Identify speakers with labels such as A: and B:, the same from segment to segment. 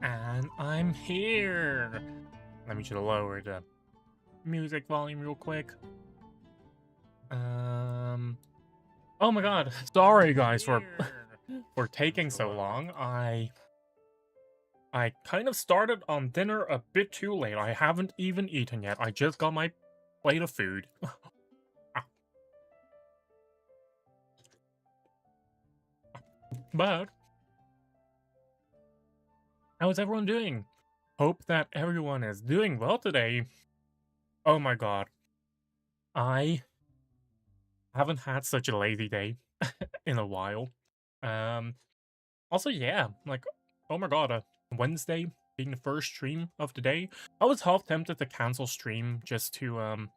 A: And I'm here. Let me just lower the music volume real quick. Oh my god. Sorry guys for for taking so long. I kind of started on dinner a bit too late. I haven't even eaten yet. I just got my plate of food. But how's everyone doing? Hope that everyone is doing well today. Oh my god. I haven't had such a lazy day in a while. Um Also, yeah, like, oh my god, Wednesday being the first stream of the day. I was half tempted to cancel stream just to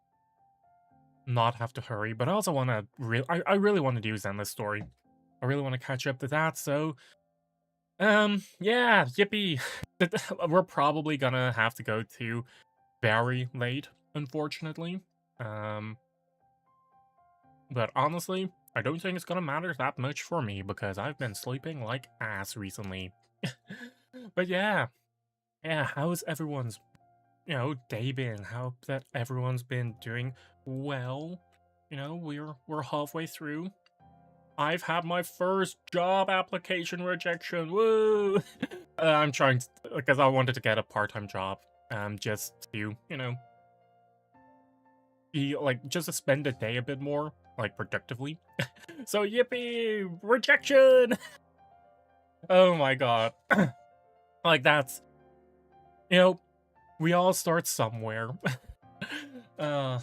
A: not have to hurry, but I also want to I really want to do Zenless story. I really want to catch up to that, so yeah, yippee. We're probably gonna have to go to very late, unfortunately. Um but honestly, I don't think it's gonna matter that much for me because I've been sleeping like ass recently. But yeah, how's everyone's, day been? How that everyone's been doing well. We're halfway through. I've had my first job application rejection. Woo! I'm trying to, because I wanted to get a part-time job, just to, be like just to spend the day a bit more, like productively. So yippee! Rejection! Oh my god. Like that's, you know, we all start somewhere. uh,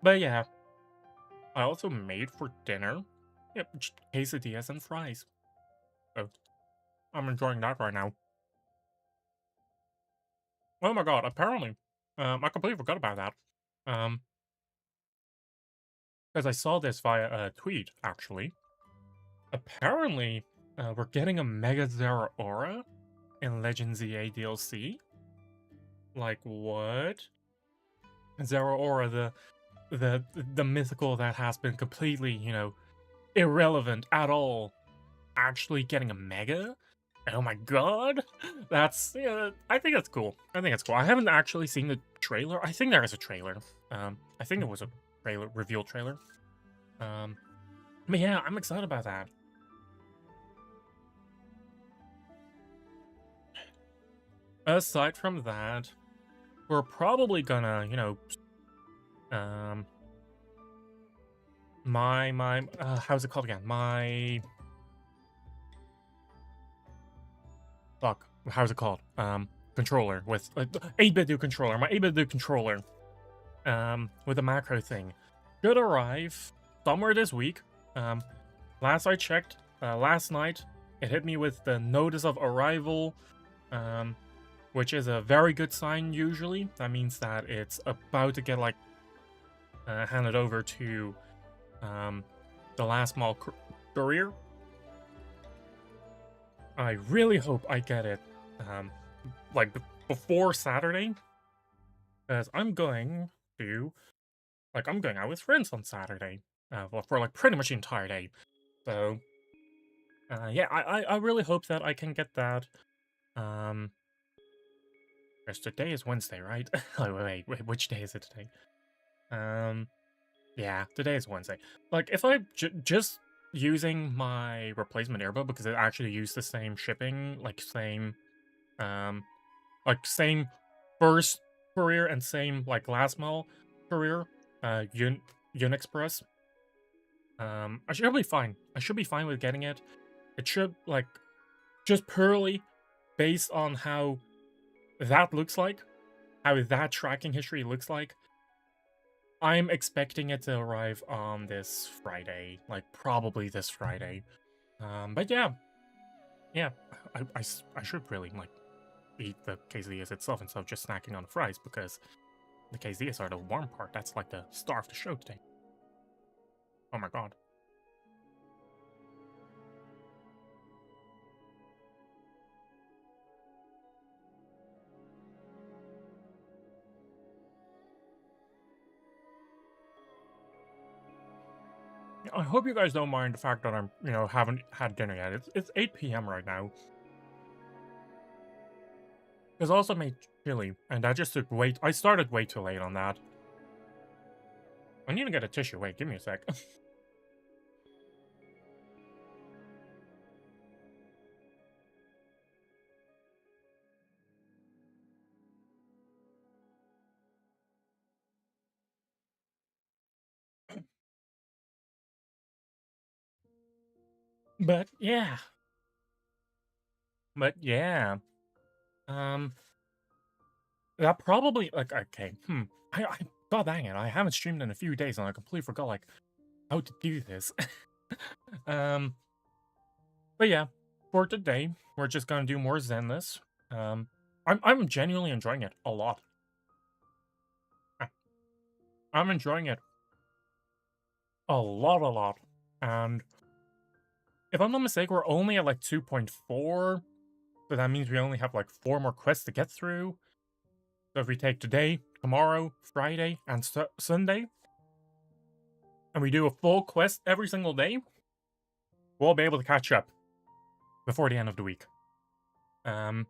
A: but yeah, I also made for dinner, quesadillas and fries. So I'm enjoying that right now. Oh my god! Apparently, I completely forgot about that. Um, because I saw this via a tweet actually. Apparently, we're getting a Mega Zeraora in Legends EA DLC. Like what? Zeraora, the mythical that has been completely, irrelevant at all, actually getting a mega? Oh my god! That's, yeah, I think that's cool. I think it's cool. I haven't actually seen the trailer. I think there is a trailer. I think it was a trailer, reveal trailer. But yeah, I'm excited about that. Aside from that, we're probably gonna, how's it called again? Fuck, how's it called? Controller with 8-bit do controller. My 8-bit do controller, with a macro thing, should arrive somewhere this week. Last I checked, last night, it hit me with the notice of arrival, which is a very good sign usually. That means that it's about to get like handed over to the last mall courier. I really hope I get it like before Saturday, because I'm going out with friends on Saturday, well, for like pretty much the entire day. So yeah, I really hope that I can get that. Because today is Wednesday, right? Oh, wait, which day is it today? Yeah, today is Wednesday. Like, if I just using my replacement earbud, because it actually used the same shipping, um, same first courier and same, like, last mile courier, Unexpress, I should be fine. I should be fine with getting it. It should, like, just purely based on how that looks like, how that tracking history looks like, I'm expecting it to arrive on this Friday, like probably this Friday. But yeah, I should really like eat the quesadillas itself instead of just snacking on the fries, because the quesadillas are the warm part. That's like the star of the show today. Oh my god. I hope you guys don't mind the fact that I'm, haven't had dinner yet. It's 8 p.m. right now. There's also made chili, and I just took I started way too late on that. I need to get a tissue. Wait, give me a sec. But yeah. But yeah. Um, that probably like okay. I God dang it! I haven't streamed in a few days, and I completely forgot like how to do this. um, but yeah, for today, we're just gonna do more Zenless. Um, I'm genuinely enjoying it a lot. I- I'm enjoying it a lot. And if I'm not mistaken, we're only at like 2.4, so that means we only have like 4 more quests to get through. So if we take today, tomorrow, Friday, and Sunday, and we do a full quest every single day, we'll be able to catch up before the end of the week. Um,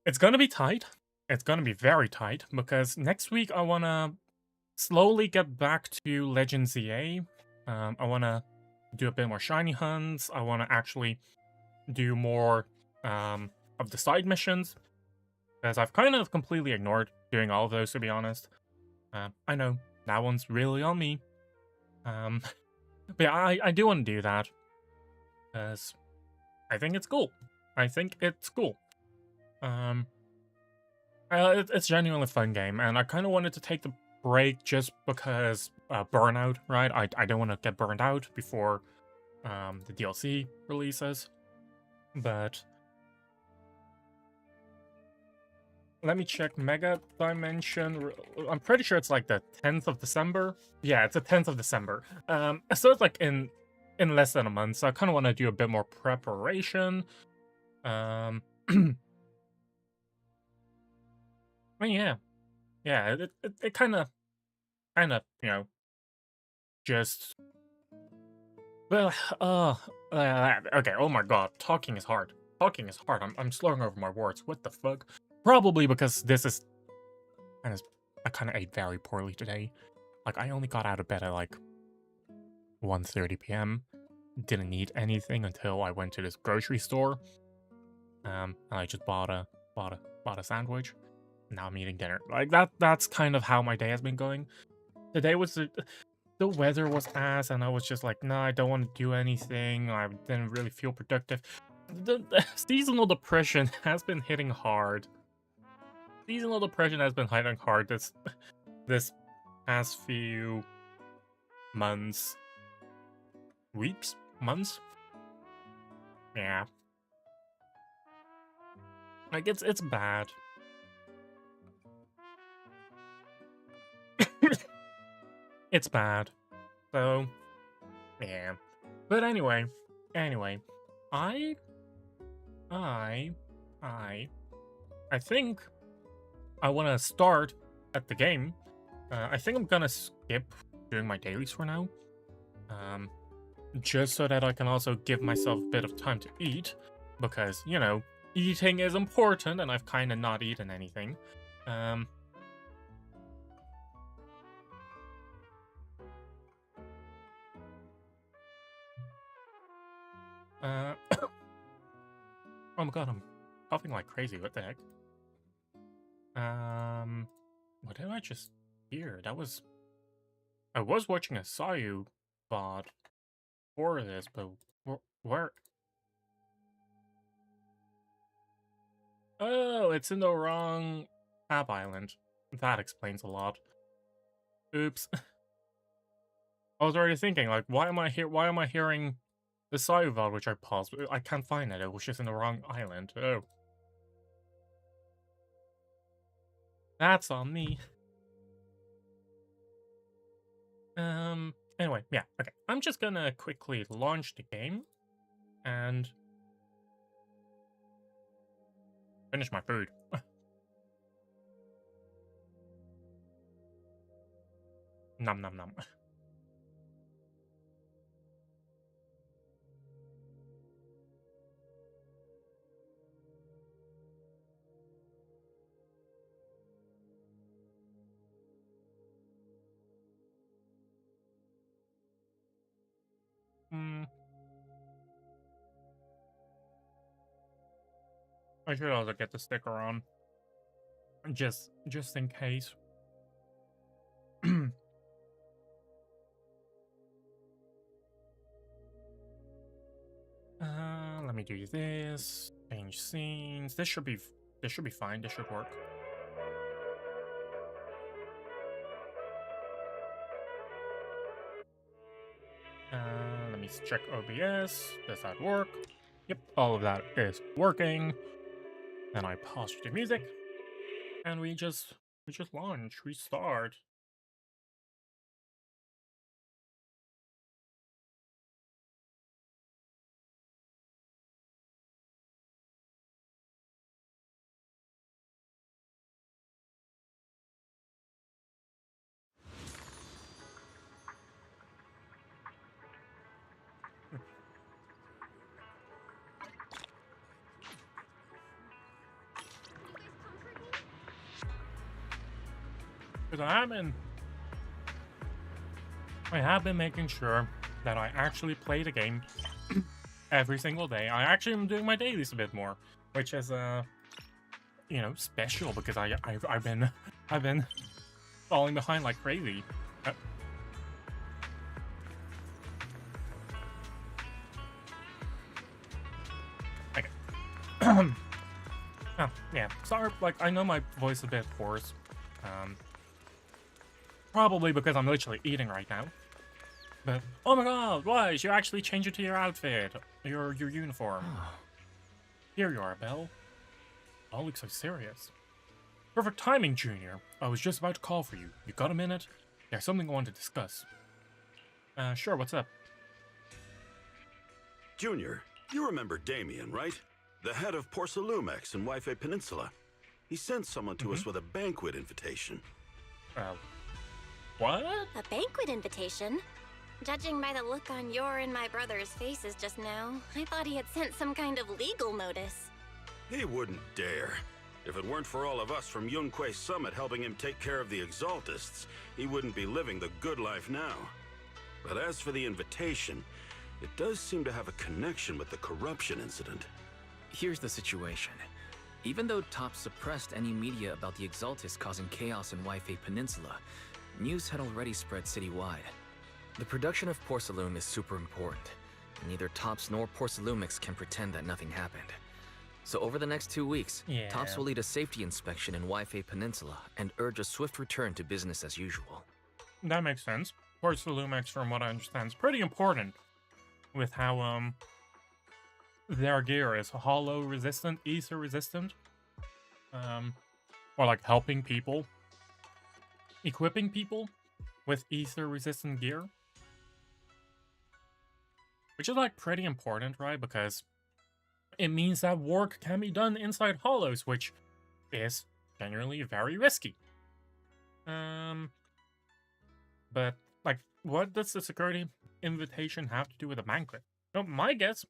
A: it's gonna be tight. It's gonna be very tight because next week I wanna slowly get back to Legend ZA. I wanna do a bit more shiny hunts. I wanna actually do more um, of the side missions because I've kind of completely ignored doing all of those, to be honest. I know that one's really on me. Um, but yeah, I do want to do that because I think it's cool. I think it's cool. Um, it's genuinely a fun game, and I kind of wanted to take the break just because burnout, right? I don't want to get burned out before the DLC releases. But let me check Mega Dimension. I'm pretty sure it's like the 10th of December. Yeah, it's the 10th of December. So it's like in less than a month. So I kind of want to do a bit more preparation. Um, I mean, yeah. It kind of just well, okay. Oh my God, talking is hard. Talking is hard. I'm slurring over my words. What the fuck? Probably because this is kind of I kind of ate very poorly today. Like I only got out of bed at like 1:30 p.m. Didn't eat anything until I went to this grocery store. And I just bought a sandwich. Now I'm eating dinner. Like that's kind of how my day has been going. Today was the weather was ass, and I was just like, no, I don't want to do anything. I didn't really feel productive. The seasonal depression has been hitting hard. Seasonal depression has been hitting hard this past few months, weeks, months. Yeah, like it's bad. It's bad. So yeah. But anyway, I I I I think I want to start at the game. I think I'm gonna skip doing my dailies for now. Um, just so that I can also give myself a bit of time to eat, because eating is important, and I've kind of not eaten anything. Um, uh, oh my God, I'm coughing like crazy. What the heck? What did I just hear? I was watching a Sayu VOD for this, but where? Oh, it's in the wrong tab island. That explains a lot. Oops. I was already thinking, like, why am I here? Why am I hearing the Sayu VOD, which I paused? I can't find it. It was just in the wrong island. Oh, that's on me. Anyway, yeah. Okay, I'm just gonna quickly launch the game and finish my food. Nom nom nom. I should also get the sticker on, just in case. Let me do this. Change scenes. This should be fine. This should work. Let me check OBS. Does that work? Yep, all of that is working. Then I pause the music, and we just launch. We start. Because I have been making sure that I actually play the game every single day. I actually am doing my dailies a bit more, which is you know, special because I've been falling behind like crazy. Okay. Oh, yeah. Sorry, like I know my voice is a bit hoarse. Probably because I'm literally eating right now. But oh my god, why? You actually change it to your outfit, your uniform. Here you are, Belle. All looks so serious. Perfect timing, Junior. I was just about to call for you. You got a minute? There's something I want to discuss. Sure, what's up?
B: Junior, you remember Damien, right? The head of Porcelumex in Wife Peninsula. He sent someone to us with a banquet invitation.
A: What?
C: A banquet invitation? Judging by the look on your and my brother's faces just now, I thought he had sent some kind of legal notice.
B: He wouldn't dare. If it weren't for all of us from Yunque Summit helping him take care of the Exaltists, he wouldn't be living the good life now. But as for the invitation, it does seem to have a connection with the corruption incident.
D: Here's the situation. Even though Top suppressed any media about the Exaltists causing chaos in Wife Peninsula, news had already spread citywide. The production of Porcelume is super important, and neither Tops nor Porcelumix can pretend that nothing happened. So over the next 2 weeks, Tops will lead a safety inspection in Wife Peninsula and urge a swift return to business as usual.
A: That makes sense. Porcelumix, from what I understand, is pretty important with how their gear is hollow resistant, ether resistant, or like helping people, equipping people with ether resistant gear, which is like pretty important, right? Because it means that work can be done inside hollows, which is generally very risky. But like, what does the security invitation have to do with a banquet? No, my guess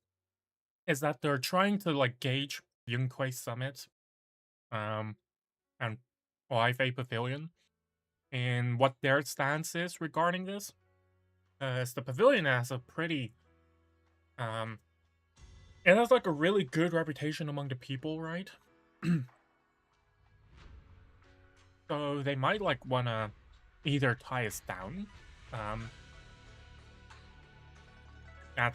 A: is that they're trying to like gauge Yunque Summit, and YFA Pavilion, and what their stance is regarding this. As the pavilion has a pretty, it has like a really good reputation among the people, right? So they might like wanna either tie us down.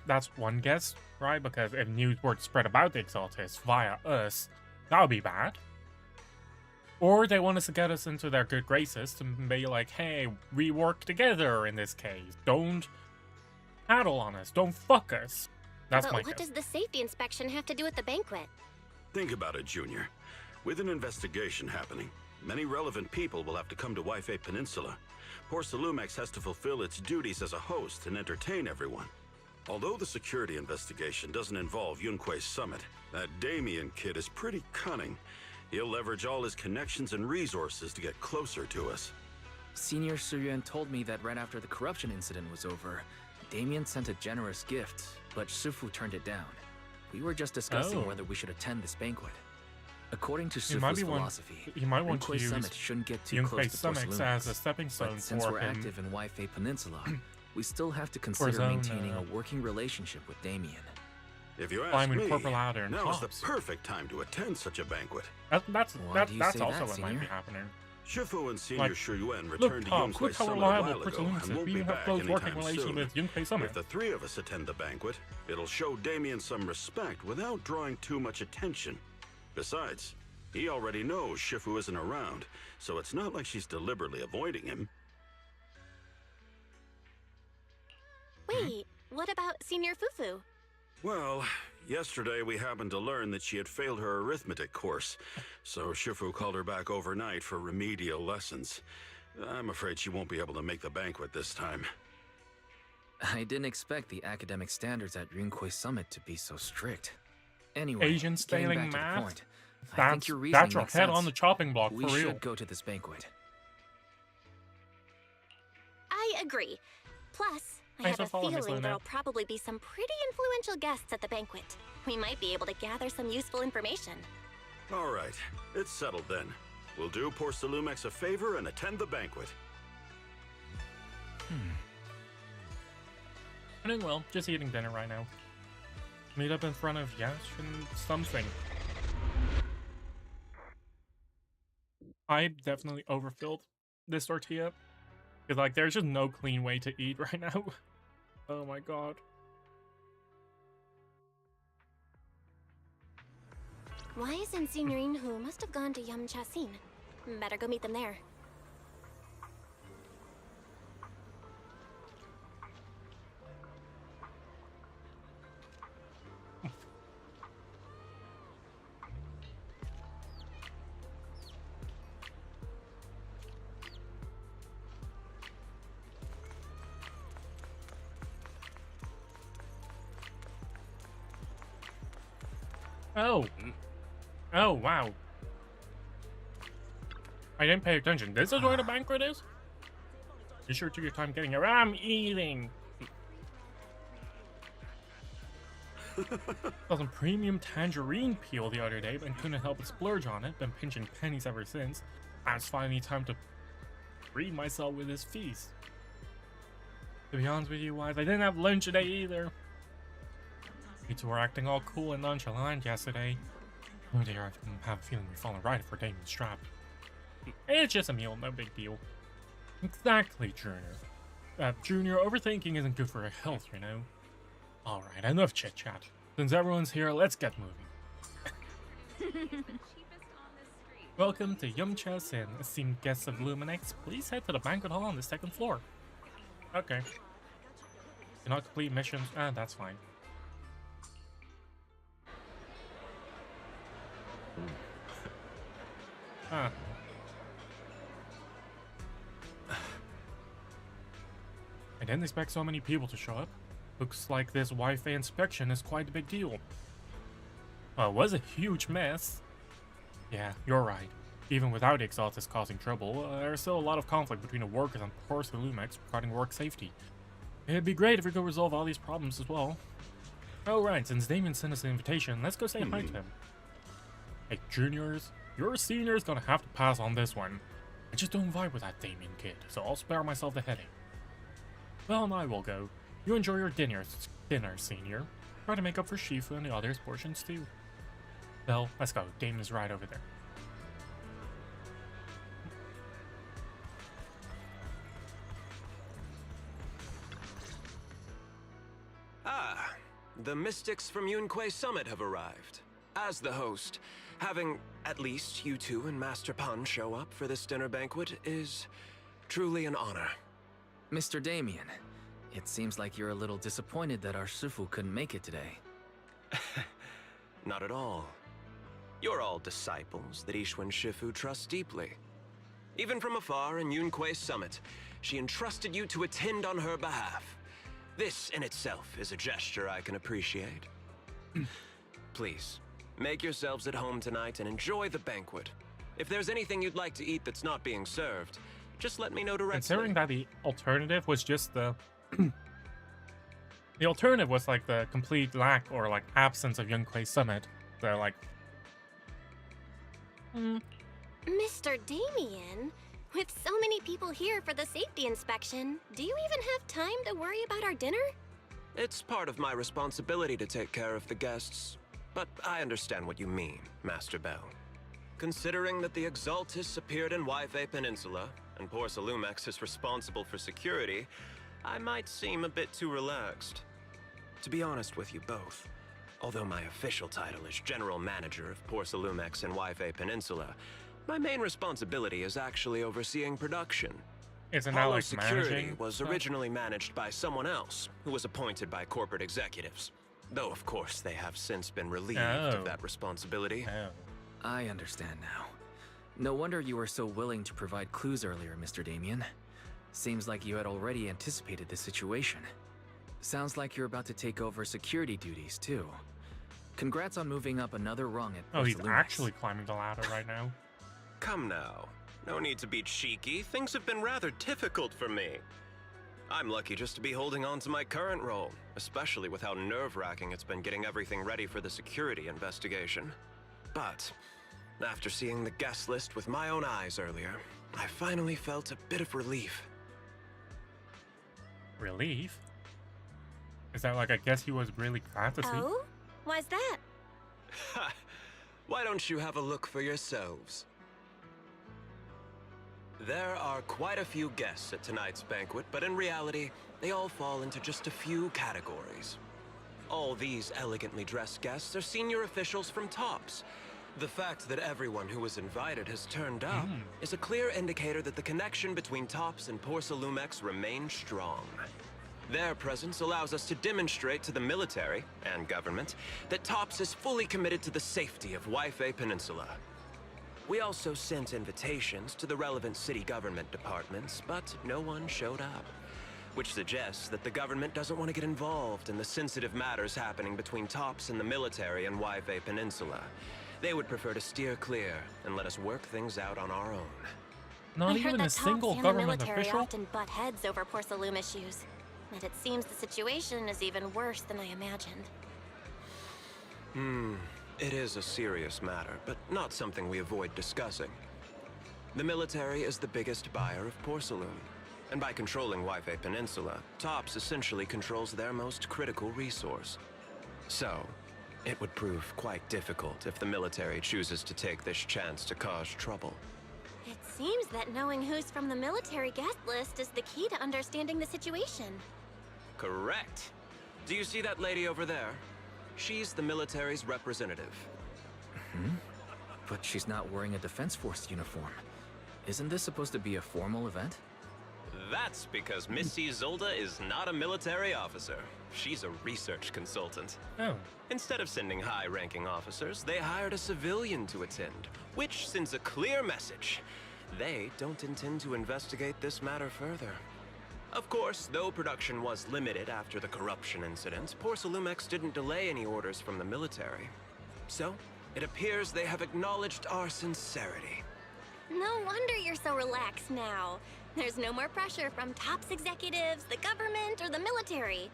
A: That's one guess, right? Because if news were to spread about the Exaltists via us, that would be bad. Or they want us to get us into their good graces to be like, hey, we work together in this case. Don't paddle on us. Don't fuck us. That's my guess.
C: But what does the safety inspection have to do with the banquet?
B: Think about it, Junior. With an investigation happening, many relevant people will have to come to Wife Peninsula. Porcelumex has to fulfill its duties as a host and entertain everyone. Although the security investigation doesn't involve Yunque Summit, that Damien kid is pretty cunning. He'll leverage all his connections and resources to get closer to us.
D: Senior Suyuan told me that right after the corruption incident was over, Damien sent a generous gift, but Shifu turned it down. We were just discussing whether we should attend this banquet. According to Shifu's philosophy,
A: you might want to use
D: Summit shouldn't get too close to Porcelumex
A: as a stepping stone
D: but since
A: for
D: we're
A: him.
D: active in Wife Peninsula, we still have to consider maintaining a working relationship with Damien.
B: If you ask
A: flying with
B: me,
A: corporal ladder and
B: now is the
A: tops.
B: perfect time to attend such a banquet.
A: That's
D: Why do you say
A: also
D: that,
A: what might be
D: Senior?
A: happening.
B: Shifu and Senior
A: Like,
B: Shuyen
A: Look,
B: returned to
A: Tops,
B: Yunquei
A: look how
B: Summit a
A: reliable
B: while
A: Prince
B: ago
A: Lumen
B: and
A: is.
B: won't
A: We
B: be
A: have
B: back
A: close working
B: anytime
A: relations
B: soon.
A: with Yunquei Summit.
B: If the three of us attend the banquet, it'll show Damien some respect without drawing too much attention. Besides, he already knows Shifu isn't around, so it's not like she's deliberately avoiding him.
C: Wait, what about Senior Fufu?
B: Well, yesterday we happened to learn that she had failed her arithmetic course, so Shifu called her back overnight for remedial lessons. I'm afraid she won't be able to make the banquet this time.
D: I didn't expect the academic standards at Yunquei Summit to be so strict. Anyway,
A: Asians
D: getting
A: failing
D: back to the
A: math?
D: point, I think
A: That's
D: your reasoning
A: that's your
D: makes
A: head
D: sense.
A: on the chopping block
D: We
A: for real.
D: should go to this banquet.
C: I agree. Plus, I
A: Thanks
C: have a
A: for following, Miss
C: feeling
A: Luna.
C: there'll probably be some pretty influential guests at the banquet. We might be able to gather some useful information.
B: All right, it's settled then. We'll do Porcelumex a favor and attend the banquet.
A: I'm doing well, just eating dinner right now. Meet up in front of Yash and something. I definitely overfilled this tortilla. Because, like, there's just no clean way to eat right now. Oh my god.
C: Why isn't Signorine Hu must have gone to Yamchasin? Better go meet them there.
A: Oh. Oh, wow. I didn't pay attention. This is where the banquet is? You sure took your time getting here. I'm eating. Got some premium tangerine peel the other day, but couldn't help but splurge on it. Been pinching pennies ever since. Now it's finally time to treat myself with this feast. To be honest with you, guys, I didn't have lunch today either. You two were acting all cool and nonchalant yesterday. Oh dear, I have a feeling we've fallen right for Damien's trap. It's just a meal, no big deal. Exactly, Junior. Junior, overthinking isn't good for your health, you know. Alright, enough chit-chat. Since everyone's here, let's get moving. Welcome to Yumchas and esteemed guests of Luminex. Please head to the banquet hall on the second floor. Okay. Cannot complete missions. That's fine. Huh. I didn't expect so many people to show up. Looks like this Wi-Fi inspection is quite a big deal. Well, it was a huge mess. Yeah, you're right. Even without Exaltus causing trouble, there's still a lot of conflict between the workers and Porcelumex regarding work safety. It'd be great if we could resolve all these problems as well. Alright, since Damien sent us an invitation, let's go say hi to him. Hey, juniors, your senior's gonna have to pass on this one. I just don't vibe with that Damien kid, so I'll spare myself the headache. Well, I will go. You enjoy your dinner, senior. Try to make up for Shifu and the others' portions too. Well, let's go. Damien's right over there.
E: Ah, the mystics from Yunquei Summit have arrived. As the host, having at least you two and Master Pan show up for this dinner banquet is truly an honor.
D: Mr. Damien, it seems like you're a little disappointed that our Shifu couldn't make it today.
E: Not at all. You're all disciples that Yixuan Shifu trusts deeply. Even from afar in Yunquei Summit, she entrusted you to attend on her behalf. This in itself is a gesture I can appreciate. Please, make yourselves at home tonight and enjoy the banquet. If there's anything you'd like to eat that's not being served, just let me know directly.
A: Considering that the alternative was just the... the alternative was like the complete lack or like absence of Yunquei Summit. So like...
C: Mr. Damien, with so many people here for the safety inspection, do you even have time to worry about our dinner?
E: It's part of my responsibility to take care of the guests, but I understand what you mean, Master Bell. Considering that the Exaltis appeared in Yfe Peninsula, and Porcelumex is responsible for security, I might seem a bit too relaxed. To be honest with you both, although my official title is General Manager of Porcelumex and Yfe Peninsula, my main responsibility is actually overseeing production.
A: Isn't that
E: Hollow
A: like
E: Security
A: managing
E: was
A: stuff?
E: originally managed by someone else, who was appointed by corporate executives. Though, of course, they have since been relieved
A: Oh.
E: of that responsibility.
A: Oh.
D: I understand now. No wonder you were so willing to provide clues earlier, Mr. Damien. Seems like you had already anticipated the situation. Sounds like you're about to take over security duties, too. Congrats on moving up another rung at
A: Oh, he's
D: Porcelumex.
A: actually climbing the ladder right now.
E: Come now. No need to be cheeky. Things have been rather difficult for me. I'm lucky just to be holding on to my current role, especially with how nerve-wracking it's been getting everything ready for the security investigation. But after seeing the guest list with my own eyes earlier, I finally felt a bit of relief.
A: Relief? Is that like, I guess he was really glad to see?
C: Oh? Why's that?
E: Ha! Why don't you have a look for yourselves? There are quite a few guests at tonight's banquet, but in reality, they all fall into just a few categories. All these elegantly dressed guests are senior officials from TOPS. The fact that everyone who was invited has turned up is a clear indicator that the connection between TOPS and Porcelumex remains strong. Their presence allows us to demonstrate to the military and government that TOPS is fully committed to the safety of Yfe Peninsula. We also sent invitations to the relevant city government departments, but no one showed up, which suggests that the government doesn't want to get involved in the sensitive matters happening between TOPS and the military and Yfe Peninsula. They would prefer to steer clear and let us work things out on our own.
A: Not
C: I
A: even
C: heard
A: a
C: that
A: single
C: TOPS and the
A: government
C: military
A: official?
C: often butt heads over Porcelume issues. And it seems the situation is even worse than I imagined.
E: It is a serious matter, but not something we avoid discussing. The military is the biggest buyer of porcelain, and by controlling Yfe Peninsula, TOPS essentially controls their most critical resource. So, it would prove quite difficult if the military chooses to take this chance to cause trouble.
C: It seems that knowing who's from the military guest list is the key to understanding the situation.
E: Correct. Do you see that lady over there? She's the military's representative.
D: But she's not wearing a Defense Force uniform. Isn't this supposed to be a formal event?
E: That's because Missy Zolda is not a military officer. She's a research consultant.
A: Oh.
E: Instead of sending high-ranking officers, they hired a civilian to attend, which sends a clear message. They don't intend to investigate this matter further. Of course, though production was limited after the corruption incident, Porcelumex didn't delay any orders from the military. So, it appears they have acknowledged our sincerity.
C: No wonder you're so relaxed now. There's no more pressure from TOPS executives, the government, or the military.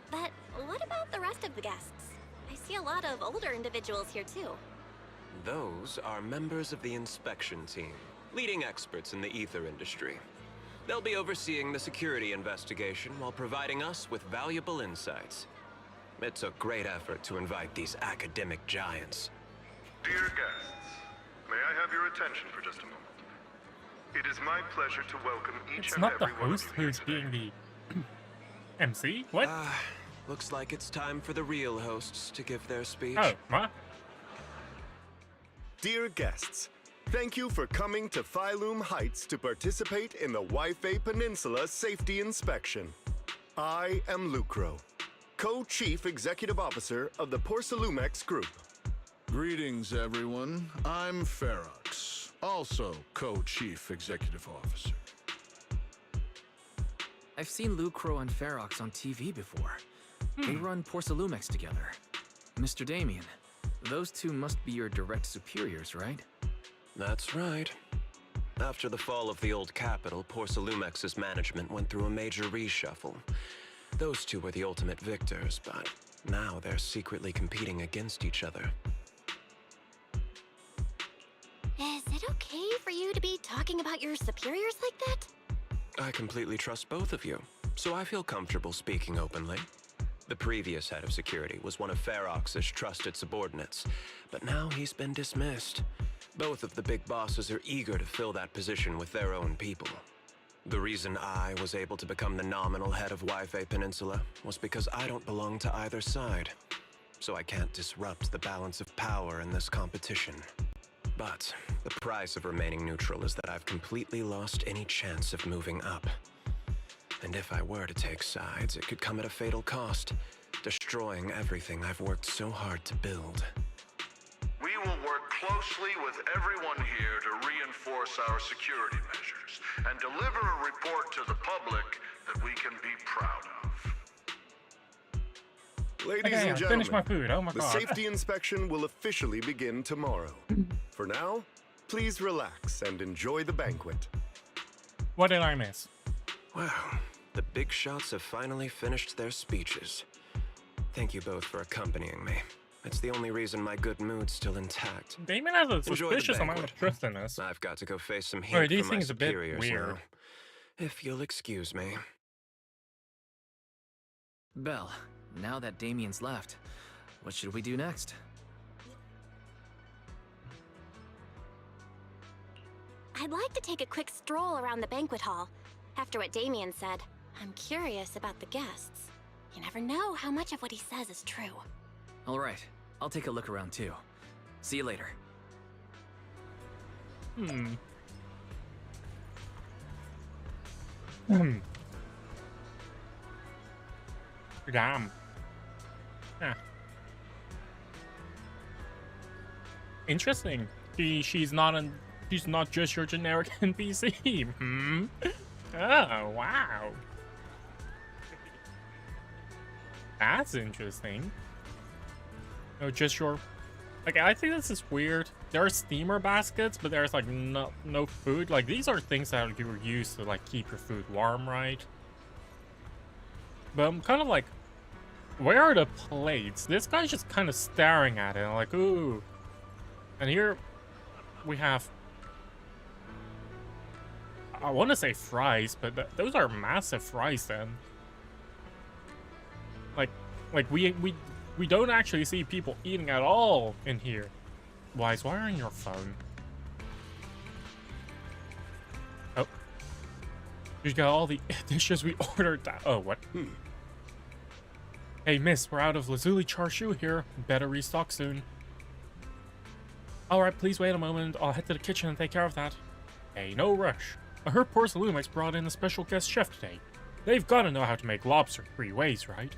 C: But what about the rest of the guests? I see a lot of older individuals here too.
E: Those are members of the inspection team, leading experts in the ether industry. They'll be overseeing the security investigation while providing us with valuable insights. It took great effort to invite these academic giants.
F: Dear guests, may I have your attention for just a moment? It is my pleasure to welcome each
A: It's
F: and
A: not the
F: every one
A: host
F: of you here
A: who's
F: today.
A: being the MC? What?
E: Looks like it's time for the real hosts to give their speech.
A: Oh, what?
G: Dear guests, thank you for coming to Phylum Heights to participate in the Yfe Peninsula Safety Inspection. I am Lucro, Co-Chief Executive Officer of the Porcelumex Group.
H: Greetings, everyone. I'm Ferox, also Co-Chief Executive Officer.
D: I've seen Lucro and Ferox on TV before. They run Porcelumex together. Mr. Damien, those two must be your direct superiors, right?
E: That's right. After the fall of the old capital, Porcelumex's management went through a major reshuffle. Those two were the ultimate victors, but now they're secretly competing against each other.
C: Is it okay for you to be talking about your superiors like that?
E: I completely trust both of you, so I feel comfortable speaking openly. The previous head of security was one of Ferox's trusted subordinates, but now he's been dismissed. Both of the big bosses are eager to fill that position with their own people. The reason I was able to become the nominal head of Wi-Fi Peninsula was because I don't belong to either side, so I can't disrupt the balance of power in this competition. But the price of remaining neutral is that I've completely lost any chance of moving up. And if I were to take sides, it could come at a fatal cost, destroying everything I've worked so hard to build.
F: We will work closely with everyone here to reinforce our security measures and deliver a report to the public that we can be proud of.
G: Ladies
A: Okay,
G: and
A: I
G: gentlemen,
A: finished my food. Oh my
G: the
A: god.
G: safety inspection will officially begin tomorrow. For now, please relax and enjoy the banquet.
A: What did I miss?
E: Wow, the big shots have finally finished their speeches. Thank you both for accompanying me. It's the only reason my good mood's still intact.
A: Damon has a
E: Enjoy the
A: suspicious amount of
E: banquet.
A: trust in this.
E: I've got to go face some heat
A: Alright, these
E: from my
A: things a bit
E: superiors
A: weird.
E: now. If you'll excuse me.
D: Belle, now that Damien's left, what should we do next?
C: I'd like to take a quick stroll around the banquet hall. After what Damien said, I'm curious about the guests. You never know how much of what he says is true.
D: Alright, I'll take a look around too. See you later.
A: Damn. Yeah. Interesting. She's not just your generic NPC. Oh, wow. That's interesting. No, just your... Like, I think this is weird. There are steamer baskets, but there's, like, no food. Like, these are things that you use to, like, keep your food warm, right? But I'm kind of like, where are the plates? This guy's just kind of staring at it, like, ooh. And here we have... I want to say fries, but those are massive fries then. Like we don't actually see people eating at all in here. Wise, why are you on your phone? Oh. You got all the dishes we ordered down. Oh, what? Hey, miss, we're out of lazuli char siu here. Better restock soon. Alright, please wait a moment. I'll head to the kitchen and take care of that. Hey, no rush. I heard Porcelumex brought in a special guest chef today. They've got to know how to make lobster 3 ways, right?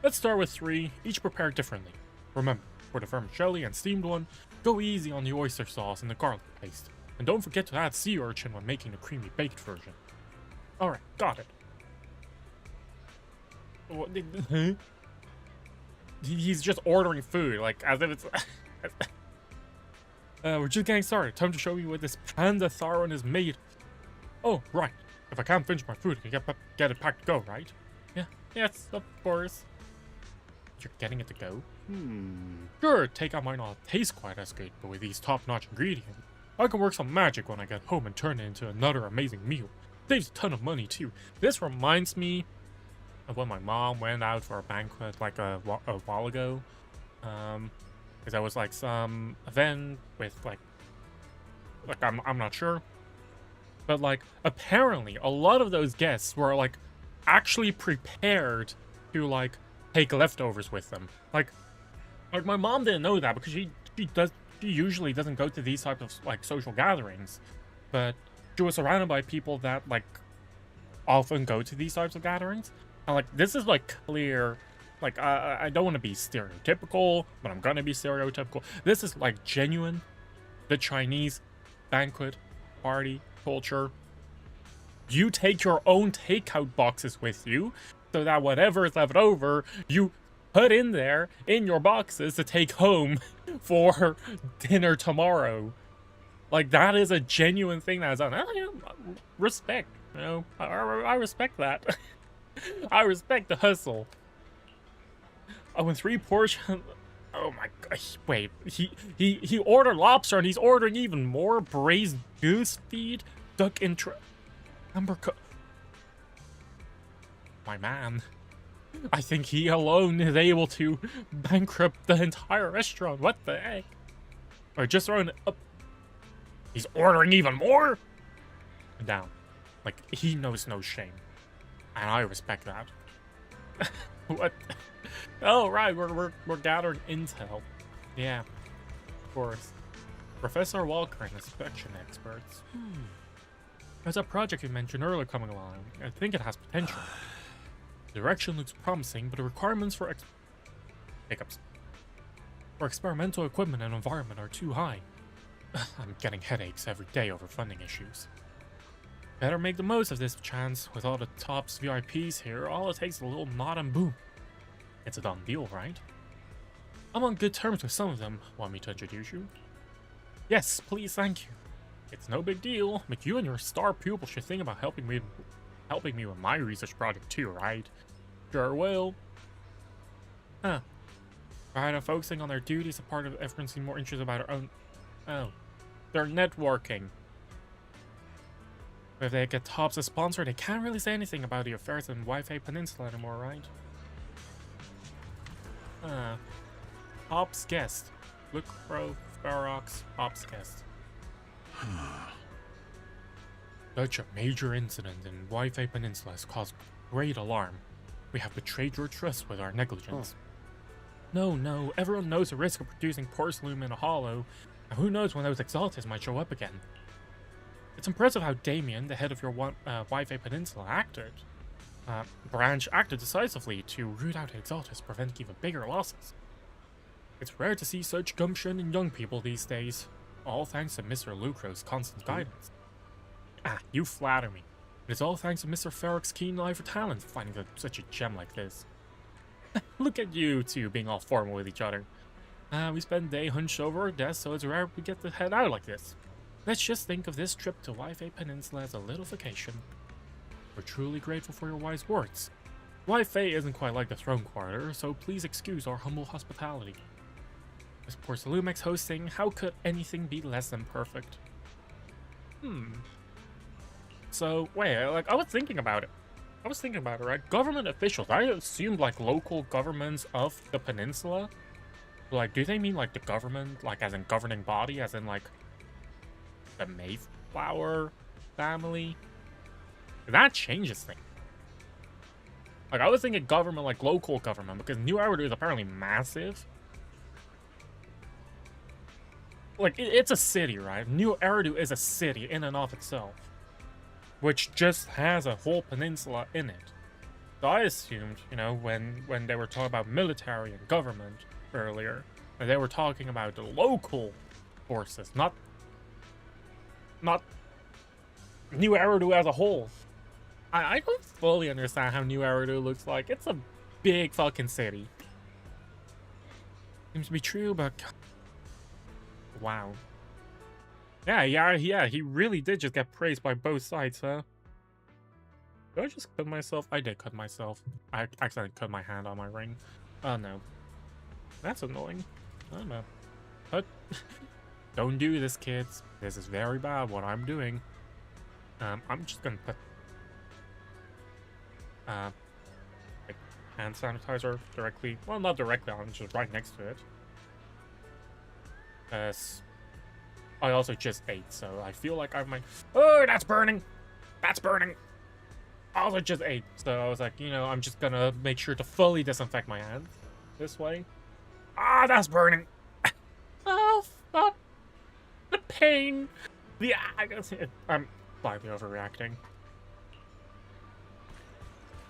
A: Let's start with 3, each prepared differently. Remember, for the vermicelli and steamed one, go easy on the oyster sauce and the garlic paste. And don't forget to add sea urchin when making the creamy baked version. Alright, got it. What, huh? He's just ordering food, like, as if it's... we're just getting started. Time to show you what this panda tharon is made. Oh, right. If I can't finish my food, I can get it packed to go, right? Yeah, yes, of course. You're getting it to go? Sure, takeout might not taste quite as good, but with these top-notch ingredients, I can work some magic when I get home and turn it into another amazing meal. Saves a ton of money, too. This reminds me of when my mom went out for a banquet, like, a while ago. Because there was, like, some event with, like I'm not sure. But, like, apparently, a lot of those guests were, like, actually prepared to, like, take leftovers with them. Like my mom didn't know that because she usually doesn't go to these types of, like, social gatherings. But she was surrounded by people that, like, often go to these types of gatherings. And, like, this is, like, clear... Like, I don't want to be stereotypical, but I'm gonna be stereotypical. This is, like, genuine. The Chinese banquet party culture. You take your own takeout boxes with you, so that whatever is left over, you put in there, in your boxes, to take home for dinner tomorrow. Like, that is a genuine thing that is done. Respect, you know? I respect that. I respect the hustle. Oh, and 3 portions. Oh my god! Wait, he ordered lobster, and he's ordering even more braised goose feed, duck amber. My man, I think he alone is able to bankrupt the entire restaurant. What the heck? Or just throwing it up. He's ordering even more? Down. Like, he knows no shame. And I respect that. What? Oh, right, we're gathering intel. Yeah, of course. Professor Walker and inspection experts. There's a project you mentioned earlier coming along. I think it has potential. The direction looks promising, but the requirements for experimental equipment and environment are too high. I'm getting headaches every day over funding issues. Better make the most of this chance. With all the TOPS VIPs here, all it takes is a little nod and boom. It's a done deal, right? I'm on good terms with some of them. Want me to introduce you? Yes, please, thank you. It's no big deal, but you and your star pupil should think about helping me with my research project too, right? Sure will. Huh. Right, I'm focusing on their duties, a part of everyone seem more interested about their own... Oh. They're networking. If they get TOPS as sponsor, they can't really say anything about the affairs in Wi-Fi Peninsula anymore, right? TOPS guest. Lucro Ferox, TOPS guest. Such a major incident in Wi-Fi Peninsula has caused great alarm. We have betrayed your trust with our negligence. No, everyone knows the risk of producing porcelain in a hollow, and who knows when those exaltists might show up again. It's impressive how Damien, the head of your Wi-Fi Peninsula, branch acted decisively to root out exaltists, preventing even bigger losses. It's rare to see such gumption in young people these days, all thanks to Mr. Lucro's constant guidance. You flatter me. It's all thanks to Mr. Ferrick's keen eye for talent finding such a gem like this. Look at you two being all formal with each other. We spend the day hunched over our desks, so it's rare we get to head out like this. Let's just think of this trip to Wi-Fi Peninsula as a little vacation. We're truly grateful for your wise words. Wi-Fi isn't quite like the Throne Quarter, so please excuse our humble hospitality. With Porcelumex hosting, how could anything be less than perfect? So, wait, I was thinking about it. Right? Government officials, I assumed, like, local governments of the peninsula. Like, do they mean, like, the government, like, as in governing body, as in, like, the Mayflower family? That changes things. Like, I was thinking government, like, local government, because New Eridu is apparently massive. Like, it's a city, right? New Eridu is a city in and of itself, which just has a whole peninsula in it. So I assumed, you know, when they were talking about military and government earlier, that they were talking about the local forces, not New Eridu as a whole. I don't fully understand how New Eridu looks like. It's a big fucking city. Seems to be true, but... Wow. Yeah, he really did just get praised by both sides, huh? Did I just cut myself? I did cut myself. I accidentally cut my hand on my ring. Oh no. That's annoying. I don't know. But don't do this, kids. This is very bad what I'm doing. I'm just gonna put like hand sanitizer directly, well, not directly on, just right next to it. I also just ate, so I feel like I might... Oh, that's burning! That's burning! I also just ate, so I was like, you know, I'm just gonna make sure to fully disinfect my hands this way. Ah, that's burning! Oh, fuck! The pain! The... I'm slightly overreacting.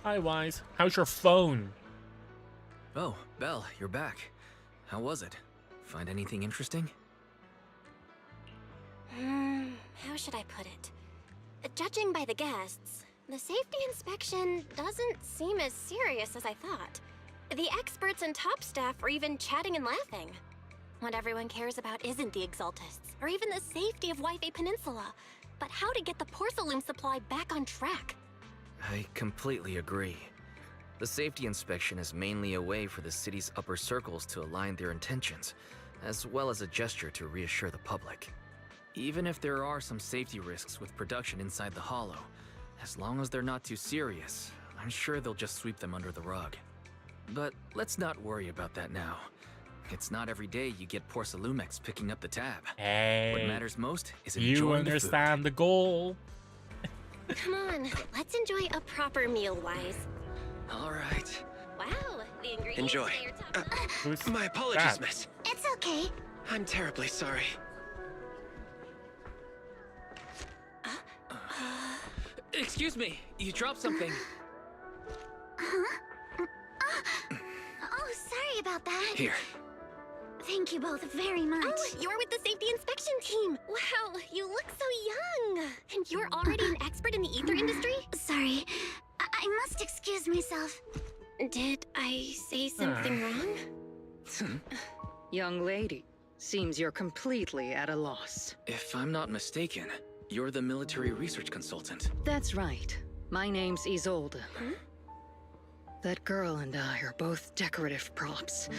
A: Hi, Wise. How's your phone?
D: Oh, Belle, you're back. How was it? Find anything interesting?
C: How should I put it? Judging by the guests, the safety inspection doesn't seem as serious as I thought. The experts and top staff were even chatting and laughing. What everyone cares about isn't the exaltists, or even the safety of Wi-Fi Peninsula, but how to get the porcelain supply back on track.
D: I completely agree. The safety inspection is mainly a way for the city's upper circles to align their intentions, as well as a gesture to reassure the public. Even if there are some safety risks with production inside the hollow, as long as they're not too serious, I'm sure they'll just sweep them under the rug. But let's not worry about that now. It's not every day you get Porcelumex picking up the tab.
A: Hey,
D: What matters most is
A: you
D: enjoying the food.
A: understand the goal.
C: Come on, let's enjoy a proper meal, Wise.
D: All right.
C: Wow, the ingredients
E: Enjoy.
C: today are top notch.
A: Who's
E: My apologies,
A: that?
E: miss.
C: It's okay.
E: I'm terribly sorry.
D: Excuse me, you dropped something.
C: Oh, sorry about that.
D: Here.
C: Thank you both very much. Oh, you're with the safety inspection team. Wow, you look so young. And you're already an expert in the ether industry? Sorry, I must excuse myself. Did I say something wrong?
I: Young lady, seems you're completely at a loss.
D: If I'm not mistaken, you're the military research consultant.
I: That's right. My name's Isolde. That girl and I are both decorative props.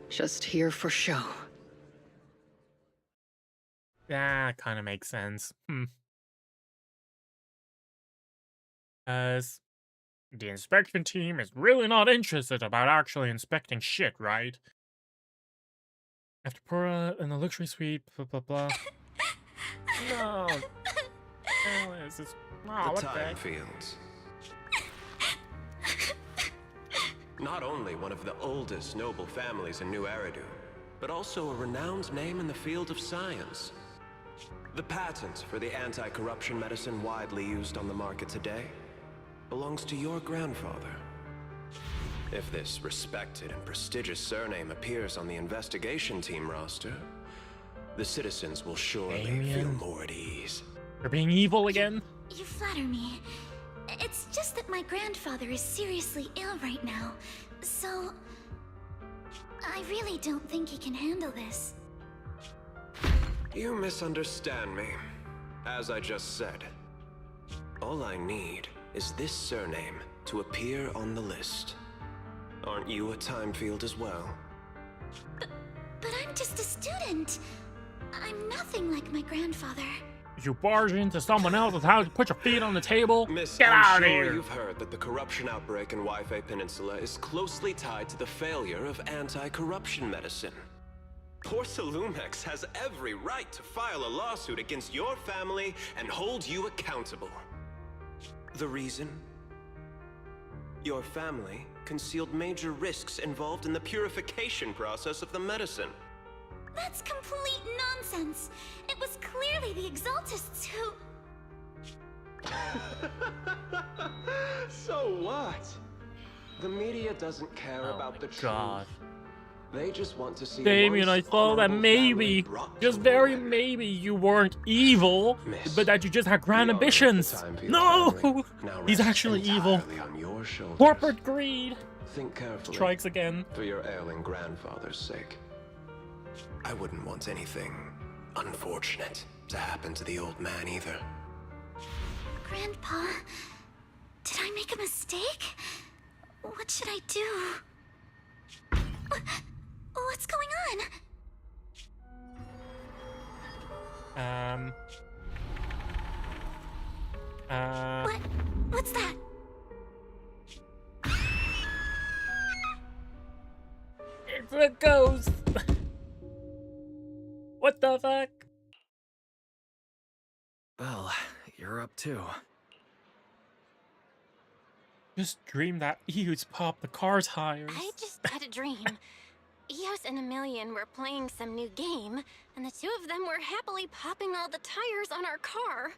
I: Just here for show.
A: That kind of makes sense. As the inspection team is really not interested about actually inspecting shit, right? After Pura in the luxury suite, blah blah blah. No. Alice is. Oh,
E: The
A: what
E: time
A: heck?
E: fields. Not only one of the oldest noble families in New Eridu, but also a renowned name in the field of science. The patent for the anti-corruption medicine widely used on the market today belongs to your grandfather. If this respected and prestigious surname appears on the investigation team roster, the citizens will surely feel
A: Damien.
E: more at ease.
A: You're being evil again?
C: You flatter me. It's just that my grandfather is seriously ill right now, so I really don't think he can handle this.
E: You misunderstand me. As I just said, all I need is this surname to appear on the list. Aren't you a time field as well?
C: But I'm just a student. I'm nothing like my grandfather.
A: You barge into someone else's house, put your feet on the table.
E: Miss,
A: Get
E: I'm
A: out of
E: sure
A: here!
E: you've heard that the corruption outbreak in Waifei Peninsula is closely tied to the failure of anti-corruption medicine. Porcelumex has every right to file a lawsuit against your family and hold you accountable. The reason? Your family concealed major risks involved in the purification process of the medicine.
C: That's complete nonsense. It was clearly the Exaltists who...
E: So what? The media doesn't care
A: Oh
E: about
A: my
E: the truth.
A: God.
E: They just want to see
A: Damien, I
E: once
A: thought that
E: honorable
A: maybe,
E: family brought
A: just
E: to
A: very
E: ruin.
A: maybe, you weren't evil,
E: Miss,
A: but that you just had grand
E: the honor of the
A: ambitions.
E: time field
A: No!
E: family now
A: He's
E: rests
A: actually evil.
E: entirely on your shoulders.
A: Corporate greed
E: Think carefully.
A: strikes again.
E: For your ailing grandfather's sake. I wouldn't want anything unfortunate to happen to the old man either.
C: Grandpa, did I make a mistake? What should I do? What's going on? What's that?
A: It's a ghost! What the fuck?
D: Well, you're up too.
A: Just dream that Eos popped the car's tires.
C: I just had a dream. Eos and Emilian were playing some new game, and the two of them were happily popping all the tires on our car.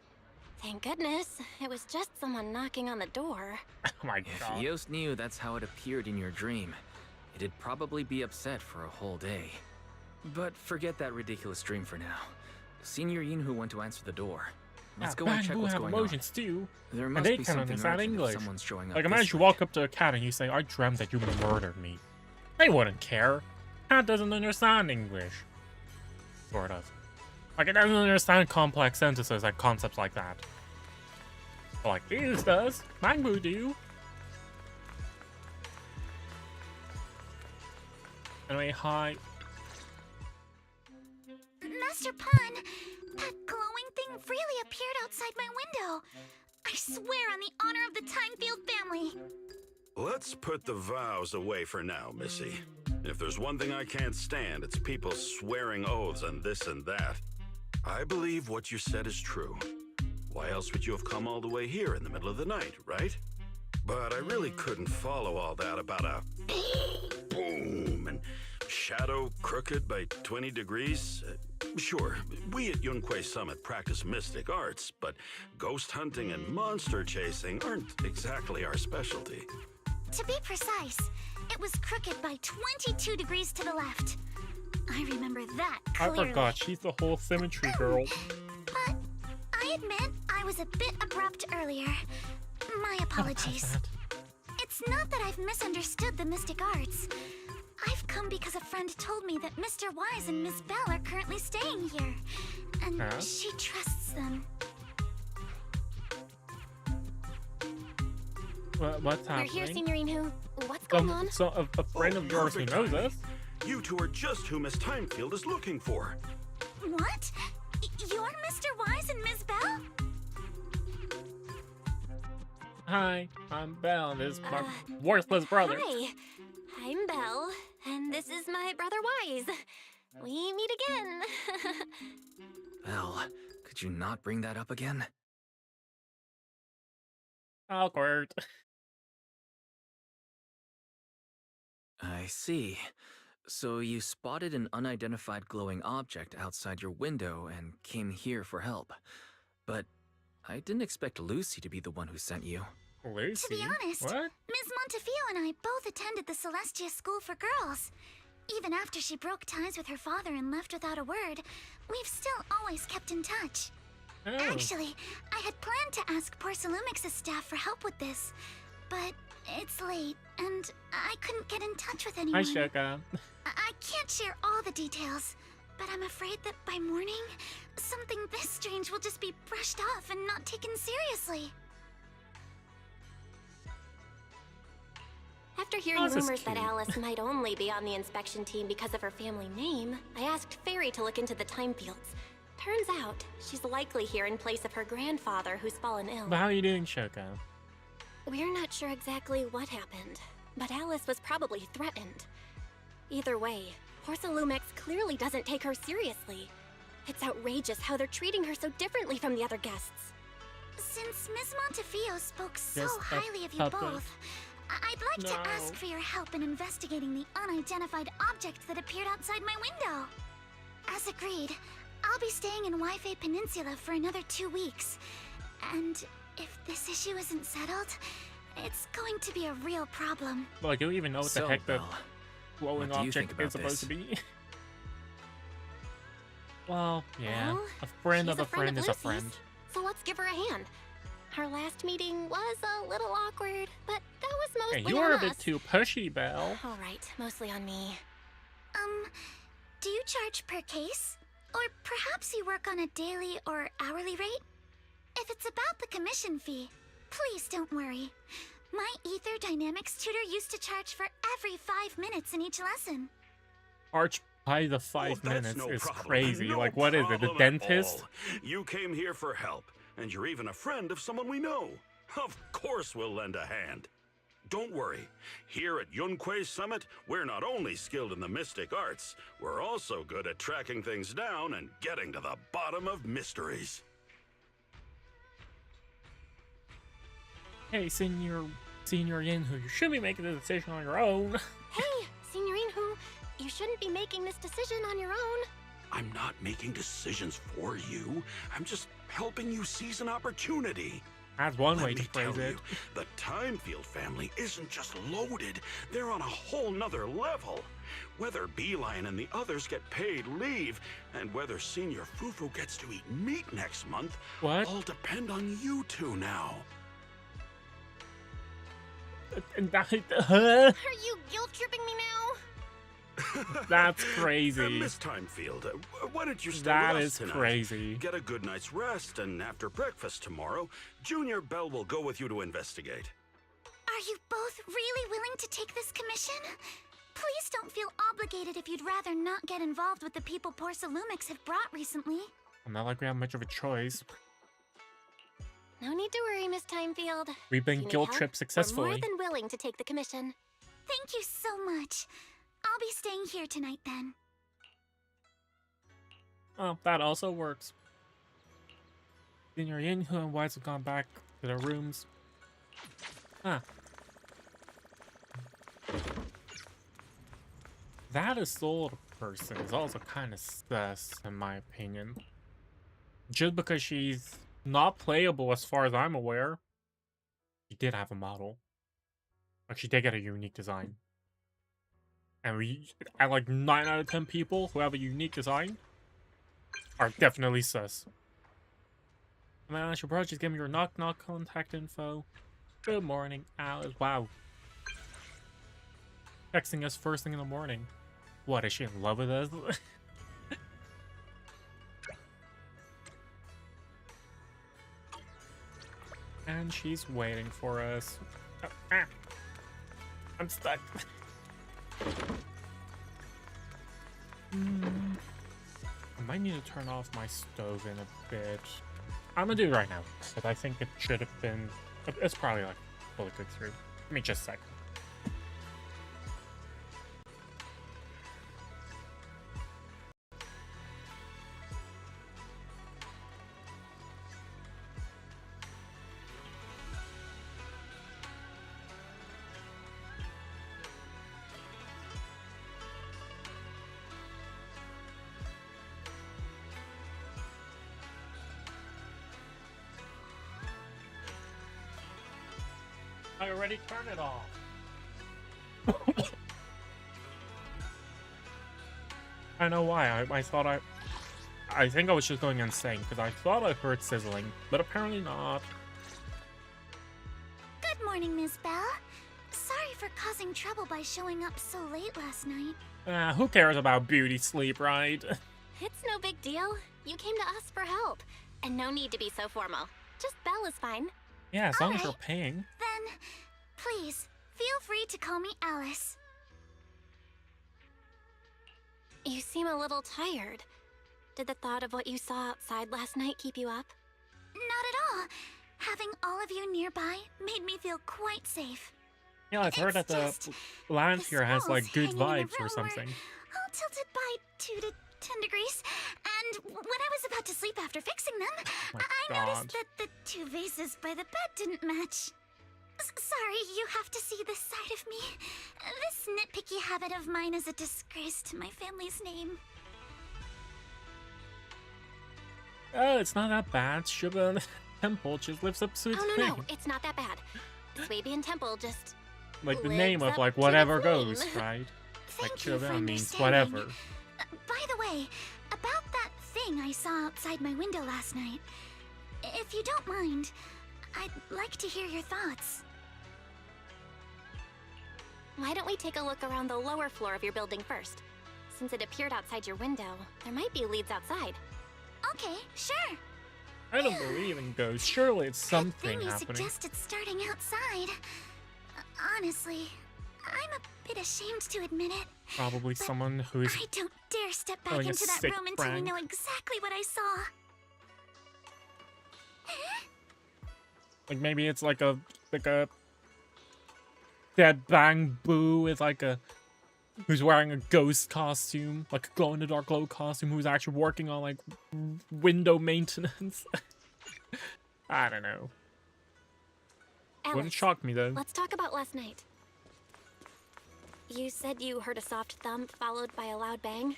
C: Thank goodness, it was just someone knocking on the door.
A: Oh my
D: If
A: god.
D: Eos knew that's how it appeared in your dream, it'd probably be upset for a whole day. But forget that ridiculous dream for now. Senior Yinhu went to answer the door. Let's go and check
A: Bamboo
D: what's
A: have
D: going
A: emotions too.
D: on. There
A: And
D: must
A: they
D: be
A: can
D: something
A: understand
D: urgent
A: English.
D: if someone's showing up
A: Like
D: this
A: imagine you
D: late.
A: walk up to a cat and you say, I dreamt that you murdered me. They wouldn't care. Cat doesn't understand English. Sort of. Like it doesn't understand complex sentences like concepts like that. But like Eos does. Bamboo do. Anyway, hi.
C: Master Pun, that glowing thing really appeared outside my window. I swear on the honor of the Timefield family.
B: Let's put the vows away for now, Missy. If there's one thing I can't stand, it's people swearing oaths and this and that. I believe what you said is true. Why else would you have come all the way here in the middle of the night, right? But I really couldn't follow all that about a boom and shadow crooked by 20 degrees. Sure, we at Yunquay Summit practice mystic arts, but ghost hunting and monster chasing aren't exactly our specialty.
J: To be precise, it was crooked by 22 degrees to the left. I remember that clearly.
A: I forgot, she's the whole symmetry girl.
J: But I admit I was a bit abrupt earlier. My apologies. It's not that I've misunderstood the mystic arts. I've come because a friend told me that Mr. Wise and Miss Bell are currently staying here, and she trusts them.
A: What's happening?
C: We're here, Signorine Who. What's going on?
A: So a friend of yours who knows us.
B: You two are just who Miss Timefield is looking for.
J: What? You're Mr. Wise and Miss Bell?
A: Hi, I'm Belle, and this is my worthless brother.
C: Hi, I'm Belle, and this is my brother Wise. We meet again.
D: Belle, could you not bring that up again?
A: Awkward.
D: I see. So you spotted an unidentified glowing object outside your window and came here for help. But I didn't expect Lucy to be the one who sent you.
A: Lucy?
J: To be honest,
A: What?
J: Ms. Montefio and I both attended the Celestia School for Girls. Even after she broke ties with her father and left without a word, we've still always kept in touch.
A: Oh.
J: Actually, I had planned to ask Porcelumix's staff for help with this, but it's late, and I couldn't get in touch with anyone.
A: Hi, Shoka.
J: I can't share all the details, but I'm afraid that by morning, something this strange will just be brushed off and not taken seriously.
C: After hearing
A: Oh, this is
C: rumors that
A: cute.
C: Alice might only be on the inspection team because of her family name, I asked Fairy to look into the Timefields. Turns out, she's likely here in place of her grandfather who's fallen ill.
A: But how are you doing, Shoka?
C: We're not sure exactly what happened, but Alice was probably threatened. Either way, Porcelumix clearly doesn't take her seriously. It's outrageous how they're treating her so differently from the other guests.
J: Since Ms. Montefio spoke so
A: Just a
J: highly of you
A: puppet.
J: both, I'd like to ask
A: No.
J: for your help in investigating the unidentified object that appeared outside my window. As agreed, I'll be staying in Wi-Fi Peninsula for another 2 weeks. And if this issue isn't settled, it's going to be a real problem.
A: Like, you don't even know what the
D: So,
A: heck the
D: Belle,
A: glowing
D: what do you think
A: object is
D: about
A: supposed to
D: this?
A: be. Well, yeah.
C: Well,
A: a friend
C: she's
A: of a friend is a
C: Lucy's,
A: friend.
C: So let's give her a hand. Our last meeting was a little awkward, but that was mostly
A: Hey, you
C: on
A: are a
C: us.
A: bit too pushy, Belle.
C: All right, mostly on me.
J: Do you charge per case? Or perhaps you work on a daily or hourly rate? If it's about the commission fee, please don't worry. My Ether Dynamics tutor used to charge for every 5 minutes in each lesson.
A: Arch by the 5
B: Oh, that's
A: minutes
B: no
A: is
B: problem.
A: crazy.
B: No
A: Like, what is it, the
B: problem at
A: dentist?
B: all. You came here for help, and you're even a friend of someone we know. Of course we'll lend a hand. Don't worry. Here at Yunquay Summit, we're not only skilled in the mystic arts, we're also good at tracking things down and getting to the bottom of mysteries.
A: Hey, Senior Yinhu, you should be making the decision on your own.
C: Hey, Signorine Who, you shouldn't be making this decision on your own.
B: I'm not making decisions for you. I'm just helping you seize an opportunity.
A: That's one
B: Let
A: way
B: me
A: to phrase
B: tell
A: it.
B: you, the Timefield family isn't just loaded, they're on a whole nother level. Whether Beeline and the others get paid leave, and whether Senior Fufu gets to eat meat next month,
A: What?
B: all depend on you two now.
A: And that,
C: Are you guilt-tripping me now?
A: that's crazy.
B: Miss Timefield, why don't you stay
A: That
B: with us
A: is
B: tonight?
A: crazy.
B: Get a good night's rest, and after breakfast tomorrow, Junior Bell will go with you to investigate.
J: Are you both really willing to take this commission? Please don't feel obligated if you'd rather not get involved with the people Porcelumix have brought recently.
A: I'm not like we have much of a choice.
C: No need to worry, Miss Timefield.
A: We've been
C: If you need
A: guilt
C: help,
A: tripped
C: We're
A: successfully.
C: more than willing to take the commission.
J: Thank you so much. I'll be staying here tonight then.
A: Oh, that also works. Senior Yin and Whites have gone back to their rooms. Huh. That Isolde person is also kind of sus, in my opinion. Just because she's not playable as far as I'm aware. She did have a model. Like, she did get a unique design. And like 9 out of 10 people who have a unique design are definitely sus. Man, I should probably just give me your knock-knock contact info. Good morning, Alice. Wow. Texting us first thing in the morning. What, is she in love with us? And she's waiting for us. I'm stuck. I might need to turn off my stove in a bit. I'm gonna do it right now, but I think it should have been... It's probably like fully cooked through. Give me just a sec. I already turned it off. I know why. I thought I think I was just going insane because I thought I heard sizzling, but apparently not.
J: Good morning, Miss Bell. Sorry for causing trouble by showing up so late last night.
A: Who cares about beauty sleep, right?
C: It's no big deal. You came to us for help. And no need to be so formal. Just Belle is fine.
A: Yeah, as long as
J: Alright.
A: you're paying.
J: Then, please, feel free to call me Alice.
C: You seem a little tired. Did the thought of what you saw outside last night keep you up?
J: Not at all. Having all of you nearby made me feel quite safe.
A: Yeah, I've heard that the
J: just
A: land
J: the
A: here has
J: skulls
A: like good
J: hanging in a
A: vibes or
J: room
A: something.
J: were all tilted by 2 to 10 degrees, and when I was about to sleep after fixing them,
A: My
J: I
A: God.
J: noticed that the 2 vases by the bed didn't match. Sorry, you have to see this side of me. This nitpicky habit of mine is a disgrace to my family's name.
A: Oh, it's not that bad. Sugar Temple just lives up to its
C: Oh,
A: name.
C: no, it's not that bad. Swabian Temple just...
A: Like the
C: lives
A: name of
C: up
A: like
C: to
A: whatever
C: its
A: goes,
C: name.
A: right? Like
J: Thank you for
A: Sugar means
J: understanding.
A: whatever.
J: By the way, about that thing I saw outside my window last night, if you don't mind, I'd like to hear your thoughts.
C: Why don't we take a look around the lower floor of your building first? Since it appeared outside your window, there might be leads outside.
J: Okay, sure.
A: I don't believe in ghosts. Surely it's
J: Good
A: something
J: thing you
A: happening.
J: suggested starting outside. Honestly, I'm a bit ashamed to admit it.
A: Probably
J: but
A: someone who is
J: I don't dare step back
A: pulling a
J: into that
A: sick
J: room until we
A: prank.
J: know exactly what I saw.
A: like maybe it's like a dead bang boo with like a who's wearing a ghost costume, like a glow in the dark glow costume, who's actually working on like window maintenance. I don't know. Wouldn't
C: Alice,
A: shock me though.
C: let's talk about last night. You said you heard a soft thump followed by a loud bang?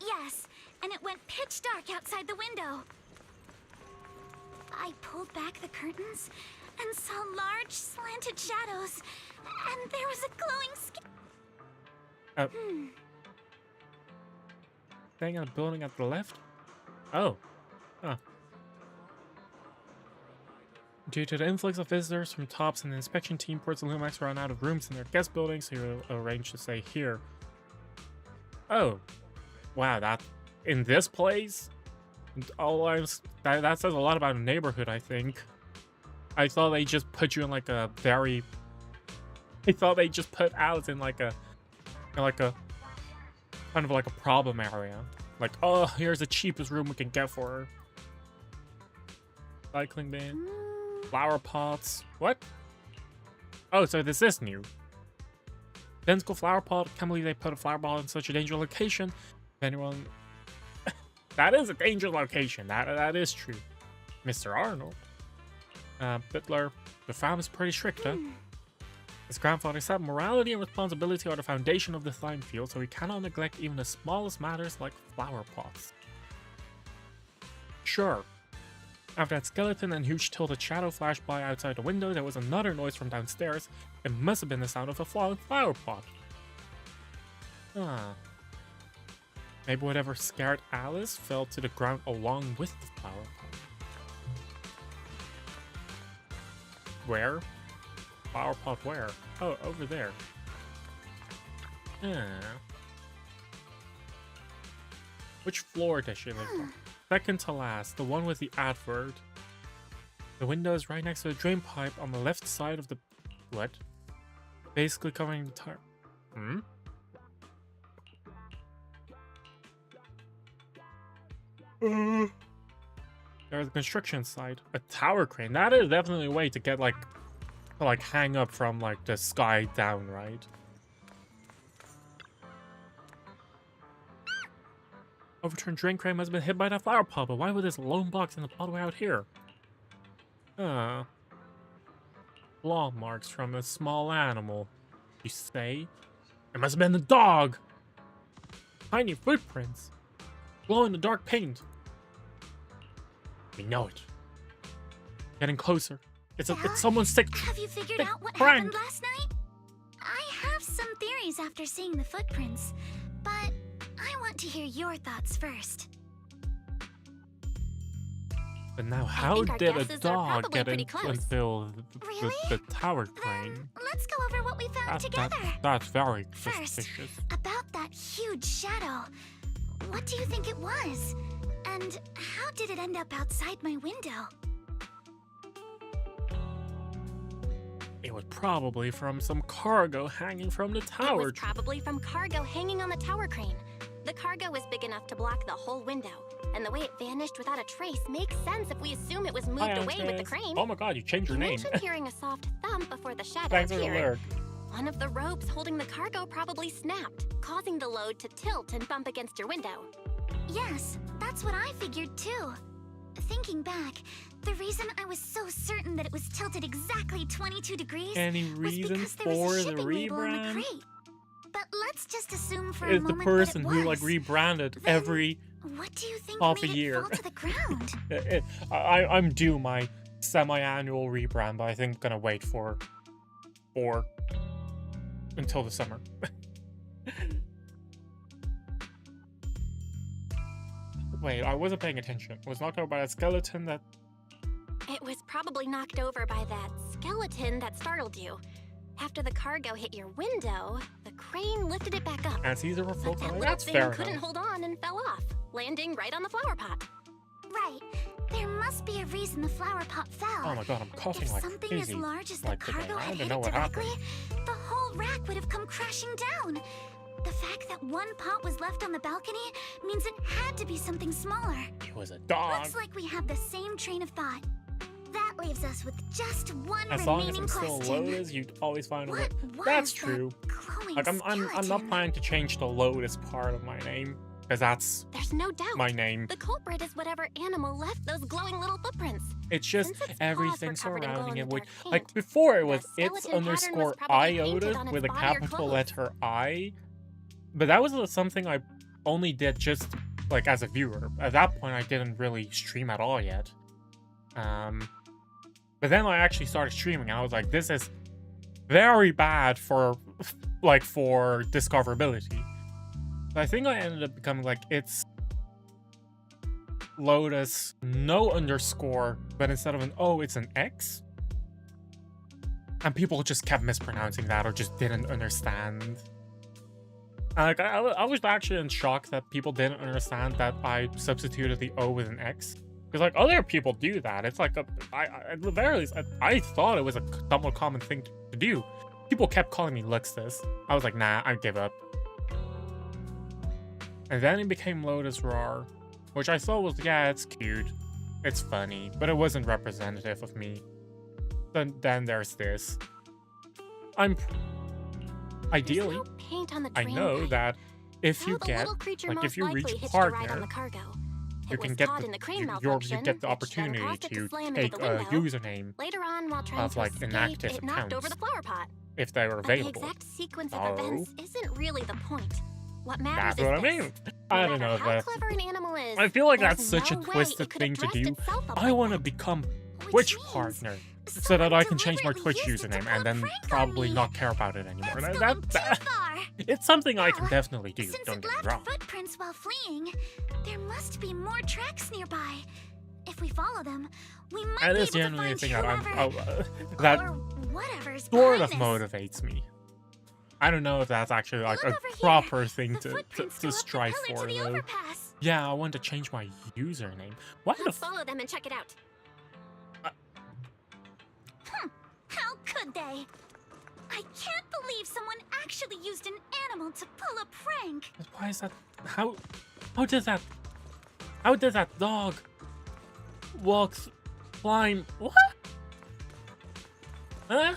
J: Yes, and it went pitch dark outside the window. I pulled back the curtains and saw large slanted shadows, and there was a glowing
A: Staying at a building at the left? Oh. Huh. Due to the influx of visitors from TOPS and the inspection team, Ports and Lumax ran out of rooms in their guest buildings, so you arranged to stay here. Oh. Wow, that... in this place? That says a lot about a neighborhood, I think. I thought they just put you in like a very... I thought they just put Alice in like a... kind of like a problem area. Like, oh, here's the cheapest room we can get for her. Cycling bin. Flower pots. What? Oh, so this is new. Identical flower pot. Can't believe they put a flower pot in such a dangerous location. If anyone... that is a dangerous location. That is true. Mr. Arnold. Bitler. The farm is pretty strict, huh? His grandfather said morality and responsibility are the foundation of the slime field, so he cannot neglect even the smallest matters like flower pots. Sure. After that skeleton and huge tilted shadow flashed by outside the window, there was another noise from downstairs. It must have been the sound of a falling flower pot. Ah. Maybe whatever scared Alice fell to the ground along with the flower pot. Where? Flower pot where? Oh, over there. Which floor does she live on? Second to last, the one with the advert. The window is right next to the drain pipe on the left side of the... What? Basically covering the tire... There's a construction site. A tower crane. That is definitely a way to get, like... to, like, hang up from, like, the sky down, right? Overturned drain crane must have been hit by that flower pot, but why would this lone box in the pot way out here? Claw marks from a small animal. You say? It must have been the dog! Tiny footprints. Glow in the dark paint. We know it. Getting closer. It's someone's sick.
J: Have you figured out what
A: prank.
J: happened last night? I have some theories after seeing the footprints, but I want to hear your thoughts first.
A: But now, how did a dog get
C: into
A: the tower crane?
J: Then let's go over what we found together.
A: That's very
J: First,
A: suspicious.
J: about that huge shadow. What do you think it was? And how did it end up outside my window?
A: It was probably from some cargo hanging from the tower.
C: It was probably from cargo hanging on the tower crane. The cargo was big enough to block the whole window, and the way it vanished without a trace makes sense if we assume it was moved away with the crane.
A: Oh my god, you changed your
C: You
A: name.
C: mentioned hearing a soft thump before the shadow
A: Thanks for the
C: appeared.
A: alert.
C: One of the ropes holding the cargo probably snapped, causing the load to tilt and bump against your window.
J: Yes, that's what I figured too. Thinking back, the reason I was so certain that it was tilted exactly 22 degrees
A: Any
J: was
A: reason
J: because there was
A: for
J: a
A: the
J: shipping label on the
A: rebrand?
J: crate. But let's just assume for a
A: Is the
J: moment
A: person
J: that it
A: who like
J: was.
A: rebranded
J: Then
A: every
J: What do you think
A: half
J: made
A: a
J: it
A: year?
J: fall to the ground?
A: I'm due my semi-annual rebrand, but I think I'm gonna wait for until the summer. Wait, I wasn't paying attention. Was knocked over by a skeleton that...
C: It was probably knocked over by that skeleton that startled you. After the cargo hit your window, the crane lifted it back up.
A: And Caesar were full
C: But that
A: time.
C: little
A: That's
C: thing
A: fair
C: couldn't
A: enough.
C: hold on and fell off, landing right on the flower pot.
J: Right. There must be a reason the flower pot fell.
A: Oh my god, I'm coughing
J: If
A: like
J: something
A: crazy.
J: as large as
A: Like
J: the
A: today.
J: cargo
A: I
J: had
A: don't
J: hit
A: know
J: it
A: what
J: directly,
A: happened.
J: the whole rack would have come crashing down. The fact that one pot was left on the balcony means it had to be something smaller.
A: It was a dog.
J: Looks like we have the same train of thought. That leaves us with just one
A: As long as
J: remaining
A: I'm still
J: question.
A: Lotus, you'd always find a way.
J: What was
A: That's
J: that
A: true.
J: glowing
A: Like I'm not
J: skeleton?
A: planning to change the Lotus part of my name because that's
C: There's no doubt.
A: my name.
C: The culprit is whatever animal left those glowing little footprints.
A: It's just
C: Since its paws
A: everything
C: were covered in
A: surrounding it. Which,
C: glow-in-the-dark
A: like
C: paint,
A: before, it
C: the
A: was it's
C: skeleton pattern was
A: underscore
C: probably painted
A: iota
C: on its
A: with a
C: body or
A: capital
C: clothes.
A: letter I. But that was something I only did just like as a viewer. At that point, I didn't really stream at all yet. But then I actually started streaming, and I was like, this is very bad for for discoverability. So I think I ended up becoming like it's Lotus no underscore, but instead of an O, it's an X. And people just kept mispronouncing that or just didn't understand. And like I was actually in shock that people didn't understand that I substituted the O with an X. Because like other people do that. It's like at the very least, I thought it was a somewhat common thing to do. People kept calling me Luxus. I was like, nah, I give up. And then it became Lotus Rar, which I thought was, yeah, it's cute. it's funny, but it wasn't representative of me. Then there's this. Ideally,
C: There's no paint on the
A: I
C: train
A: know
C: guide.
A: that if
C: How
A: you
C: the
A: get,
C: little creature
A: like,
C: most
A: if you reach
C: likely
A: a
C: hitched a ride on
A: partner,
C: the cargo.
A: you
C: It
A: can
C: was
A: get
C: caught
A: the
C: in the crane
A: you
C: malfunction,
A: get the
C: which then
A: opportunity
C: caused it
A: to
C: slam into
A: take
C: the
A: a
C: window.
A: username
C: Later on, while trying
A: of
C: to
A: like
C: escape,
A: inactive
C: it knocked over the
A: accounts
C: flower pot.
A: if they were
C: But the
A: available.
C: exact sequence
A: No.
C: of events isn't really the point. What matters
A: That's
C: is
A: what I
C: this.
A: mean. I
C: No
A: don't know
C: matter
A: if
C: how
A: that's.
C: clever an animal is,
A: I feel like
C: there's
A: that's such a
C: no way
A: twisted
C: it could
A: thing
C: have
A: to
C: dressed
A: do.
C: itself up
A: I
C: like
A: want to
C: that.
A: become
C: Which
A: Twitch
C: means
A: partner so
C: someone
A: that I can change my
C: deliberately
A: Twitch
C: used it to
A: username
C: pull
A: and
C: a
A: then
C: prank on
A: probably
C: me.
A: not care about it anymore.
C: That's
A: That,
C: going
A: that,
C: too far.
A: it's something I can
J: Well,
A: definitely do.
J: Since
A: Don't
J: it
A: get me
J: left
A: wrong.
J: footprints while fleeing, there must be more tracks nearby. If we follow them, we might
A: That
J: be
A: is
J: able to
A: generally a
J: find
A: thing that
J: whoever
A: that
J: or whatever's
A: sort of
J: behind this.
A: motivates me. I don't know if that's actually like
J: Look
A: a
J: over here.
A: proper thing
J: The
A: to
J: footprints go up the
A: strive
J: pillar
A: for
J: to the
A: though.
J: overpass.
A: Yeah, I want to change my username. Why the
C: Let's follow them and check it out.
J: How could they? I can't believe someone actually used an animal to pull a prank.
A: Why is that? How did that dog climb? What? Huh?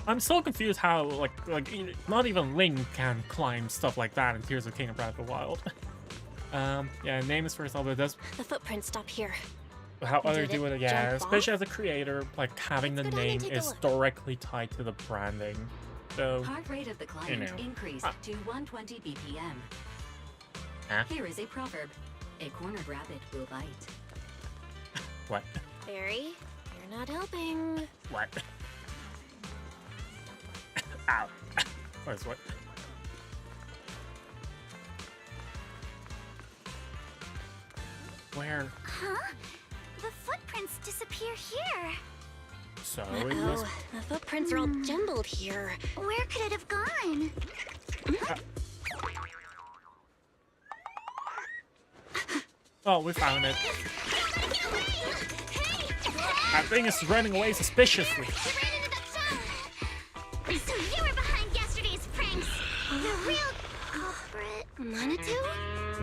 A: I'm so confused how not even Link can climb stuff like that in Tears of the Kingdom Breath of the Wild. Yeah, name is first, but that's
C: The footprints stop here.
A: how
C: Did
A: others do
C: it
A: it. Yeah,
C: jump
A: especially as a creator, like having the
C: Let's go down and
A: name
C: take a
A: is
C: look.
A: directly tied to the branding. So,
K: Heart rate of the client
A: know.
K: increased to 120 BPM.
A: Huh?
K: Here is a proverb. A cornered rabbit will bite.
A: what?
C: Barry, you're not helping.
A: What? Ow. What is what? Where?
J: Huh? The footprints disappear here.
A: So is
C: Oh,
A: this?
C: the footprints are all jumbled here.
J: Where could it have gone?
A: Oh, we found it. That thing is running away suspiciously.
J: So you were behind yesterday's pranks. The real culprit.
C: Manitou?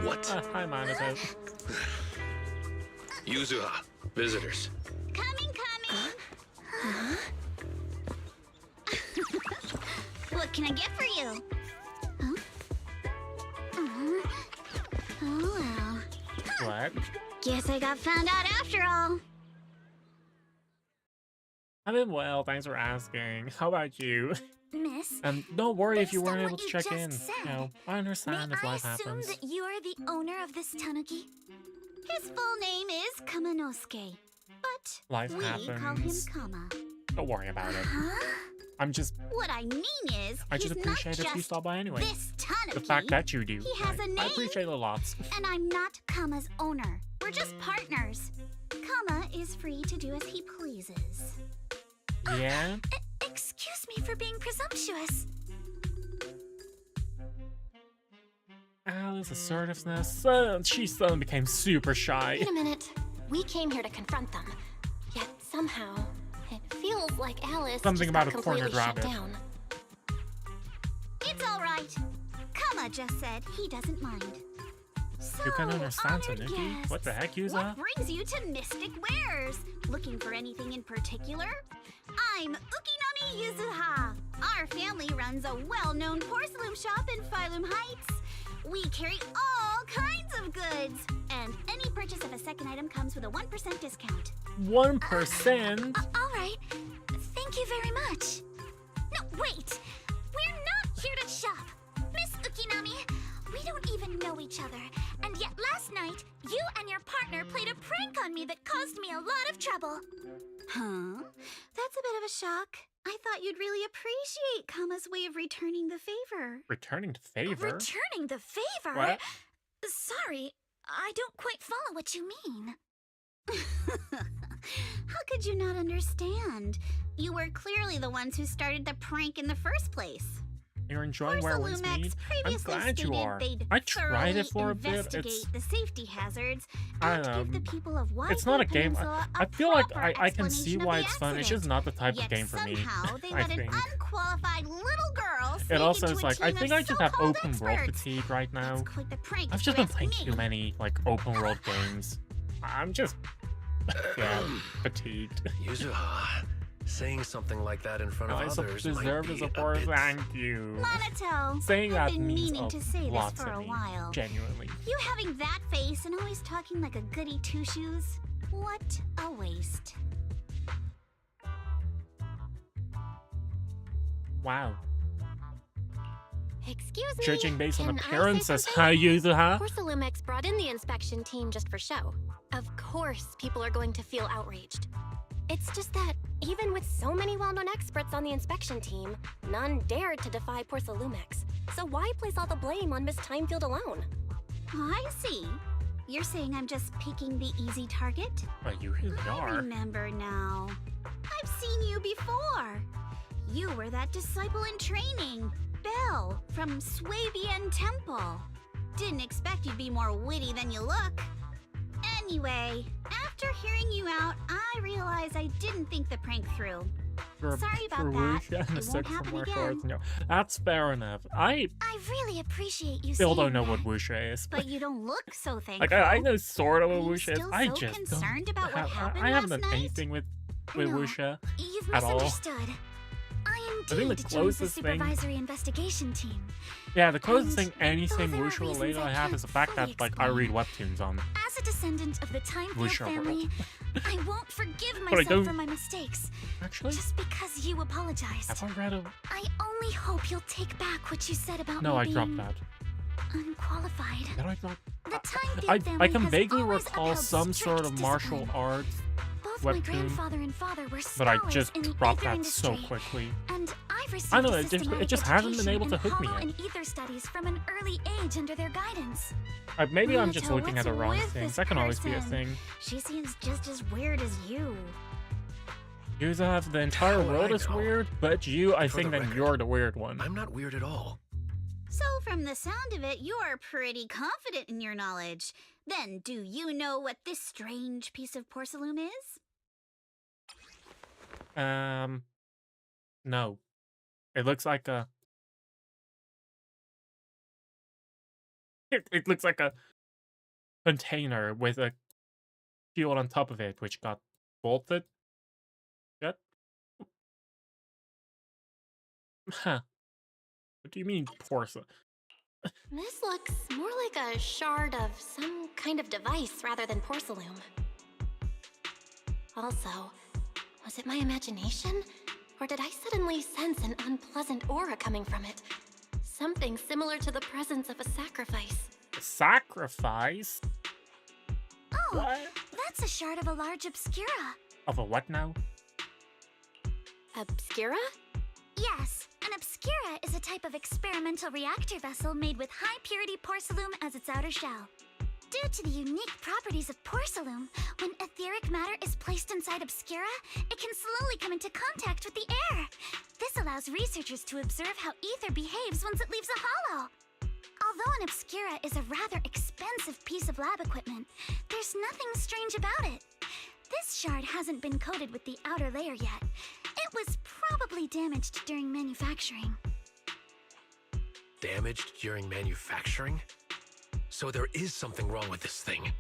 E: What?
A: Hi, Manitou.
E: Yuzuha, visitors.
J: Coming. What can I get for you? Huh? Oh well.
A: What?
J: Guess I got found out after all.
A: I'm doing well, thanks for asking. How about you?
J: Miss,
A: And don't worry if you
J: Based on
A: weren't able
J: what
A: to
J: you
A: check
J: just
A: in.
J: said,
A: You know, I
J: may
A: understand if
J: I
A: life
J: assume
A: happens.
J: that you are the owner of this tanuki? His full name is Kamanosuke, but
A: Life
J: we call him
A: happens.
J: Kama.
A: Don't worry about it.
J: Huh?
A: I'm just,
J: What I mean is,
A: I just
J: he's
A: appreciate
J: not
A: if you
J: just
A: stop by anyway.
J: this tanuki.
A: The fact that you do.
J: He has a
A: I
J: name.
A: appreciate it lots.
J: And I'm not Kama's owner. We're just partners. Kama is free to do as he pleases.
A: Yeah?
J: Excuse me for being presumptuous.
A: Alice's assertiveness. She suddenly became super shy.
C: Wait a minute. We came here to confront them. Yet somehow, it feels like Alice
A: Something
C: just
A: about
C: got
A: a cornered
C: completely shut
A: rabbit.
C: down.
J: It's all right. Kama just said he doesn't mind. So,
A: You can understand,
J: honored
A: Tanuki.
J: guests,
A: What the heck, Yuza?
J: What brings you to Mystic Wares? Looking for anything in particular? I'm Ukinami Yuzuha. Our family runs a well-known porcelain shop in Phylum Heights. We carry all kinds of goods, and any purchase of a second item comes with a 1% discount.
A: 1%?
J: All right. Thank you very much. No, wait. We're not here to shop. Miss Ukinami, we don't even know each other. And yet last night, you and your partner played a prank on me that caused me a lot of trouble. Huh? That's a bit of a shock. I thought you'd really appreciate Kama's way of returning the favor.
A: Returning to favor?
J: Returning the favor?
A: What?
J: Sorry, I don't quite follow what you mean. How could you not understand? You were clearly the ones who started the prank in the first place.
A: You're enjoying where it leads me?
J: Lumex
A: I'm
J: previously
A: glad you
J: stated
A: are.
J: they'd
A: I tried it for
J: thoroughly
A: a bit.
J: investigate
A: It's
J: the safety hazards
A: I
J: and
A: don't know.
J: give the people of Waifu
A: It's not a game.
J: Peninsula
A: I feel like
J: proper
A: I can see
J: explanation of
A: why
J: the
A: it's fun. It's
J: accident.
A: just not the type
J: Yet
A: of game for me.
J: somehow they
A: I
J: let an
A: think.
J: unqualified little girl
A: it also
J: into
A: is
J: a
A: like, I
J: team
A: think
J: of
A: I just have
J: so-called
A: open world
J: experts.
A: fatigue right now.
J: That's quite the prank,
A: I've
J: if
A: just
J: you
A: been
J: ask
A: playing
J: me.
A: too many like open world games. I'm just yeah, fatigued.
L: Yuzuha, saying something like that in front of
A: I
L: others might
A: deserve
L: be
A: the
L: a
A: support.
L: bit...
A: Thank you.
J: Monato,
A: Saying
J: I've
A: that
J: been
A: means
J: meaning
A: a
J: to say this
A: lot
J: for
A: to
J: a
A: me,
J: while.
A: genuinely.
J: You having that face and always talking like a goody two-shoes? What a waste.
A: Wow.
C: Excuse me.
A: Judging based on
C: can I say
A: appearances,
C: something?
A: huh, Yuzuha?
C: Porcelumex brought in the inspection team just for show. Of course, people are going to feel outraged. It's just that, even with so many well-known experts on the inspection team, none dared to defy Porcelumex. So why place all the blame on Miss Timefield alone?
J: I see. You're saying I'm just picking the easy target?
A: But you really
J: I
A: are.
J: remember now. I've seen you before. You were that disciple in training, Belle, from Swabian Temple. Didn't expect you'd be more witty than you look. Anyway, after hearing you out, I realized I didn't think the prank through. Sorry about that. It won't happen again.
A: No, that's fair enough. I
J: I really appreciate you
A: still
J: saying
A: don't know
J: that,
A: what wuxia is.
J: but you don't look so thankful.
A: Like I know sort of what
J: Are you
A: wuxia is.
J: still
A: I
J: so
A: just
J: concerned
A: don't
J: about what happened
A: I haven't
J: last
A: done
J: night?
A: anything with
J: No,
A: wuxia
J: You've
A: at all.
J: misunderstood. I
A: think the
J: indeed joined the
A: closest thing-
J: supervisory investigation team.
A: Yeah, the closest thing
J: And
A: anything
J: though there are
A: wuxia related
J: reasons
A: I
J: I
A: have
J: can't
A: is the fact that
J: fully
A: like I read webtoons on.
J: As a descendant of the Timefield
A: Wuxia world.
J: family, I won't forgive
A: But I
J: myself
A: don't-
J: for my mistakes.
A: Actually,
J: Just because you apologized.
A: have I read a?
J: I only hope you'll take back what you said about
A: No,
J: me
A: I
J: being
A: dropped that.
J: unqualified.
A: Did I drop?
J: The Timefield
A: I
J: family
A: can
J: has
A: vaguely
J: always
A: recall
J: upheld
A: some sort
J: strict
A: of martial
J: discipline.
A: arts
J: Both my
A: webtoon,
J: grandfather and father were
A: but I
J: scholars
A: just
J: in the
A: dropped
J: ether
A: that so
J: industry,
A: quickly.
J: and I've received
A: I know,
J: a
A: it just
J: systematic
A: hasn't been
J: education
A: able to
J: in
A: hook me
J: holo
A: yet.
J: and ether studies from an early age under their guidance.
A: Maybe I'm just
J: Minato,
A: looking at the
J: what's
A: wrong
J: with
A: things.
J: this
A: That can always be a
J: person?
A: thing.
J: She seems just as weird as you.
A: Yuzuha, the entire
L: How would
A: world
L: I
A: is
L: know?
A: weird, but you, I
L: For
A: think
L: the
A: that
L: record,
A: you're the weird one.
L: I'm not weird at all.
J: So from the sound of it, you are pretty confident in your knowledge. Then do you know what this strange piece of porcelain is?
A: No. It looks like a. It looks like a container with a shield on top of it, which got bolted. Yep. Huh. What do you mean porcelain?
C: This looks more like a shard of some kind of device rather than porcelain. Also, was it my imagination? Or did I suddenly sense an unpleasant aura coming from it? Something similar to the presence of a sacrifice.
A: Sacrifice?
J: Oh,
A: What?
J: that's a shard of a large obscura.
A: Of a what now?
C: Obscura?
J: Yes, an obscura is a type of experimental reactor vessel made with high-purity porcelain as its outer shell. Due to the unique properties of porcelain, when etheric matter is placed inside obscura, it can slowly come into contact with the air. This allows researchers to observe how ether behaves once it leaves a hollow. Although an obscura is a rather expensive piece of lab equipment, there's nothing strange about it. This shard hasn't been coated with the outer layer yet. It was probably damaged during manufacturing.
L: Damaged during manufacturing? So there is something wrong with this thing.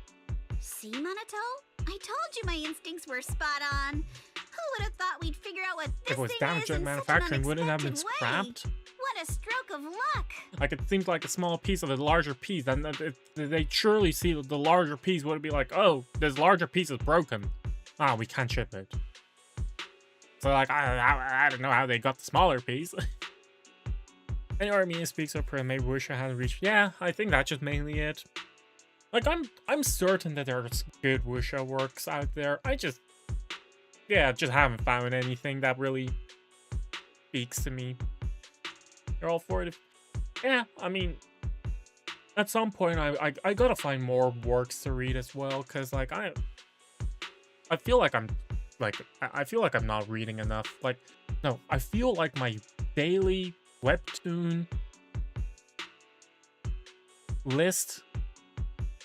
J: See, Monato? I told you my instincts were spot on. Who would have thought we'd figure out what this
A: If it was
J: thing
A: damaged
J: is
A: during
J: in
A: manufacturing,
J: such an
A: wouldn't it have been
J: unexpected way?
A: scrapped?
J: What a stroke of luck!
A: Like, it seems like a small piece of a larger piece, and they surely see that the larger piece would be like, oh, this larger piece is broken. Ah, we can't ship it. So, like, I don't know how they got the smaller piece. Any Armenian speaks of prayer, maybe Wuxia hasn't reached. Yeah, I think that's just mainly it. Like, I'm certain that there's good Wuxia works out there. I just haven't found anything that really speaks to me. You're all for it. Yeah, I mean, at some point, I gotta find more works to read as well, cause like I feel like I feel like I'm not reading enough. Like, no, I feel like my daily webtoon list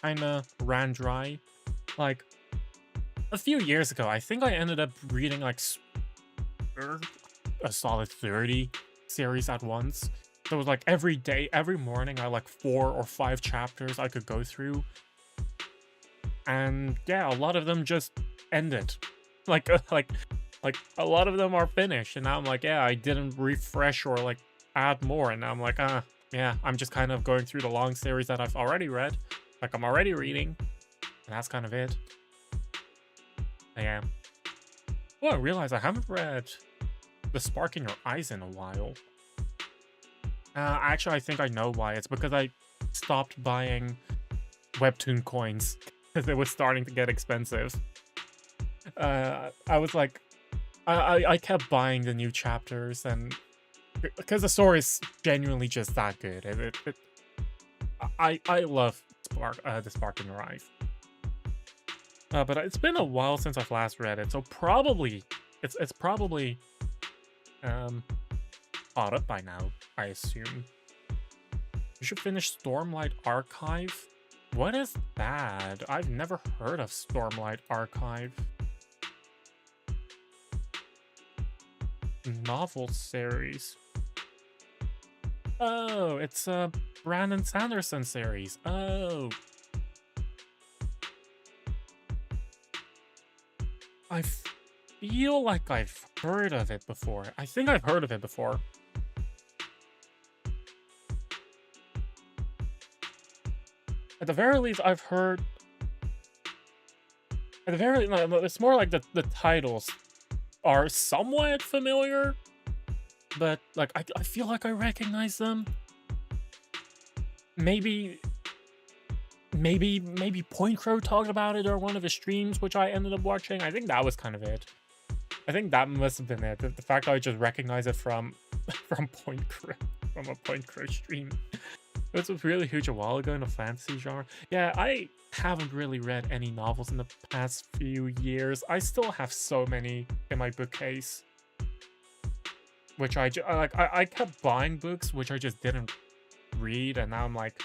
A: kinda ran dry. Like, a few years ago, I think I ended up reading like a solid 30 series at once. So it was like every day, every morning, I like 4 or 5 chapters I could go through. And yeah, a lot of them just ended. Like, like a lot of them are finished. And now I'm like, yeah, I didn't refresh or like add more. And now I'm like, yeah, I'm just kind of going through the long series that I've already read. Like I'm already reading. And that's kind of it. Yeah. Oh, I realized I haven't read The Spark in Your Eyes in a while. Actually, I think I know why. It's because I stopped buying Webtoon coins because it was starting to get expensive. I was like, I kept buying the new chapters, and because the story is genuinely just that good. I love The Spark in Your Eyes. But it's been a while since I've last read it, so probably it's probably caught up by now, I assume. You should finish Stormlight Archive. What is that? I've never heard of Stormlight Archive. Novel series. Oh, it's a Brandon Sanderson series. Oh. I feel like I've heard of it before. I think I've heard of it before. At the very least, I've heard... At the very... No, it's more like the titles are somewhat familiar, but like I feel like I recognize them. Maybe Point Crow talked about it or one of his streams, which I ended up watching. I think that was kind of it. I think that must have been it. The fact that I just recognize it from Point Crow, from a Point Crow stream. It was really huge a while ago in the fantasy genre. Yeah, I haven't really read any novels in the past few years. I still have so many in my bookcase, which I kept buying books which I just didn't read, and now I'm like,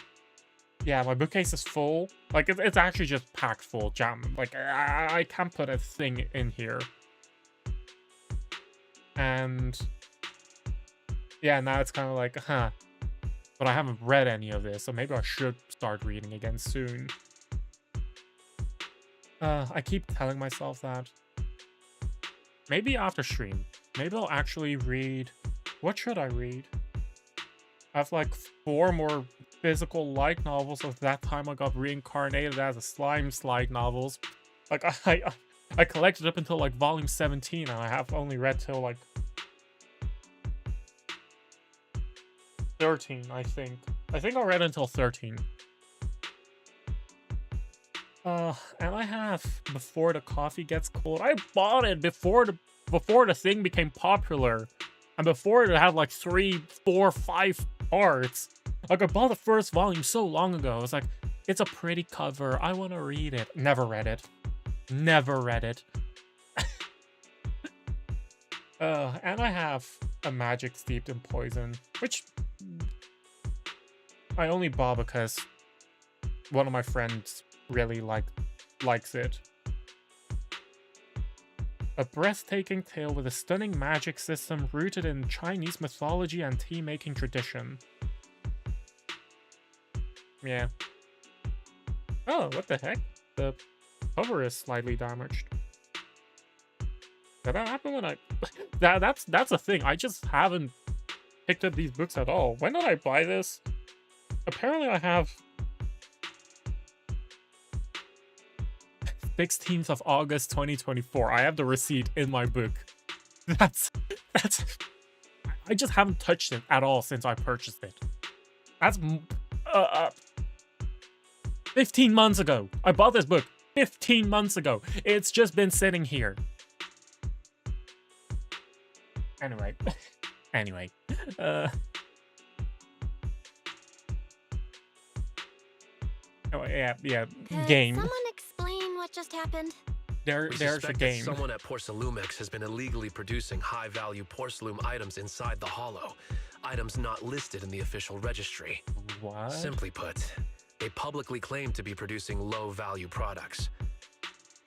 A: yeah, my bookcase is full. Like it's actually just packed full, jam. Like I can't put a thing in here. And yeah, now it's kind of like, but I haven't read any of this, so maybe I should start reading again soon. I keep telling myself that. Maybe after stream. Maybe I'll actually read... What should I read? I have like 4 more physical light novels of that time I got reincarnated as a slime light novels. Like, I collected up until like volume 17, and I have only read till like 13, I think. I think I read until 13. And I have Before the Coffee Gets Cold. I bought it before the thing became popular, and before it had like 3, 4, 5 parts. Like I bought the first volume so long ago. I was like, it's a pretty cover. I want to read it. Never read it. Never read it. And I have A Magic Steeped in Poison, which I only bought because one of my friends really likes it. A breathtaking tale with a stunning magic system rooted in Chinese mythology and tea-making tradition. Yeah. Oh, what the heck? The cover is slightly damaged. Did that happen when I... That's the thing. I just haven't picked up these books at all. When did I buy this? Apparently I have... 16th of August 2024. I have the receipt in my book. That's I just haven't touched it at all since I purchased it. That's 15 months ago. I bought this book 15 months ago. It's just been sitting here. Anyway. Oh, yeah, game.
C: Someone explain what just happened?
L: We
A: There's a
L: suspect
A: game.
L: that someone at Porcelumex has been illegally producing high-value porcelain items inside the Hollow. Items not listed in the official registry.
A: What?
L: Simply put, they publicly claim to be producing low-value products.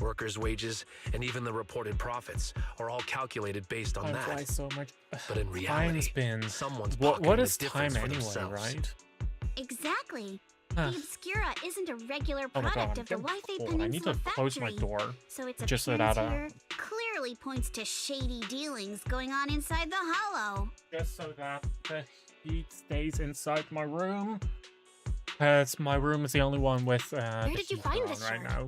L: Workers' wages and even the reported profits are all calculated based on
A: I
L: that.
A: fly so much.
L: But in
A: Time
L: reality,
A: spins.
L: someone's
A: What
L: pocketing
A: is
L: the
A: time
L: difference for
A: anyway,
L: themselves.
A: right?
J: Exactly.
A: Huh.
J: The Obscura isn't a regular
A: Oh my god,
J: product
A: I'm
J: of the
A: getting
J: Wi-Fi
A: cold. I need
J: Peninsula
A: to close my
J: factory.
A: door.
J: So its
A: Just so
J: appearance
A: that,
J: here clearly points to shady dealings going on inside the Hollow.
A: Just so that the heat stays inside my room. Because my room is the only one with
C: Where
A: the
C: did you
A: heater
C: find
A: on
C: this
A: right
C: shard?
A: now.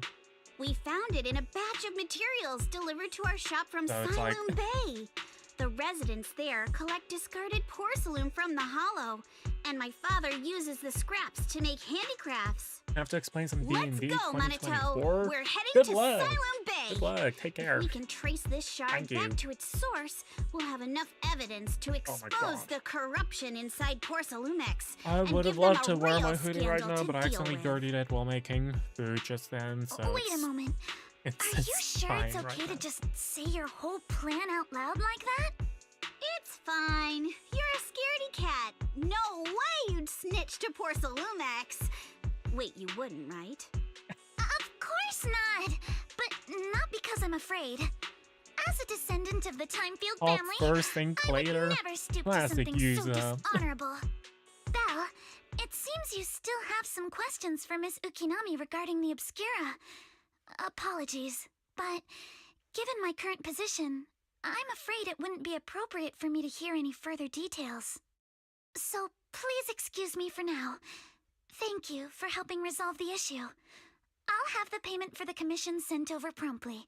J: We found it in a batch of materials delivered to our shop from
A: So it's like-
J: Siloam Bay. The residents there collect discarded porcelain from the Hollow, and my father uses the scraps to make handicrafts.
A: I have to explain some
J: Let's
A: D&D
J: go, Monato.
A: 2024.
J: We're heading
A: Good
J: to
A: luck.
J: Siloam Bay.
A: Good luck. Take care.
J: If we can trace this shard
A: Thank you.
J: back to its source, we'll have enough evidence to
A: Oh my
J: expose
A: God.
J: the corruption inside Porcelumex.
A: I
J: and
A: would
J: give
A: have
J: them
A: loved
J: a
A: to wear
J: real
A: my hoodie right
J: scandal
A: now,
J: to
A: but I
J: deal
A: accidentally
J: with.
A: dirtied it while making food just then, so
J: Wait a moment.
A: it's
J: Are you sure
A: fine
J: it's
A: right
J: okay
A: now.
J: to just say your whole plan out loud like that? It's fine. You're a scaredy cat. No way you'd snitch to Porcelumex. Wait, you wouldn't, right? Of course not. But not because I'm afraid. As a descendant of the Timefield
A: All
J: family,
A: first thing
J: I would
A: later.
J: never stoop to
A: Classic
J: something
A: use
J: so dishonorable. Belle, it seems you still have some questions for Miss Ukinami regarding the Obscura. Apologies, but given my current position, I'm afraid it wouldn't be appropriate for me to hear any further details. So please excuse me for now. Thank you for helping resolve the issue. I'll have the payment for the commission sent over promptly.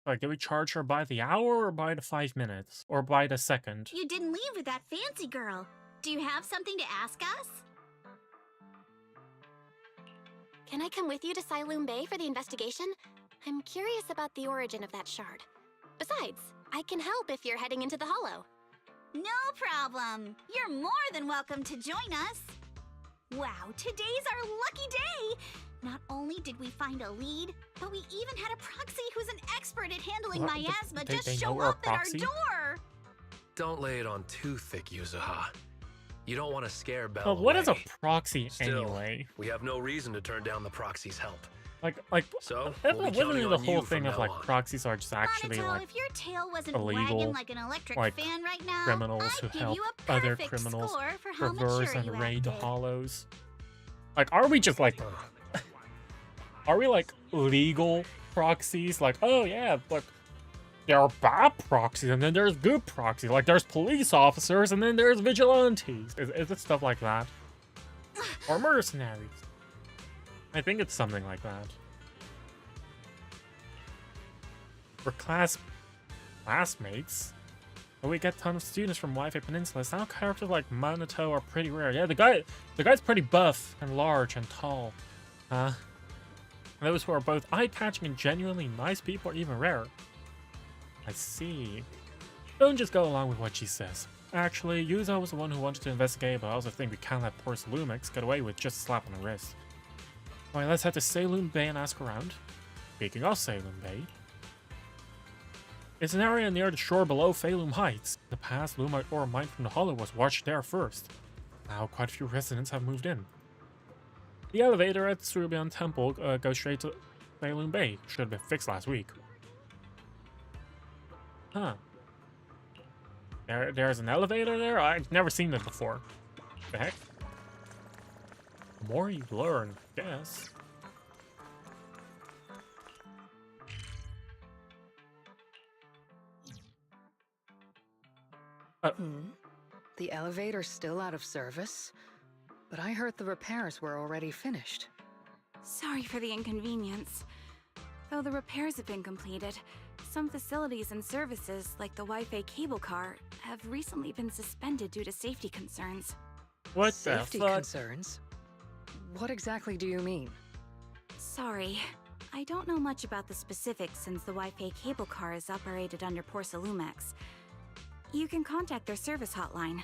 A: Like, do we charge her by the hour or by the 5 minutes? Or by the second?
J: You didn't leave with that fancy girl. Do you have something to ask us?
C: Can I come with you to Siloam Bay for the investigation? I'm curious about the origin of that shard. Besides, I can help if you're heading into the Hollow.
J: No problem. You're more than welcome to join us. Wow, today's our lucky day. Not only did we find a lead, but we even had a proxy who's an expert at handling
A: What?
J: miasma
A: They
J: just
A: know
J: show
A: we're a
J: up at our
A: proxy?
J: door.
L: Don't lay it on too thick, Yuzuha. You don't want to scare Belle
A: But what is a
L: away.
A: proxy
L: Still,
A: anyway?
L: we have no reason to turn down the proxy's help.
A: Like,
L: So,
A: that
L: we'll be
A: wasn't
L: counting
A: the
L: on
A: whole
L: you
A: thing
L: from
A: of
L: now
A: like
L: on.
A: proxies are just actually
J: Monato,
A: like
J: if your tail wasn't
A: illegal,
J: wagging like an electric
A: like,
J: fan right now,
A: criminals who
J: I'd give
A: help
J: you a
A: other
J: perfect
A: criminals
J: score for how
A: reverse
J: mature you
A: and raid
J: acted.
A: hollows. Like, are we just like, are we like legal proxies? Like, oh yeah, like there are bad proxies and then there's good proxies. Like there's police officers and then there's vigilantes. Is it stuff like that? Or mercenaries? I think it's something like that. For classmates, but we get tons of students from Wi-Fi Peninsula. Now characters like Monato are pretty rare. Yeah, the guy's pretty buff and large and tall. Those who are both eye-catching and genuinely nice people are even rarer. I see. Don't just go along with what she says. Actually, Yuzo was the one who wanted to investigate, but I also think we can't let poor Lumix get away with just a slap on the wrist. Alright, let's head to Saloon Bay and ask around. Speaking of Saloon Bay, it's an area near the shore below Phalum Heights. In the past, Lumite ore mined from the Hollow was washed there first. Now, quite a few residents have moved in. The elevator at the Cerulean Temple goes straight to Phalum Bay. Should have been fixed last week. Huh. There's an elevator there? I've never seen it before. The heck? The more you learn, I guess.
I: The elevator's still out of service? But I heard the repairs were already finished.
M: Sorry for the inconvenience. Though the repairs have been completed, some facilities and services, like the Wi-Fi cable car, have recently been suspended due to safety concerns.
A: What
I: Safety
A: the fuck?
I: concerns? What exactly do you mean?
M: Sorry. I don't know much about the specifics since the Wi-Fi cable car is operated under Porcelumex. You can contact their service hotline.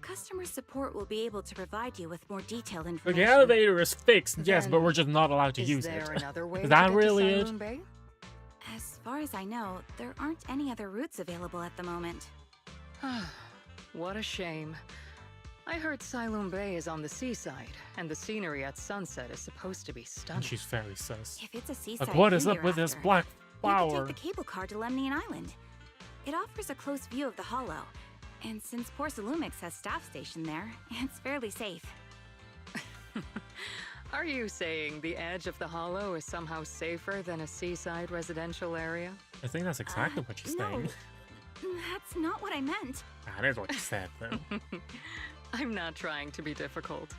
M: Customer support will be able to provide you with more detailed
A: The
M: information.
A: elevator is fixed, yes, but
I: Then,
A: we're just not allowed to
I: Is
A: use it.
I: there another way
A: Is
I: to
A: that
I: get
A: really
I: to
A: it?
I: Siloon Bay?
M: As far as I know, there aren't any other routes available at the moment.
I: What a shame. I heard Siloam Bay is on the seaside, and the scenery at sunset is supposed to be stunning.
A: And she's very sus.
M: If it's a seaside
A: Like, what
M: view
A: is up
M: you're
A: with this
M: after,
A: black
M: you
A: flower?
M: could take the cable car to Lemnian Island. It offers a close view of the Hollow, and since Porsalumix has staff station there, it's fairly safe.
I: Are you saying the edge of the Hollow is somehow safer than a seaside residential area?
A: I think that's exactly what she's
M: no,
A: saying.
M: That's not what I meant.
A: That is what she said, though.
I: I'm not trying to be difficult.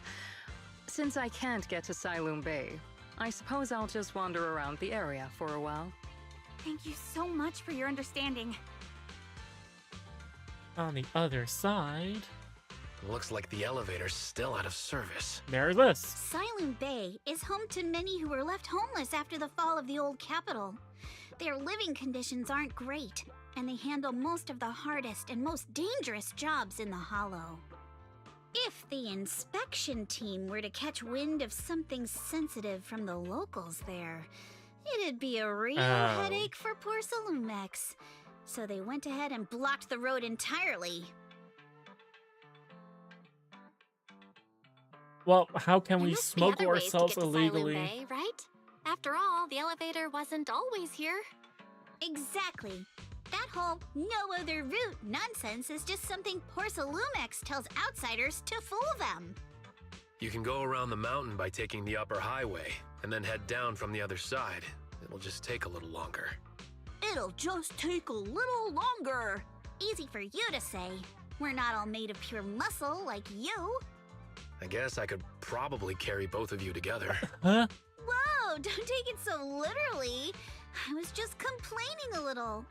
I: Since I can't get to Siloam Bay, I suppose I'll just wander around the area for a while.
M: Thank you so much for your understanding.
A: On the other side,
L: Looks like the elevator's still out of service.
A: there's this.
J: Siloam Bay is home to many who were left homeless after the fall of the old capital. Their living conditions aren't great, and they handle most of the hardest and most dangerous jobs in the Hollow. If the inspection team were to catch wind of something sensitive from the locals there, it'd be a real
A: Oh.
J: headache for Porsalumex. So they went ahead and blocked the road entirely.
A: Well, how can
C: There
A: we
C: must be
A: smoke
C: other ways to
A: ourselves
C: get to
A: illegally?
C: Siloam Bay, right? After all, the elevator wasn't always here.
J: Exactly. That whole no other route nonsense is just something Porsalumex tells outsiders to fool them.
L: You can go around the mountain by taking the upper highway, and then head down from the other side. It'll just take a little longer.
J: It'll just take a little longer. Easy for you to say. We're not all made of pure muscle like you.
L: I guess I could probably carry both of you together.
A: Huh?
J: Whoa, don't take it so literally. I was just complaining a little.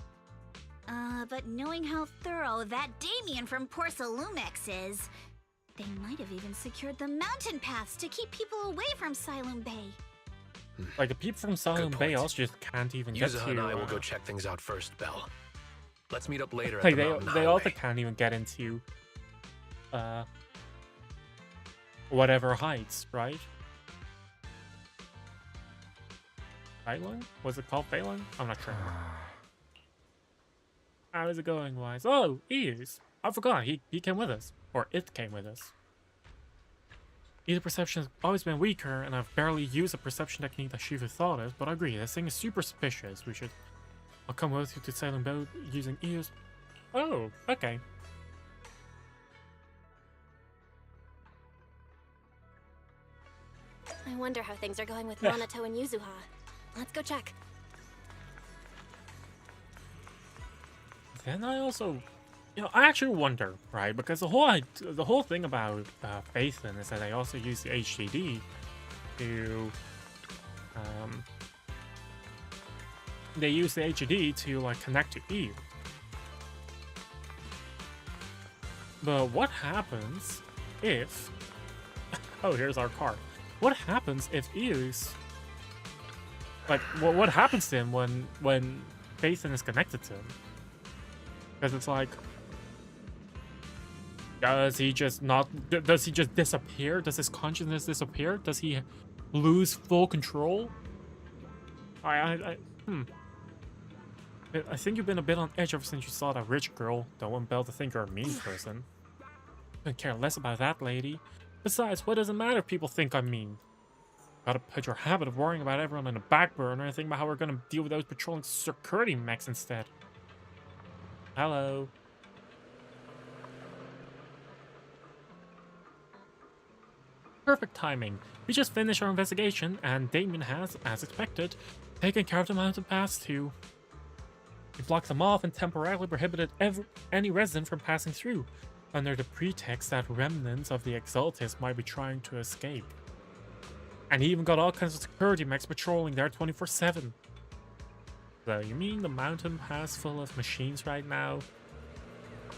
J: But knowing how thorough that Damien from Porsalumex is, they might have even secured the mountain paths to keep people away from Siloam Bay.
A: Like, the people from Siloam Bay
L: point.
A: also just can't even get
L: Yuzuha
A: to...
L: and I will go check things out first, Belle. Let's meet up later at
A: like,
L: the mountain
A: they also
L: highway.
A: can't even get into... whatever heights, right? Phelan? Was it called Phelan? I'm not sure. How is it going, Wise? Oh, he is. I forgot, he came with us. Or it came with us. Either perception has always been weaker, and I've barely used a perception technique that Shiva thought of, but I agree, this thing is super suspicious. I'll come with you to Salem Boat using ears. Oh, okay.
C: I wonder how things are going with
A: Yeah.
C: Minato and Yuzuha. Let's go check.
A: Then I also, I actually wonder, right? Because the whole thing about Phaethon is that they also use the HDD to, they use the HDD to like connect to Eve. But what happens if? Oh, here's our car. What happens if Eus? Like, what happens to him when Phaethon is connected to him? Because it's like, does he just disappear? Does his consciousness disappear? Does he lose full control? I think you've been a bit on edge ever since you saw that rich girl. Don't want Belle to think you're a mean person. I care less about that lady. Besides, what does it matter if people think I'm mean? Gotta put your habit of worrying about everyone on the back burner and think about how we're gonna deal with those patrolling security mechs instead. Hello. Perfect timing. We just finished our investigation, and Damien has, as expected, taken care of the mountain pass too. We blocked them off and temporarily prohibited any resident from passing through, under the pretext that remnants of the Exaltis might be trying to escape. And he even got all kinds of security mechs patrolling there 24/7. So you mean the mountain pass full of machines right now?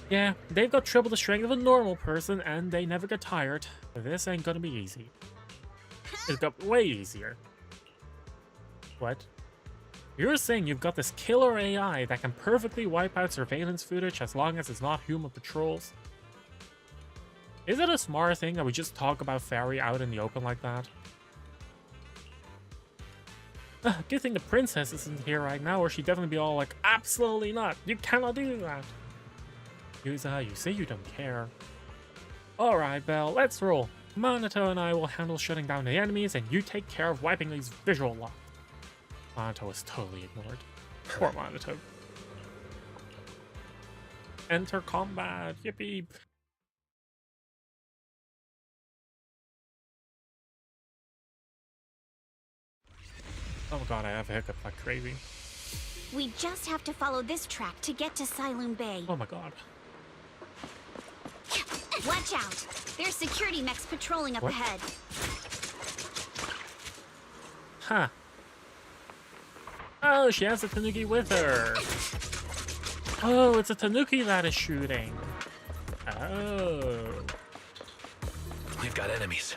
A: Yeah, they've got triple the strength of a normal person and they never get tired. But this ain't gonna be easy. It's got way easier. What? You're saying you've got this killer AI that can perfectly wipe out surveillance footage as long as it's not human patrols? Is it a smart thing that we just talk about Fairy out in the open like that? Good thing the princess isn't here right now, or she'd definitely be all like, absolutely not, you cannot do that. Yuza, you say you don't care. Alright, Belle, let's roll. Minato and I will handle shutting down the enemies, and you take care of wiping these visual locks. Minato was totally ignored. Poor Minato. Enter combat, yippee! Oh god, I have a hiccup like crazy.
M: We just have to follow this track to get to Sylum Bay.
A: Oh my god.
M: Watch out! There's security mechs patrolling up ahead.
A: Huh. Oh, she has a Tanuki with her. Oh, it's a Tanuki that is shooting. Oh.
L: We've got enemies.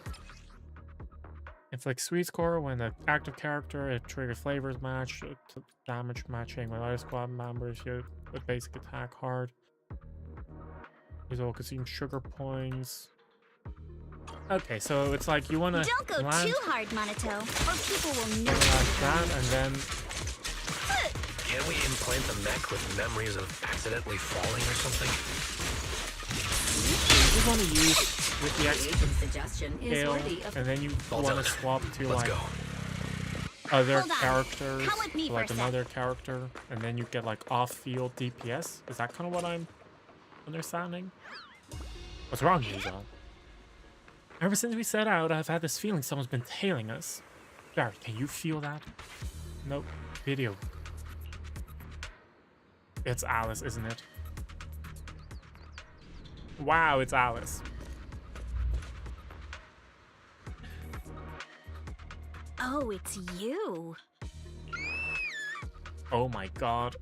A: It's like Sweet Score when the active character, it triggers flavors match, damage matching with other squad members, you a basic attack hard. These all consume sugar points. Okay, so it's like you wanna
M: Don't go
A: land
M: too hard, Minato, or people will know.
A: like that, and then
L: Can we implant the mech with memories of accidentally falling or something?
A: you just want to use with the
K: The
A: X
K: agent's suggestion is
A: scale,
K: worthy of
A: and then you
L: All
A: want to
L: done.
A: swap to
L: Let's
A: like
L: go.
A: other
M: Hold on.
A: characters,
M: Come with me for
A: like
M: a sec.
A: another character, and then you get like off-field DPS. Is that kind of what I'm understanding? What's wrong, Yuza? Ever since we set out, I've had this feeling someone's been tailing us. Barry, can you feel that? Nope. Video. It's Alice, isn't it? Wow, it's Alice.
M: Oh, it's you.
A: Oh my god.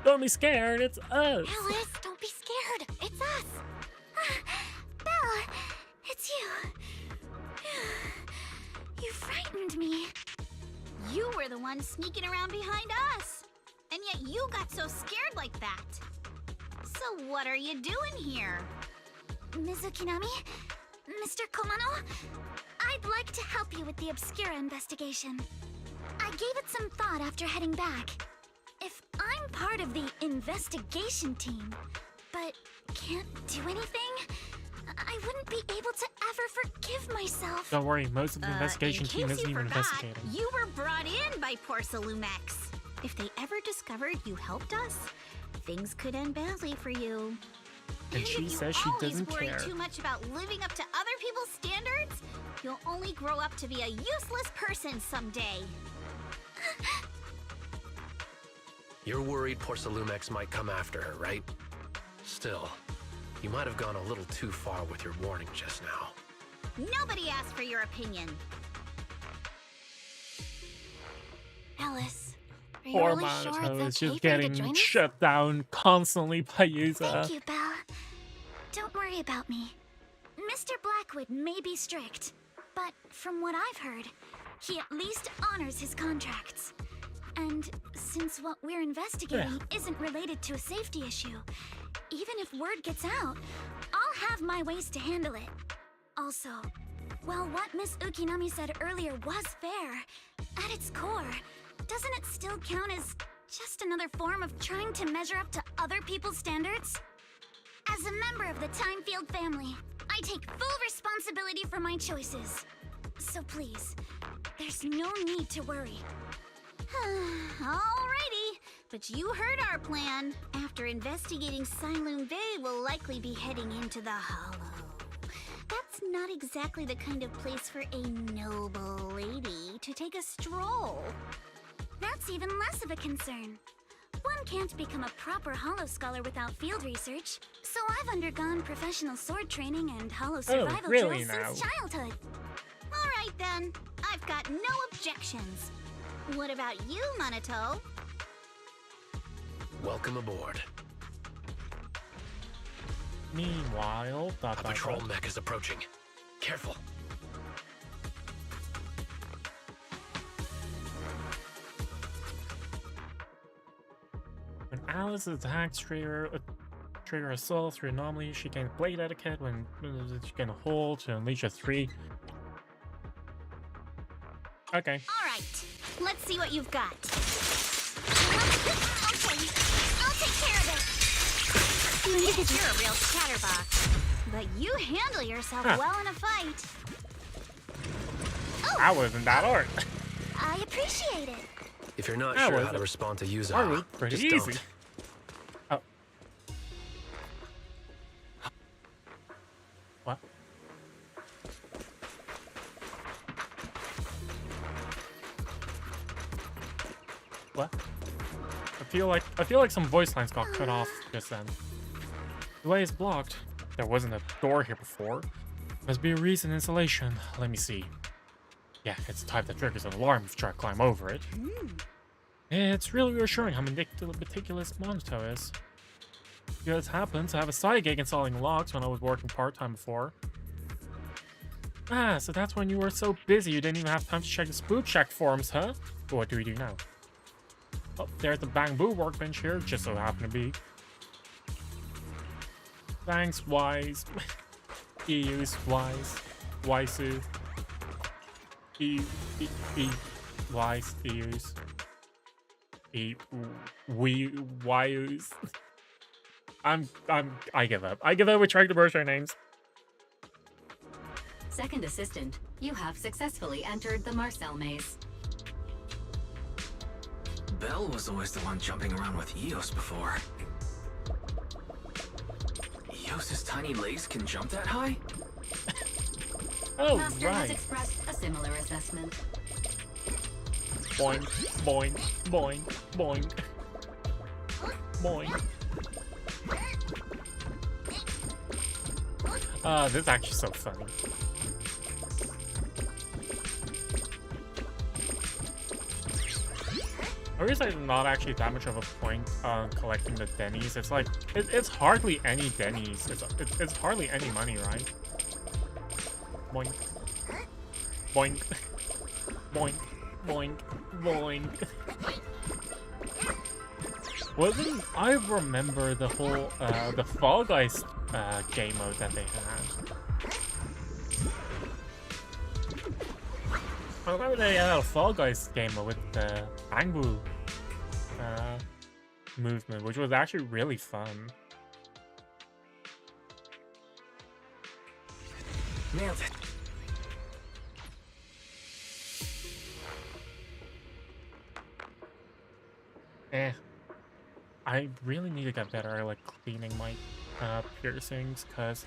A: Don't be scared, it's us!
J: Alice, don't be scared. It's us. Belle, it's you. You frightened me.
M: You were the one sneaking around behind us. And yet you got so scared like that. So what are you doing here?
J: Mizukinami? Mr. Komano? I'd like to help you with the Obscura investigation. I gave it some thought after heading back. If I'm part of the investigation team, but can't do anything, I wouldn't be able to ever forgive myself.
A: Don't worry, most of the investigation
M: in
A: team
M: case
A: isn't
M: you
A: even
M: forgot,
A: investigating.
M: You were brought in by Porcelumex. If they ever discovered you helped us, things could end badly for you.
A: And she
M: if you
A: says she
M: always
A: doesn't
M: worry
A: care.
M: too much about living up to other people's standards, you'll only grow up to be a useless person someday.
L: You're worried Porcelumex might come after her, right? Still, you might have gone a little too far with your warning just now.
M: Nobody asked for your opinion.
J: Alice, are you
A: Poor
J: really sure
A: Minato
J: it's
A: is
J: okay
A: just
J: for you to
A: getting
J: join us?
A: shut down constantly by Yuza.
J: Thank you, Belle. Don't worry about me. Mr. Blackwood may be strict, but from what I've heard, he at least honors his contracts. And since what we're investigating isn't related to a safety issue, even if word gets out, I'll have my ways to handle it. Also, while what Miss Ukinami said earlier was fair, at its core, doesn't it still count as just another form of trying to measure up to other people's standards? As a member of the Timefield family, I take full responsibility for my choices. So please, there's no need to worry.
M: Alrighty, but you heard our plan. After investigating Sylum Bay, we'll likely be heading into the Hollow. That's not exactly the kind of place for a noble lady to take a stroll.
J: That's even less of a concern. One can't become a proper Hollow scholar without field research, so I've undergone professional sword training and Hollow survival
A: really
J: drills since
A: now?
J: childhood.
M: Alright then, I've got no objections. What about you, Minato?
L: Welcome aboard.
A: Meanwhile,
L: A patrol mech is approaching. Careful.
A: when Alice attacks trigger assault through anomaly, she gains blade etiquette when she can hold to unleash a 3. Okay.
M: Alright, let's see what you've got.
J: Okay, I'll take care of it.
M: You're a real chatterbox.
J: but you handle yourself
A: Huh.
J: well in a fight.
A: That wasn't that hard.
J: I appreciate it.
L: If you're not
A: That
L: sure
A: was
L: how to respond to user,
A: Hardly pretty
L: just
A: easy.
L: don't.
A: Oh. What? What? I feel like some voice lines got cut off just then. The way is blocked. There wasn't a door here before. Must be a recent installation. Let me see. Yeah, it's the type that triggers an alarm if you try to climb over it. It's really reassuring how meticulous Monto is. It happens, I have a side gig installing locks when I was working part-time before. Ah, so that's when you were so busy you didn't even have time to check the spook check forums, huh? But what do we do now? Oh, there's the Bang Boo workbench here, just so happen to be. Thanks, Wise. EU's Wise. Waisu. Wise, EU's. Waius. I give up. I give up with trying to merge our names.
K: Second assistant, you have successfully entered the Marcel maze.
D: Belle was always the one jumping around with Eos before. Eos's tiny legs can jump that high?
A: Oh,
K: Master has
A: right.
K: expressed a similar assessment.
A: Boing, boing, boing, boing. Boing. This is actually so funny. I realize there's not actually that much of a point on collecting the Denny's. It's like, it's hardly any Denny's. It's hardly any money, right? Boink. Boink. Boink. Boink. Boink. Wasn't I remember the whole the Fall Guys game mode that they had? I remember they had a Fall Guys game mode with the Bang Boo movement, which was actually really fun.
D: Nailed it.
A: I really need to get better at like cleaning my piercings because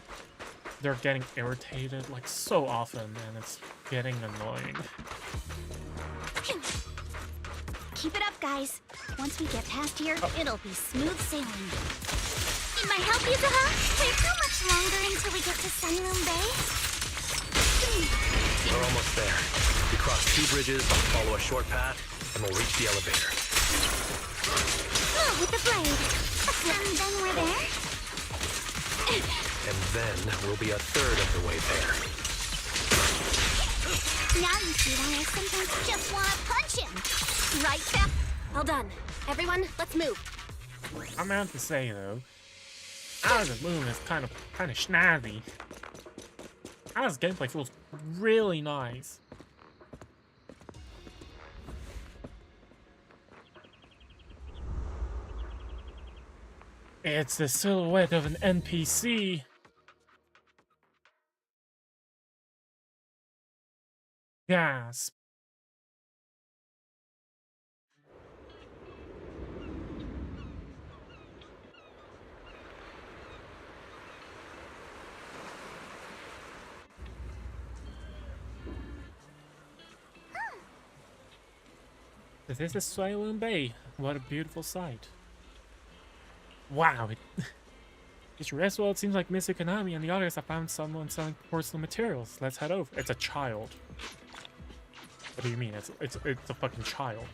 A: they're getting irritated like so often and it's getting annoying.
J: Keep it up, guys. Once we get past here, it'll be smooth sailing. Need my help, Yuzuha? Wait, how much longer until we get to Sunroom Bay?
L: We're almost there. We cross 2 bridges, follow a short path, and we'll reach the elevator.
J: Oh, with the blade. And then we're there?
L: And then we'll be a third of the way there.
J: Now you see why I sometimes just want to punch him.
C: Right, Beth? All done. Everyone, let's move.
A: I meant to say though, Alice's movement is kind of snazzy. Alice's gameplay feels really nice. It's the silhouette of an NPC. Gasp. This is Saloon Bay. What a beautiful sight. Wow. It's rest well, it seems like Mr. Konami and the others have found someone selling porcelain materials. Let's head over. It's a child. What do you mean? It's a fucking child.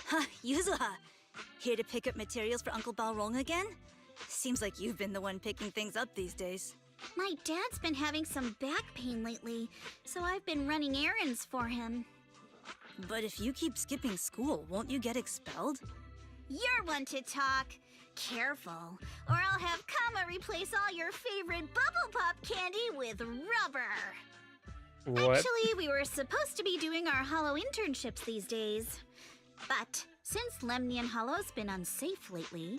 N: Huh, Yuzuha. Here to pick up materials for Uncle Balrong again? Seems like you've been the one picking things up these days.
J: My dad's been having some back pain lately, so I've been running errands for him.
N: But if you keep skipping school, won't you get expelled?
J: You're one to talk. Careful, or I'll have Kama replace all your favorite Bubble Pop candy with rubber.
A: What?
J: Actually, we were supposed to be doing our Hollow internships these days. But since Lemnian Hollow's been unsafe lately,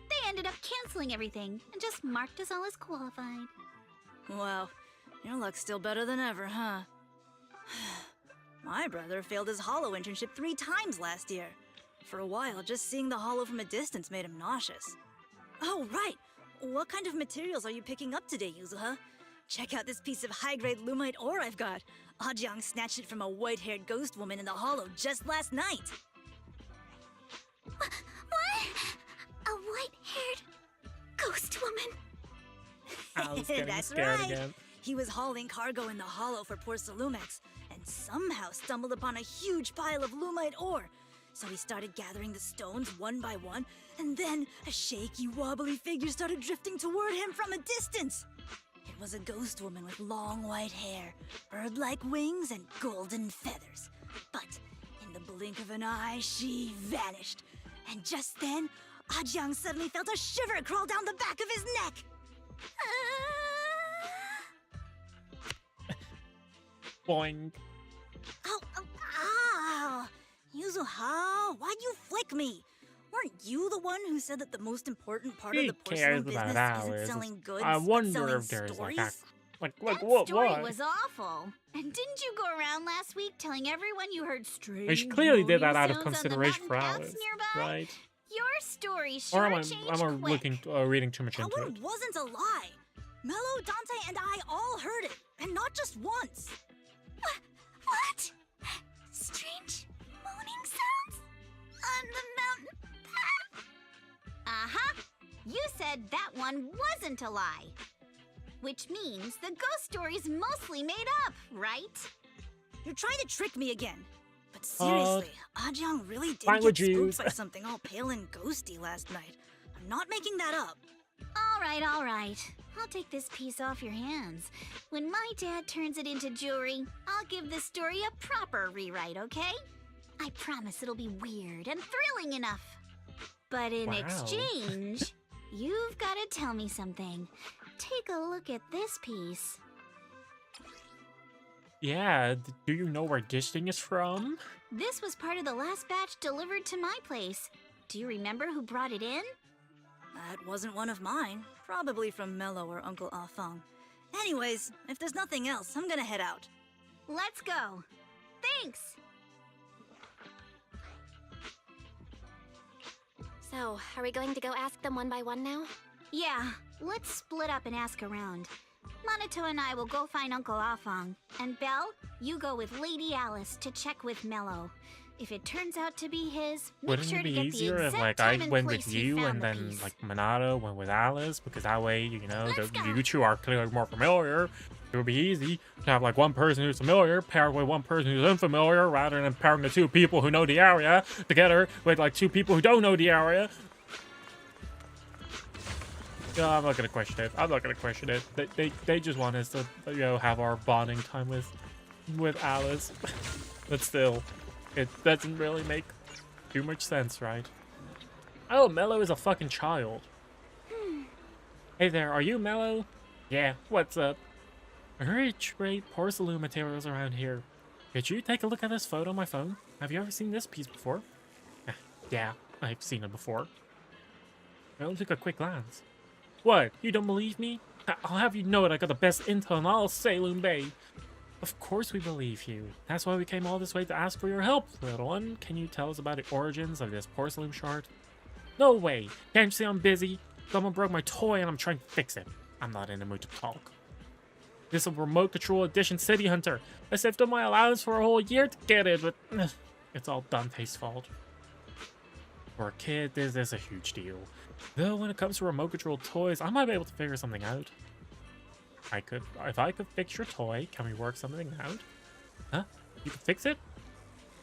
J: they
O: ended up canceling everything and just marked us all as qualified.
N: Wow, your luck's still better than ever, huh? My brother failed his holo internship 3 times last year. For a while, just seeing the holo from a distance made him nauseous. Oh, right! What kind of materials are you picking up today, Yuzuha? Check out this piece of high-grade lumite ore I've got. Ajang snatched it from a white-haired ghost woman in the holo just last night.
J: What? A white-haired ghost woman?
A: I was getting
N: That's
A: scared
N: right.
A: again.
N: He was hauling cargo in the holo for Porsalumex, and somehow stumbled upon a huge pile of lumite ore. So he started gathering the stones one by one, and then a shaky, wobbly figure started drifting toward him from a distance. It was a ghost woman with long white hair, bird-like wings, and golden feathers. But in the blink of an eye, she vanished. And just then, Ajang suddenly felt a shiver crawl down the back of his neck.
A: Boing.
N: Ow! Yuzuha, why'd you flick me? Weren't you the one who said that the most important part of
A: He
N: the
A: cares
N: porcelain
A: about
N: business isn't
A: Alice.
N: selling goods,
A: I
N: but
A: wonder
N: selling
A: if there's
N: stories?
A: like
O: That
A: what?
O: story
A: What?
O: was awful. And didn't you go around last week telling everyone you heard strange
A: She clearly did that out of
O: moaning sounds on the
A: consideration for
O: mountain
A: Alice,
O: paths nearby?
A: right?
O: Your story
A: Or
O: sure
A: am I
O: changed quick.
A: reading too much
N: That
A: into
N: one
A: it?
N: wasn't a lie. Mello, Dante, and I all heard it, and not just once.
J: What? Strange moaning sounds? On the mountain path?
O: Uh-huh. You said that one wasn't a lie. Which means the ghost story's mostly made up, right?
N: You're trying to trick me again. But seriously, Ajang really did
A: fine
N: get
A: with
N: spooked
A: you.
N: by something all pale and ghosty last night. I'm not making that up.
O: All right, all right. I'll take this piece off your hands. When my dad turns it into jewelry, I'll give this story a proper rewrite, okay? I promise it'll be weird and thrilling enough. But in
A: Wow.
O: exchange, you've got to tell me something. Take a look at this piece.
A: Yeah, do you know where this thing is from?
O: This was part of the last batch delivered to my place. Do you remember who brought it in?
N: That wasn't one of mine. Probably from Mello or Uncle Afang. Anyways, if there's nothing else, I'm gonna head out.
O: Let's go. Thanks.
C: So, are we going to go ask them one by one now?
O: Yeah, let's split up and ask around. Monato and I will go find Uncle Afang. And Belle, you go with Lady Alice to check with Mello. If it turns out to be his, make
A: Wouldn't
O: sure
A: it
O: to
A: be
O: get
A: easier
O: the
A: if
O: exact
A: like I
O: time and
A: went
O: place
A: with
O: he
A: you
O: found
A: and
O: the
A: then
O: piece.
A: like Minato went with Alice? Because that way, you know,
O: Let's go.
A: you two are clearly more familiar. It would be easy to have like one person who's familiar paired with one person who's unfamiliar, rather than pairing the 2 people who know the area together with like 2 people who don't know the area. No, I'm not gonna question it. I'm not gonna question it. They just want us to, you know, have our bonding time with Alice. But still, it doesn't really make too much sense, right? Oh, Mello is a fucking child. Hey there, are you Mello? Yeah, what's up? I heard you trade porcelain materials around here. Could you take a look at this photo on my phone? Have you ever seen this piece before? Yeah, I've seen it before. I only took a quick glance. What? You don't believe me? I'll have you know it. I got the best intel in all Saloon Bay. Of course we believe you. That's why we came all this way to ask for your help, little one. Can you tell us about the origins of this porcelain shard? No way. Can't you see I'm busy? Someone broke my toy and I'm trying to fix it. I'm not in the mood to talk. This is a remote control edition City Hunter. I saved up my allowance for a whole year to get it, but it's all Dante's fault. For a kid, this is a huge deal. Though when it comes to remote control toys, I might be able to figure something out. If I could fix your toy, can we work something out? Huh? You can fix it?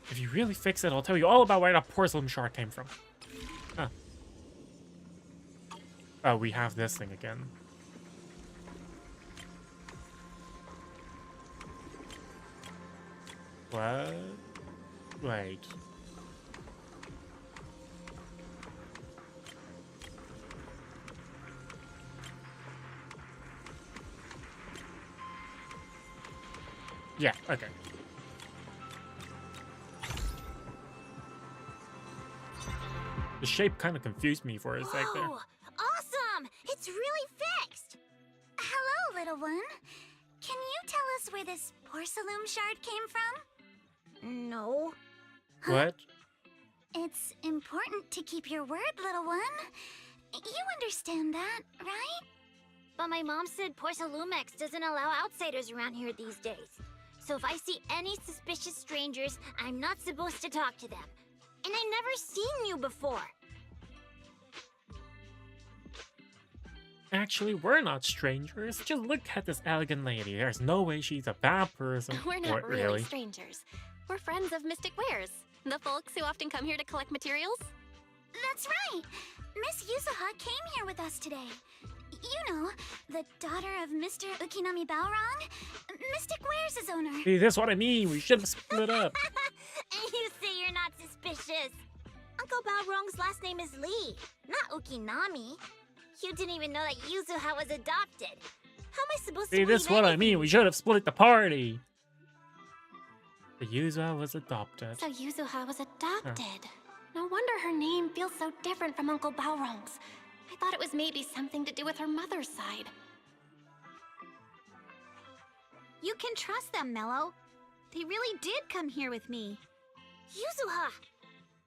A: If you really fix it, I'll tell you all about where that porcelain shard came from. Huh. Oh, we have this thing again. What? Wait. Yeah, okay. The shape kind of confused me for a sec there.
N: Whoa!
J: little one. Can you tell us where this porcelain shard came from?
C: No.
A: What?
J: It's important to keep your word, little one. You understand that, right?
O: But my mom said Porcelumex doesn't allow outsiders around here these days. So if I see any suspicious strangers, I'm not supposed to talk to them. And I never seen you before.
A: Actually, we're not strangers. Just look at this elegant lady. There's no way she's a bad person.
C: We're not
A: What,
C: really strangers. We're friends of Mystic Wares, the folks who often come here to collect materials.
J: That's right. Miss Yuzuha came here with us today. You know, the daughter of Mr. Ukinami Balrog, Mystic Wares' owner.
A: See, that's what I mean. We should have split up.
O: And you say you're not suspicious. Uncle Balrog's last name is Lee, not Ukinami. You didn't even know that Yuzuha was adopted. How am I supposed to
A: See,
O: believe
A: that's what I
O: anything?
A: mean. We should have split the party. The Yuza was adopted.
C: So Yuzuha was adopted. No wonder her name feels so different from Uncle Balrog's. I thought it was maybe something to do with her mother's side.
M: You can trust them, Mello. They really did come here with me.
O: Yuzuha!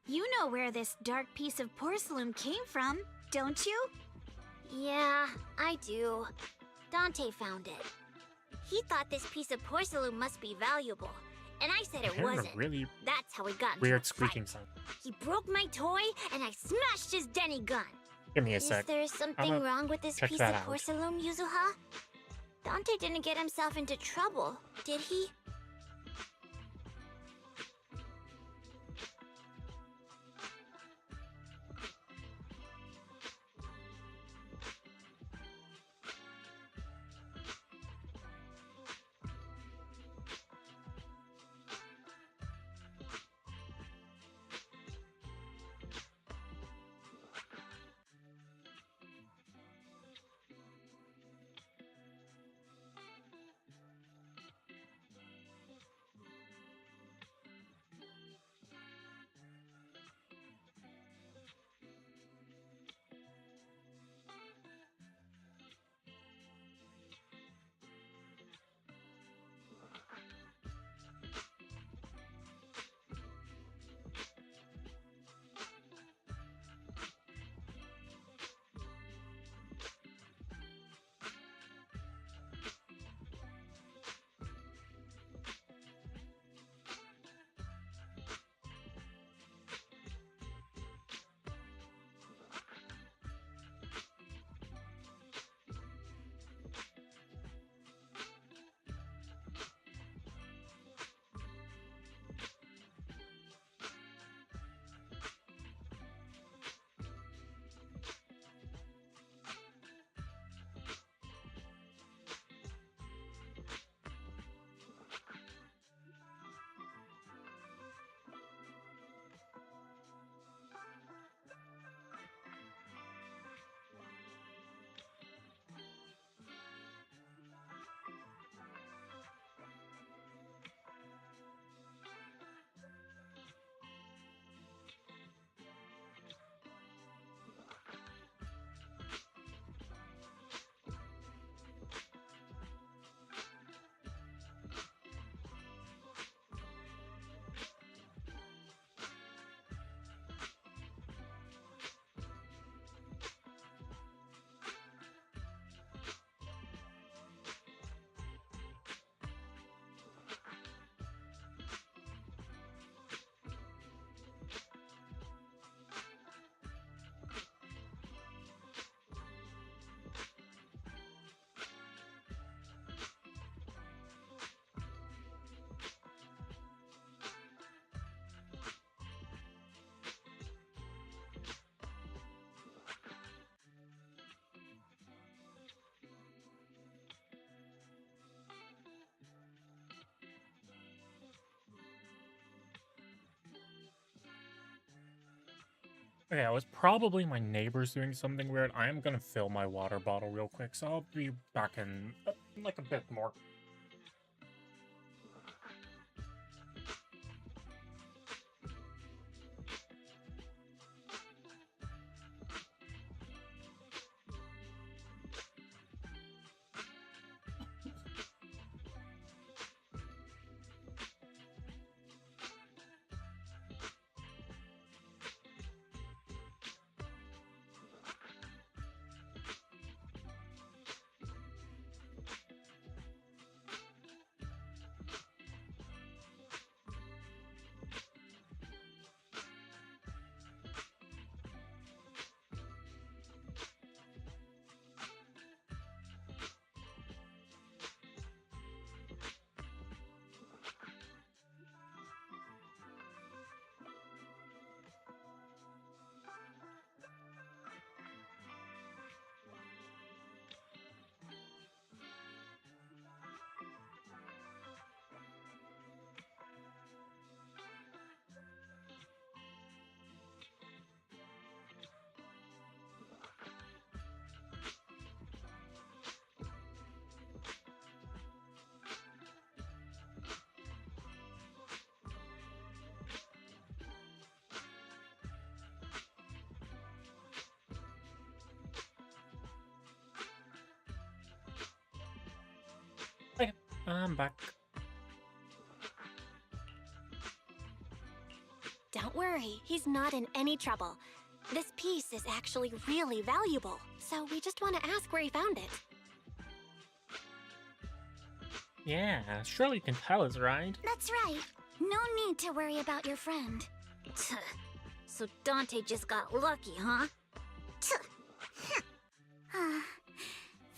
M: You know where this dark piece of porcelain came from, don't you?
O: Yeah, I do. Dante found it. He thought this piece of porcelain must be valuable, and I said
A: I
O: it
A: heard a
O: wasn't.
A: really
O: That's how we got into
A: weird
O: a
A: squeaking
O: fight.
A: sound.
O: He broke my toy, and I smashed his Denny gun.
A: Give me a sec.
O: Is there something
A: I'ma
O: wrong with this
A: check
O: piece
A: that
O: of
A: out.
O: porcelain, Yuzuha? Dante didn't get himself into trouble, did he?
A: Okay, it was probably my neighbors doing something weird. I am gonna fill my water bottle real quick, so I'll be back in like a bit more. I'm back.
C: Don't worry, he's not in any trouble. This piece is actually really valuable, so we just want to ask where he found it.
A: Yeah, surely you can tell us, right?
J: That's right. No need to worry about your friend.
O: So Dante just got lucky, huh?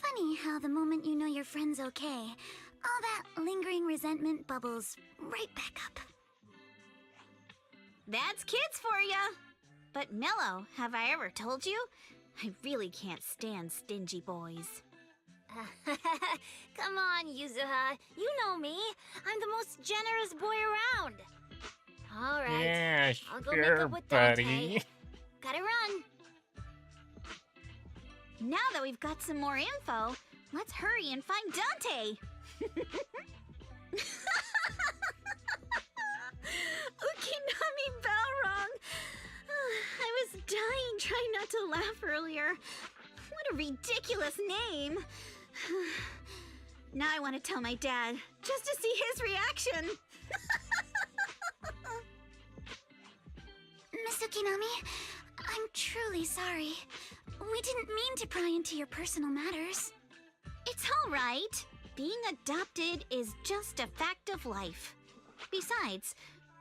J: Funny how the moment you know your friend's okay, all that lingering resentment bubbles right back up.
M: That's kids for ya! But Mello, have I ever told you? I really can't stand stingy boys.
O: Come on, Yuzuha. You know me. I'm the most generous boy around. All right.
A: Yeah,
O: I'll go make
A: sure,
O: up with Dante.
A: buddy.
O: Gotta run.
M: Now that we've got some more info, let's hurry and find Dante. Ukinami Balrog. I was dying trying not to laugh earlier. What a ridiculous name. Now I want to tell my dad, just to see his reaction.
J: Miss Ukinami, I'm truly sorry. We didn't mean to pry into your personal matters.
M: It's all right. Being adopted is just a fact of life. Besides,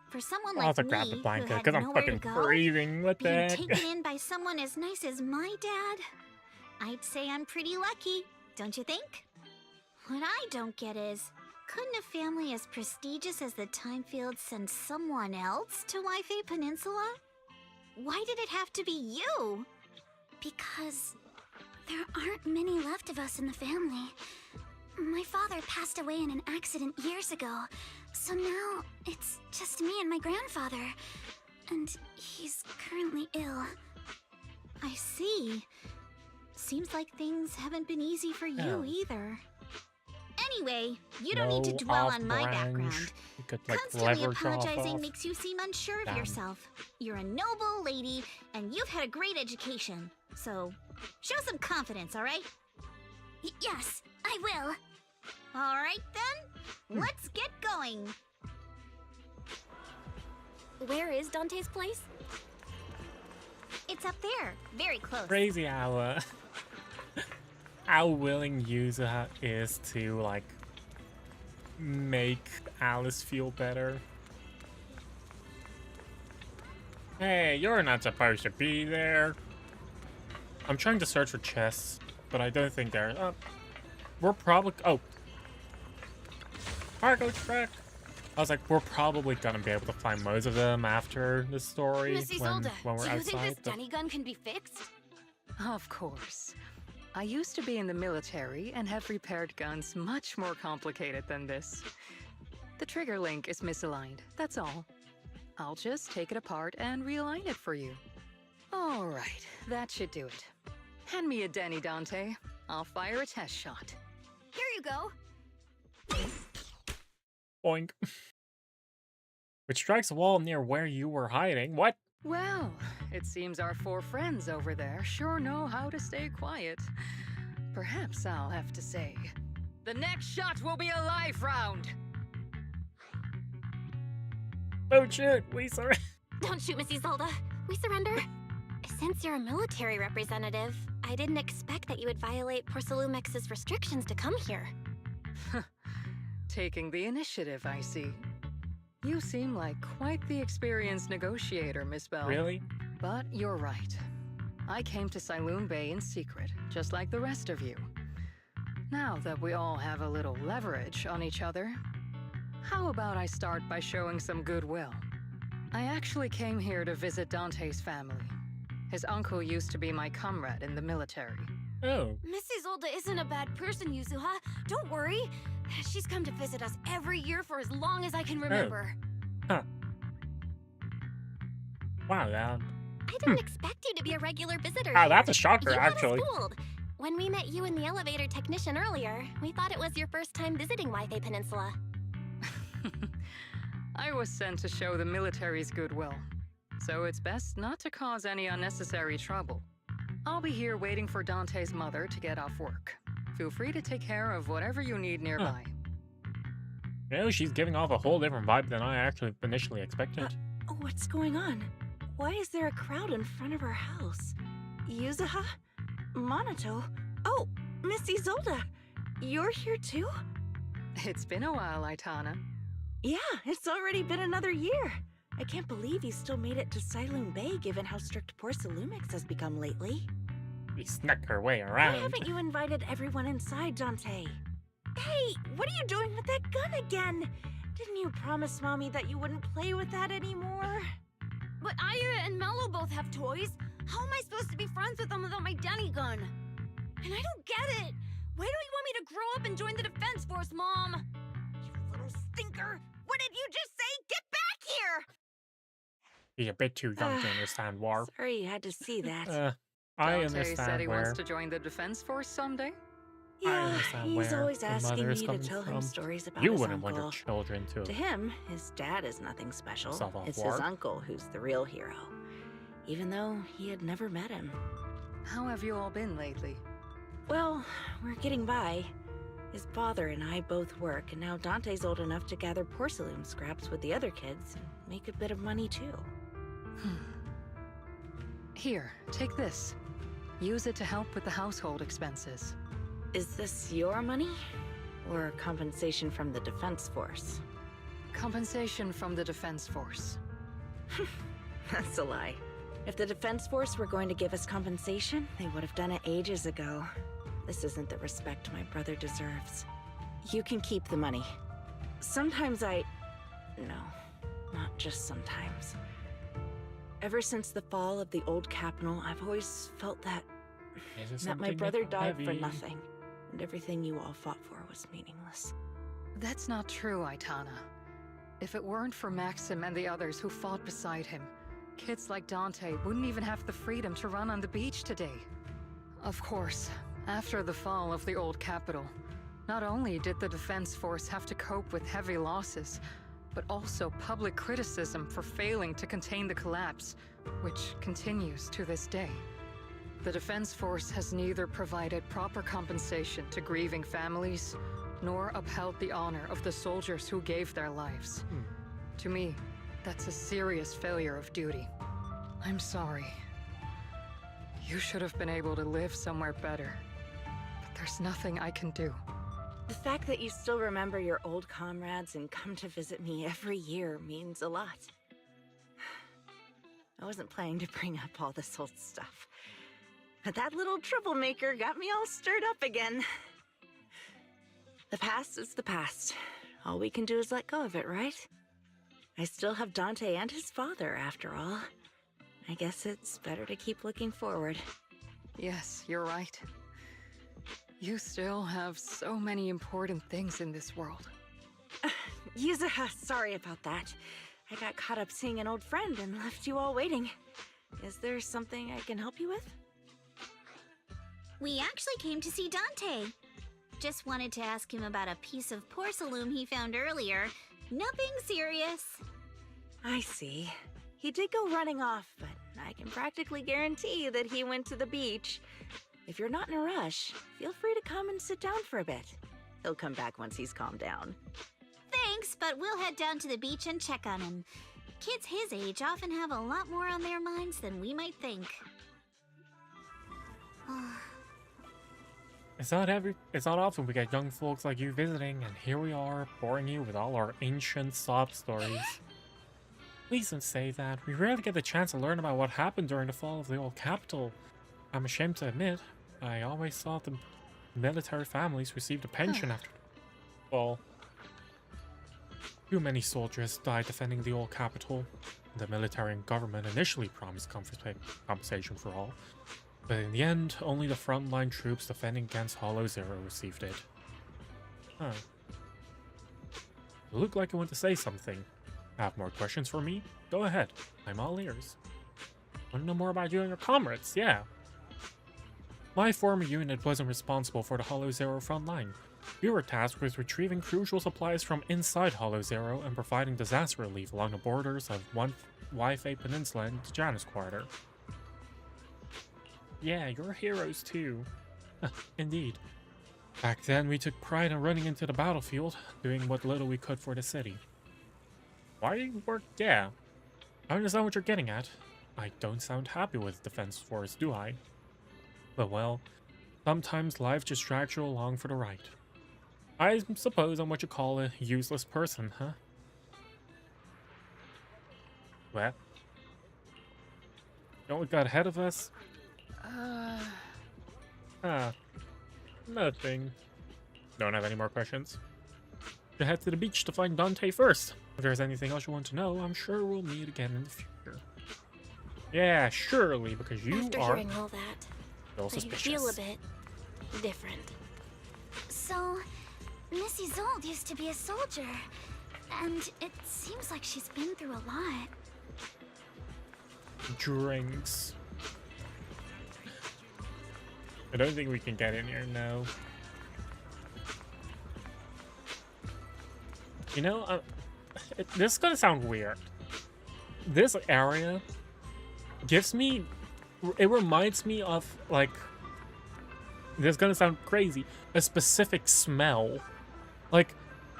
M: for someone
A: I'll
M: like
A: have to
M: me
A: grab the
M: who
A: blanket
M: had
A: because I'm
M: nowhere to
A: fucking
M: go,
A: breathing. What the
M: being
A: heck?
M: taken in by someone as nice as my dad, I'd say I'm pretty lucky, don't you think? What I don't get is, couldn't a family as prestigious as the Timefields send someone else to Waifei Peninsula? Why did it have to be you?
J: Because there aren't many left of us in the family. My father passed away in an accident years ago, so now it's just me and my grandfather. And he's currently ill.
M: I see. Seems like things haven't been easy for you either. Anyway, you don't need to dwell on my background.
A: You could, like,
M: Constantly
A: leverage
M: apologizing
A: off.
M: makes you seem unsure of
A: Damn.
M: yourself. You're a noble lady, and you've had a great education. So, show some confidence, all right?
J: Yes, I will.
M: All right, then. Let's get going.
C: Where is Dante's place?
M: It's up there, very close.
A: Crazy how willing Yuzuha is to, like, make Alice feel better. Hey, you're not supposed to be there. I'm trying to search for chests, but I don't think there. We're probably. Oh. Cargo truck. I was like, we're probably gonna be able to find most of them after the story
C: Miss
A: when
C: Isolde,
A: we're
C: do you
A: outside.
C: think this
A: but-
C: Denny gun can be fixed?
I: Of course. I used to be in the military and have repaired guns much more complicated than this. The trigger link is misaligned, that's all. I'll just take it apart and realign it for you. All right, that should do it. Hand me a Denny, Dante. I'll fire a test shot.
C: Here you go.
A: Boink. Which strikes a wall near where you were hiding. What?
I: Well, it seems our four friends over there sure know how to stay quiet. Perhaps I'll have to say, the next shot will be a live round.
A: Don't shoot, we surrender.
C: Don't shoot, Miss Isolde. We surrender. Since you're a military representative, I didn't expect that you would violate Porcelumex's restrictions to come here.
I: Taking the initiative, I see. You seem like quite the experienced negotiator, Miss Bell.
A: Really?
I: But you're right. I came to Saloon Bay in secret, just like the rest of you. Now that we all have a little leverage on each other, how about I start by showing some goodwill? I actually came here to visit Dante's family. His uncle used to be my comrade in the military.
A: Oh.
C: Miss Isolde isn't a bad person, Yuzuha. Don't worry. She's come to visit us every year for as long as I can remember.
A: Huh. Wow, that.
C: I didn't expect you to be a regular visitor.
A: Wow, that's
C: here.
A: a shocker,
C: You had us
A: actually.
C: fooled. When we met you and the elevator technician earlier, we thought it was your first time visiting Waifei Peninsula.
I: I was sent to show the military's goodwill, so it's best not to cause any unnecessary trouble. I'll be here waiting for Dante's mother to get off work. Feel free to take care of whatever you need nearby.
A: You know, she's giving off a whole different vibe than I actually initially expected.
N: What's going on? Why is there a crowd in front of our house? Yuzuha? Monato? Oh, Miss Isolde! You're here too?
I: It's been a while, Aitana.
N: Yeah, it's already been another year. I can't believe you still made it to Silung Bay given how strict Porcelumix has become lately.
A: We snuck her way around.
N: Why haven't you invited everyone inside, Dante? Hey, what are you doing with that gun again? Didn't you promise Mommy that you wouldn't play with that anymore?
P: But Aya and Mello both have toys. How am I supposed to be friends with them without my Denny gun? And I don't get it. Why don't you want me to grow up and join the Defense Force, Mom? You little stinker! What did you just say? Get back here!
A: He's a bit too young to understand war.
N: Sorry you had to see that.
A: I
I: Dante
A: understand
I: said he
A: where...
I: wants to join the Defense Force someday?
N: Yeah, he's always asking me to tell him stories about
A: you
N: his
A: wouldn't
N: uncle.
A: want your children
N: To him, his dad is nothing special.
A: Self-off
N: It's
A: war.
N: his uncle who's the real hero. Even though he had never met him.
I: How have you all been lately?
N: Well, we're getting by. His father and I both work, and now Dante's old enough to gather porcelain scraps with the other kids and make a bit of money too.
I: Here, take this. Use it to help with the household expenses.
N: Is this your money? Or compensation from the Defense Force?
I: Compensation from the Defense Force.
N: That's a lie. If the Defense Force were going to give us compensation, they would have done it ages ago. This isn't the respect my brother deserves. You can keep the money. Sometimes No, not just sometimes. Ever since the fall of the old capital, I've always felt that my brother died for nothing, and everything you all fought for was meaningless.
I: That's not true, Aitana. If it weren't for Maxim and the others who fought beside him, kids like Dante wouldn't even have the freedom to run on the beach today. Of course, after the fall of the old capital, not only did the Defense Force have to cope with heavy losses, but also public criticism for failing to contain the collapse, which continues to this day. The Defense Force has neither provided proper compensation to grieving families, nor upheld the honor of the soldiers who gave their lives. To me, that's a serious failure of duty. I'm sorry. You should have been able to live somewhere better, but there's nothing I can do.
N: The fact that you still remember your old comrades and come to visit me every year means a lot. I wasn't planning to bring up all this old stuff, but that little troublemaker got me all stirred up again. The past is the past. All we can do is let go of it, right? I still have Dante and his father, after all. I guess it's better to keep looking forward.
I: Yes, you're right. You still have so many important things in this world.
N: Yuzuha, sorry about that. I got caught up seeing an old friend and left you all waiting. Is there something I can help you with?
C: We actually came to see Dante. Just wanted to ask him about a piece of porcelain he found earlier. Nothing serious.
N: I see. He did go running off, but I can practically guarantee that he went to the beach. If you're not in a rush, feel free to come and sit down for a bit. He'll come back once he's calmed down.
C: Thanks, but we'll head down to the beach and check on him. Kids his age often have a lot more on their minds than we might think.
A: It's not often we get young folks like you visiting, and here we are, boring you with all our ancient sob stories. Please don't say that. We rarely get the chance to learn about what happened during the fall of the old capital. I'm ashamed to admit, I always thought the military families received a pension after the fall. Too many soldiers died defending the old capital. The military and government initially promised compensation for all, but in the end, only the frontline troops defending against Hollow Zero received it. Huh. You look like you want to say something. Have more questions for me? Go ahead. I'm all ears. Want to know more about you and your comrades? Yeah. My former unit wasn't responsible for the Hollow Zero front line. We were tasked with retrieving crucial supplies from inside Hollow Zero and providing disaster relief along the borders of Wi-Fi Peninsula and the Janus Quarter. Yeah, you're heroes too. Indeed. Back then, we took pride in running into the battlefield, doing what little we could for the city. Why do you work? Yeah. I understand what you're getting at. I don't sound happy with Defense Force, do I? But well, sometimes life just drags you along for the ride. I suppose I'm what you call a useless person, huh? What? You know what got ahead of us? Nothing. Don't have any more questions. To head to the beach to find Dante first. If there's anything else you want to know, I'm sure we'll meet again in the future. Yeah, surely, because you
C: After
A: are
C: hearing all that,
A: still
C: I
A: suspicious.
C: feel a bit different.
J: So, Miss Isolde used to be a soldier, and it seems like she's been through a lot.
A: Drinks. I don't think we can get in here, no. You know, this is gonna sound weird. This area gives me, it reminds me of, like, this is gonna sound crazy, a specific smell. Like,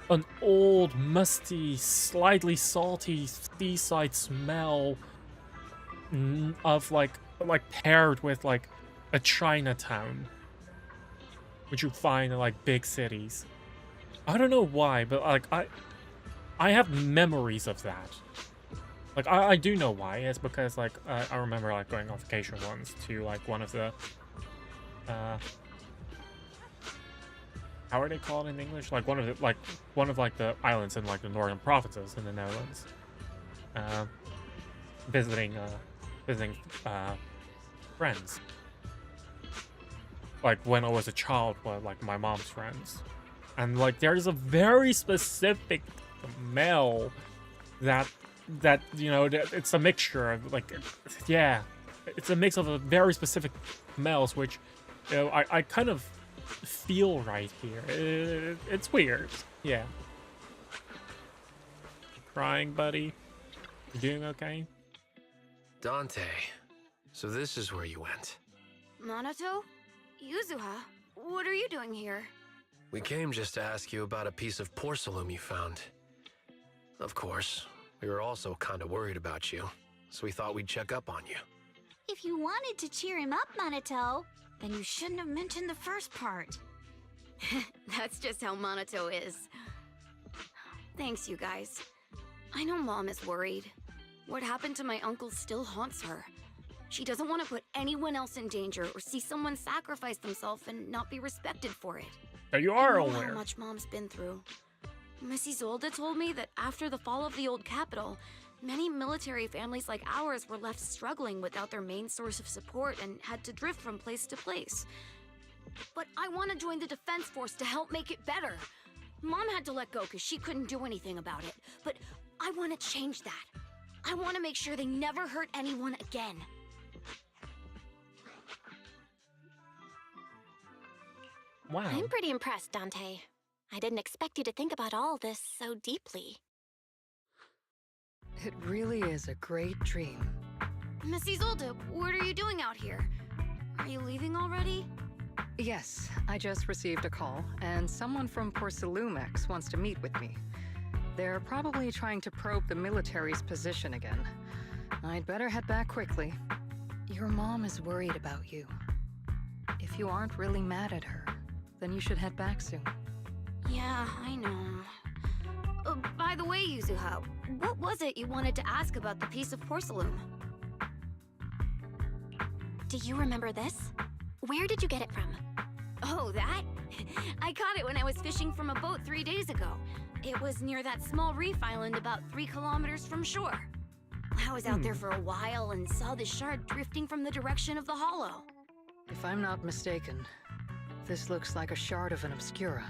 A: an old, musty, slightly salty seaside smell of, like paired with, like, a Chinatown, which you find in, like, big cities. I don't know why, but, like, I have memories of that. Like, I do know why. It's because, like, I remember, like, going on vacation once to, like, one of the, how are they called in English? Like, one of the islands in, like, the northern provinces in the Netherlands. Visiting friends. Like, when I was a child, well, like, my mom's friends. And, like, there's a very specific smell that, you know, it's a mixture of, like, yeah. It's a mix of a very specific smells, which, you know, I kind of feel right here. It's weird. Yeah. Crying, buddy? You doing okay?
L: Dante, so this is where you went.
P: Minato? Yuzuha? What are you doing here?
L: We came just to ask you about a piece of porcelain you found. Of course, we were also kind of worried about you, so we thought we'd check up on you.
O: If you wanted to cheer him up, Minato,
M: Then you shouldn't have mentioned the first part.
P: That's just how Minato is. Thanks, you guys. I know Mom is worried. What happened to my uncle still haunts her. She doesn't want to put anyone else in danger or see someone sacrifice themselves and not be respected for it.
A: So you are
P: I know
A: aware.
P: how much Mom's been through. Miss Isolde told me that after the fall of the old capital, many military families like ours were left struggling without their main source of support and had to drift from place to place. But I want to join the Defense Force to help make it better. Mom had to let go because she couldn't do anything about it. But I want to change that. I want to make sure they never hurt anyone again.
A: Wow.
C: I'm pretty impressed, Dante. I didn't expect you to think about all this so deeply.
I: It really is a great dream.
P: Miss Isolde, what are you doing out here? Are you leaving already?
I: Yes, I just received a call, and someone from Porcelumex wants to meet with me. They're probably trying to probe the military's position again. I'd better head back quickly. Your mom is worried about you. If you aren't really mad at her, then you should head back soon.
P: Yeah, I know. By the way, Yuzuha, what was it you wanted to ask about the piece of porcelain?
C: Do you remember this? Where did you get it from?
P: Oh, that? I caught it when I was fishing from a boat 3 days ago. It was near that small reef island about 3 kilometers from shore. I was out there for a while and saw the shard drifting from the direction of the hollow.
I: If I'm not mistaken, this looks like a shard of an obscura.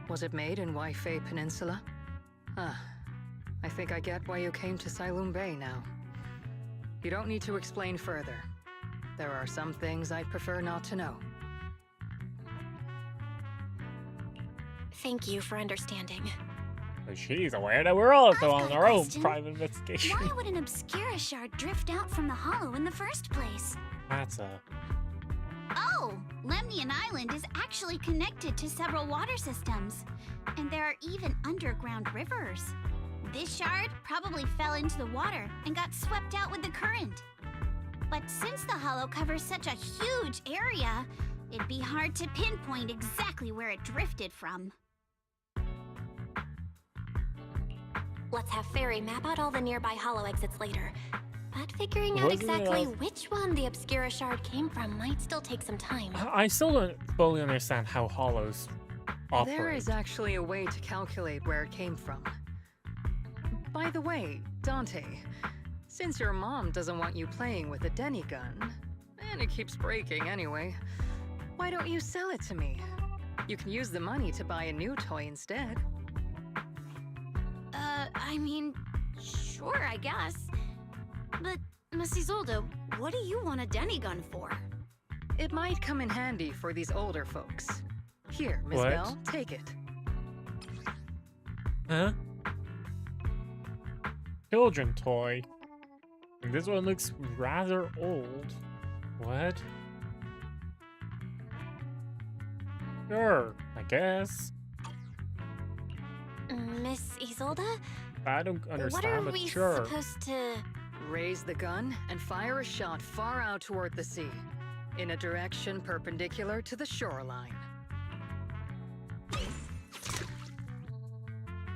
I: Was it made in Waifei Peninsula? Ah, I think I get why you came to Silum Bay now. You don't need to explain further. There are some things I'd prefer not to know.
C: Thank you for understanding.
A: She's aware that we're also
J: I've
A: on
J: got a
A: our own
J: question.
A: private investigation.
J: Why would an obscura shard drift out from the hollow in the first place?
A: That's a...
J: Oh, Lemnian Island is actually connected to several water systems, and there are even underground rivers. This shard probably fell into the water and got swept out with the current. But since the hollow covers such a huge area, it'd be hard to pinpoint exactly where it drifted from.
C: Let's have Fairy map out all the nearby hollow exits later. But figuring out
A: Wasn't it
C: exactly
A: all-
C: which one the Obscura shard came from might still take some time.
A: I still don't fully understand how hollows operate.
I: There is actually a way to calculate where it came from. By the way, Dante, since your mom doesn't want you playing with a Denny gun, and it keeps breaking anyway, why don't you sell it to me? You can use the money to buy a new toy instead.
P: I mean, sure, I guess. But, Miss Isolde, what do you want a Denny gun for?
I: It might come in handy for these older folks. Here, Miss
A: What?
I: Bell, take it.
A: Huh? Children toy. And this one looks rather old. What? Sure, I guess.
C: Miss Isolde?
A: I don't
C: What
A: understand,
C: are
A: but
C: we
A: sure.
C: supposed to...
I: Raise the gun and fire a shot far out toward the sea, in a direction perpendicular to the shoreline.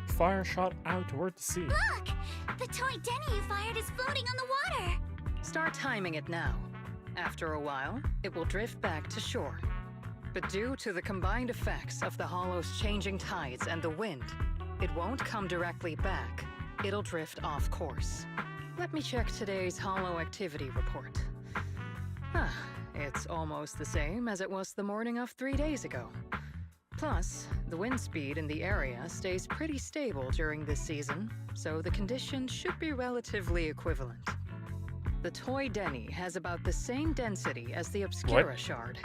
A: Fire shot out toward the sea.
J: Look! The toy Denny you fired is floating on the water!
I: Start timing it now. After a while, it will drift back to shore. But due to the combined effects of the hollow's changing tides and the wind, it won't come directly back. It'll drift off course. Let me check today's hollow activity report. It's almost the same as it was the morning of 3 days ago. Plus, the wind speed in the area stays pretty stable during this season, so the conditions should be relatively equivalent. The toy Denny has about the same density as the Obscura shard.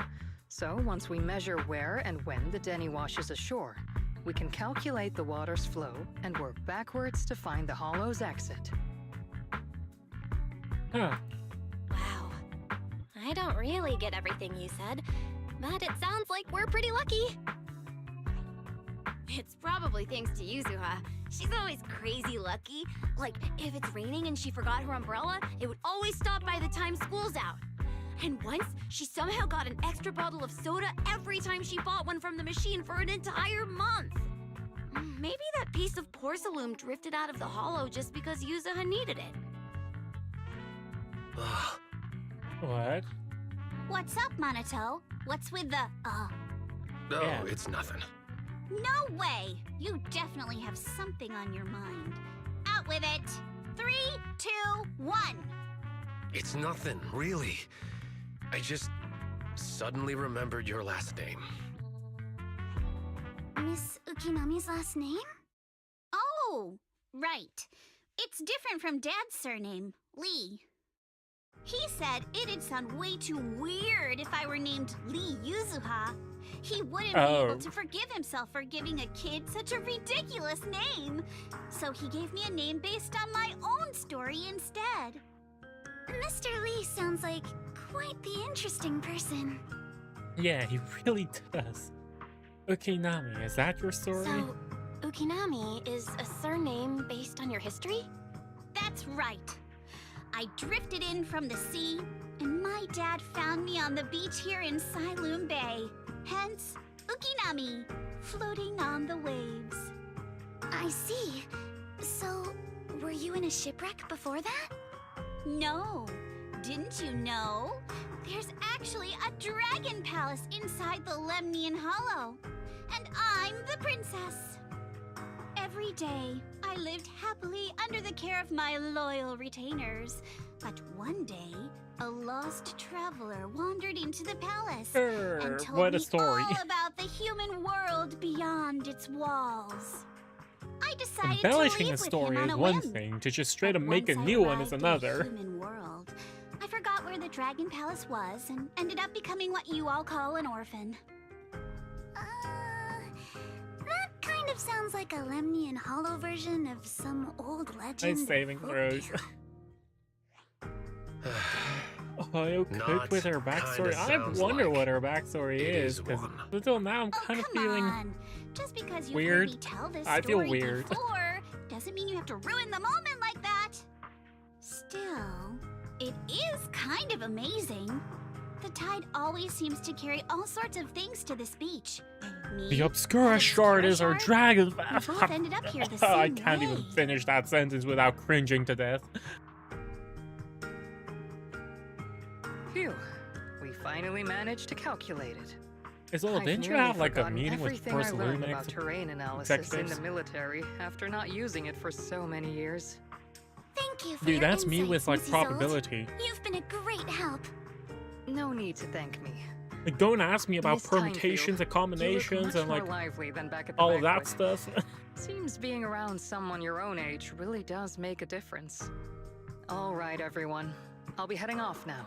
I: So once we measure where and when the Denny washes ashore, we can calculate the water's flow and work backwards to find the hollow's exit.
A: Huh.
C: Wow. I don't really get everything you said, but it sounds like we're pretty lucky.
P: It's probably thanks to Yuzuha. She's always crazy lucky. Like, if it's raining and she forgot her umbrella, it would always stop by the time school's out. And once, she somehow got an extra bottle of soda every time she bought one from the machine for an entire month. Maybe that piece of porcelain drifted out of the hollow just because Yuzuha needed it.
A: What?
J: What's up, Monato? What's with the,
L: Oh,
A: Yeah.
L: it's nothing.
J: No way! You definitely have something on your mind. Out with it! 3, 2, 1!
L: It's nothing, really. I just suddenly remembered your last name.
J: Miss Ukinami's last name? Oh, right. It's different from Dad's surname, Lee. He said it'd sound way too weird if I were named Lee Yuzuha. He wouldn't be able to forgive himself for giving a kid such a ridiculous name. So he gave me a name based on my own story instead. Mr. Lee sounds like quite the interesting person.
A: Yeah, he really does. Okay, Nami, is that your story?
C: So, Ukinami is a surname based on your history?
J: That's right. I drifted in from the sea, and my dad found me on the beach here in Sailoon Bay. Hence, Ukinami, floating on the waves. I see. So, were you in a shipwreck before that? No. Didn't you know? There's actually a dragon palace inside the Lemnian Hollow. And I'm the princess. Every day, I lived happily under the care of my loyal retainers. But one day, a lost traveler wandered into the palace and told
A: what a
J: me
A: story.
J: all about the human world beyond its walls. I decided to
A: Embellishing
J: leave
A: a
J: with
A: story
J: him on
A: is
J: a
A: one
J: whim.
A: thing, to just straight up
J: But
A: make a
J: once I
A: new one is
J: arrived at
A: another.
J: Human world, I forgot where the dragon palace was and ended up becoming what you all call an orphan. That kind of sounds like a Lemnian Hollow version of some old legend.
A: Nice saving throws. Oh Koyo cooked
L: Not
A: with her
L: kinda
A: backstory? I
L: sounds
A: wonder
L: like
A: what her backstory
L: it
A: is,
L: is
A: because
L: one.
A: until now I'm kind of feeling
J: on. Just because you've
A: weird.
J: heard me tell this
A: I feel
J: story
A: weird.
J: before doesn't mean you have to ruin the moment like that. Still, it is kind of amazing. The tide always seems to carry all sorts of things to this beach. Me,
A: The Obscura shard is our
J: shard,
A: dragon.
J: we both ended up here the same
A: I can't
J: way.
A: even finish that sentence without cringing to death.
I: Phew. We finally managed to calculate it.
A: Well,
I: I've
A: didn't you
I: nearly
A: have like a
I: forgotten
A: meeting with
I: everything I learned about
A: Porcelumex
I: terrain analysis in
A: executives?
I: the military after not using it for so many years.
J: Thank you for
A: Dude,
J: your
A: that's me
J: insights,
A: with like
J: Mrs. Zolt.
A: probability.
J: You've been a great help.
I: No need to thank me.
A: Like, don't ask me about
I: Miss Timefield,
A: permutations and
I: you look
A: combinations
I: much
A: and
I: more
A: like
I: lively than back at the
A: all of that
I: banquet.
A: stuff.
I: Seems being around someone your own age really does make a difference. All right, everyone. I'll be heading off now.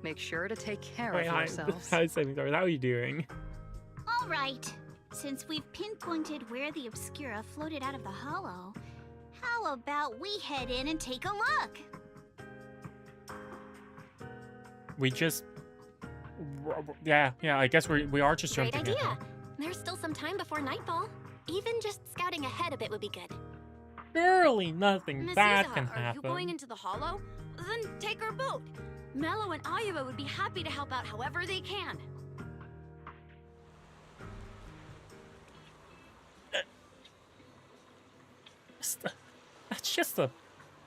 I: Make sure to take care
A: Wait,
I: of
A: hi,
I: yourselves.
A: hi, Saving how are you doing?
J: All right. Since we've pinpointed where the Obscura floated out of the hollow, how about we head in and take a look?
A: We just, yeah, I guess we are just
C: Great
A: jumping in.
C: idea. There's still some time before nightfall. Even just scouting ahead a bit would be good.
A: Surely nothing
P: Miss
A: bad
P: Yuza,
A: can
P: are
A: happen.
P: you going into the hollow? Then take our boat. Mello and Ayuba would be happy to help out however they can.
A: That's just a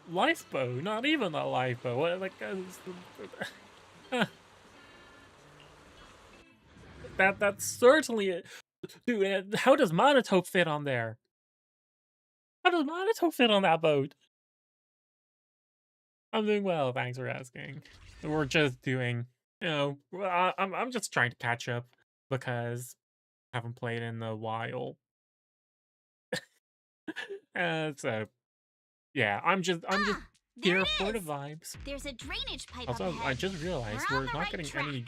A: lifeboat, not even a lifeboat. What, like, that's certainly it. Dude, how does Monotope fit on there? How does Monotope fit on that boat? I'm doing well, thanks for asking. We're just doing, I'm just trying to catch up because I haven't played in a while. So yeah, I'm just here for the vibes.
J: There's a drainage pipe
A: Also,
J: up ahead.
A: I just realized
J: We're
A: we're
J: on the
A: not
J: right
A: getting
J: track.
A: any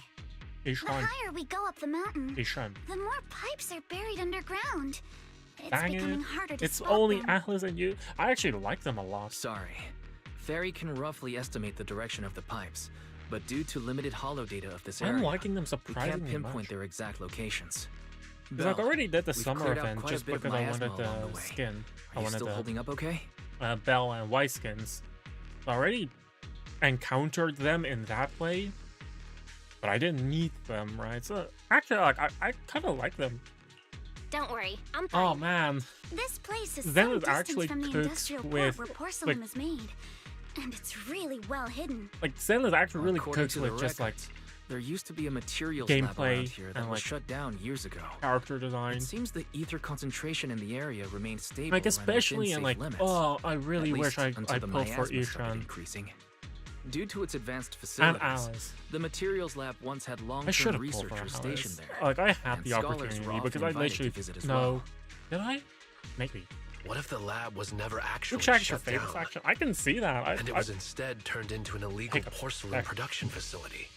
J: The
A: yixuan.
J: higher we go up the mountain,
A: Yixuan.
J: the more pipes are buried underground. It's
A: Dang
J: becoming
A: it.
J: harder to
A: It's
J: spot
A: only
J: them.
A: Atlas and you. I actually like them a lot.
D: Sorry. Fairy can roughly estimate the direction of the pipes, but due to limited hollow data of this area,
A: I'm liking them
D: we can't
A: surprisingly
D: pinpoint
A: much.
D: their exact locations.
A: Because I
D: Belle,
A: already did the
D: we've
A: summer
D: cleared out
A: event
D: quite a
A: just
D: bit of
A: because I
D: miasma
A: wanted
D: along the
A: the
D: way.
A: skin. I
D: Are you
A: wanted
D: still
A: the
D: holding up okay?
A: Belle and white skins. I already encountered them in that way, but I didn't need them, right? So actually, like, I kind of like them.
C: Don't worry, I'm fine.
A: Oh man,
J: This place is
A: Zenless
J: some distance
A: actually
J: from the
A: cooks
J: industrial port
A: with,
J: where porcelain
A: like-
J: is made, and it's really well hidden.
A: like Zenless actually really
D: According
A: cooks
D: to the
A: with just like
D: records, there used to be a materials lab
A: gameplay
D: around here that
A: and,
D: was
A: like,
D: shut down years ago.
A: character design.
D: It seems the ether concentration in the area remains stable.
A: Like
D: and within
A: especially in
D: safe
A: like,
D: limits.
A: oh, I really
D: At
A: wish
D: least
A: I
D: until the
A: pulled for
D: miasma started
A: Yixuan
D: increasing. Due to its advanced
A: and
D: facilities,
A: Alice.
D: the materials lab once had
A: I
D: long-term
A: should have pulled for
D: researchers
A: Alice.
D: stationed there.
A: Like I had
D: and
A: the
D: scholars
A: opportunity
D: were
A: because
D: often
A: I
D: invited
A: literally
D: to visit as
A: no.
D: well.
A: Did I? Maybe.
L: What if the lab was never actually
A: Which action's your
L: shut
A: favorite
L: down,
A: section? I can see that.
L: and it was instead turned into an illegal
A: Take a
L: porcelain
A: sec.
L: production facility?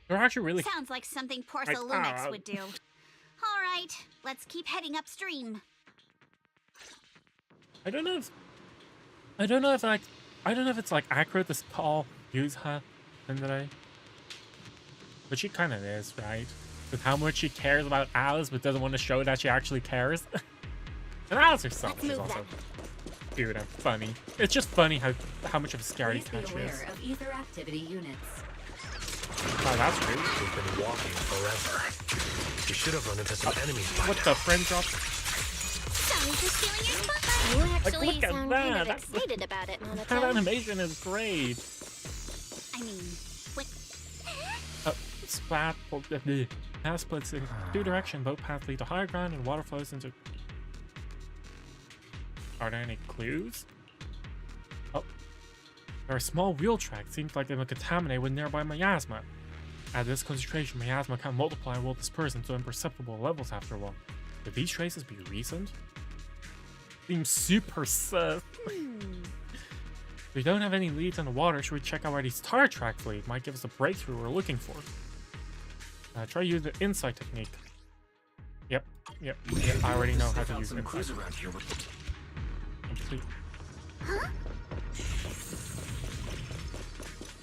A: They're actually really.
J: Sounds like something Porcelumex
A: ah.
J: would do. All right, let's keep heading upstream.
A: I don't know if it's like accurate to call use her Cinderella. But she kind of is, right? With how much she cares about Alice, but doesn't want to show that she actually cares. And Alice herself
C: Let's
A: is
C: move
A: also cute and funny. It's just funny how much of a scary
K: Please be
A: cat she is.
K: aware of ether activity units.
A: Oh, that's rude.
L: We've been walking forever. We should have run into some enemies by
A: What
L: now.
A: the friend drop?
J: Sorry for stealing your spotlight.
C: You actually
A: look at
C: sound
A: that.
C: kind of
A: That's-
C: excited about it,
A: That
C: Monaco.
A: animation is great.
J: I mean, what?
A: Splat. Path splits in two directions. Both paths lead to higher ground and water flows into. Are there any clues? Oh. There are small wheel tracks. Seems like they were contaminated with nearby miasma. At this concentration, miasma can multiply and will disperse into imperceptible levels after a while. Could these traces be recent? Seems super sus. If we don't have any leads on the water, should we check out where these tire tracks lead? Might give us the breakthrough we're looking for. Try use the insight technique. Yep. I already know how to use insight.
L: around here.
A: Complete.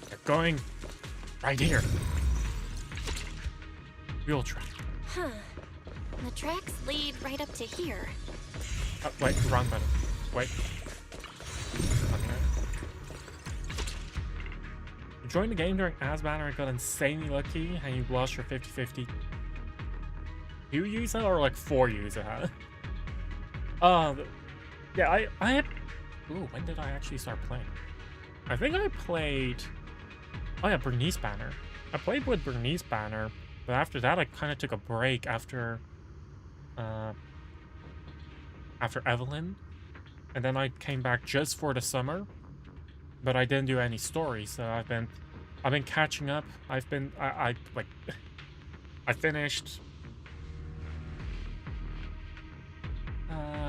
A: Get going. Right here. Wheel track.
C: Huh. The tracks lead right up to here.
A: Wait, wrong button. Wait. Okay. You joined the game during As Banner and got insanely lucky, and you lost your 50-50. You use it or like 4 user, huh? Yeah, I had. Ooh, when did I actually start playing? I think I played. Oh yeah, Bernice Banner. I played with Bernice Banner, but after that I kind of took a break after Evelyn, and then I came back just for the summer, but I didn't do any stories, so I've been catching up. I finished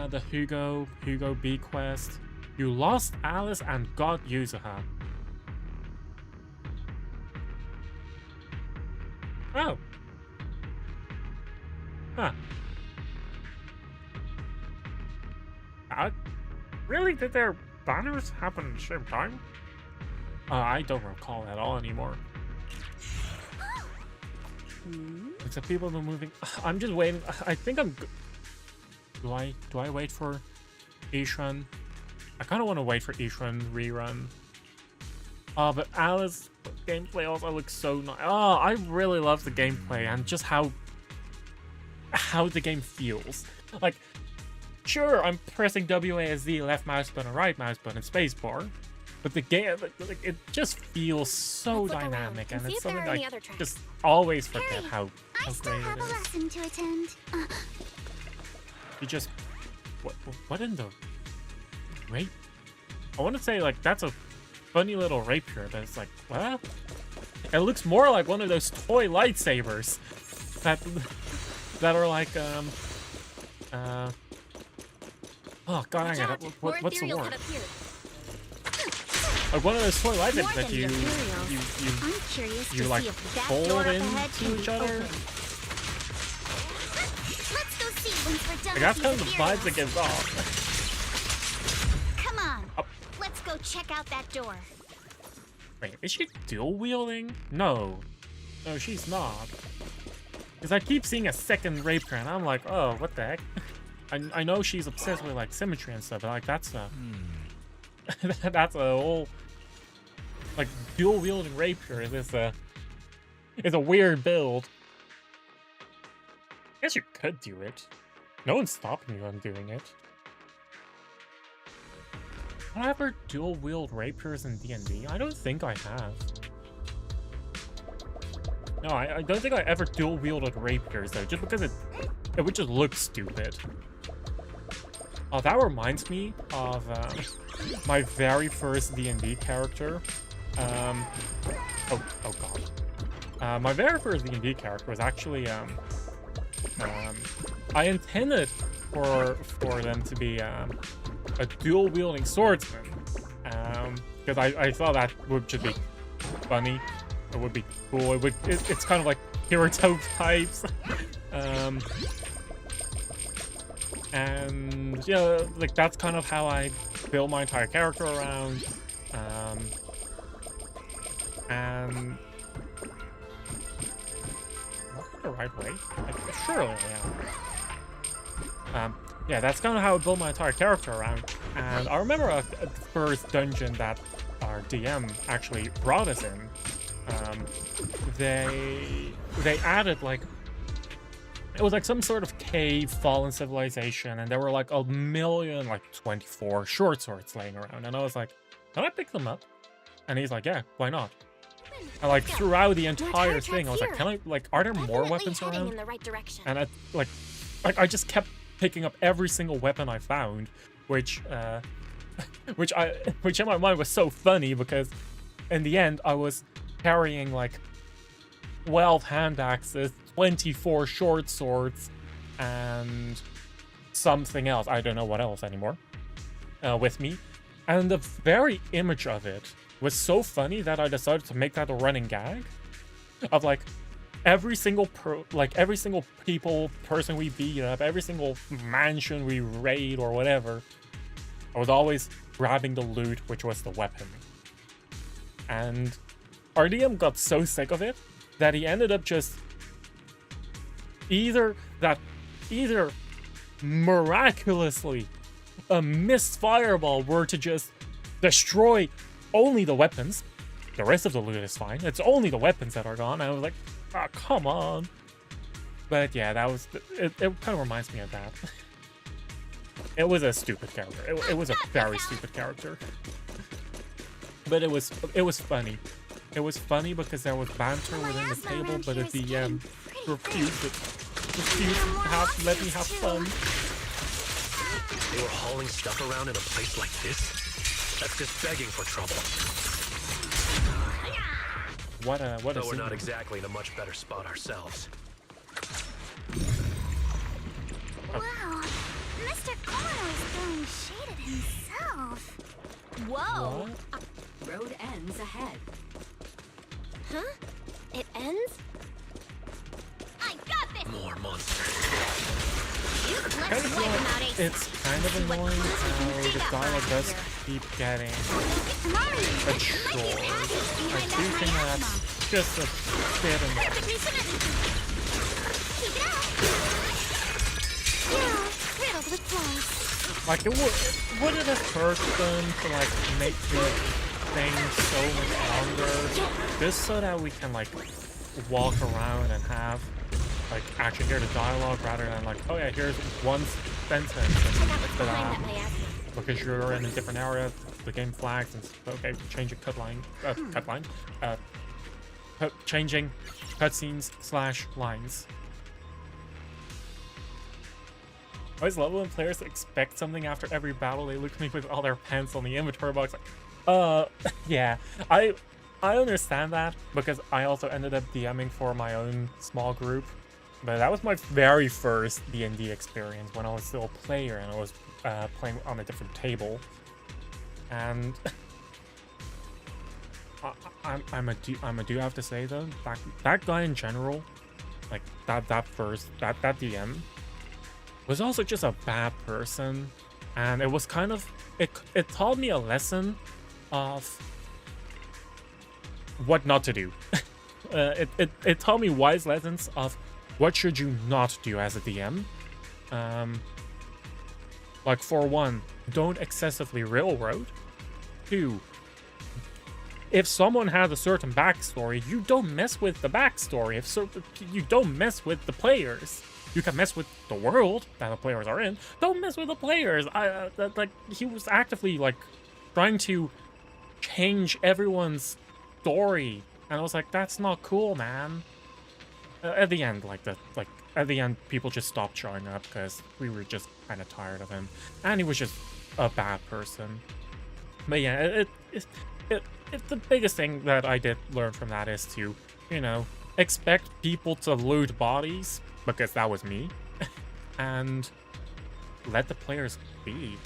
A: the Hugo B quest. You lost Alice and got Yuzuha. Oh. Huh. Really? Did their banners happen at the same time? I don't recall at all anymore. Except people have been moving. I'm just waiting. I think I'm. Do I wait for yixuan? I kind of want to wait for yixuan rerun. But Alice gameplay also looks so nice. Oh, I really love the gameplay and just how the game feels. Like, sure, I'm pressing WASD, left mouse button, right mouse button, spacebar, but the game, like, it just feels so dynamic, and it's something I just always forget how great it is.
J: I still have a lesson to attend.
A: You just what in the rape? I want to say like that's a funny little rapier, but it's like what? It looks more like one of those toy lightsabers that are like oh god, I get it. What's the word? Like one of those toy lightsabers that you like fold into each other.
J: Let's go see once we're done.
A: Like, that's kind of the vibes it gives off.
J: Come on, let's go check out that door.
A: Wait, is she dual wielding? No, she's not. Because I keep seeing a second rapier, and I'm like, oh, what the heck? I know she's obsessed with like symmetry and stuff, but like that's a that's a whole like dual wielding rapier. Is a weird build. I guess you could do it. No one's stopping you from doing it. Have I ever dual wield rapiers in D&D? I don't think I have. No, I don't think I ever dual wielded rapiers though, just because it would just look stupid. Oh, that reminds me of my very first D&D character. Oh god. My very first D&D character was actually I intended for them to be a dual wielding swordsman, because I thought that would just be funny. It would be cool. It's kind of like Naruto types. And yeah, like that's kind of how I build my entire character around. And the right way? Surely I am. Yeah, that's kind of how I built my entire character around. And I remember the first dungeon that our DM actually brought us in. They added like it was like some sort of cave fallen civilization, and there were like a million, like 24 short swords laying around, and I was like, can I pick them up? And he's like, yeah, why not? And like throughout the entire thing, I was like, can I, like, are there more weapons around? And I just kept picking up every single weapon I found, which in my mind was so funny, because in the end I was carrying like 12 hand axes, 24 short swords, and something else. I don't know what else anymore with me. And the very image of it was so funny that I decided to make that a running gag of like every single person we beat up, every single mansion we raid or whatever, I was always grabbing the loot, which was the weapon. And our DM got so sick of it that he ended up just either miraculously a missed fireball were to just destroy only the weapons. The rest of the loot is fine. It's only the weapons that are gone. I was like, oh, come on. But yeah, that was it kind of reminds me of that. It was a stupid character. It was a very stupid character. But it was funny. It was funny because there was banter within the table, but at the end, refused to let me have fun.
L: They were hauling stuff around in a place like this? That's just begging for trouble.
A: What a
L: Though we're not exactly in a much better spot ourselves.
J: Wow, Mr. Corno is throwing shade at himself.
K: Whoa! Road ends ahead.
C: Huh? It ends?
J: I got this!
L: More monsters.
A: It's kind of annoying how the dialogue does keep getting matured. I do think that's just a bit annoying. Like, it wouldn't have hurt them to, like, make the thing so much longer, just so that we can, like, walk around and have, like, actually hear the dialogue rather than, like, oh yeah, here's one sentence, and because you're in a different area, the game flags, and okay, change a changing cutscenes / lines. I always love when players expect something after every battle. They look at me with all their pants on the inventory box like, yeah. I understand that because I also ended up DMing for my own small group. But that was my very first D&D experience when I was still a player and I was playing on a different table. And I do have to say though, that guy in general, like that DM was also just a bad person, and it was kind of it taught me a lesson of what not to do. It taught me wise lessons of what should you not do as a DM. Like, for one, don't excessively railroad. 2, if someone has a certain backstory, you don't mess with the backstory. You don't mess with the players. You can mess with the world that the players are in. Don't mess with the players. Like, he was actively, like, trying to change everyone's story, and I was like, that's not cool, man. At the end, at the end, people just stopped showing up because we were just kind of tired of him, and he was just a bad person. But yeah, the biggest thing that I did learn from that is to, you know, expect people to loot bodies, because that was me, and let the players be,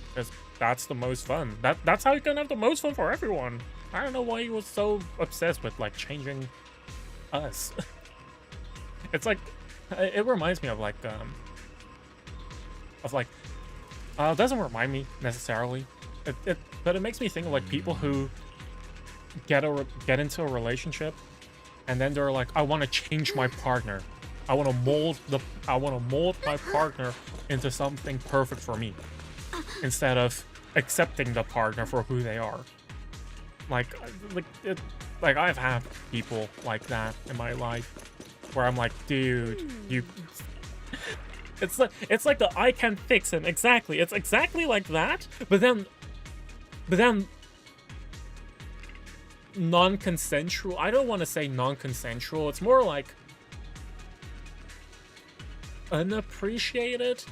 A: because that's the most fun. That's how you can have the most fun for everyone. I don't know why he was so obsessed with, like, changing us. It's like, it reminds me of, like, it doesn't remind me necessarily, but it makes me think of, like, people who get into a relationship, and then they're like, I want to change my partner. I want to mold my partner into something perfect for me, instead of accepting the partner for who they are. Like I've had people like that in my life, where I'm like, dude, you. It's like the I can fix him. Exactly. It's exactly like that. But then non-consensual. I don't want to say non-consensual. It's more like unappreciated,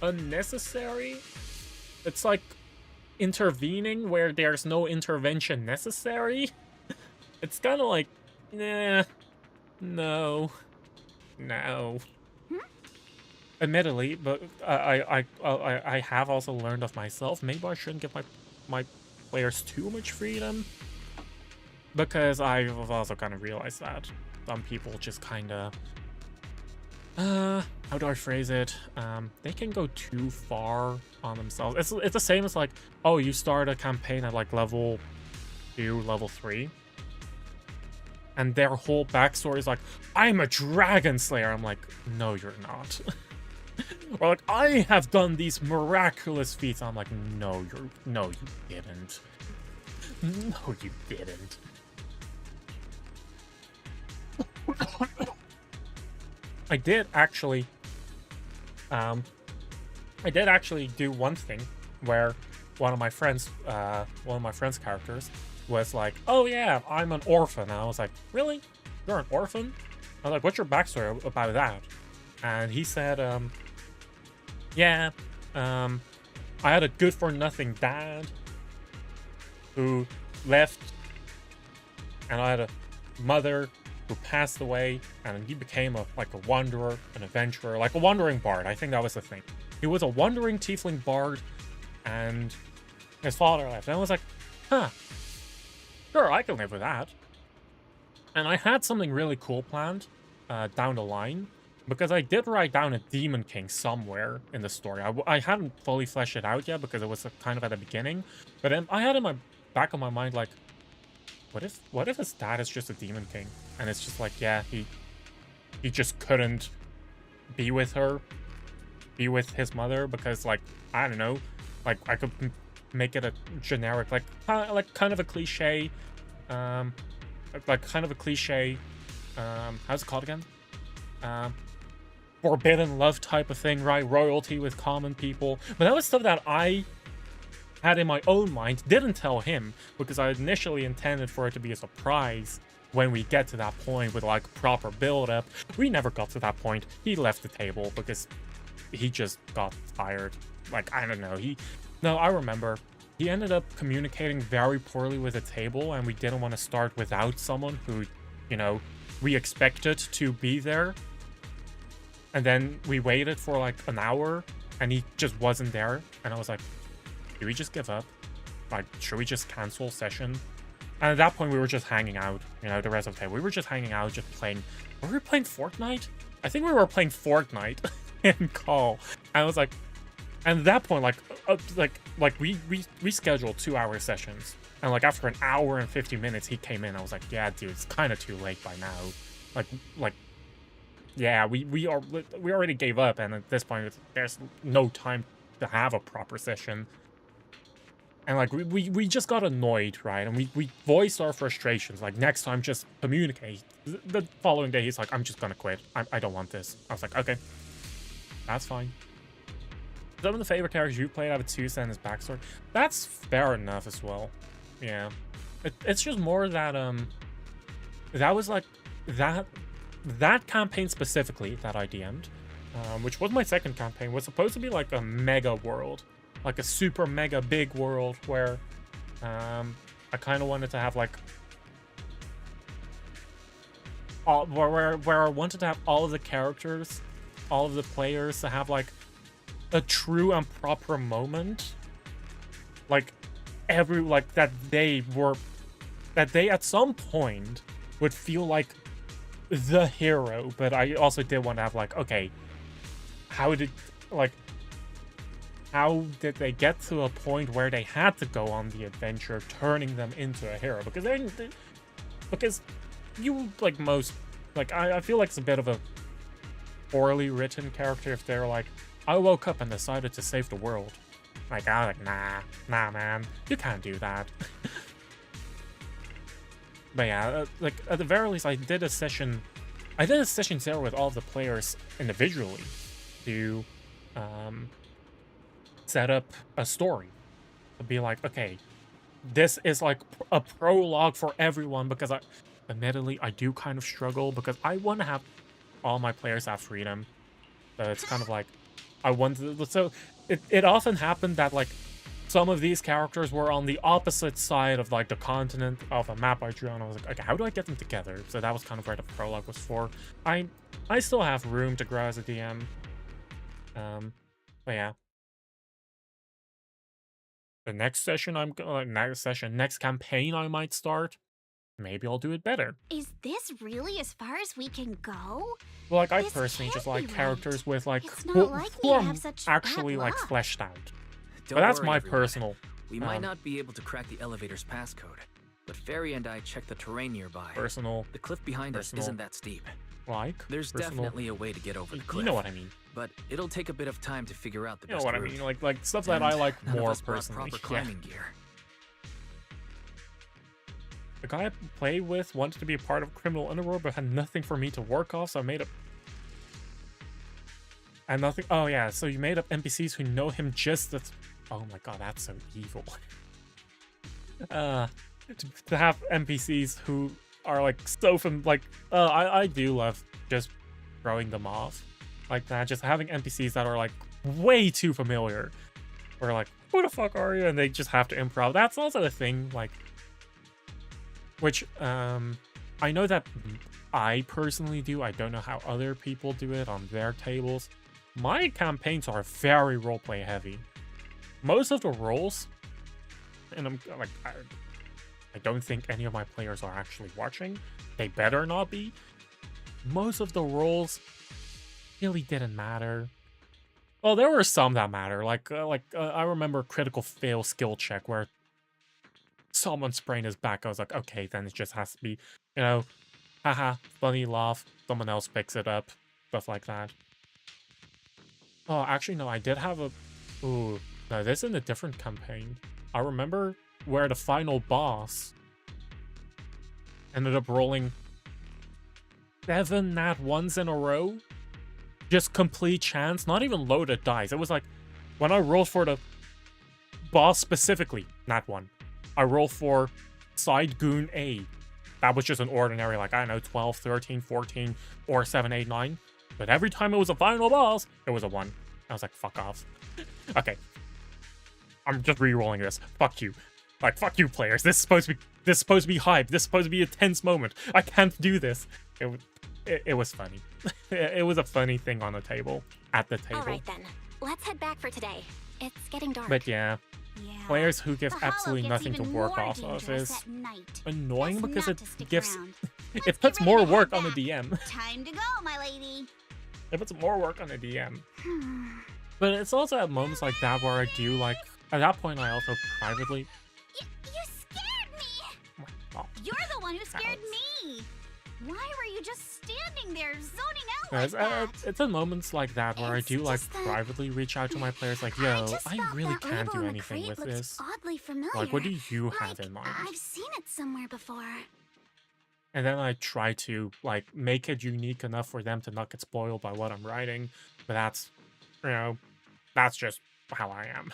A: unnecessary. It's like intervening where there's no intervention necessary. It's kind of like, nah, no. Admittedly, but I have also learned of myself. Maybe I shouldn't give my players too much freedom, because I've also kind of realized that some people just kind of, how do I phrase it? They can go too far on themselves. It's the same as, like, oh, you start a campaign at, like, level 2, level 3, and their whole backstory is like, I'm a dragon slayer. I'm like, no, you're not. Or like, I have done these miraculous feats. I'm like, no, you didn't. No, you didn't. I did actually do one thing where one of my friends' characters was like, oh yeah, I'm an orphan. And I was like, really? You're an orphan? I was like, what's your backstory about that? And he said, yeah, I had a good-for-nothing dad who left, and I had a mother who passed away, and he became a wanderer, an adventurer, like a wandering bard. I think that was the thing. He was a wandering tiefling bard, and his father left. And I was like, huh, sure, I can live with that. And I had something really cool planned down the line, because I did write down a Demon King somewhere in the story. I hadn't fully fleshed it out yet, because it was kind of at the beginning. But then I had in my back of my mind, like, what if his dad is just a Demon King? And it's just like, yeah, he just couldn't be with her, be with his mother, because, like, I don't know, like, I could make it a generic, like kind of a cliche, how's it called again? Forbidden love type of thing, right? Royalty with common people. But that was stuff that I had in my own mind, didn't tell him, because I initially intended for it to be a surprise when we get to that point with, like, proper build-up. We never got to that point. He left the table because he just got tired. Like, I don't know. No, I remember. He ended up communicating very poorly with the table, and we didn't want to start without someone who, you know, we expected to be there. And then we waited for, like, an hour, and he just wasn't there. And I was like, do we just give up? Like, should we just cancel session? And at that point, we were just hanging out, you know, the rest of the time. We were just hanging out, just playing. Were we playing Fortnite? I think we were playing Fortnite in call. And I was like, and at that point, we scheduled 2-hour sessions. And, like, after an hour and 50 minutes, he came in. I was like, yeah, dude, it's kind of too late by now. Like, yeah, we already gave up. And at this point, there's no time to have a proper session. And, like, we just got annoyed, right? And we voiced our frustrations. Like, next time, just communicate. The following day, he's like, I'm just gonna quit. I don't want this. I was like, okay. That's fine. Some of the favorite characters you played have a 2-cent as backstory. That's fair enough as well. Yeah. It's just more that, that was, like, that campaign specifically that I DM'd, which was my second campaign, was supposed to be, like, a mega world. Like a super mega big world where I kind of wanted to have, like, where I wanted to have all of the characters, all of the players to have, like, a true and proper moment, like that they at some point would feel like the hero. But I also did want to have, like, okay, how did they get to a point where they had to go on the adventure, turning them into a hero? Because you, like, most, like, I feel like it's a bit of a poorly written character if they're like, I woke up and decided to save the world. Like, I was like, nah, man, you can't do that. But yeah, like, at the very least, I did a session 0 with all the players individually to, set up a story to be like, okay, this is like a prologue for everyone, because admittedly I do kind of struggle because I want to have all my players have freedom. So it's kind of like so it often happened that, like, some of these characters were on the opposite side of, like, the continent of a map I drew, and I was like, okay, how do I get them together? So that was kind of where the prologue was for. I still have room to grow as a DM. But yeah. The next session next campaign I might start, maybe I'll do it better.
J: Is this really as far as we can go?
A: Well, like, I
J: This
A: personally just
J: can't
A: like
J: be
A: characters with, like,
J: It's not like
A: who
J: me to
A: are
J: have such
A: actually,
J: bad
A: like,
J: luck.
A: fleshed out.
D: Don't
A: But that's
D: worry,
A: my
D: everyone.
A: personal.
D: We might not be able to crack the elevator's passcode, but Fairy and I checked the terrain nearby.
A: Personal.
D: The cliff behind us isn't that steep.
A: Like?
D: There's
A: personal.
D: definitely a way to get over the cliff.
A: You know what I mean.
D: But it'll take a bit of time to figure out the
A: You know
D: best
A: what
D: route.
A: I mean, like stuff that I like
D: none of
A: more
D: us brought
A: personally.
D: proper climbing gear.
A: The guy I played with wanted to be a part of criminal underworld, but had nothing for me to work off, so I made up. And nothing. Oh yeah, so you made up NPCs who know him just as. Oh my god, that's so evil. To have NPCs who are like so I do love just throwing them off like that. Just having NPCs that are like way too familiar, or like, who the fuck are you? And they just have to improv. That's also a thing, like, which I know that I personally do. I don't know how other people do it on their tables. My campaigns are very roleplay heavy. Most of the roles, and I'm like, I don't think any of my players are actually watching. They better not be. Most of the roles really didn't matter. Well, there were some that matter. I remember critical fail skill check where someone sprained his back. I was like, okay, then it just has to be, haha, funny laugh. Someone else picks it up. Stuff like that. Oh, actually, no, I did have a... Ooh, no, this is in a different campaign. I remember where the final boss ended up rolling 7 nat 1s in a row. Just complete chance, not even loaded dice. It was like, when I rolled for the boss specifically, nat 1. I rolled for side goon A. That was just an ordinary, like, I don't know, 12, 13, 14, or 7, 8, 9. But every time it was a final boss, it was a 1. I was like, fuck off. Okay. I'm just re-rolling this. Fuck you. Like, fuck you, players. This is supposed to be hype. This is supposed to be a tense moment. I can't do this. It was funny. It was a funny thing on the table. At the table.
C: Alright then. Let's head back for today. It's getting dark.
A: But yeah. Players who give absolutely nothing to work off of is annoying because it gives... It puts more work on the DM.
O: Time to go, my lady.
A: It puts more work on the DM. But it's also at moments like that where I do, like... At that point, I also privately...
O: You scared me!
A: Oh,
O: You're the one who scared me! Why were you just standing there, zoning out like that?
A: It's in moments like that where I do, like, privately reach out to my players, like, yo, I really can't do anything with this.
O: Oddly familiar.
A: Like, what do you have in mind?
O: I've seen it somewhere before.
A: And then I try to, like, make it unique enough for them to not get spoiled by what I'm writing. But that's, that's just how I am.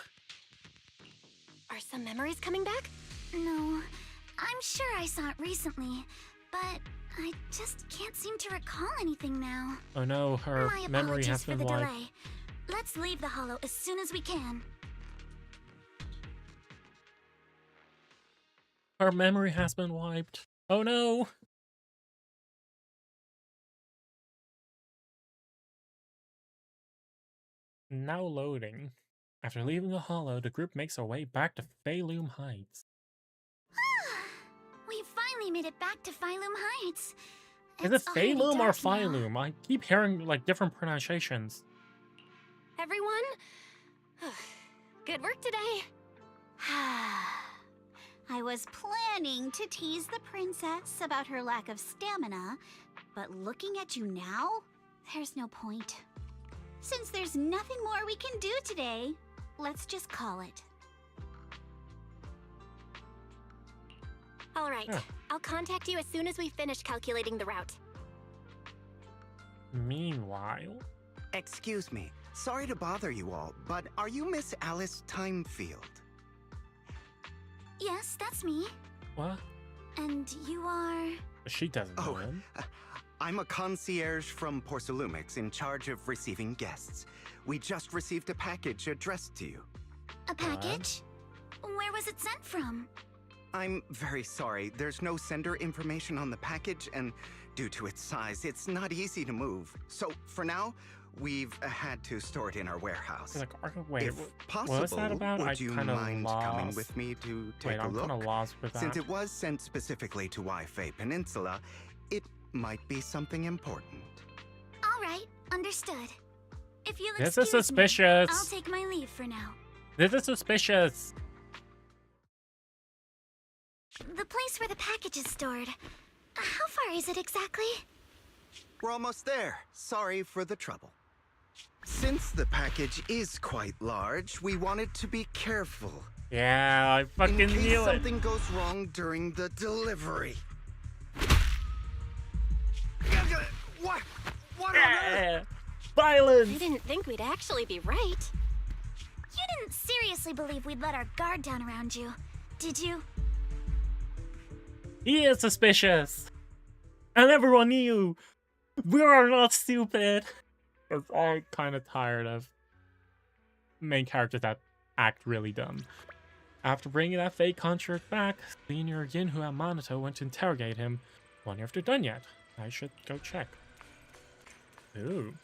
C: Are some memories coming back?
J: No, I'm sure I saw it recently, but I just can't seem to recall anything now.
A: Oh no, her
J: My
A: memory has
J: apologies for
A: been
J: the
A: wiped.
J: delay. Let's leave the hollow as soon as we can.
A: Her memory has been wiped. Oh no! Now loading. After leaving the hollow, the group makes their way back to Pheloom Heights.
J: We finally made it back to Phyloom Heights.
A: Is it
J: It's already
A: Pheloom or
J: dark now.
A: Phyloom? I keep hearing, like, different pronunciations.
C: Everyone? Good work today.
O: I was planning to tease the princess about her lack of stamina, but looking at you now, there's no point. Since there's nothing more we can do today, let's just call it.
C: Alright, I'll contact you as soon as we finish calculating the route.
A: Meanwhile...
Q: Excuse me. Sorry to bother you all, but are you Miss Alice Timefield?
J: Yes, that's me.
A: What?
J: And you are...
A: She doesn't know him.
Q: I'm a concierge from Porcelumix in charge of receiving guests. We just received a package addressed to you.
J: A package? Where was it sent from?
Q: I'm very sorry. There's no sender information on the package, and due to its size, it's not easy to move. So, for now, we've had to store it in our warehouse.
A: Like, wait,
Q: if possible,
A: what was that about?
Q: would
A: I
Q: you
A: kinda
Q: mind coming
A: lost.
Q: with me to take
A: Wait,
Q: a
A: I'm
Q: look?
A: kinda lost with that.
Q: Since it was sent specifically to Waifei Peninsula, it might be something important.
J: All right, understood. If you'll
A: This is
J: excuse me,
A: suspicious.
J: I'll take my leave for now.
A: This is suspicious.
J: The place where the package is stored. How far is it exactly?
Q: We're almost there. Sorry for the trouble. Since the package is quite large, we wanted to be careful.
A: Yeah, I fucking
Q: in case
A: knew it.
Q: something goes wrong during the delivery. What? What on earth?
A: Violence!
C: I didn't think we'd actually be right.
J: You didn't seriously believe we'd let our guard down around you, did you?
A: He is suspicious. And everyone knew. We are not stupid. Because I'm kind of tired of main characters that act really dumb. After bringing that fake contract back, Senior Yinhu and Minato went to interrogate him. Wonder if they're done yet. I should go check. Ooh.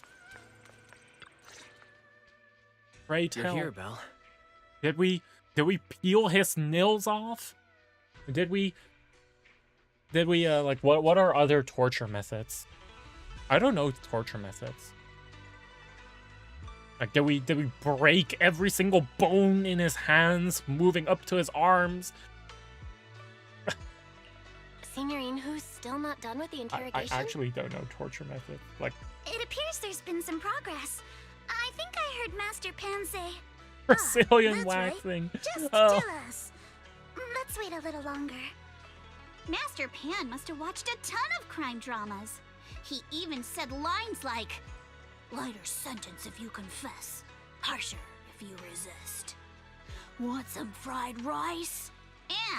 A: Pray
D: You're
A: tell.
D: here, Belle.
A: Did we peel his nails off? Did we like what are other torture methods? I don't know torture methods. Like did we break every single bone in his hands, moving up to his arms?
C: Senior Yinhu's still not done with the interrogation?
A: I actually don't know torture methods. Like
J: It appears there's been some progress. I think I heard Master Pan say,
A: Brazilian
J: that's
A: waxing.
J: Right. Just
A: Oh.
J: tell us. Let's wait a little longer.
O: Master Pan must have watched a ton of crime dramas. He even said lines like, "Lighter sentence if you confess, harsher if you resist. Want some fried rice?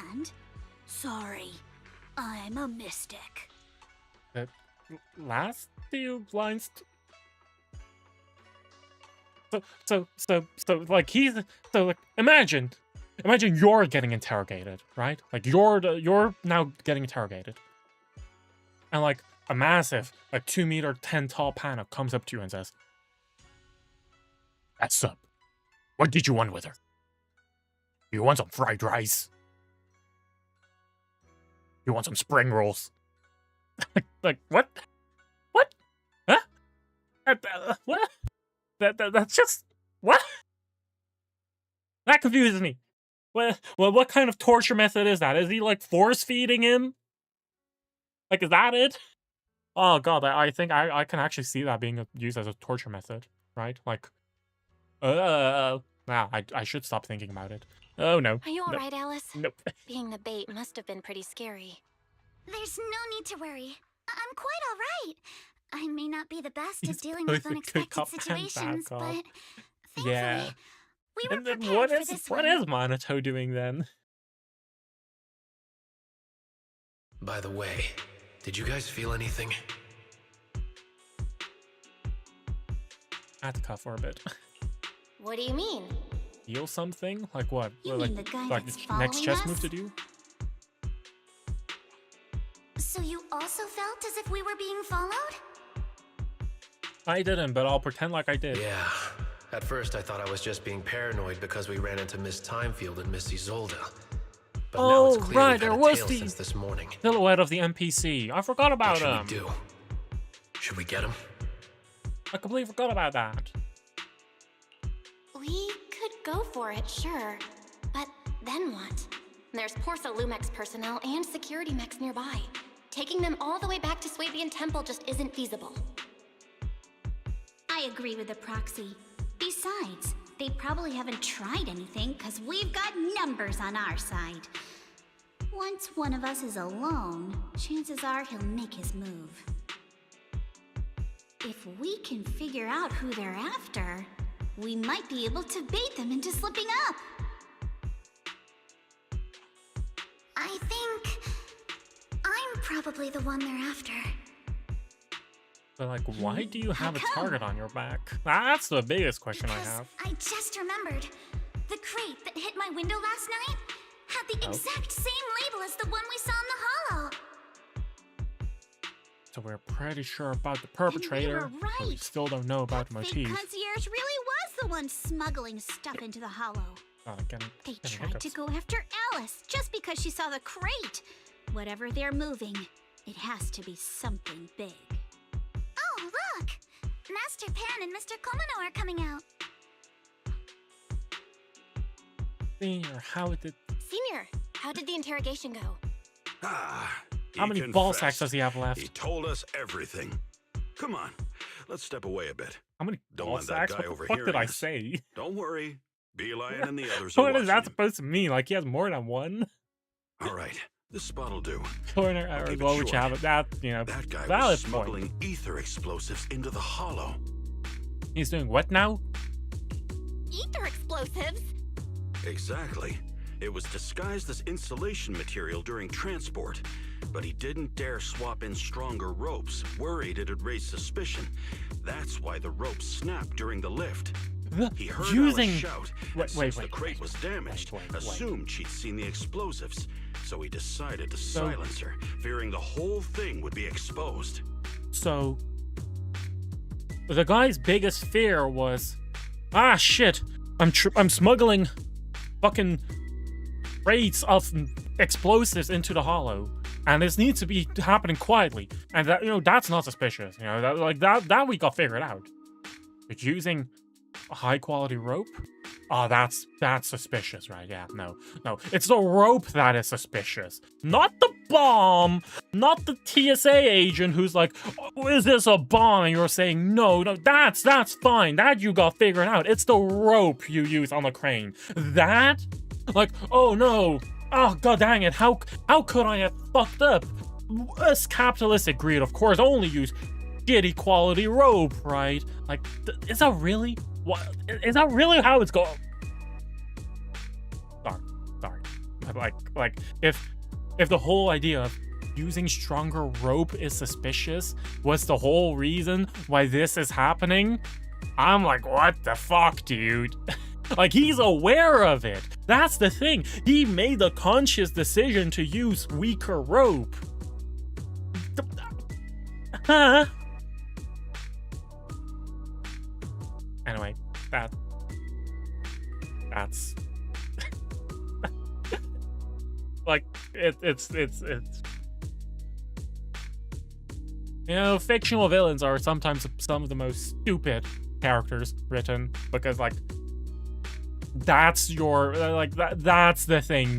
O: And, sorry, I'm a mystic."
A: The last few lines. So like imagine you're getting interrogated, right? Like you're now getting interrogated, and like a massive, like 2 meter 10 tall panda comes up to you and says, "That's up. What did you want with her? You want some fried rice? You want some spring rolls?" Like what? What? Huh? What? That's just what? That confuses me. Well, what kind of torture method is that? Is he like force feeding him? Like, is that it? Oh god, I think I can actually see that being used as a torture method, right? Like, nah, I should stop thinking about it. Oh no.
C: Are you alright, Alice?
A: Nope.
C: Being the bait must have been pretty scary.
J: There's no need to worry. I'm quite alright. I may not be the best at dealing
A: both
J: with
A: a good
J: unexpected
A: cop and bad
J: situations,
A: cop.
J: but thankfully,
A: Yeah.
J: we were
A: And then
J: prepared for this
A: what
J: one.
A: is Minato doing then?
L: By the way, did you guys feel anything?
A: I had to cough for a bit.
C: What do you mean?
A: Feel something? Like what?
O: You
A: Like,
O: mean the guy
A: like
O: that's
A: the next
O: following
A: chess
O: us?
A: move to do?
J: So you also felt as if we were being followed?
A: I didn't, but I'll pretend like I did.
L: Yeah. At first, I thought I was just being paranoid because we ran into Miss Timefield and Miss Isolda. But now it's clear
A: right,
L: we've
A: there
L: had a
A: was
L: tail
A: the
L: since this morning.
A: silhouette of the NPC. I forgot about
L: What
A: him.
L: should we do? Should we get him?
A: I completely forgot about that.
C: We could go for it, sure. But then what? There's Porsa Lumex personnel and security mechs nearby. Taking them all the way back to Swabian Temple just isn't feasible.
O: I agree with the proxy. Besides, they probably haven't tried anything because we've got numbers on our side. Once one of us is alone, chances are he'll make his move. If we can figure out who they're after, we might be able to bait them into slipping up.
J: I think I'm probably the one they're after.
A: But like, why do you have a target on your back? That's the biggest question I have.
J: I just remembered. The crate that hit my window last night had the
A: Oh.
J: exact same label as the one we saw in the hollow.
A: So we're pretty sure about the perpetrator, but we still don't know about the
O: Fake
A: motif.
O: concierge really was the one smuggling stuff into the hollow.
A: Oh,
O: They tried to go after Alice just because she saw the crate. Whatever they're moving, it has to be something big.
J: Oh, look! Master Pan and Mr. Komano are coming out.
A: Senior, how did...
C: Senior, How did the interrogation go?
A: How many ball sacks does he have left?
B: He told us everything. Come on, let's step away a bit.
A: How many
B: Don't
A: ball
B: let that
A: sacks?
B: guy
A: What the
B: overhear
A: fuck did I
B: us.
A: say?
B: Don't worry. Beeline and the others are
A: What is that
B: watching.
A: supposed to mean? Like he has more than one?
B: All right, this spot'll do.
A: Corner
B: I'll
A: or
B: keep it
A: what would you
B: short.
A: have it? That, you know,
B: That guy
A: valid
B: was
A: point.
B: smuggling ether explosives into the hollow.
A: He's doing what now?
C: Ether explosives?
B: Exactly. It was disguised as insulation material during transport, but he didn't dare swap in stronger ropes, worried it'd raise suspicion. That's why the ropes snapped during the lift. He heard
A: Using...
B: Alice shout, and
A: Wait,
B: since the crate was damaged, assumed she'd seen the explosives, so he decided to silence her, fearing the whole thing would be exposed.
A: So, the guy's biggest fear was, ah shit, I'm smuggling fucking crates of explosives into the hollow, and this needs to be happening quietly, and that, you know, that's not suspicious, you know, that we got figured out. But using a high quality rope, oh, that's suspicious, right? Yeah, no, it's the rope that is suspicious, not the bomb, not the TSA agent who's like, oh, is this a bomb? And you're saying no, that's fine, that you got figured out. It's the rope you use on the crane. That, like, oh no, oh god dang it, how could I have fucked up? Us capitalistic greed, of course, only use shitty quality rope, right? Like, is that really what? Is that really how it's going? Sorry. Like, if the whole idea of using stronger rope is suspicious was the whole reason why this is happening, I'm like, what the fuck, dude? Like, he's aware of it. That's the thing. He made the conscious decision to use weaker rope. Huh? Anyway, that's like it's you know, fictional villains are sometimes some of the most stupid characters written, because like that's your that's the thing.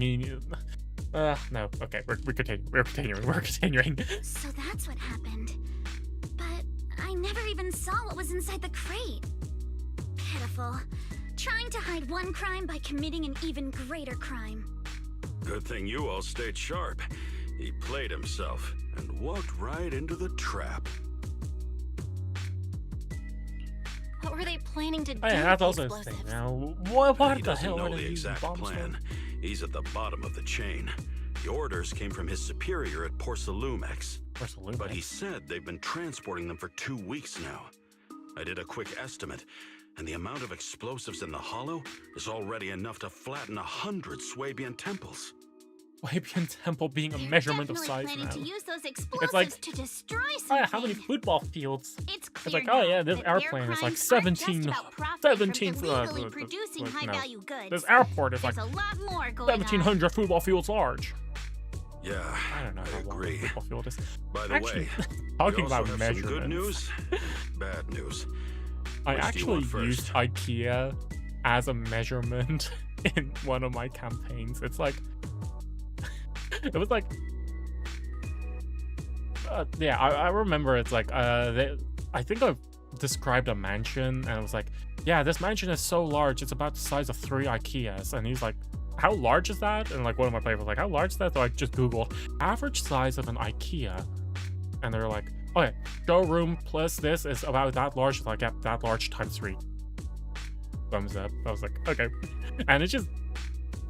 A: No, okay, we're continuing.
J: So that's what happened. But I never even saw what was inside the crate. Pitiful. Trying to hide one crime by committing an even greater crime.
B: Good thing you all stayed sharp. He played himself and walked right into the trap.
C: What were they planning to do?
A: Oh, yeah, that's also the thing. Now, what
B: He
A: the
B: doesn't
A: hell
B: know
A: are
B: the
A: they using
B: exact
A: bombs
B: plan. He's at the bottom of the chain. The orders came from his superior at Porsalumex. But he said they've been transporting them for 2 weeks now. I did a quick estimate, and the amount of explosives in the hollow is already enough to flatten 100 Swabian temples.
A: Swabian temple being a measurement of size
C: planning
A: now.
C: to use those
A: It's
C: explosives
A: like,
C: to destroy
A: oh
C: something.
A: yeah, how many football fields?
C: It's
A: It's like, oh yeah, this airplane is like 17
C: illegally producing high-value goods.
A: This airport is like
C: There's a lot more going
A: 1,700 football fields large.
B: Yeah,
A: I don't know how long a football field is.
B: By the
A: Actually,
B: way,
A: talking
B: we also
A: about
B: have
A: measurements.
B: some good news, bad news.
A: I
B: Which do you
A: actually
B: want first?
A: used IKEA as a measurement in one of my campaigns. It's like, it was like, yeah, I remember it's like, I think I described a mansion, and it was like, yeah, this mansion is so large, it's about the size of 3 IKEAs. And he's like, how large is that? And like one of my players was like, how large is that? So I just Googled average size of an IKEA, and they're like, okay, showroom plus this is about that large. So like, yeah, that large times 3. Thumbs up. I was like, okay. And it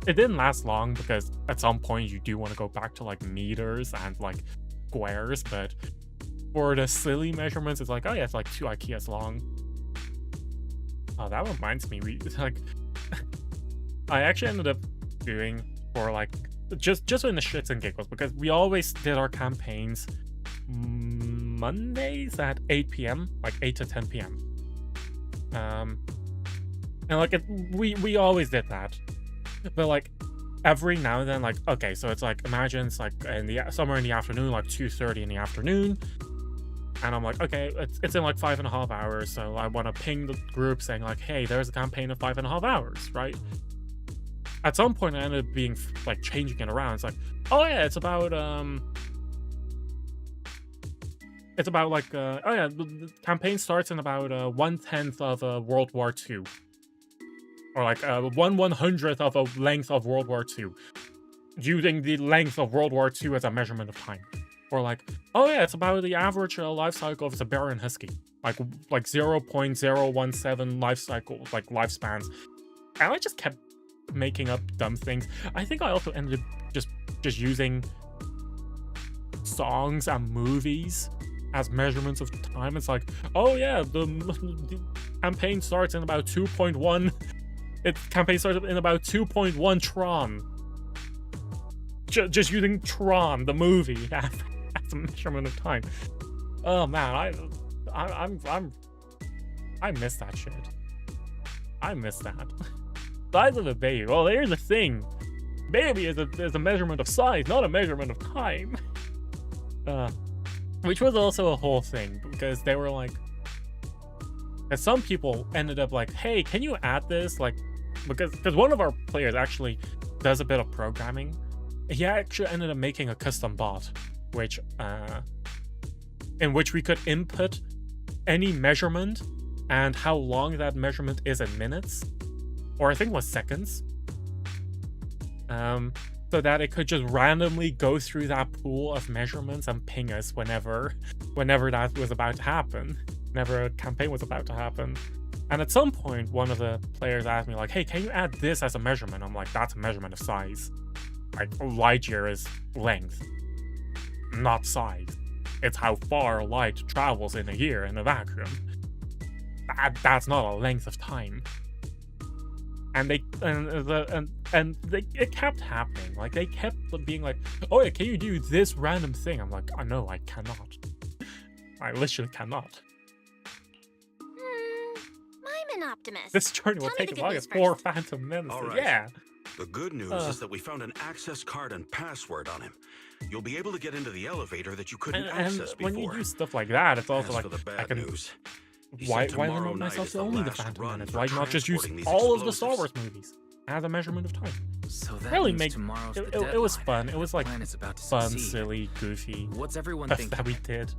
A: didn't last long, because at some point you do want to go back to like meters and like squares, but for the silly measurements, it's like, oh yeah, it's like 2 IKEAs long. Oh, that reminds me, I actually ended up doing for like just in the shits and giggles, because we always did our campaigns Mondays at 8 p.m, like 8 to 10 p.m. And like we always did that, but like every now and then, like, okay, so it's like, imagine it's like somewhere in the afternoon, like 2:30 in the afternoon, and I'm like, okay, it's in like 5.5 hours, so I want to ping the group saying like, hey, there's a campaign of 5.5 hours, right? at some point I ended up being like changing it around. It's like, oh yeah, it's about like oh yeah, the campaign starts in about 1/10 of World War II, or like 1/100th of a length of World War II, using the length of World War II as a measurement of time. Or like, oh yeah, it's about the average life cycle of a Siberian Husky, like 0.017 life cycle, like lifespans. And I just kept making up dumb things. I think I also ended up just using songs and movies as measurements of time. It's like, oh yeah, the campaign starts in about 2.1. Campaign starts in about 2.1 Tron. Just using Tron, the movie, as a measurement of time. Oh man, I miss that shit. I miss that. Size of a baby. Well, here's the thing. Baby is a measurement of size, not a measurement of time. Which was also a whole thing, because they were like, and some people ended up like, hey, can you add this? Like, because one of our players actually does a bit of programming. He actually ended up making a custom bot, which in which we could input any measurement and how long that measurement is in minutes, or I think it was seconds, so that it could just randomly go through that pool of measurements and ping us whenever that was about to happen, whenever a campaign was about to happen. And at some point, one of the players asked me like, hey, can you add this as a measurement? I'm like, that's a measurement of size. Like, light year is length, not size. It's how far light travels in a year in a vacuum. That's not a length of time. And it kept happening. Like, they kept being like, oh yeah, can you do this random thing? I'm like, oh no, I cannot. I literally cannot.
C: I'm an optimist.
A: This journey will take as long as 4 Phantom Menaces.
B: All right.
A: Yeah.
B: The good news is that we found an access card and password on him. You'll be able to get into the elevator that you couldn't access before.
A: When you do stuff like that, it's also
B: As
A: like,
B: for the bad news,
A: why limit myself to only the Phantom Menace? Why not just use all of the Star Wars movies as a measurement of time?
D: So that
A: really
D: means
A: make
D: tomorrow's the
A: it was
D: deadline.
A: fun. It was like
D: About to
A: fun,
D: succeed.
A: silly, goofy.
D: What's everyone
A: stuff
D: thinking?
A: that we did.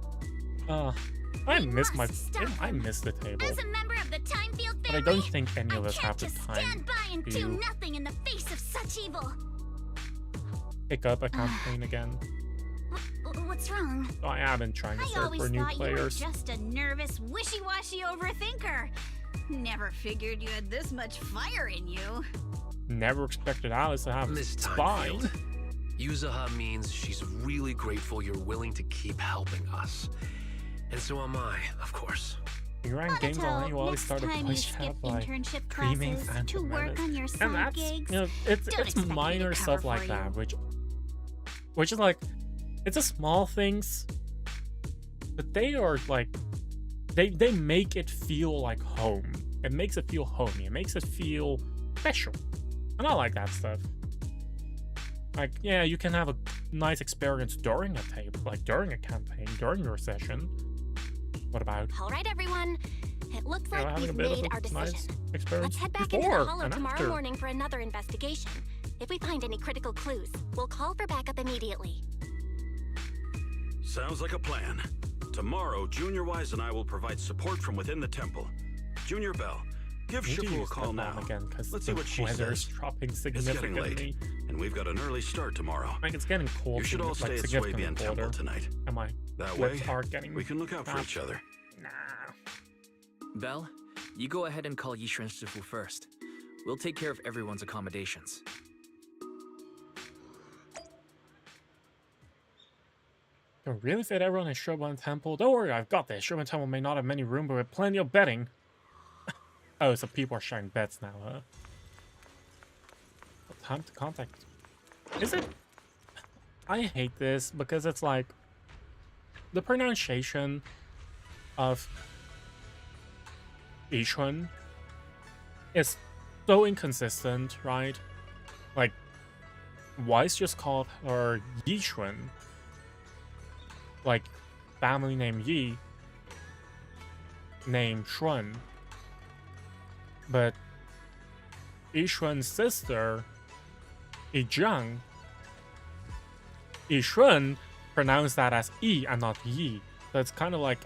A: I miss the table.
J: As a member of the Timefield
A: But I
J: family,
A: don't think any of us have the
J: stand
A: time
J: by and do
A: to
J: nothing in the face of such evil.
A: pick up a campaign again.
J: What's wrong?
A: So I have been trying to
N: I
A: search
N: always
A: for new
N: thought you were
A: players.
N: just a nervous, wishy-washy overthinker. Never figured you had this much fire in you.
A: Never expected Alice to have a
L: Miss
A: spine.
L: Timefield, Yuzaha means she's really grateful you're willing to keep helping us. And so am I, of course.
A: You ran games online, you always started
N: time you
A: voice
N: skip
A: chat like
N: internship
A: screaming
N: classes to
A: Phantom
N: work
A: Menace.
N: on your
A: And
N: side
A: that's,
N: gigs,
A: you know, it's
N: don't expect me to
A: minor
N: cover
A: stuff
N: for
A: like
N: you.
A: that, which is like, it's a small things, but they are like, they make it feel like home. It makes it feel homey. It makes it feel special. And I like that stuff. Like, yeah, you can have a nice experience during a tape, like during a campaign, during your session. What about
C: All right, everyone. It looks
A: you know,
C: like
A: having a
C: we've
A: bit
C: made
A: of
C: our
A: a
C: decision.
A: nice experience
C: Let's head back into
A: before
C: the Hollow
A: and
C: tomorrow
A: after?
C: morning for another investigation. If we find any critical clues, we'll call for backup immediately.
B: Sounds like a plan. Tomorrow, Junior Wise and I will provide support from within the temple. Junior Bell, give
A: Need to
B: Shifu a
A: use
B: call
A: that bomb
B: now.
A: again, because
B: Let's
A: the
B: see what she
A: weather's
B: says.
A: dropping
B: It's getting
A: significantly.
B: late, and we've got an early start tomorrow.
A: Like, it's getting cold.
B: You should all stay at
A: significantly
B: Swabian Temple
A: colder.
B: tonight.
A: And my
B: That
A: lips
B: way,
A: are getting
B: we can look out for
A: bad.
B: each other.
D: Belle, you go ahead and call Yixuan Shifu first. We'll take care of everyone's accommodations.
A: Can we really fit everyone in Shoban Temple? Don't worry, I've got this. Shoban Temple may not have many room, but with plenty of bedding. Oh, so people are sharing beds now, huh? Time to contact. Is it? I hate this because it's like the pronunciation of yixuan is so inconsistent, right? Like, Weiss just called her Yixuan. Like, family name Yi, name Xuan. But Yixuan's sister yixuan, yixuan pronounce that as yi and not yi. So it's kind of like,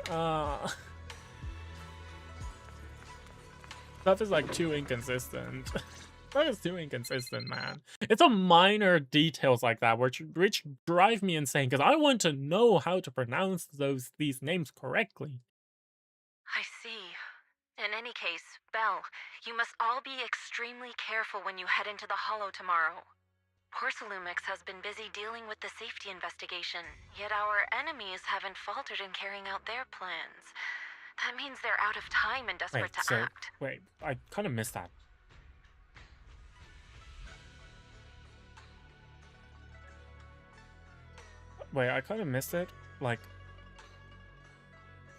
A: stuff is like too inconsistent. That is too inconsistent, man. It's a minor details like that which drive me insane because I want to know how to pronounce these names correctly.
R: I see. In any case, Belle, you must all be extremely careful when you head into the Hollow tomorrow. Porcelumix has been busy dealing with the safety investigation, yet our enemies haven't faltered in carrying out their plans. That means they're out of time and desperate to act.
A: Wait, I kind of missed that. Wait, I kind of missed it. Like,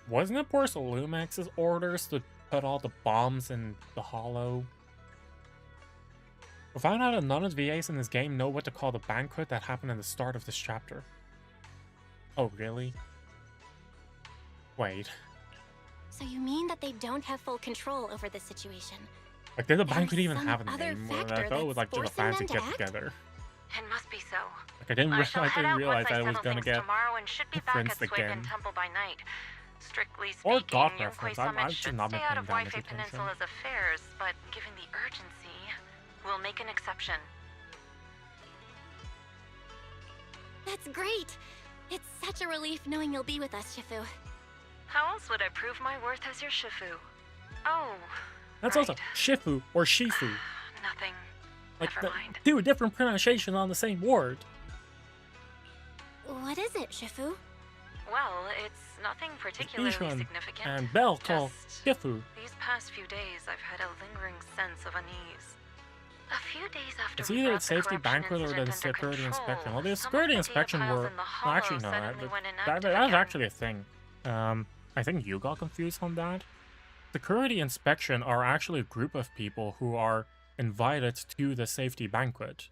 A: wasn't it Porcelumix's orders to put all the bombs in the Hollow? We found out that none of the VAs in this game know what to call the banquet that happened at the start of this chapter. Oh, really? Wait.
C: So you mean that they don't have full control over the situation?
A: Like, did the banquet even have a name? Or I thought it was like just a fancy get-together.
R: It must be so.
A: Like, I didn't realize that it was gonna get
R: tomorrow and should be back
A: referenced
R: at Swig
A: again.
R: and Temple by night. Strictly
A: Or
R: speaking,
A: God
R: Yunquay
A: reference.
R: Summit
A: I
R: should
A: should not be
R: stay out
A: paying
R: of
A: that much
R: Yifei
A: attention.
R: Peninsula's affairs, but given the urgency, we'll make an exception.
C: That's great! It's such a relief knowing you'll be with us, Shifu.
R: How else would I prove my worth as your Shifu? Oh,
A: That's also Shifu or Shifu.
R: nothing.
A: Like,
R: Never mind.
A: two different pronunciations on the same word.
C: What is it, Shifu?
R: Well, it's nothing particularly
A: Yixuan
R: significant.
A: and Belle call
R: Just
A: Shifu.
R: These past few days, I've had a lingering sense of unease. A few days after
A: It's
R: we
A: either
R: brought
A: the safety
R: corruption
A: banquet or
R: incident
A: the
R: under
A: security
R: control,
A: inspection. Well, the
R: some of
A: security
R: the
A: inspection
R: data
A: were
R: piles in the
A: well,
R: Hollow
A: actually no,
R: suddenly went
A: that
R: inactive
A: is
R: again.
A: actually a thing. I think you got confused on that. Security inspection are actually a group of people who are invited to the safety banquet.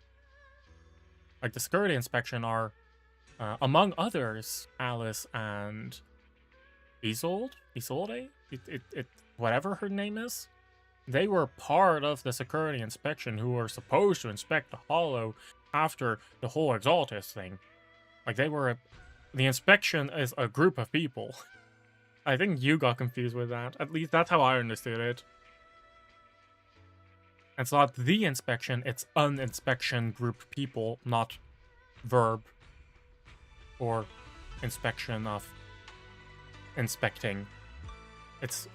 A: Like the security inspection are, among others, Alice and Isolde, whatever her name is. They were part of the security inspection who were supposed to inspect the Hollow after the whole Exaltus thing. Like they were, the inspection is a group of people. I think you got confused with that. At least that's how I understood it. It's not the inspection, it's an inspection group people, not verb or inspection of inspecting. It's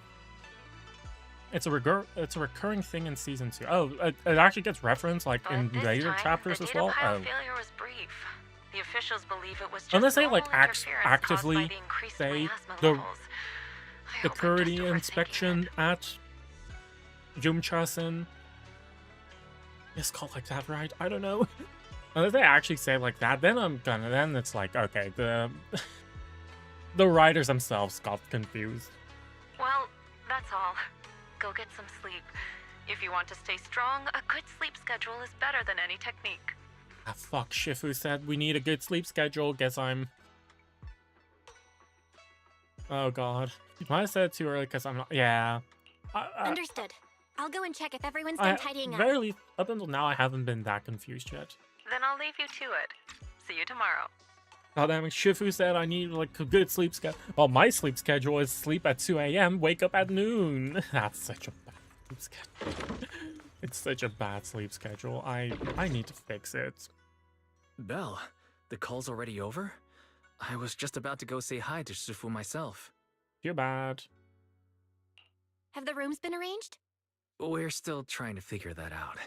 A: a recurring thing in season 2. Oh, it actually gets referenced like in
R: This
A: later
R: time,
A: chapters
R: the
A: as
R: data
A: well.
R: pile
A: Oh.
R: failure was brief. The officials believe it was just
A: Unless they like
R: normal interference caused by
A: actively
R: the increased
A: say
R: miasma
A: the
R: levels. I hope I'm
A: security
R: just overthinking
A: inspection at Jumchasen is called like that, right? I don't know. Unless they actually say it like that, then then it's like, okay, the writers themselves got confused.
R: Well, that's all. Go get some sleep. If you want to stay strong, a good sleep schedule is better than any technique.
A: Ah, fuck, Shifu said we need a good sleep schedule. Guess I'm... Oh god. I said it too early because I'm not... Yeah.
C: Understood. I'll go and check if everyone's done tidying up.
A: Very least, up until now, I haven't been that confused yet.
R: Then I'll leave you to it. See you tomorrow.
A: God damn it, Shifu said I need like a good sleep schedule. Well, my sleep schedule is sleep at 2 a.m., wake up at noon. That's such a bad sleep schedule. It's such a bad sleep schedule. I need to fix it.
D: Belle, the call's already over? I was just about to go say hi to Shifu myself.
A: Too bad.
C: Have the rooms been arranged?
D: We're still trying to figure that out.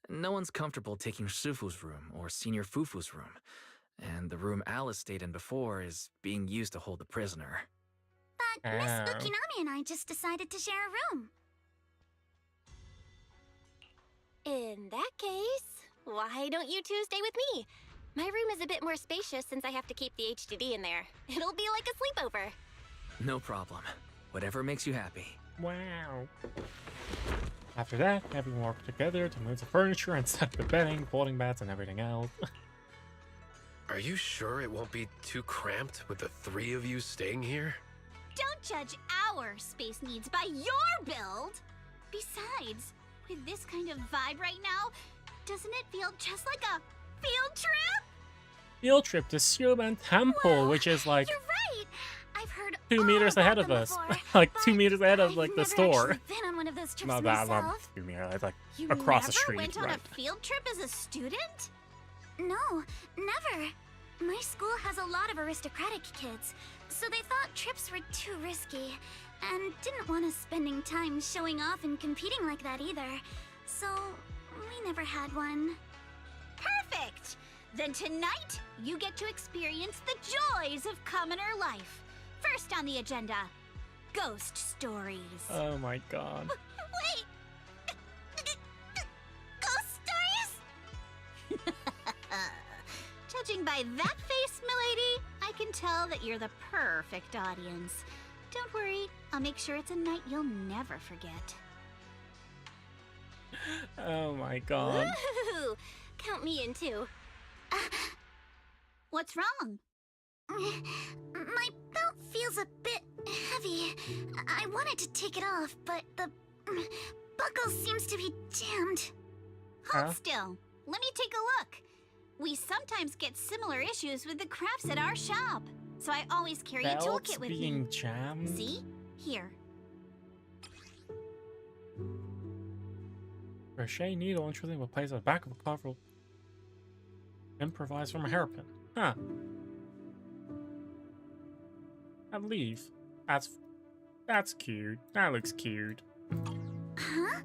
D: No one's comfortable taking Shifu's room or Senior Fufu's room. And the room Alice stayed in before is being used to hold the prisoner.
J: But Miss Ukinami and I just decided to share a room.
C: In that case, why don't you two stay with me? My room is a bit more spacious since I have to keep the HDD in there. It'll be like a sleepover.
D: No problem. Whatever makes you happy.
A: Wow. After that, everyone worked together to move the furniture and set the bedding, folding beds, and everything else.
L: Are you sure it won't be too cramped with the three of you staying here?
J: Don't judge our space needs by your build! Besides, with this kind of vibe right now, doesn't it feel just like a
O: field trip?
A: Field trip to Xiumen Temple, which is like
J: You're right. I've heard
A: 2 meters ahead of us. Like 2 meters ahead of like the store.
J: I've been on one of those trips
A: Not that, not
J: myself.
A: 2 meters. It's like
O: You
A: across the
O: never
A: street,
O: went on
A: right?
O: a field trip as a student?
J: No, never. My school has a lot of aristocratic kids, so they thought trips were too risky, and didn't want us spending time showing off and competing like that either. So, we never had one.
O: Perfect! Then tonight, you get to experience the joys of commoner life. First on the agenda, ghost stories.
A: Oh my god.
J: Wait! Ghost stories?
O: Judging by that face, milady, I can tell that you're the perfect audience. Don't worry, I'll make sure it's a night you'll never forget.
A: Oh my god.
C: Woohoo! Count me in too.
O: What's wrong?
J: My belt feels a bit heavy. I wanted to take it off, but the buckle seems to be jammed.
O: Hold still. Let me take a look. We sometimes get similar issues with the crafts at our shop, so I always carry a
A: Belts
O: toolkit with
A: being
O: me.
A: jammed?
O: See? Here.
A: Crochet needle interesting will place at the back of a cover. Improvise from a hairpin. Huh. A leaf. That's cute. That looks cute.
J: Huh?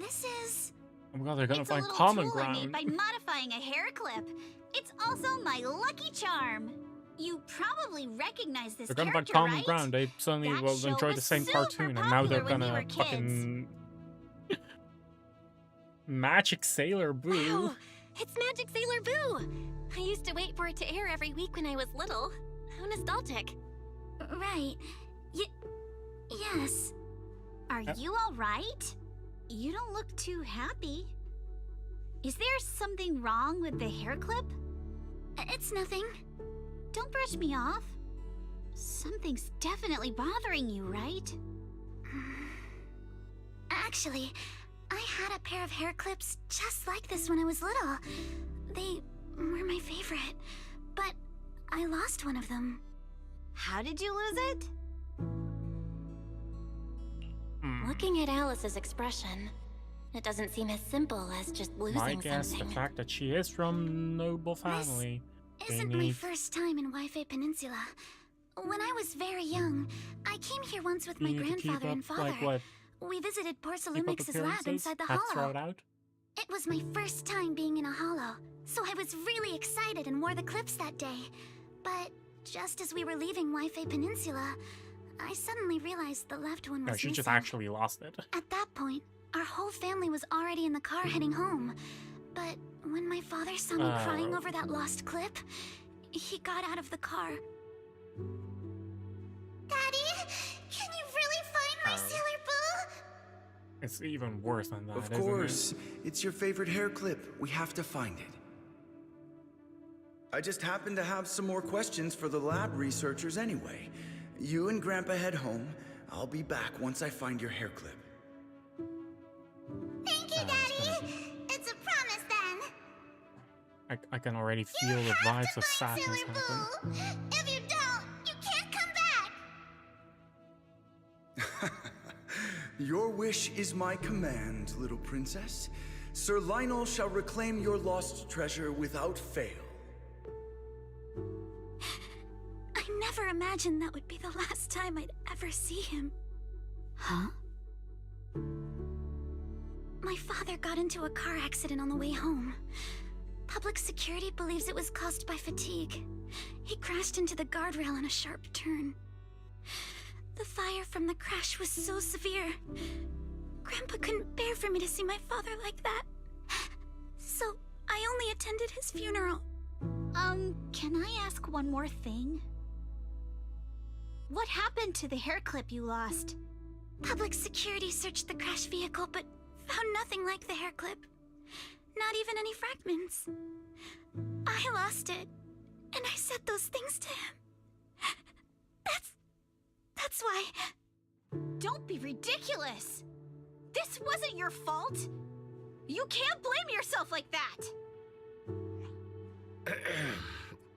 J: This is...
A: Oh my god, they're gonna
O: It's a
A: find
O: little
A: common
O: tool I made
A: ground.
O: by modifying a hair clip. It's also my lucky charm. You probably recognize this
A: They're gonna find
O: character,
A: common
O: right?
A: ground. They suddenly
O: That
A: will
O: show
A: enjoy the
O: was
A: same
O: super
A: cartoon, and now they're
O: popular when we
A: gonna
O: were kids.
A: fucking Magic Sailor Boo.
C: Wow, it's Magic Sailor Boo! I used to wait for it to air every week when I was little. How nostalgic.
J: Right. Yes.
O: Are you all right? You don't look too happy. Is there something wrong with the hair clip?
J: It's nothing.
O: Don't brush me off. Something's definitely bothering you, right?
J: Actually, I had a pair of hair clips just like this when I was little. They were my favorite, but I lost one of them.
O: How did you lose it?
C: Looking at Alice's expression, it doesn't seem as simple as just losing
A: My guess,
C: something.
A: the fact that she is from noble family.
J: Isn't my first time in Wi-Fi Peninsula. When I was very young, I came here once with my
A: You need to keep
J: grandfather and
A: up,
J: father.
A: like what?
J: We visited
A: Keep up
J: Porcelumix's lab
A: appearances?
J: inside the
A: Have to throw
J: hollow.
A: it out?
J: It was my first time being in a hollow, so I was really excited and wore the clips that day. But just as we were leaving Wi-Fi Peninsula, I suddenly realized the left one was
A: No, she just
J: missing.
A: actually lost it.
J: At that point, our whole family was already in the car heading home. But when my father saw me crying over that lost clip, he got out of the car. Daddy, can you really find my Sailor Boo?
A: It's even worse than that,
S: Of
A: isn't
S: course. It's your favorite hair clip. We have to find it. I just happen to have some more questions for the lab researchers anyway. You and Grandpa head home. I'll be back once I find your hair clip.
J: Thank you, Daddy. It's a promise then.
A: I can already feel the vibes of sadness happen.
J: If you don't, you can't come back.
S: Your wish is my command, little princess. Sir Lionel shall reclaim your lost treasure without fail.
J: I never imagined that would be the last time I'd ever see him.
O: Huh?
J: My father got into a car accident on the way home. Public security believes it was caused by fatigue. He crashed into the guardrail on a sharp turn. The fire from the crash was so severe. Grandpa couldn't bear for me to see my father like that. So I only attended his funeral.
O: Can I ask one more thing? What happened to the hair clip you lost?
J: Public security searched the crashed vehicle, but found nothing like the hair clip. Not even any fragments. I lost it, and I said those things to him. That's why...
O: Don't be ridiculous! This wasn't your fault! You can't blame yourself like that!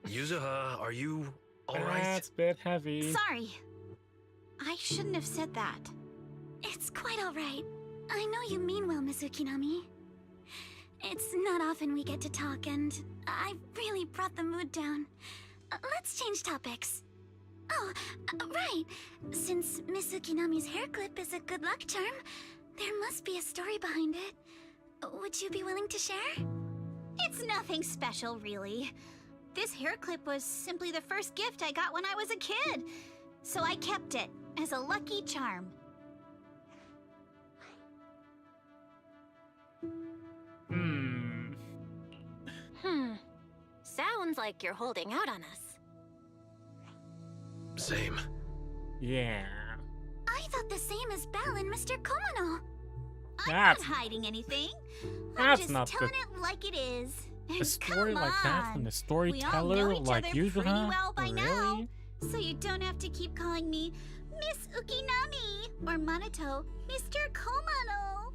L: Yuzuha, are you alright?
A: That's a bit heavy.
M: Sorry. I shouldn't have said that.
J: It's quite alright. I know you mean well, Miss Ukinami. It's not often we get to talk, and I really brought the mood down. Let's change topics. Oh, right. Since Miss Ukinami's hair clip is a good luck charm, there must be a story behind it. Would you be willing to share?
O: It's nothing special, really. This hair clip was simply the first gift I got when I was a kid. So I kept it as a lucky charm.
C: Sounds like you're holding out on us.
L: Same.
A: Yeah.
J: I thought the same as Belle and Mr. Komono.
O: I'm not hiding anything. I'm
A: That's
O: just
A: not
O: telling it like it is.
A: a story
O: Come
A: like that
O: on.
A: from the
O: We all
A: storyteller
O: know each
A: like
O: other
A: you,
O: pretty
A: huh?
O: well by
A: Really?
O: now. So you don't have to keep calling me Miss Ukinami or Monato Mr. Komano.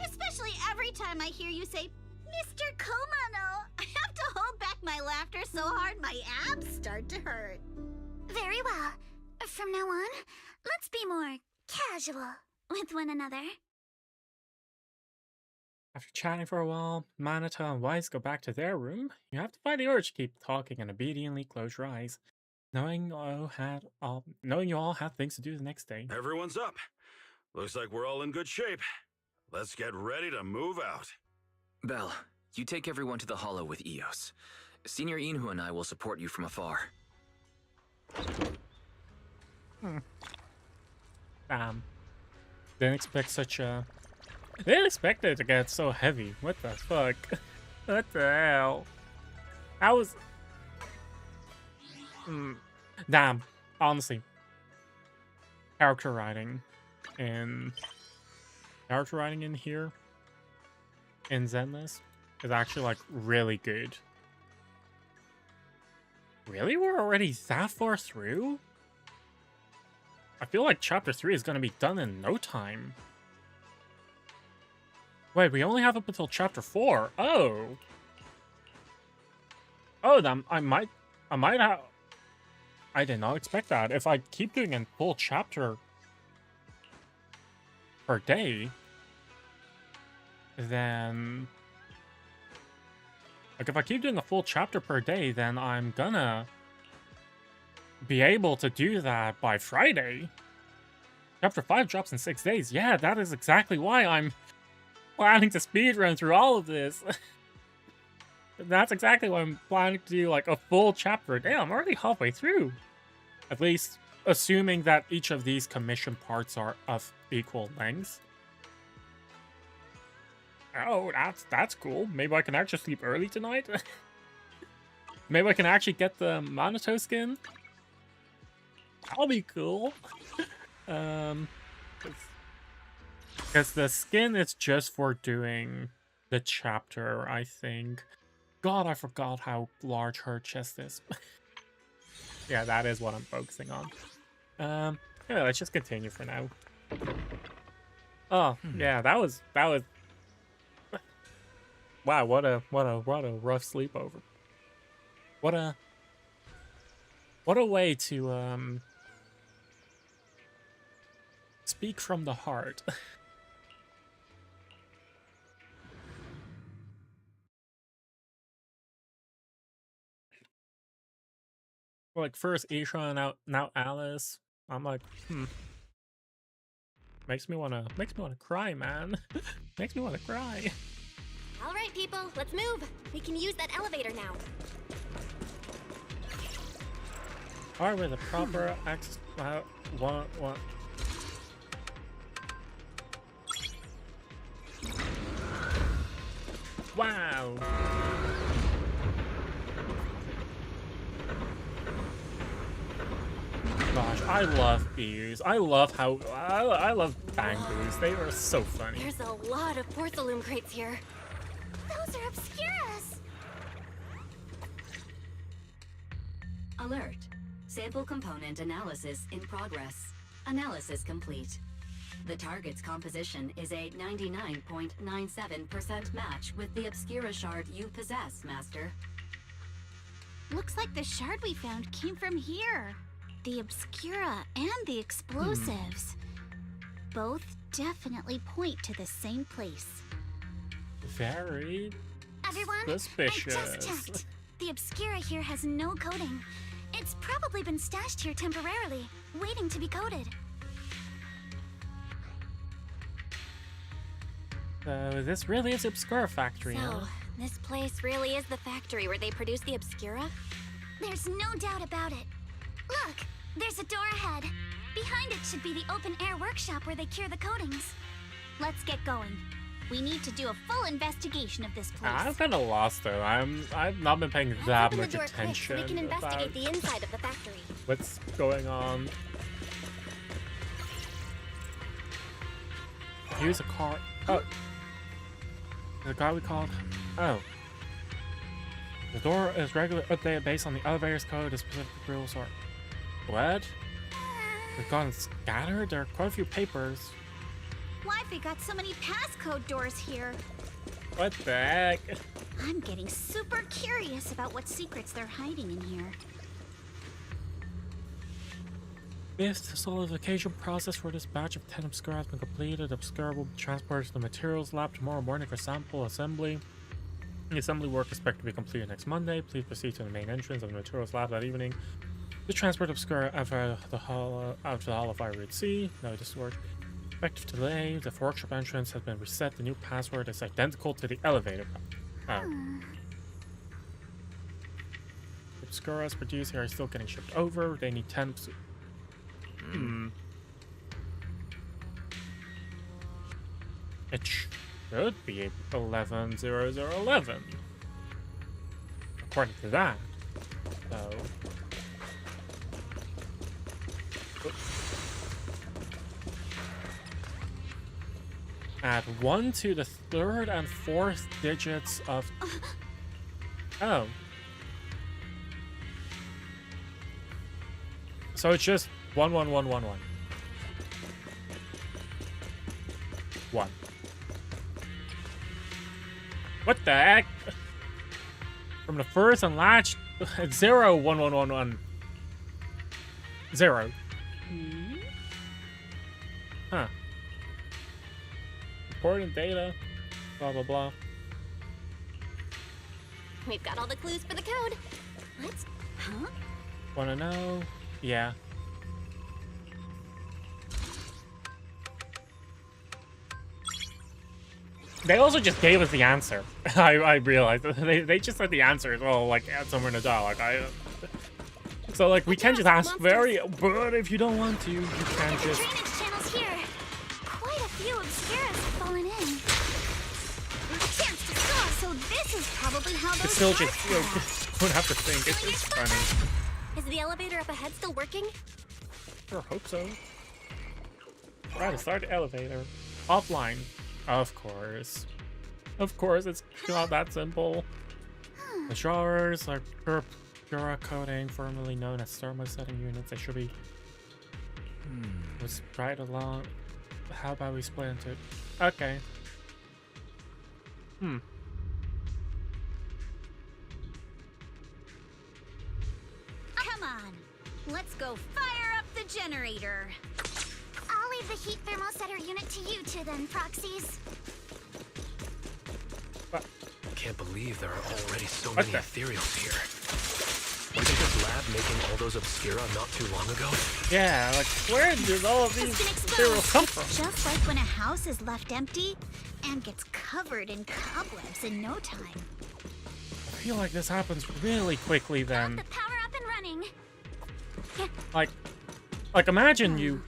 O: Especially every time I hear you say Mr. Komano. I have to hold back my laughter so hard my abs start to hurt.
J: Very well. From now on, let's be more casual with one another.
A: After chatting for a while, Manata and Weiss go back to their room. You have to fight the urge to keep talking and obediently close your eyes, knowing you all have things to do the next day.
B: Everyone's up. Looks like we're all in good shape. Let's get ready to move out.
D: Belle, you take everyone to the Hollow with Eos. Senior Inhu and I will support you from afar.
A: Damn. Didn't expect such a... Didn't expect it to get so heavy. What the fuck? What the hell? I was... Damn. Honestly. Character writing in here in Zenless is actually like really good. Really? We're already that far through? I feel like chapter 3 is gonna be done in no time. Wait, we only have up until chapter 4. Oh. Oh, then I might have... I did not expect that. If I keep doing a full chapter per day, then... Like, if I keep doing a full chapter per day, then I'm gonna be able to do that by Friday. Chapter 5 drops in 6 days. Yeah, that is exactly why I'm planning to speedrun through all of this. That's exactly why I'm planning to do, like, a full chapter a day. I'm already halfway through. At least, assuming that each of these commission parts are of equal length. Oh, that's cool. Maybe I can actually sleep early tonight? Maybe I can actually get the Monato skin? That'll be cool. Because the skin is just for doing the chapter, I think. God, I forgot how large her chest is. Yeah, that is what I'm focusing on. Yeah, let's just continue for now. Oh, yeah, that was wow, what a rough sleepover. What a way to speak from the heart. Like first Isha, now Alice. I'm like, makes me wanna cry, man. Makes me wanna cry.
C: All right, people, let's move. We can use that elevator now.
A: Alright, with a proper access. What? Wow. Gosh, I love Beers. I love how I love Bangoos. They are so funny.
C: There's a lot of porcelain crates here.
J: Those are Obscuras!
K: Alert. Sample component analysis in progress. Analysis complete. The target's composition is a 99.97% match with the Obscura shard you possess, Master.
J: Looks like the shard we found came from here. The Obscura and the explosives. Both definitely point to the same place.
A: Very
J: Everyone,
A: suspicious.
J: I just checked. The Obscura here has no coating. It's probably been stashed here temporarily, waiting to be coated.
A: So this really is the Obscura factory, huh?
C: So, this place really is the factory where they produce the Obscura?
J: There's no doubt about it. Look, there's a door ahead. Behind it should be the open-air workshop where they cure the coatings. Let's get going. We need to do a full investigation of this place.
A: I'm kind of lost though. I've not been paying that much attention
C: So we can investigate
A: about
C: the inside of the factory.
A: what's going on. Here's a car. Oh, the guy we called. Oh, the door is regularly updated based on the elevator's code. The specific rules are what? They've gotten scattered. There are quite a few papers.
J: Why-Fi got so many passcode doors here?
A: What the heck?
J: I'm getting super curious about what secrets they're hiding in here.
A: If the solidification process for this batch of 10 Obscura has been completed, Obscura will be transported to the materials lab tomorrow morning for sample assembly. The assembly work is expected to be completed next Monday. Please proceed to the main entrance of the materials lab that evening. The transport Obscura after the Hall of Fire Route C. No, this word. Effective today, the workshop entrance has been reset. The new password is identical to the elevator. Obscuras produced here are still getting shipped over. They need 10. It should be 110011. According to that. So. Add 1 to the 3rd and 4th digits of... Oh. So it's just 11111. 1. What the heck? From the first and last... 0 1111. 0. Huh. Important data, blah blah blah.
C: We've got all the clues for the code. Let's... Huh?
A: Wanna know? Yeah. They also just gave us the answer. I realized they just said the answer as well, like somewhere in the dialogue. So like we can just ask but if you don't want to, you can just.
J: Drainage channels here. Quite a few Obscuras have fallen in. Chance to saw, so this is probably how those.
A: It's still just you don't have to think. It's funny.
C: Is the elevator up ahead still working?
A: Sure, hope so. Try to start the elevator. Offline. Of course. Of course, it's not that simple. The drawers are Pura coating, formerly known as thermosetting units. They should be was right along. How about we split into okay.
J: Come on. Let's go fire up the generator. I'll leave the heat thermosetter unit to you two then, proxies.
L: Can't believe there are already so many ethereals here. Were they just lab making all those Obscura not too long ago?
A: Yeah, like where did all of these ethereals come from?
J: Just like when a house is left empty and gets covered in cobwebs in no time.
A: I feel like this happens really quickly then.
J: The power up and running.
A: Like imagine you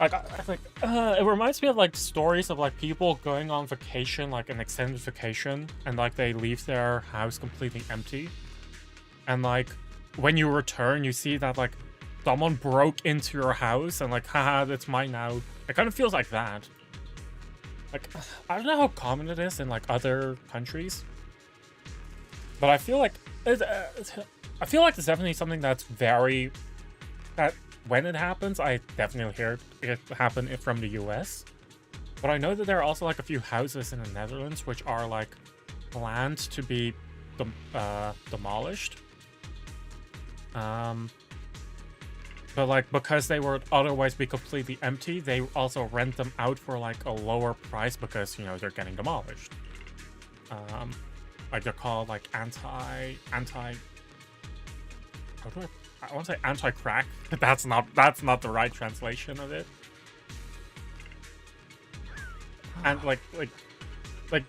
A: it reminds me of like stories of like people going on vacation, like an extended vacation, and like they leave their house completely empty, and like when you return you see that like someone broke into your house and like haha, that's mine now. It kind of feels like that. Like I don't know how common it is in like other countries, but I feel like it's definitely something that's when it happens, I definitely hear it happen from the US. But I know that there are also like a few houses in the Netherlands which are like planned to be demolished. But like because they would otherwise be completely empty, they also rent them out for like a lower price because, you know, they're getting demolished. Like they're called like I want to say anti-crack, but that's not the right translation of it. And like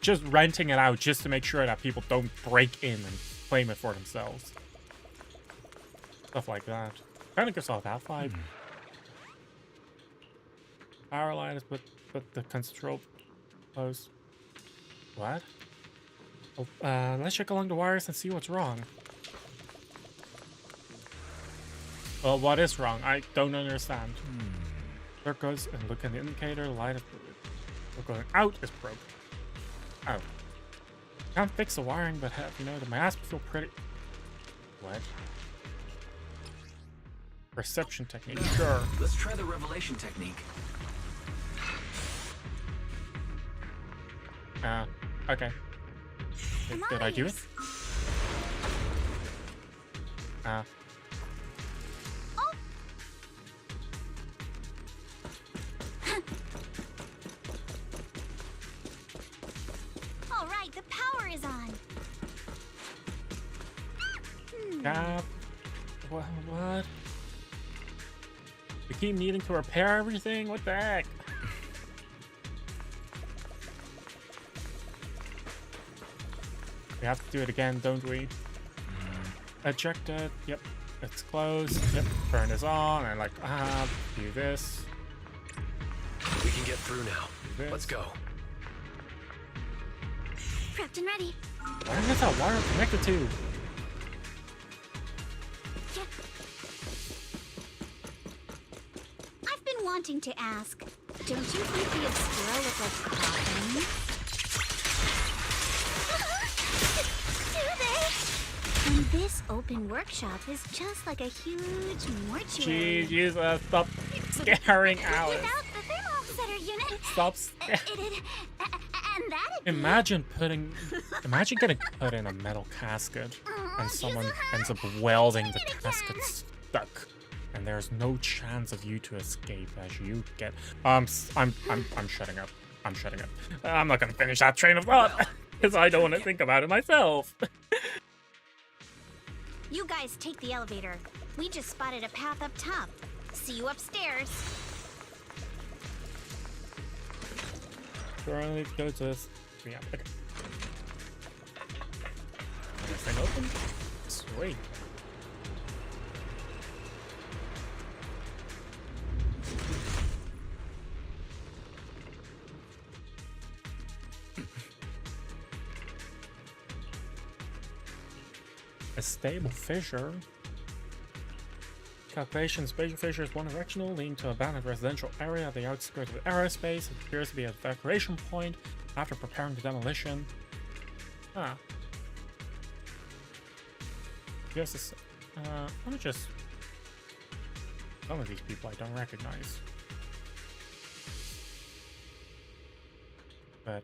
A: just renting it out just to make sure that people don't break in and claim it for themselves. Stuff like that. Kind of gives off that vibe. Power line is put the control post. What? Oh, let's check along the wires and see what's wrong. Well, what is wrong? I don't understand. There goes and look at the indicator. The light is going out is broken. Oh. Can't fix the wiring, but you know, the mask feel pretty. What? Perception technique. Sure.
D: Let's try the revelation technique.
A: Okay. Did I do it?
J: All right, the power is on.
A: What? We keep needing to repair everything? What the heck? We have to do it again, don't we? Ejected. Yep. It's closed. Yep. Turn this on and like, do this.
L: We can get through now. Let's go.
J: Prepped and ready.
A: Where is that wire connected to?
J: I've been wanting to ask, don't you think the Obscura look like coffin? Do they? And this open workshop is just like a huge mortuary.
A: Jesus, stop scaring Alice.
J: Without the thermal setter unit.
A: Stop.
J: And that
A: Imagine getting put in a metal casket and someone ends up welding the casket stuck, and there's no chance of you to escape as you get. I'm shutting up. I'm shutting up. I'm not gonna finish that train of thought because I don't want to think about it myself.
J: You guys take the elevator. We just spotted a path up top. See you upstairs.
A: Sure, let's go to this. Yeah, okay. Is this thing open? Sweet. A stable fissure. Calculation: spatial fissure is one directional, leading to abandoned residential area at the outskirts of aerospace. It appears to be an evacuation point after preparing the demolition. Yes, this, let me just. Some of these people I don't recognize. But.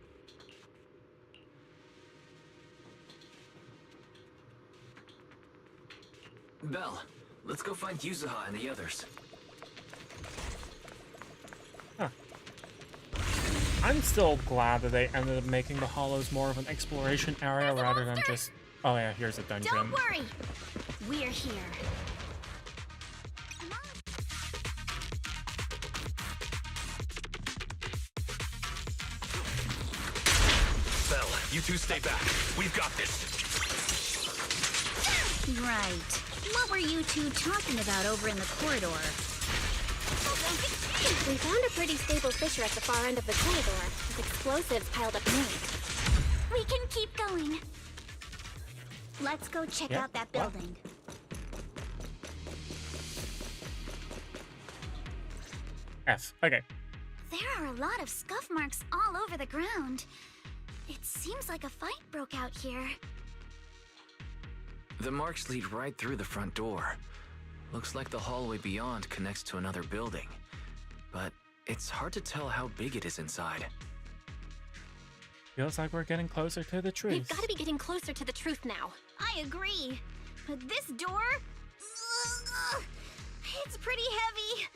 D: Belle, let's go find Yuzuha and the others.
A: I'm still glad that they ended up making the Hollows more of an exploration area rather than just... Oh yeah, here's a dungeon.
J: Don't worry. We're here.
E: Belle, you two stay back. We've got this.
J: Right. What were you two talking about over in the corridor?
C: We found a pretty stable fissure at the far end of the corridor, with explosives piled up near it.
J: We can keep going. Let's go check out that building.
A: F. Okay.
J: There are a lot of scuff marks all over the ground. It seems like a fight broke out here.
D: The marks lead right through the front door. Looks like the hallway beyond connects to another building, but it's hard to tell how big it is inside.
A: Feels like we're getting closer to the truth.
C: We've got to be getting closer to the truth now.
N: I agree. But this door? It's pretty heavy.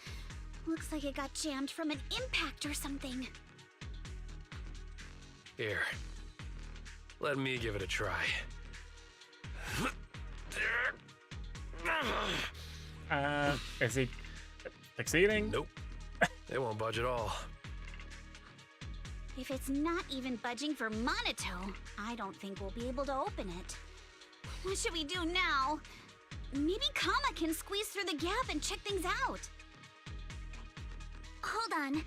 N: Looks like it got jammed from an impact or something.
L: Here. Let me give it a try.
A: Is he succeeding?
L: Nope. It won't budge at all.
N: If it's not even budging for Monotone, I don't think we'll be able to open it. What should we do now? Maybe Kama can squeeze through the gap and check things out.
J: Hold on.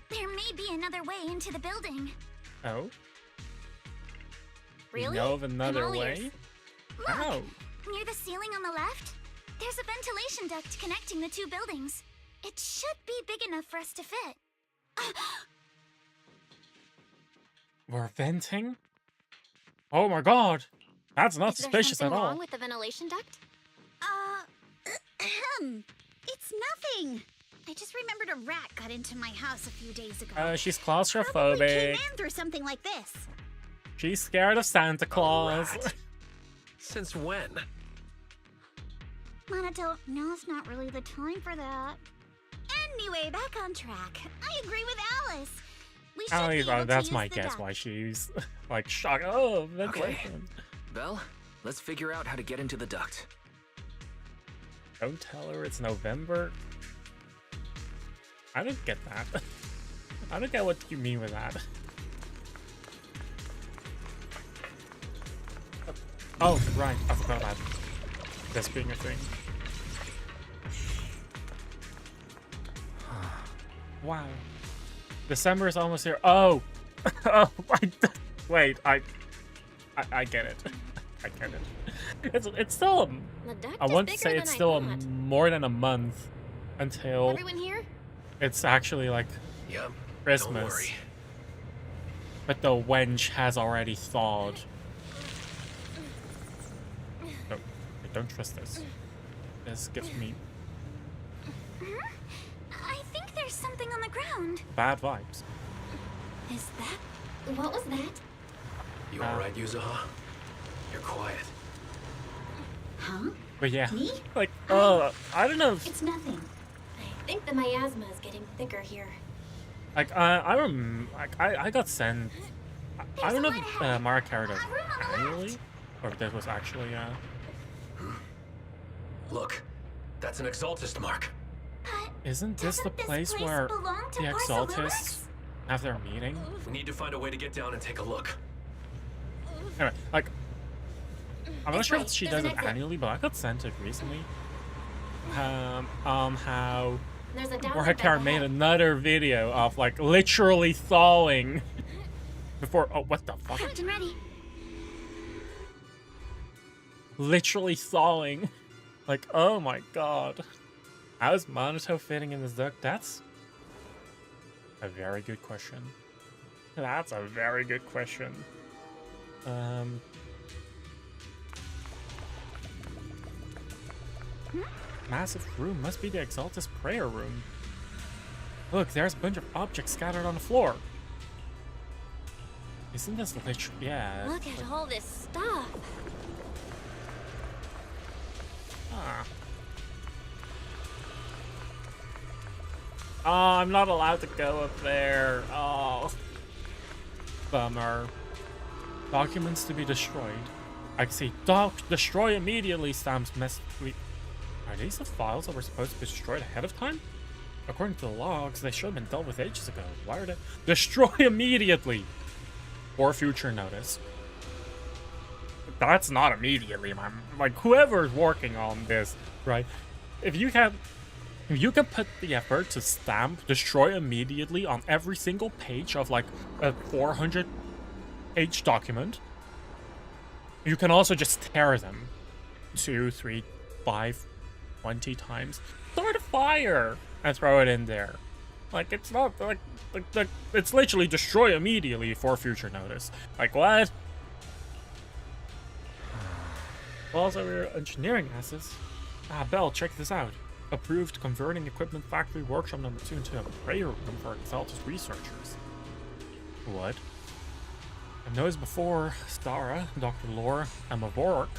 J: There may be another way into the building.
A: Oh?
C: Really?
A: You know of another way?
J: Look!
A: How?
J: Near the ceiling on the left, there's a ventilation duct connecting the two buildings. It should be big enough for us to fit.
A: We're venting? Oh my god! That's not
C: Is there
A: suspicious at
C: something
A: all.
C: wrong with the ventilation duct?
N: It's nothing. I just remembered a rat got into my house a few days ago.
A: She's
N: Probably
A: claustrophobic.
N: came in through something like this.
A: She's scared of Santa Claus.
L: Since when?
N: Monotone, now's not really the time for that. Anyway, back on track. I agree with Alice. We should be able to
A: That's
N: use
A: my
N: the
A: guess
N: duct.
A: why she's like shocked. Oh,
D: Okay.
A: ventilation.
D: Belle, let's figure out how to get into the duct.
A: Don't tell her it's November. I don't get that. I don't get what you mean with that. Oh, right. I forgot about this being a thing. Wow. December is almost here. Oh! Oh, wait, I get it. I get it. It's still
C: The duct
A: I
C: is
A: want to
C: bigger
A: say
C: than
A: it's
C: I
A: still
C: thought.
A: more than a month until
C: Everyone here?
A: it's actually like
L: Yep.
A: Christmas.
L: Don't worry.
A: But the wench has already thawed. No, I don't trust this. This gives me
J: I think there's something on the ground.
A: bad vibes.
C: Is that... What was that?
L: You alright, Yuzuha? You're quiet.
C: Huh?
A: But yeah,
C: Me?
A: like, I don't know if,
C: It's nothing. I think the miasma is getting thicker here.
A: like, I got sent, I don't know if Mara carried us annually, or if this was actually,
L: Look, that's an Exaltist mark.
A: isn't this the place where
J: belong to
A: the
J: Porcelain
A: Exaltists have their meeting?
L: We need to find a way to get down and take a look.
A: Anyway, like, I'm not
C: This
A: sure
C: way,
A: if she
C: there's
A: does
C: an
A: it
C: exit.
A: annually, but I got sent it recently. How
C: There's a
A: Where
C: downward
A: Hikar
C: bend
A: made
C: ahead.
A: another video of like literally thawing before. Oh, what the fuck?
J: Captain ready.
A: Literally thawing. Like, oh my god. How's Monotone fitting in this duct? That's a very good question. That's a very good question. Massive room must be the Exaltus prayer room. Look, there's a bunch of objects scattered on the floor. Isn't this literally? Yeah.
C: Look at all this stuff.
A: Ah. Oh, I'm not allowed to go up there. Oh. Bummer. Documents to be destroyed. I see. Destroy immediately, stamps mess. Are these the files that were supposed to be destroyed ahead of time? According to the logs, they should have been dealt with ages ago. Why are they? Destroy immediately! For future notice. That's not immediately, man. Like, whoever's working on this, right? If you can put the effort to stamp destroy immediately on every single page of like a 400-page document, you can also just tear them 2, 3, 5, 20 times. Start a fire and throw it in there. Like, it's not like it's literally destroy immediately for future notice. Like, what? Also, we're engineering assets. Belle, check this out. Approved converting equipment factory workshop number 2 into a prayer room for Exaltus researchers. What? I've noticed before, Stara, Dr. Lore, and Mavork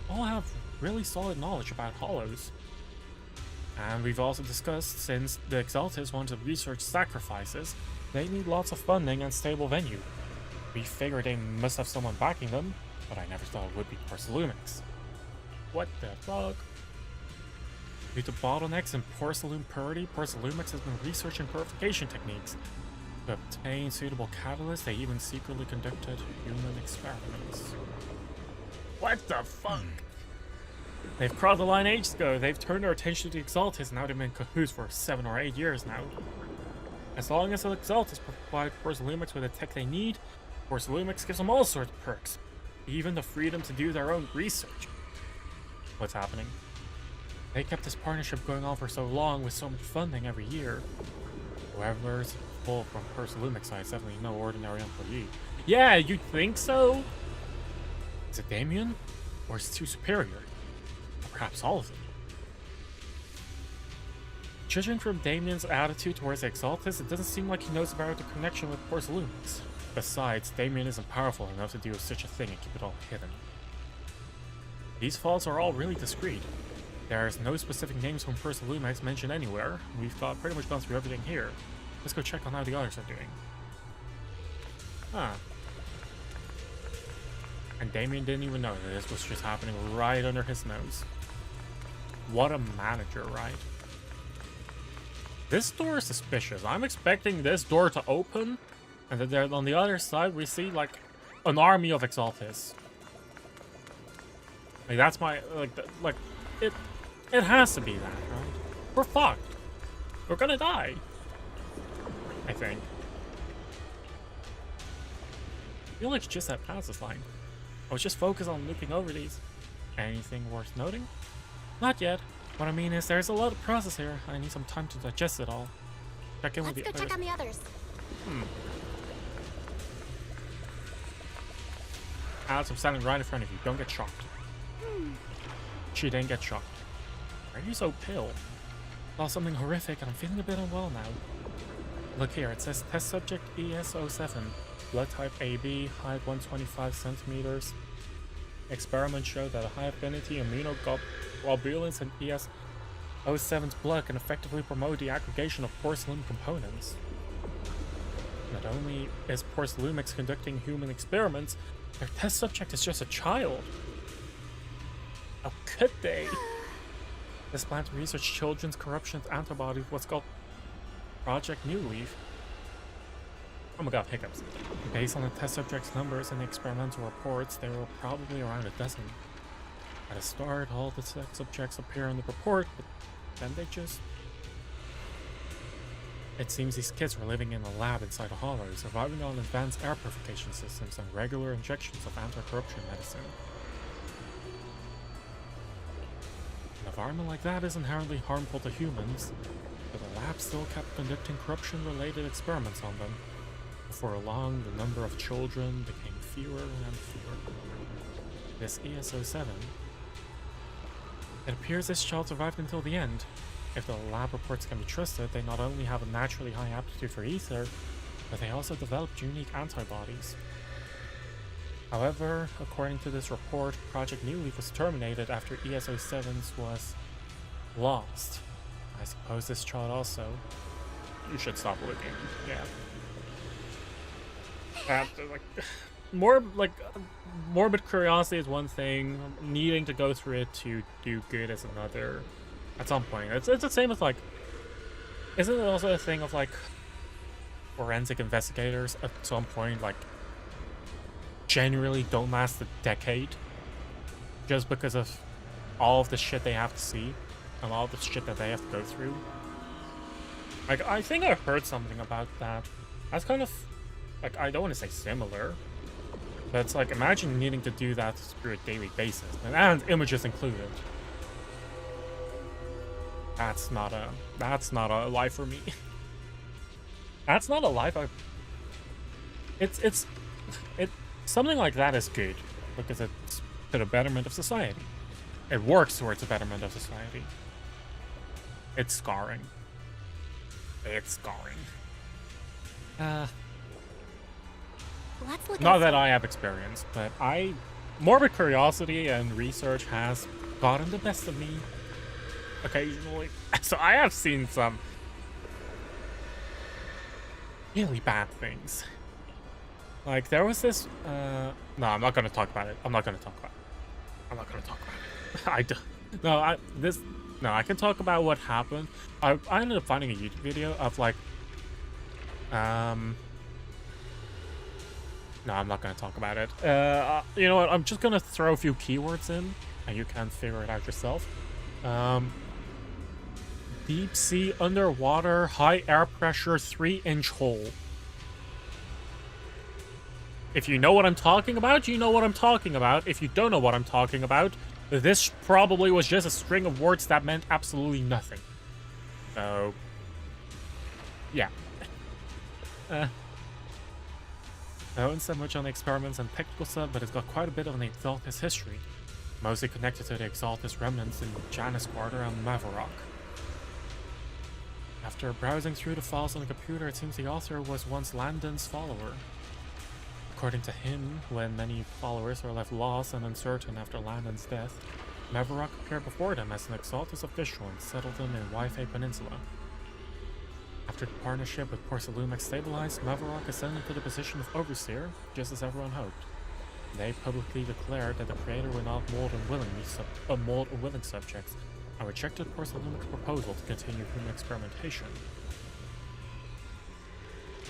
A: all have really solid knowledge about hollows. And we've also discussed, since the Exaltus want to research sacrifices, they need lots of funding and stable venue. We figured they must have someone backing them, but I never thought it would be Porcelumix. What the fuck? Due to bottlenecks in porcelain purity, Porcelumix has been researching purification techniques. To obtain suitable catalysts, they even secretly conducted human experiments. What the fuck? They've crossed the line ages ago. They've turned their attention to the Exaltus, and now they've been in cahoots for 7 or 8 years now. As long as the Exaltus provide Porcelumix with the tech they need, Porcelumix gives them all sorts of perks, even the freedom to do their own research. What's happening? They kept this partnership going on for so long with so much funding every year. Whoever's pulled from Porcelumix side is definitely no ordinary employee. Yeah, you'd think so? Is it Damien? Or is it too superior? Or perhaps all of them? Judging from Damien's attitude towards the Exaltus, it doesn't seem like he knows about the connection with Porcelumix. Besides, Damien isn't powerful enough to do such a thing and keep it all hidden. These faults are all really discreet. There's no specific names from Porcelumix mentioned anywhere. We've pretty much gone through everything here. Let's go check on how the others are doing. Huh. And Damien didn't even know that this was just happening right under his nose. What a manager, right? This door is suspicious. I'm expecting this door to open, and then there on the other side we see like an army of Exaltus. Like that's my it has to be that, right? We're fucked. We're gonna die. I think. Felix just had passed this line. I was just focused on looping over these. Anything worth noting? Not yet. What I mean is there's a lot of process here. I need some time to digest it all. Check in with the others.
C: Let's go check on the others.
A: Alex, I'm standing right in front of you. Don't get shocked. She didn't get shocked. Why are you so pale? Saw something horrific and I'm feeling a bit unwell now. Look here, it says test subject ES07. Blood type AB, height 125 centimeters. Experiments show that a high affinity immunoglobulins in ES07's blood can effectively promote the aggregation of porcelain components. Not only is Porcelumix conducting human experiments, their test subject is just a child. How could they? This plan to research children's corruption antibodies was called Project New Leaf. Oh my god, hiccups. Based on the test subject's numbers and the experimental reports, there were probably around a dozen. At the start, all the test subjects appear in the report, but then they just... It seems these kids were living in a lab inside a hollow, surviving on advanced air purification systems and regular injections of anti-corruption medicine. An environment like that is inherently harmful to humans, but the lab still kept conducting corruption-related experiments on them. Before long, the number of children became fewer and fewer. This ES07... It appears this child survived until the end. If the lab reports can be trusted, they not only have a naturally high aptitude for ether, but they also developed unique antibodies. However, according to this report, Project New Leaf was terminated after ES07's was lost. I suppose this child also... You should stop looking. Yeah. Morbid curiosity is one thing, needing to go through it to do good is another. At some point, it's the same as like, isn't it also a thing of like forensic investigators at some point like genuinely don't last a decade just because of all of the shit they have to see and all the shit that they have to go through? Like, I think I heard something about that. That's kind of like, I don't want to say similar, but it's like, imagine needing to do that through a daily basis, and images included. That's not a life for me. That's not a life something like that is good, because it's to the betterment of society. it works towards the betterment of society. It's scarring. It's scarring.
C: Let's look
A: Not that I have experience, but morbid curiosity and research has gotten the best of me occasionally. So I have seen some really bad things. Like there was this no, I'm not gonna talk about it. I'm not gonna talk about it. I don't. No, I can talk about what happened. I ended up finding a YouTube video of like no, I'm not gonna talk about it. You know what? I'm just gonna throw a few keywords in, and you can figure it out yourself. Deep sea, underwater, high air pressure, 3-inch hole. If you know what I'm talking about, you know what I'm talking about. If you don't know what I'm talking about, this probably was just a string of words that meant absolutely nothing. So, yeah. I haven't said much on the experiments and technical stuff, but it's got quite a bit of an Exaltis history, mostly connected to the Exaltis remnants in Janus Quarter and Mavarok. After browsing through the files on the computer, it seems the author was once Landon's follower. According to him, when many followers are left lost and uncertain after Landon's death, Mavarok appeared before them as an Exaltis official and settled them in Yifei Peninsula. After the partnership with Porcelumex stabilized, Mavarok ascended to the position of overseer, just as everyone hoped. They publicly declared that the creator would not mold unwilling subjects, and rejected Porcelumex's proposal to continue human experimentation.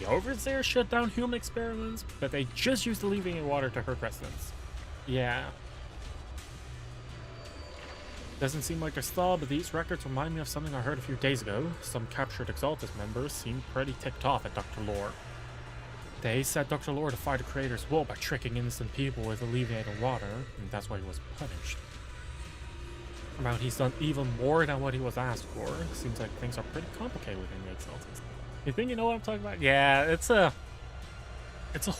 A: The overseer shut down human experiments, but they just used the leaving in water to hurt residents. Yeah. Doesn't seem like they're stalled, but these records remind me of something I heard a few days ago. Some captured Exaltis members seemed pretty ticked off at Dr. Lore. They said Dr. Lore defied the creator's will by tricking innocent people with alleviating water, and that's why he was punished. Well, he's done even more than what he was asked for. Seems like things are pretty complicated within the Exaltis. You think you know what I'm talking about? Yeah, it's a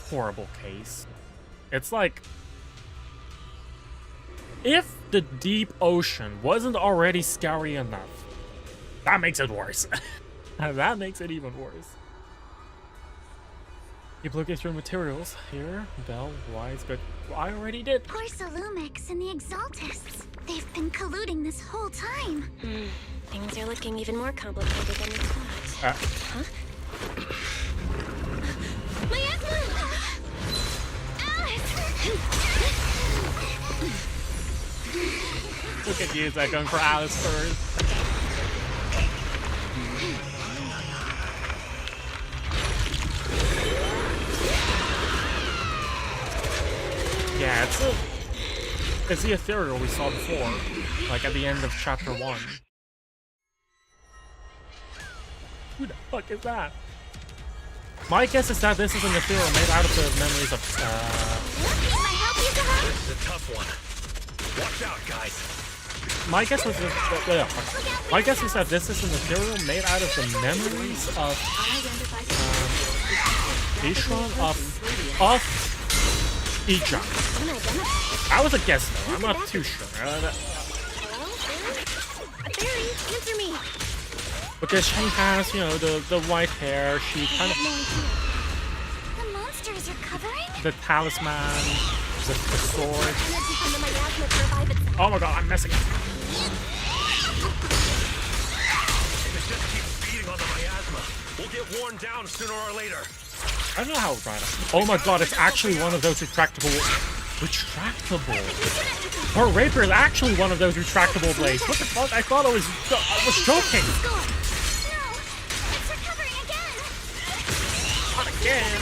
A: horrible case. It's like, if the deep ocean wasn't already scary enough, that makes it worse. That makes it even worse. Keep looking through materials here. Bell, wise, but I already did.
J: Porcelumex and the Exaltists. They've been colluding this whole time.
C: Things are looking even more complicated than we thought. Huh?
J: My asthma! Alice!
A: Look at you, Zach, going for Alice first. Yeah, it's the ethereal we saw before, like at the end of chapter 1. Who the fuck is that? My guess is that this is an ethereal made out of the memories of,
L: This is a tough one. Watch out, guys.
A: My guess is that this is an ethereal made out of the memories of, yixuan of Ijak. That was a guess though, I'm not too sure.
C: Barry, answer me.
A: Because she has, you know, the white hair, she kind of...
J: The monsters are covering?
A: The talisman, the sword. Oh my god, I'm messing up.
L: If it just keeps beating on the miasma, we'll get worn down sooner or later.
A: I don't know how right. Oh my god, it's actually one of those retractable. Her rapier is actually one of those retractable blades. What the fuck? I thought I was joking.
J: No, it's recovering again.
A: Not again.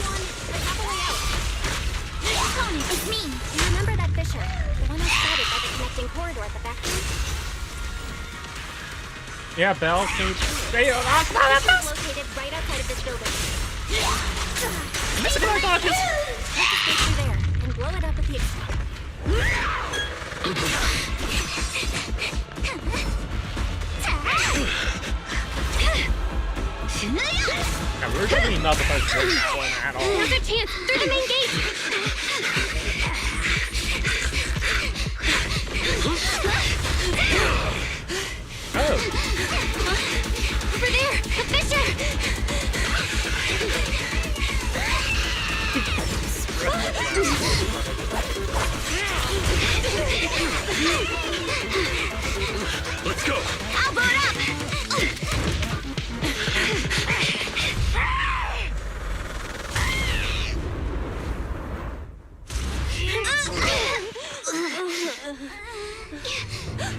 J: Tony, it's me.
C: You remember that fissure? The one I spotted by the connecting corridor at the factory?
A: Yeah, Belle, can you...
C: It's located right outside of this building.
A: Missing my dodges!
C: Let's escape through there and blow it up with the
A: Yeah, we're definitely not the first one at all.
C: Another chance through the main gate!
F: Let's go!
O: I'll boot up!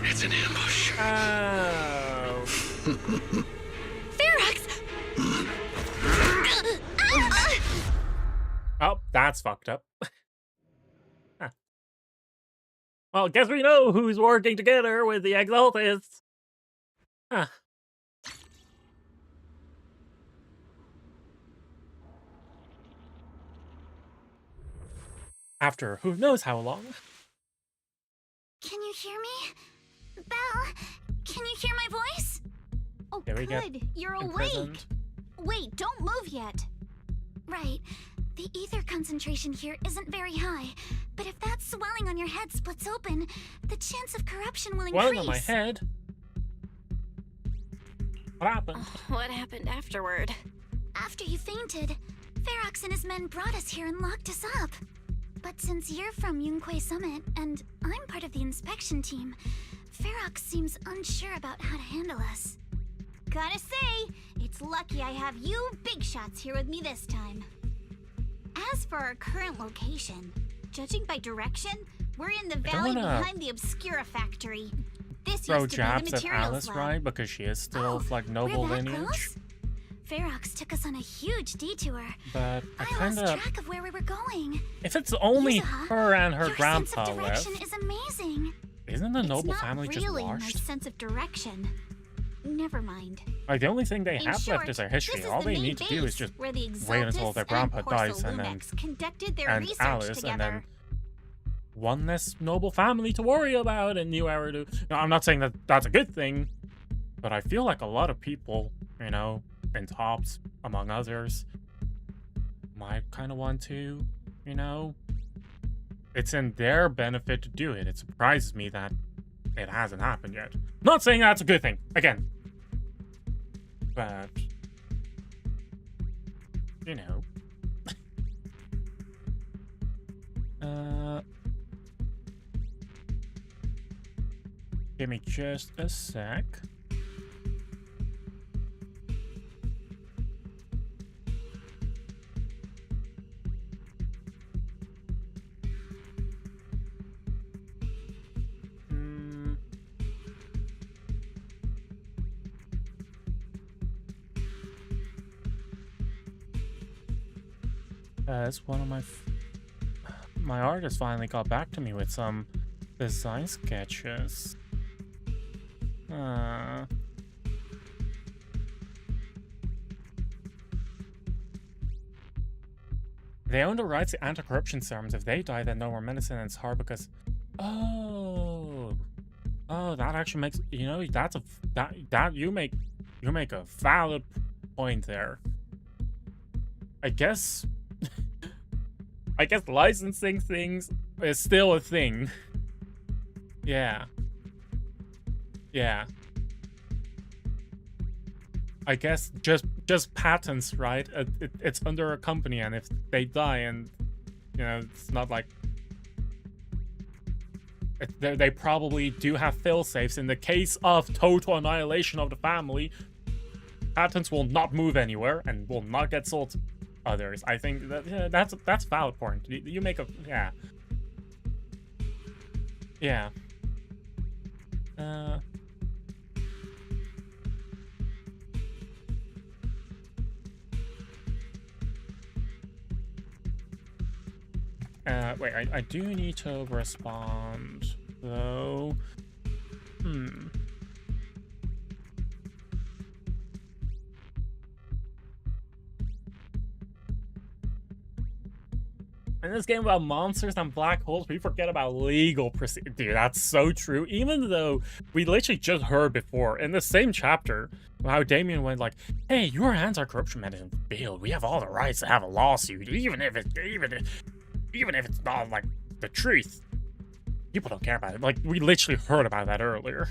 F: It's an ambush.
A: Oh.
O: Ferox!
A: Oh, that's fucked up. Huh. Well, guess we know who's working together with the Exaltists. Huh. After who knows how long.
J: Can you hear me? Belle, can you hear my voice?
C: Oh,
A: There we go.
C: good. You're awake.
A: Imprisoned.
C: Wait, don't move yet.
J: Right. The ether concentration here isn't very high, but if that swelling on your head splits open, the chance of corruption will increase.
A: Swelling on my head? What happened?
C: What happened afterward?
J: After you fainted, Ferox and his men brought us here and locked us up. But since you're from Yunquay Summit, and I'm part of the inspection team, Ferox seems unsure about how to handle us.
C: Gotta say, it's lucky I have you big shots here with me this time. As for our current location, judging by direction, we're in the valley
A: wanna
C: behind the Obscura factory. This
A: Throw
C: used to be
A: jabs
C: the
A: at
C: materials
A: Alice,
C: lab.
A: right? Because she is still like noble
J: we're that
A: lineage.
J: close? Ferox took us on a huge detour.
A: But I
J: I
A: kind
J: lost
A: of.
J: track of where we were going.
A: If it's only
J: Yuzuha,
A: her and her
J: your
A: grandpa
J: sense of direction
A: left,
J: is amazing.
A: isn't the noble
C: It's not
A: family just
C: really my
A: washed?
C: sense of direction. Never mind.
A: Like the only thing they
C: In
A: have
C: short,
A: left is their history.
C: this is
A: All
C: the
A: they
C: main
A: need to do is
C: base
A: just
C: where the
A: wait until their
C: Exaltists
A: grandpa
C: and
A: dies, and then
C: Porcelumex conducted their
A: and
C: research
A: Alice,
C: together.
A: and then one less noble family to worry about in New Eridu. No, I'm not saying that that's a good thing, but I feel like a lot of people, you know, in Tops, among others, might kind of want to, you know, it's in their benefit to do it. It surprises me that it hasn't happened yet. Not saying that's a good thing, again. But, you know. Give me just a sec. As one of my artist finally got back to me with some design sketches. They own the rights to anti-corruption serums. If they die, then no more medicine, and it's hard because... Oh, that actually makes, you know, that's you make a valid point there. I guess licensing things is still a thing. Yeah. I guess just patents, right? It's under a company, and if they die, and you know, it's not like they probably do have fail-safes. In the case of total annihilation of the family, patents will not move anywhere and will not get sold to others. I think that that's a valid point. You make a yeah. Wait, I do need to respond, though. In this game about monsters and black holes, we forget about legal procedure. Dude, that's so true. Even though we literally just heard before, in the same chapter, how Damien went like, hey, your anti-corruption medicine failed. We have all the rights to have a lawsuit, even if it's not, like, the truth. People don't care about it. Like, we literally heard about that earlier.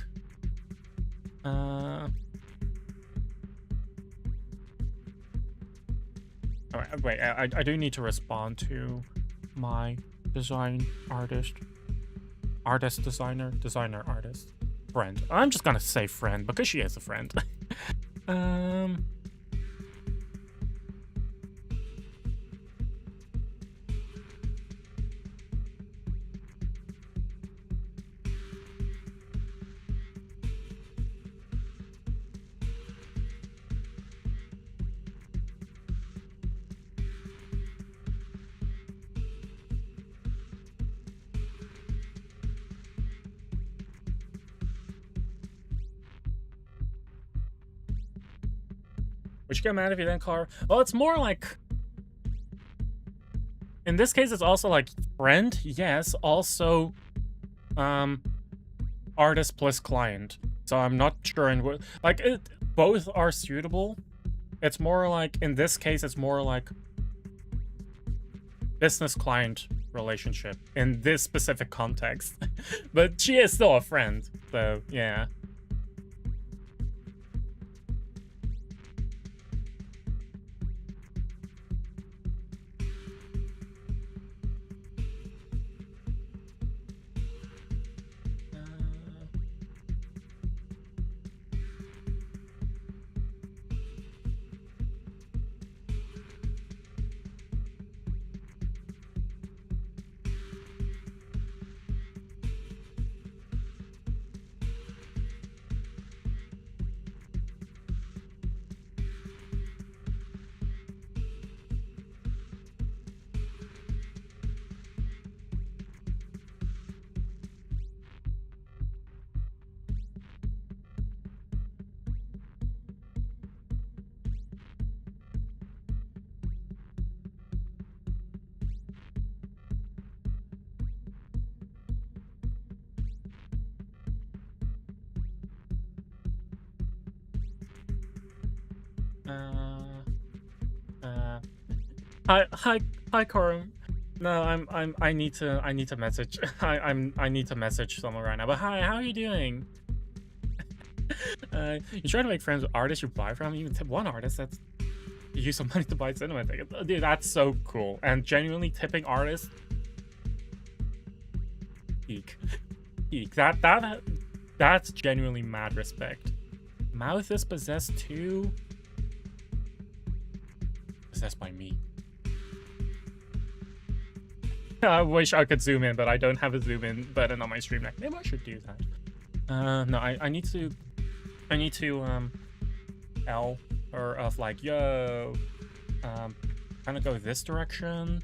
A: Alright, wait, I do need to respond to my design artist, designer, artist, friend. I'm just gonna say friend because she is a friend. Would you get mad if you didn't call her? Well, it's more like... In this case, it's also like friend, yes. Also, artist plus client. So I'm not sure in what... Like, both are suitable. It's more like... In this case, it's more like... business-client relationship. In this specific context. But she is still a friend. So, yeah. Hi, Corum. No, I need to message. I need to message someone right now. But hi, how are you doing? You try to make friends with artists you buy from. Even tip one artist. That's you use some money to buy cinema tickets. Dude, that's so cool. And genuinely tipping artists. Eek. That's genuinely mad respect. Mouth is possessed too. Possessed by me. I wish I could zoom in, but I don't have a zoom in button on my stream deck. Maybe I should do that. No, I need to L or of like, yo, kind of go this direction.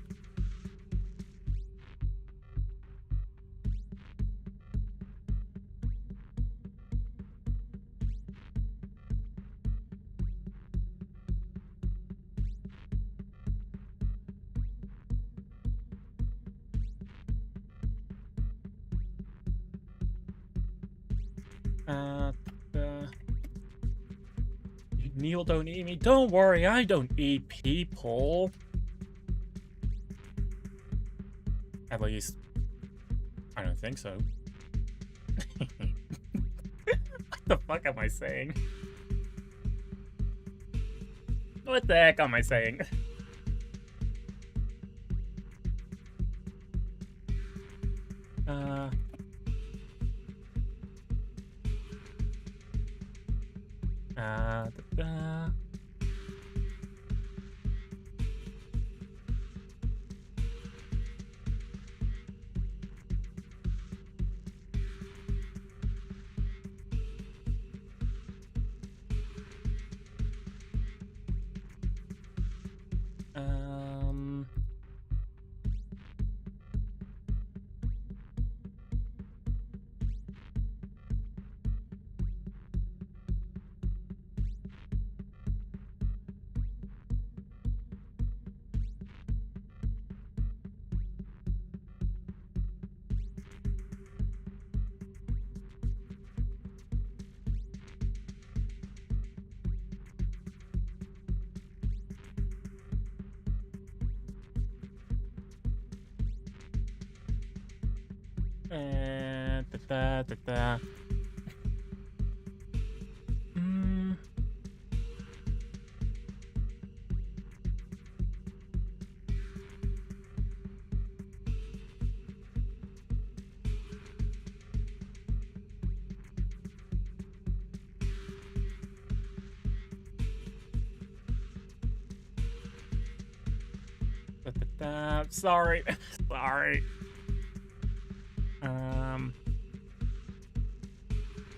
A: Neil don't eat me. Don't worry, I don't eat people. At least, I don't think so. What the fuck am I saying? What the heck am I saying? Sorry. Sorry.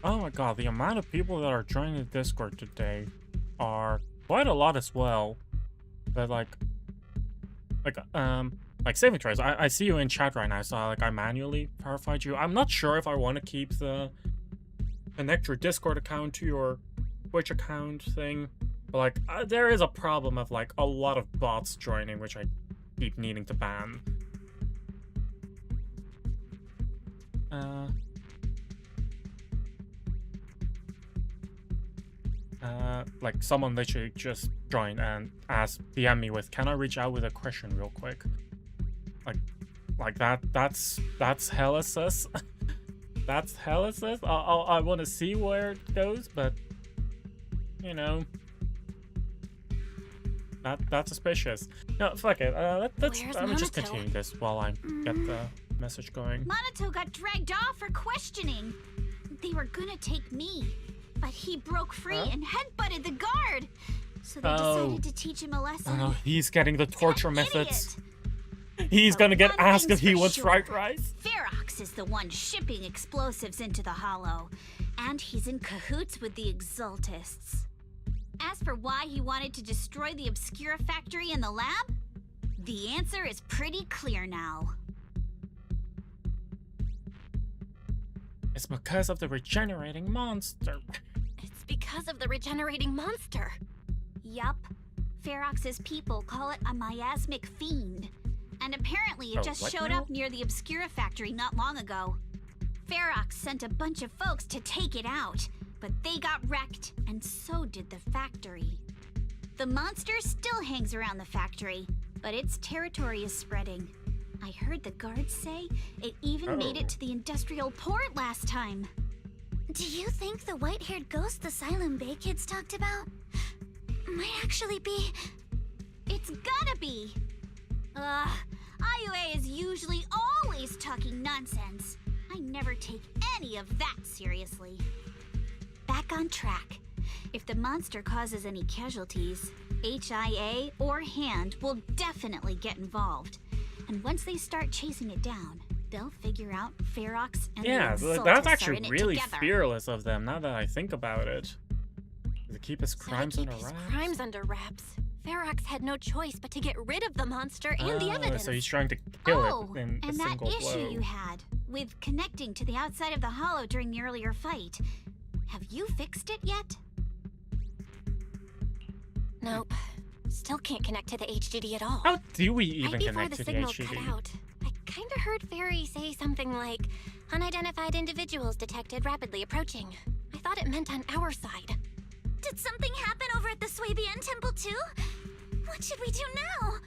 A: Oh my god, the amount of people that are joining the Discord today are quite a lot as well. But like saving tries. I see you in chat right now, so I manually verified you. I'm not sure if I want to keep the connect your Discord account to your Twitch account thing, but like there is a problem of like a lot of bots joining, which I keep needing to ban. Like someone literally just joined and asked, DM me with, can I reach out with a question real quick? Like that's hella sus. That's hella sus. I want to see where it goes, but you know, that's suspicious. No, fuck it. Let me just continue this while I get the message going.
J: Monato got dragged off for questioning. They were gonna take me, but he broke free and headbutted the guard. So they decided to teach him a lesson.
A: Oh, he's getting the torture methods. He's gonna get asked if he wants fried rice.
J: Ferox is the one shipping explosives into the Hollow, and he's in cahoots with the Exaltists. As for why he wanted to destroy the Obscura factory and the lab, the answer is pretty clear now.
A: It's because of the regenerating monster.
C: It's because of the regenerating monster.
J: Yup. Ferox's people call it a miasmic fiend. And apparently it just showed up near the Obscura factory not long ago. Ferox sent a bunch of folks to take it out, but they got wrecked, and so did the factory. The monster still hangs around the factory, but its territory is spreading. I heard the guards say it even made it to the industrial port last time. Do you think the white-haired ghost the Asylum Bay kids talked about might actually be... It's gotta be! IUA is usually always talking nonsense. I never take any of that seriously. Back on track. If the monster causes any casualties, HIA or HAND will definitely get involved. And once they start chasing it down, they'll figure out Ferox and the Exaltists
A: that's
J: are
A: actually
J: in it
A: really
J: together.
A: fearless of them, now that I think about it. To keep his crimes under wraps.
C: Ferox had no choice but to get rid of the monster and the evidence.
A: So he's trying to kill it in a
J: and
A: single
J: that issue
A: blow.
J: you had with connecting to the outside of the Hollow during the earlier fight. Have you fixed it yet?
C: Nope. Still can't connect to the HDD at all.
A: How do we even
C: right before
A: connect
C: the
A: to the
C: signal
A: HDD?
C: cut out, I kinda heard Fairy say something like, unidentified individuals detected rapidly approaching. I thought it meant on our side.
J: Did something happen over at the Swabian Temple too? What should we do now?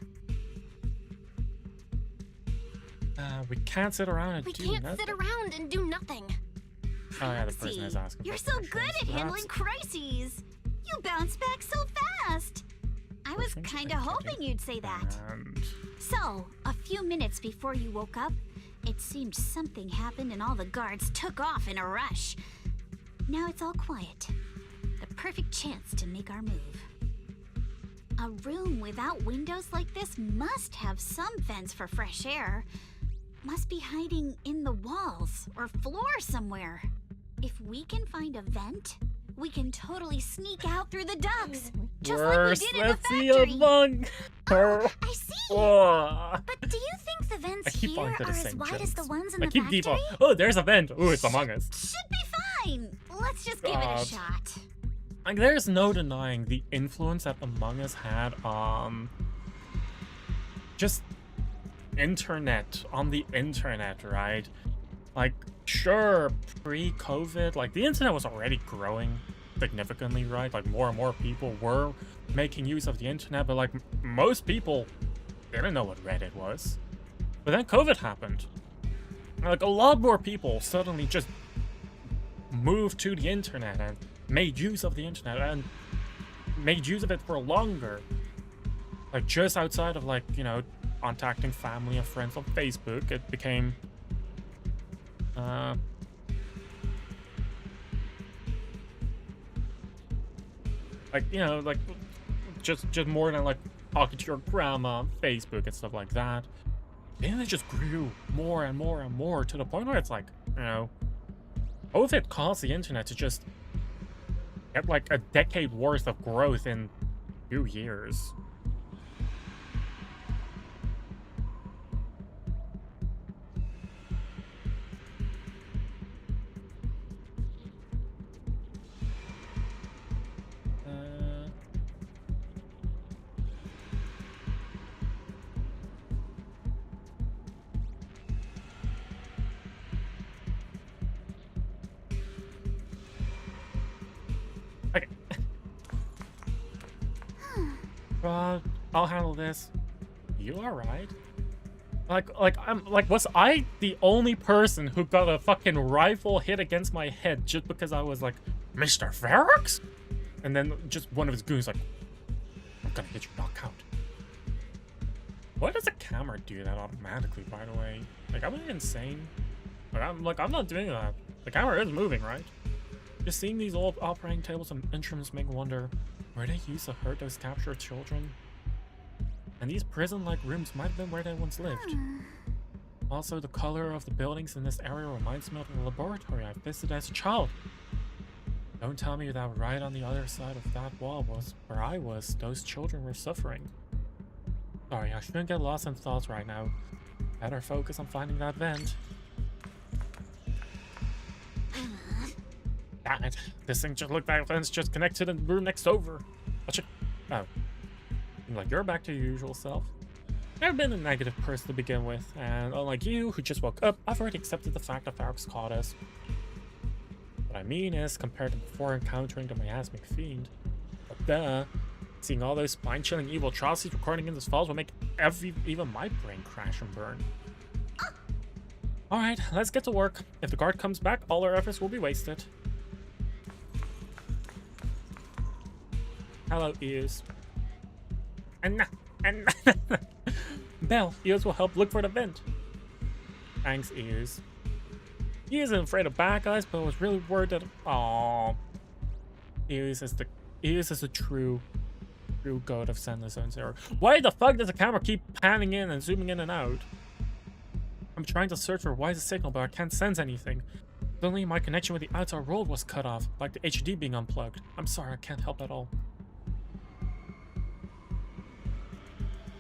A: We can't sit around and
C: We
A: do
C: can't
A: nothing.
C: sit around and do nothing.
A: Oh yeah, the person is asking.
J: You're
A: for
J: so good
A: questions.
J: at handling crises. You bounce back so fast. I was kinda hoping you'd say that. So, a few minutes before you woke up, it seemed something happened and all the guards took off in a rush. Now it's all quiet. The perfect chance to make our move. A room without windows like this must have some vents for fresh air. Must be hiding in the walls or floor somewhere. If we can find a vent, we can totally sneak out through the ducts. Just
A: Worse,
J: like we did in the
A: let's see
J: factory.
A: among her.
J: I see.
A: Oh.
J: But do you think the vents
A: I keep
J: here
A: falling for
J: are
A: the
J: as
A: same
J: wide as the
A: jokes.
J: ones in
A: I
J: the
A: keep
J: factory?
A: default. Oh, there's a vent. Ooh, it's Among Us.
J: Should be fine. Let's just give it a
A: God.
J: shot.
A: Like, there's no denying the influence that Among Us had on just on the internet, right? Like, sure, pre-COVID, like, the internet was already growing significantly, right? Like, more and more people were making use of the internet, but, like, most people didn't know what Reddit was. But then COVID happened. And, like, a lot more people suddenly just moved to the internet and made use of the internet and made use of it for longer. Like, just outside of, like, you know, contacting family and friends on Facebook, it became like, you know, like just more than like talking to your grandma on Facebook and stuff like that. And it just grew more and more and more to the point where it's like, you know, what if it caused the internet to just get like a decade worth of growth in a few years? Okay. I'll handle this. You alright? Was I the only person who got a fucking rifle hit against my head just because I was like, Mr. Ferox? And then just one of his goons like, I'm gonna get you knocked out. Why does the camera do that automatically, by the way? Like, am I insane? I'm not doing that. The camera is moving, right? Just seeing these old operating tables and instruments make me wonder, were they used to hurt those captured children? And these prison-like rooms might have been where they once lived. Also, the color of the buildings in this area reminds me of the laboratory I visited as a child. Don't tell me that right on the other side of that wall was where I was. Those children were suffering. Sorry, I shouldn't get lost in thoughts right now. Better focus on finding that vent. Damn it. This thing just looked like it's just connected to the room next over. Oh. Like, you're back to your usual self. I've been a negative person to begin with, and unlike you, who just woke up, I've already accepted the fact that Ferox caught us. What I mean is, compared to before encountering the miasmic fiend, but duh, seeing all those spine-chilling evil atrocities recording in this files will make even my brain crash and burn. Alright, let's get to work. If the guard comes back, all our efforts will be wasted. Hello, ears. Bell, ears will help look for the vent. Thanks, ears. He isn't afraid of bad guys, but was really worried that. Aww. Ears is the true god of Zenless Zone's error. Why the fuck does the camera keep panning in and zooming in and out? I'm trying to search for a wiser signal, but I can't sense anything. Suddenly, my connection with the outside world was cut off, like the HD being unplugged. I'm sorry, I can't help at all.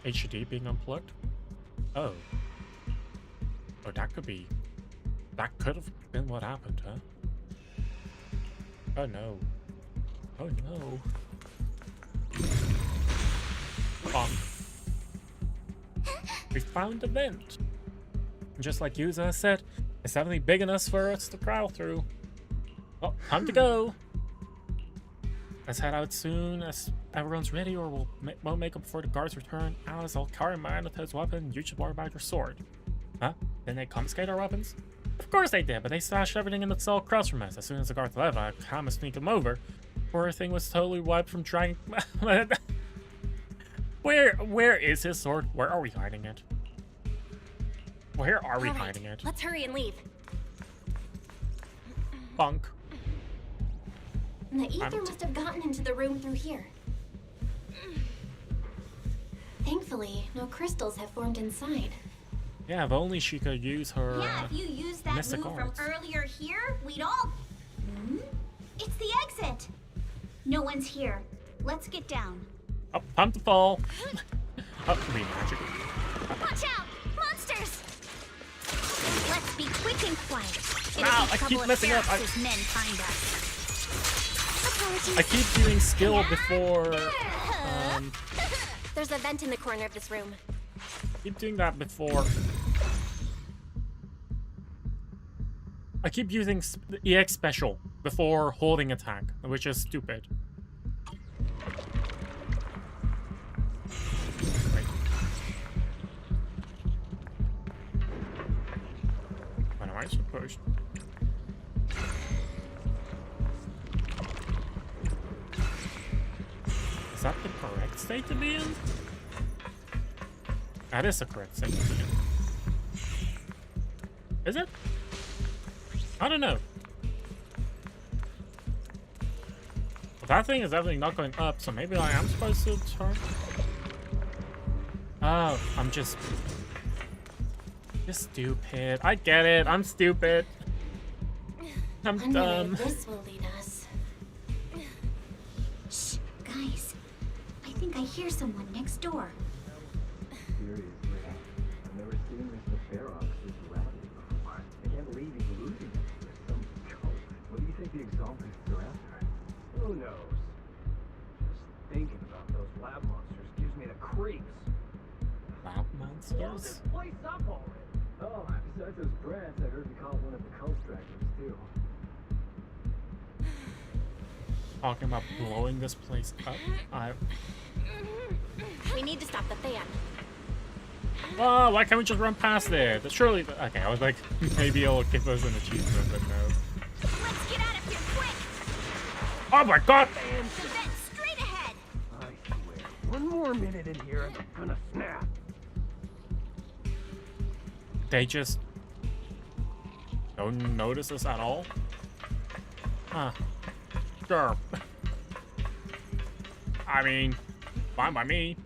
A: HD being unplugged? Oh. Oh, that could have been what happened, huh? Oh no. Oh no. We found the vent. And just like Yuza said, it's definitely big enough for us to crawl through. Well, time to go. Let's head out soon as everyone's ready, or we'll make up before the guards return. Alice, I'll carry my antidote's weapon. You should worry about your sword. Huh? Didn't they confiscate our weapons? Of course they did, but they stashed everything in the cell across from us. As soon as the guards left, I had to sneak them over. Poor thing was totally wiped from trying. Where is his sword? Where are we hiding it? Where are we hiding it?
C: Let's hurry and leave.
A: Bunk.
C: The ether must have gotten into the room through here. Thankfully, no crystals have formed inside.
A: Yeah, if only she could use her.
J: Yeah, if you used that move from earlier here, we'd all. It's the exit. No one's here. Let's get down.
A: Oh, time to fall. Oh, be magic.
J: Watch out! Monsters! Let's be quick and quiet.
A: Wow, I keep messing up.
J: Men find us.
A: I keep doing skill before.
C: There's a vent in the corner of this room.
A: Keep doing that before. I keep using the EX special before holding attack, which is stupid. Wait. What am I supposed to? Is that the correct state to be in? That is the correct state to be in. Is it? I don't know. But that thing is definitely not going up, so maybe I am supposed to turn. Oh, I'm just stupid. I get it. I'm stupid. I'm
J: Wonder
A: dumb.
J: where this will lead us. Shh, guys. I think I hear someone next door.
T: Seriously, I've never seen Mr. Ferox this rapidly before. I can't believe he's losing it to some cult. What do you think the exaltists are after? Who knows? Just thinking about those lab monsters gives me the creeps.
A: Lab
T: Blow
A: monsters?
T: this place up already! Oh, besides those brats, I heard you call one of the cult stragglers too.
A: Talking about blowing this place up?
C: We need to stop the fan.
A: Oh, why can't we just run past it? That's surely. Okay, I was like, maybe it'll give us an achievement, but no.
C: Let's get out of here quick!
A: Oh my god!
C: The vent's straight ahead!
T: I swear, one more minute in here and I'm gonna snap.
A: They just don't notice us at all? Huh. Sure. I mean, fine by me.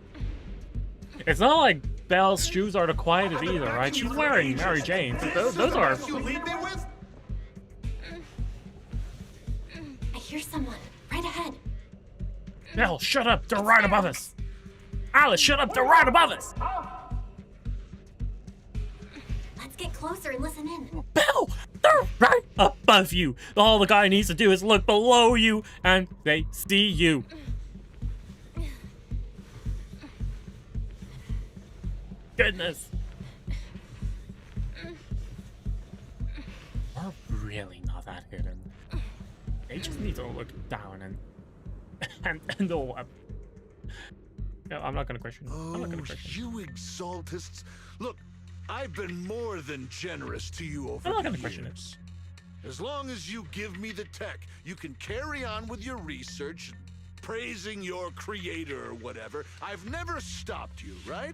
A: It's not like Belle's shoes are the quietest either, right? She's wearing Mary Jane's. Those are...
G: You lead me with?
J: I hear someone right ahead.
A: Belle, shut up! They're right above us! Alice, shut up! They're right above us!
J: Let's get closer and listen in.
A: Belle! They're right above you! All the guy needs to do is look below you, and they see you. Goodness. We're really not that hidden. They just need to look down and the web. No, I'm not gonna question. I'm not gonna question.
H: You exaltists. Look, I've been more than generous to you over
A: I'm not
H: the
A: gonna question it.
H: years. As long as you give me the tech, you can carry on with your research, praising your creator or whatever. I've never stopped you, right?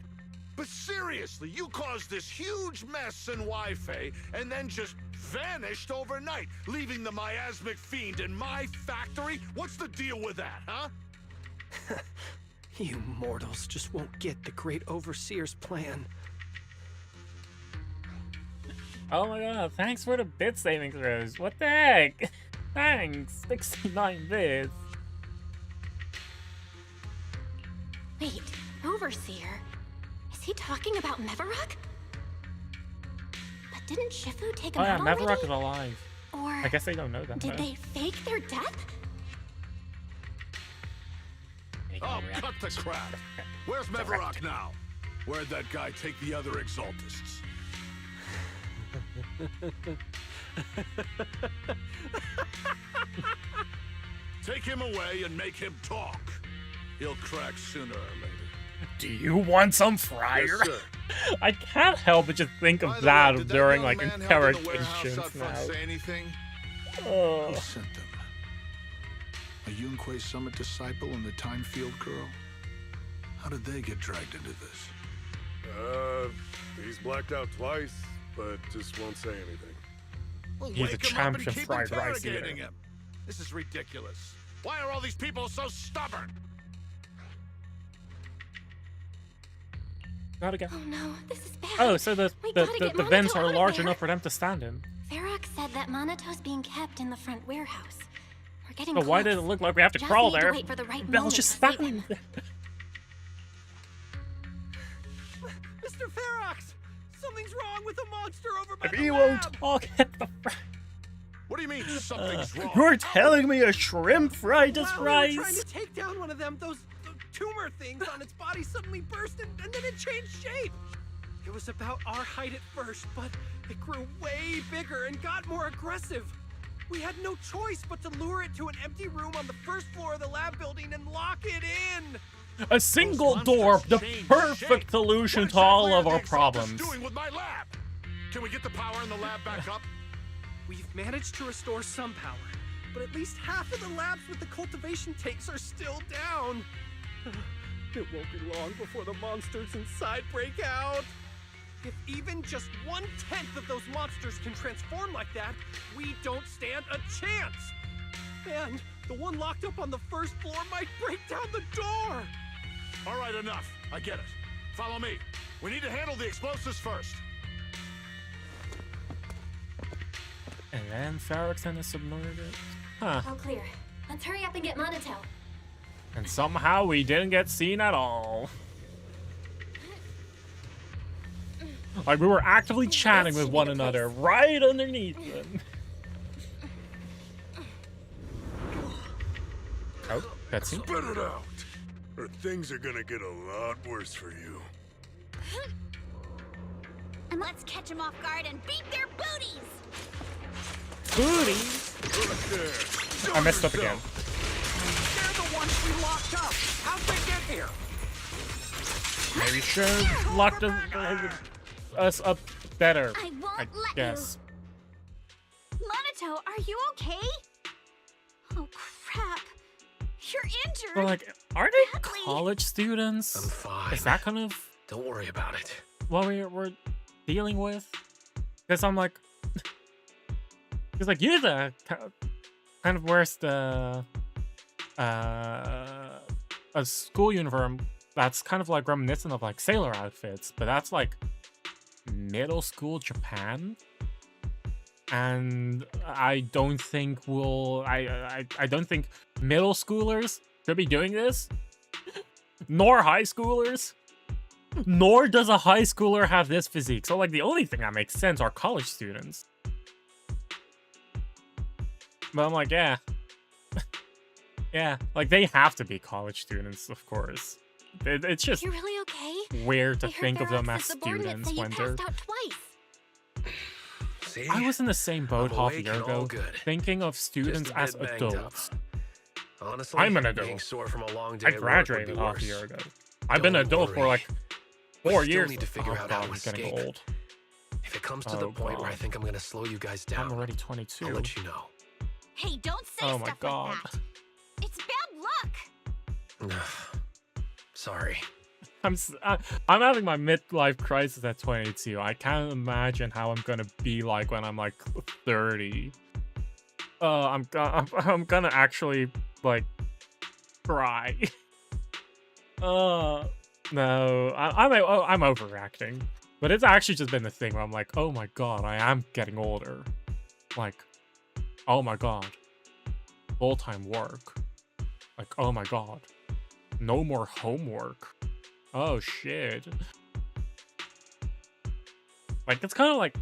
H: But seriously, you caused this huge mess in Wi-Fi and then just vanished overnight, leaving the miasmic fiend in my factory? What's the deal with that, huh?
L: You mortals just won't get the great overseer's plan.
A: Oh my god, thanks for the bit saving throws. What the heck? Thanks, 69 bits.
C: Wait, Overseer? Is he talking about Mevarok? But didn't Shifu take him
A: Oh yeah,
C: out
A: Mevarok
C: already?
A: is alive.
C: Or
A: I guess they don't know that.
C: did
A: though.
C: they fake their death?
H: Oh, cut the crap. Where's Mevarok now? Where'd that guy take the other exaltists? Take him away and make him talk. He'll crack sooner or later.
A: Do you want some fryer?
H: Yes, sir.
A: I can't help but just think of
H: By the way,
A: that
H: did
A: during
H: young
A: like
H: man held in the warehouse
A: interrogations
H: out front
A: now.
H: say anything?
A: Oh.
H: Who sent them? A Yunque Summit disciple and the Time Field girl? How did they get dragged into this?
G: He's blacked out twice, but just won't say anything.
H: Well,
A: He's a
H: wake him up
A: champion
H: and keep
A: fried rice
H: interrogating
A: eater.
H: him. This is ridiculous. Why are all these people so stubborn?
A: Gotta go.
C: Oh no, this is bad.
A: Oh, so the
C: We gotta get
A: vents
C: Monato
A: are
C: out of
A: large
C: there.
A: enough for them to stand in.
C: Ferox said that Monato's being kept in the front warehouse. We're getting
A: But why
C: close.
A: does it look like we have to
C: Just
A: crawl
C: need to
A: there?
C: wait for the right
A: Belle's
C: moment
A: just
C: to save
A: standing
C: him.
A: there.
E: Mr. Ferox! Something's wrong with the monster over by
A: If
E: the
A: you
E: lab!
A: won't talk at the
H: What do you mean something's wrong?
A: You're telling me a shrimp fried this
E: While we were trying
A: rice?
E: to take down one of them, those tumor things on its body suddenly burst and then it changed shape. It was about our height at first, but it grew way bigger and got more aggressive. We had no choice but to lure it to an empty room on the first floor of the lab building and lock it in.
A: A single door, the perfect solution to all of our problems.
H: Doing with my lab? Can we get the power in the lab back up?
E: We've managed to restore some power, but at least half of the labs with the cultivation tanks are still down. It won't be long before the monsters inside break out. If even just 1/10 of those monsters can transform like that, we don't stand a chance. And the one locked up on the first floor might break down the door.
H: All right, enough. I get it. Follow me. We need to handle the explosives first.
A: And then Ferox and submerged it. Huh.
C: All clear. Let's hurry up and get Monatel.
A: And somehow we didn't get seen at all. Like, we were actively chatting with one another right underneath them. Oh, cutscene.
G: Spit it out, or things are gonna get a lot worse for you.
O: And let's catch them off guard and beat their booties!
A: Booties? I messed up again.
U: They're the ones we locked up. How'd they get here?
A: Maybe should have locked us up better,
O: I won't let
A: guess.
M: Monato, are you okay? Oh, crap. You're injured.
A: But, like, are they college students?
L: I'm fine.
A: Is that kind of
L: Don't worry about it.
A: what we're dealing with? Because I'm like... Because, like, Yuta kind of wears a school uniform that's kind of, like, reminiscent of, like, sailor outfits. But that's, like, middle school Japan. And I don't think I don't think middle schoolers should be doing this. Nor high schoolers. Nor does a high schooler have this physique. So, like, the only thing that makes sense are college students. But I'm like, yeah. Yeah, like, they have to be college students, of course. It's just
C: You're really okay?
A: weird to
C: I heard
A: think of them
C: Ferox's
A: as
C: subordinates
A: students
C: say you
A: when they're...
C: passed out twice.
L: See?
A: I was in the same boat
L: I'm
A: half a
L: awake
A: year
L: and all
A: ago,
L: good.
A: thinking of students
L: Just a
A: as
L: bit banged up.
A: adults.
L: Honestly,
A: I'm an
L: being
A: adult.
L: sore from a long day
A: I
L: at work would be
A: graduated half a
L: worse.
A: year ago. I've been an
L: Don't
A: adult for
L: worry.
A: like
L: We
A: 4
L: still
A: years.
L: need to figure
A: Oh
L: out
A: god,
L: how to
A: I'm getting
L: escape.
A: old.
L: If it comes to the
A: Oh,
L: point where I
A: God.
L: think I'm gonna slow you guys down,
A: I'm already 22.
L: I'll let you know.
O: Hey, don't say
A: Oh my
O: stuff
A: god.
O: like that. It's bad luck.
L: Sorry.
A: I'm having my midlife crisis at 22. I can't imagine how I'm gonna be like when I'm like 30. I'm gonna actually like cry. No, I'm overreacting, but it's actually just been the thing where I'm like, oh my god, I am getting older. Like, oh my god, full-time work. Like, oh my god, no more homework. Oh shit. Like, it's kind of like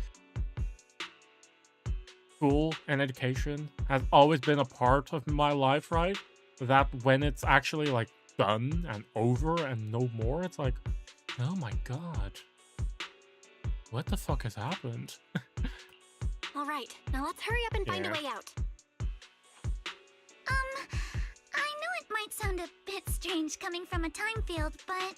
A: school and education has always been a part of my life, right? That when it's actually like done and over and no more, it's like, oh my god, what the fuck has happened?
C: All right, now let's hurry up and find a
A: Yeah.
C: way out.
J: I know it might sound a bit strange coming from a time field, but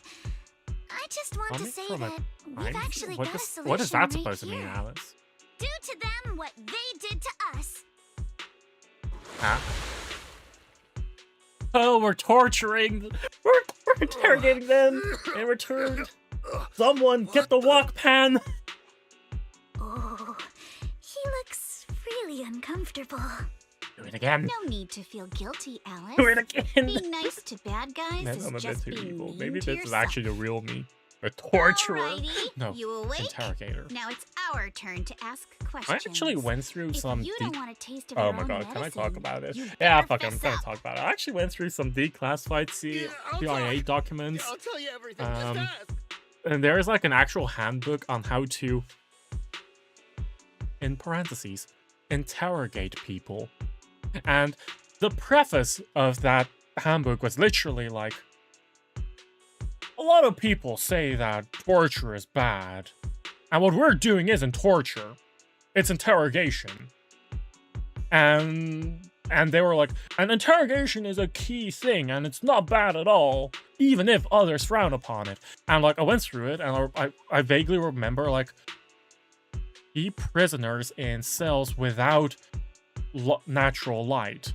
J: I just want to
A: Coming
J: say
A: from a
J: that we've
A: time
J: actually
A: what
J: got a
A: does-
J: solution
A: what is that
J: right
A: supposed to mean,
J: here.
A: Alice?
J: Do to them what they did to us.
A: Huh? Oh, we're torturing. We're interrogating them in return. Someone get the walk pan.
J: Oh, he looks really uncomfortable.
A: Do it again.
O: No need to feel guilty, Alice.
A: Do it again.
O: Being nice to bad guys
A: Maybe
O: is
A: I'm a bit
O: just
A: too
O: being
A: evil.
O: mean
A: Maybe
O: to
A: this is
O: yourself.
A: actually the real me. A torturer.
O: Alrighty,
A: No,
O: you awake?
A: interrogator.
O: Now it's our turn to ask
A: I
O: questions.
A: actually went through
O: If
A: some
O: you
A: deep...
O: don't want a taste of
A: Oh
O: your
A: my
O: own
A: god, can I talk
O: medicine,
A: about it?
O: you
A: Yeah,
O: better
A: fuck it, I'm
O: fess
A: gonna
O: up.
A: talk about it. I actually went through some declassified CIA documents.
V: I'll tell you everything. Just ask.
A: And there is like an actual handbook on how to, in parentheses, interrogate people. And the preface of that handbook was literally like, a lot of people say that torture is bad. And what we're doing isn't torture. It's interrogation. And they were like, an interrogation is a key thing, and it's not bad at all, even if others frown upon it. And like, I went through it, and I vaguely remember like, keep prisoners in cells without natural light,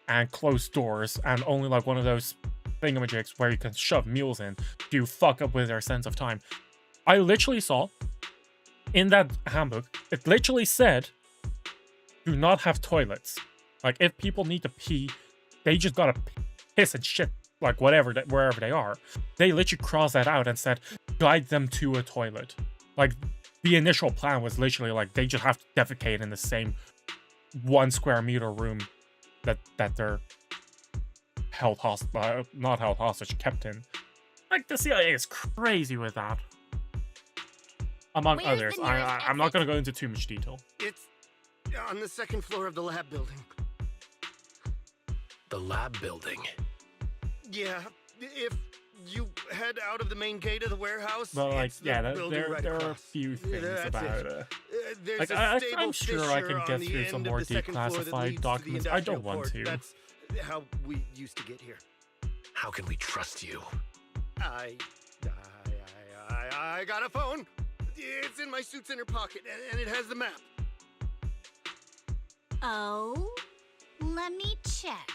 A: and closed doors, and only like one of those thingamajigs where you can shove mules in to fuck up with their sense of time. I literally saw in that handbook, it literally said, do not have toilets. Like, if people need to pee, they just gotta piss and shit like whatever, wherever they are. They literally crossed that out and said, guide them to a toilet. Like, the initial plan was literally like, they just have to defecate in the same 1 square meter room that they're held hostage, not held hostage, kept in. Like, the CIA is crazy with that. Among others. I'm not going to go into too much detail.
G: It's on the 2nd floor of the lab building.
L: The lab building?
G: Yeah, if you head out of the main gate of the warehouse,
A: But, like,
G: it's the
A: yeah,
G: building right
A: there are a
G: across.
A: few things
G: That's
A: about
G: it. There's
A: like,
G: a stable
A: I'm sure I
G: fissure
A: can
G: on
A: get
G: the
A: through
G: end
A: some
G: of
A: more
G: the 2nd floor that
A: declassified
G: leads to the
A: documents. I don't
G: industrial
A: want
G: port.
A: to.
G: That's how we used to get here.
L: How can we trust you?
G: I got a phone. It's in my suit's inner pocket, and it has the map.
J: Oh, let me check.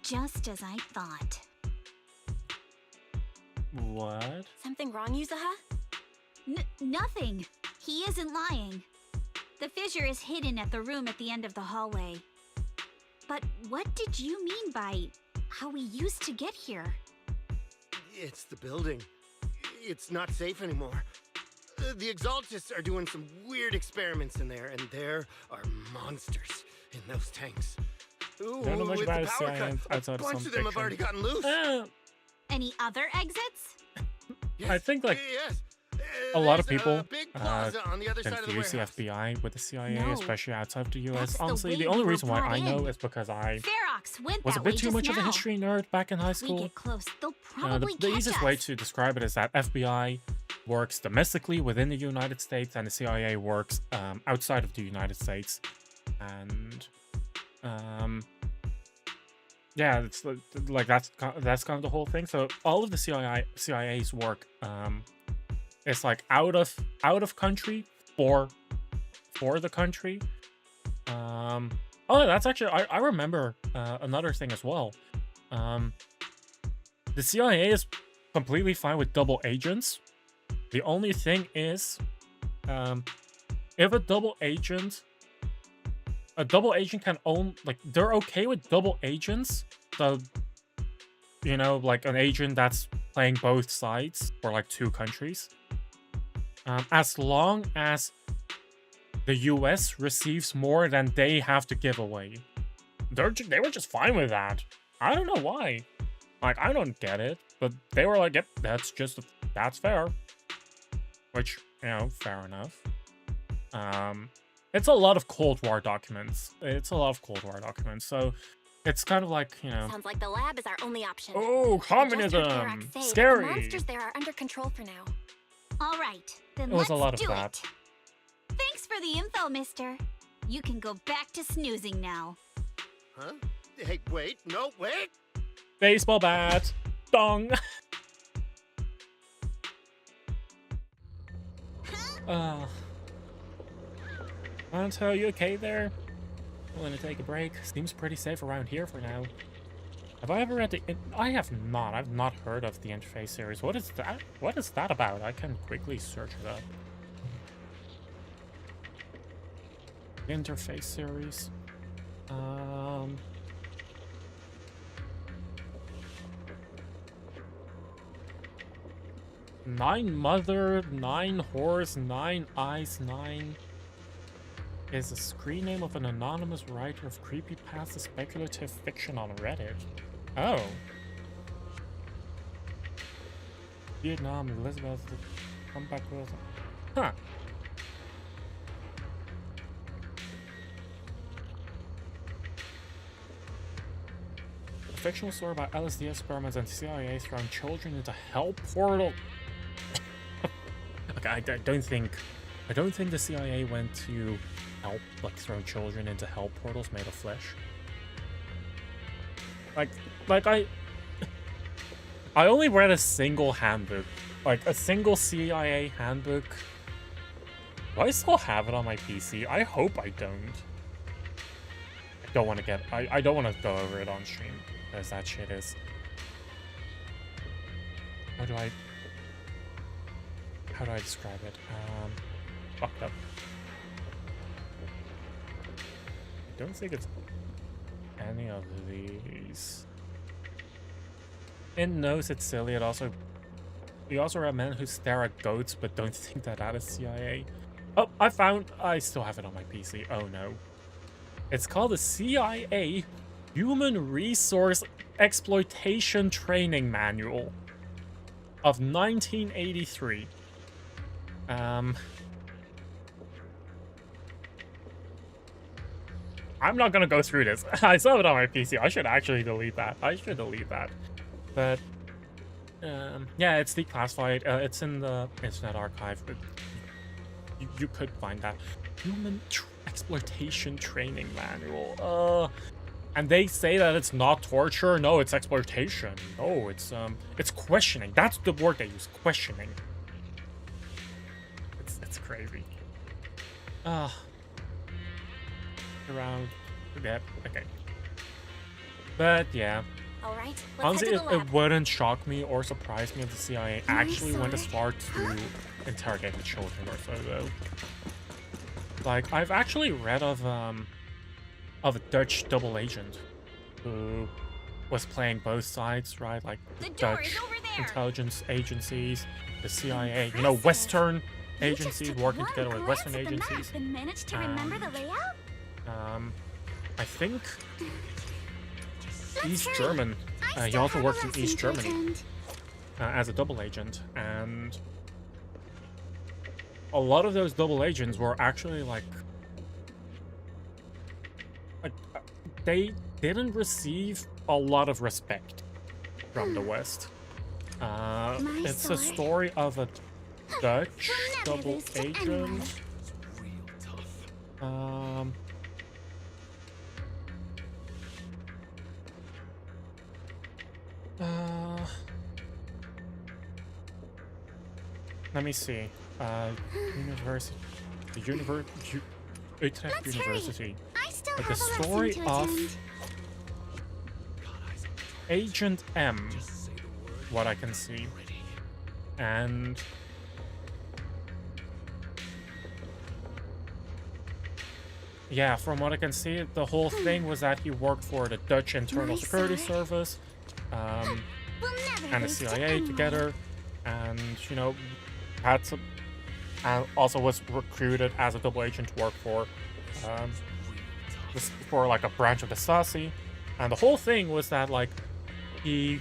J: Just as I thought.
A: What?
C: Something wrong, Yuzuha?
J: Nothing. He isn't lying. The fissure is hidden at the room at the end of the hallway. But what did you mean by how we used to get here?
G: It's the building. It's not safe anymore. The Exaltists are doing some weird experiments in there, and there are monsters in those tanks. Ooh,
A: Don't know much
G: with
A: about
G: the power
A: science
G: cut,
A: outside
G: a
A: of
G: bunch
A: some
G: of them have
A: fiction.
G: already gotten loose.
J: Any other exits?
A: I think, like,
G: Yes.
A: a lot of
G: There's
A: people
G: big plaza on the other side of the
A: confuse the
G: warehouse.
A: FBI with the CIA,
J: No.
A: especially outside of the US.
J: That's the
A: Honestly,
J: way
A: the
J: we
A: only
J: were
A: reason why
J: brought
A: I know
J: in.
A: is because I
J: Ferox went
A: was a
J: that
A: bit
J: way
A: too
J: just
A: much of a
J: now.
A: history nerd back in high
J: If we
A: school.
J: get close, they'll
A: The
J: probably catch
A: easiest
J: us.
A: way to describe it is that FBI works domestically within the United States, and the CIA works outside of the United States. And yeah, it's like that's kind of the whole thing. So all of the CIA's work is like out of country for the country. Oh, that's actually I remember another thing as well. The CIA is completely fine with double agents. The only thing is, if a double agent can own, like, they're okay with double agents. So, you know, like an agent that's playing both sides for like 2 countries. As long as the US receives more than they have to give away. They were just fine with that. I don't know why. Like, I don't get it, but they were like, yep, that's fair. Which, you know, fair enough. It's a lot of Cold War documents. So it's kind of like, you know.
C: Sounds like the lab is our only option.
A: Oh, communism!
C: I just heard Ferox say that
A: Scary!
C: the monsters there are under control for now.
J: All right, then
A: It was
J: let's
A: a lot of
J: do
A: that.
J: it. Thanks for the info, mister. You can go back to snoozing now.
G: Huh? Hey, wait. No, wait.
A: Baseball bat! Dong! Anto, you okay there? I'm gonna take a break. Seems pretty safe around here for now. Have I ever read the... I have not. I've not heard of the Interface series. What is that? What is that about? I can quickly search it up. Interface series. Nine Mother, 9 Horse, 9 Eyes, 9 is a screen name of an anonymous writer of creepypasta speculative fiction on Reddit. Oh. Vietnam, Elizabeth, comeback with... Huh. A fictional story about LSD experiments and CIA throwing children into hell portal. Okay, I don't think the CIA went to help, like, throw children into hell portals made of flesh. Like I only read a single handbook, like a single CIA handbook. Do I still have it on my PC? I hope I don't. I don't want to go over it on stream because that shit is. How do I describe it? Fucked up. I don't think it's any of these. It knows it's silly. It also... We also read men who stare at goats but don't think that is CIA. Oh, I still have it on my PC. Oh no. It's called the CIA Human Resource Exploitation Training Manual of 1983. I'm not gonna go through this. I still have it on my PC. I should actually delete that. I should delete that. But yeah, it's declassified. It's in the Internet Archive, but you could find that. Human Exploitation Training Manual. And they say that it's not torture. No, it's exploitation. No, it's questioning. That's the word they use. Questioning. It's crazy. Around. Yeah. Okay. But yeah.
C: All right.
A: Honestly, it wouldn't shock me or surprise me if the CIA actually went as far to interrogating children or so, though. Like, I've actually read of a Dutch double agent who was playing both sides, right? Like the Dutch intelligence agencies, the CIA, you know, Western agencies working together with Western agencies.
J: Managed to remember the layout?
A: I think East German. He also works in East Germany as a double agent, and a lot of those double agents were actually like they didn't receive a lot of respect from the West. It's a story of a Dutch double agent. Let me see. Utrecht University. But the story of Agent M, what I can see, and yeah, from what I can see, the whole thing was that he worked for the Dutch Internal Security Service and the CIA together, and you know, had some, and also was recruited as a double agent to work for like a branch of the Stasi, and the whole thing was that like he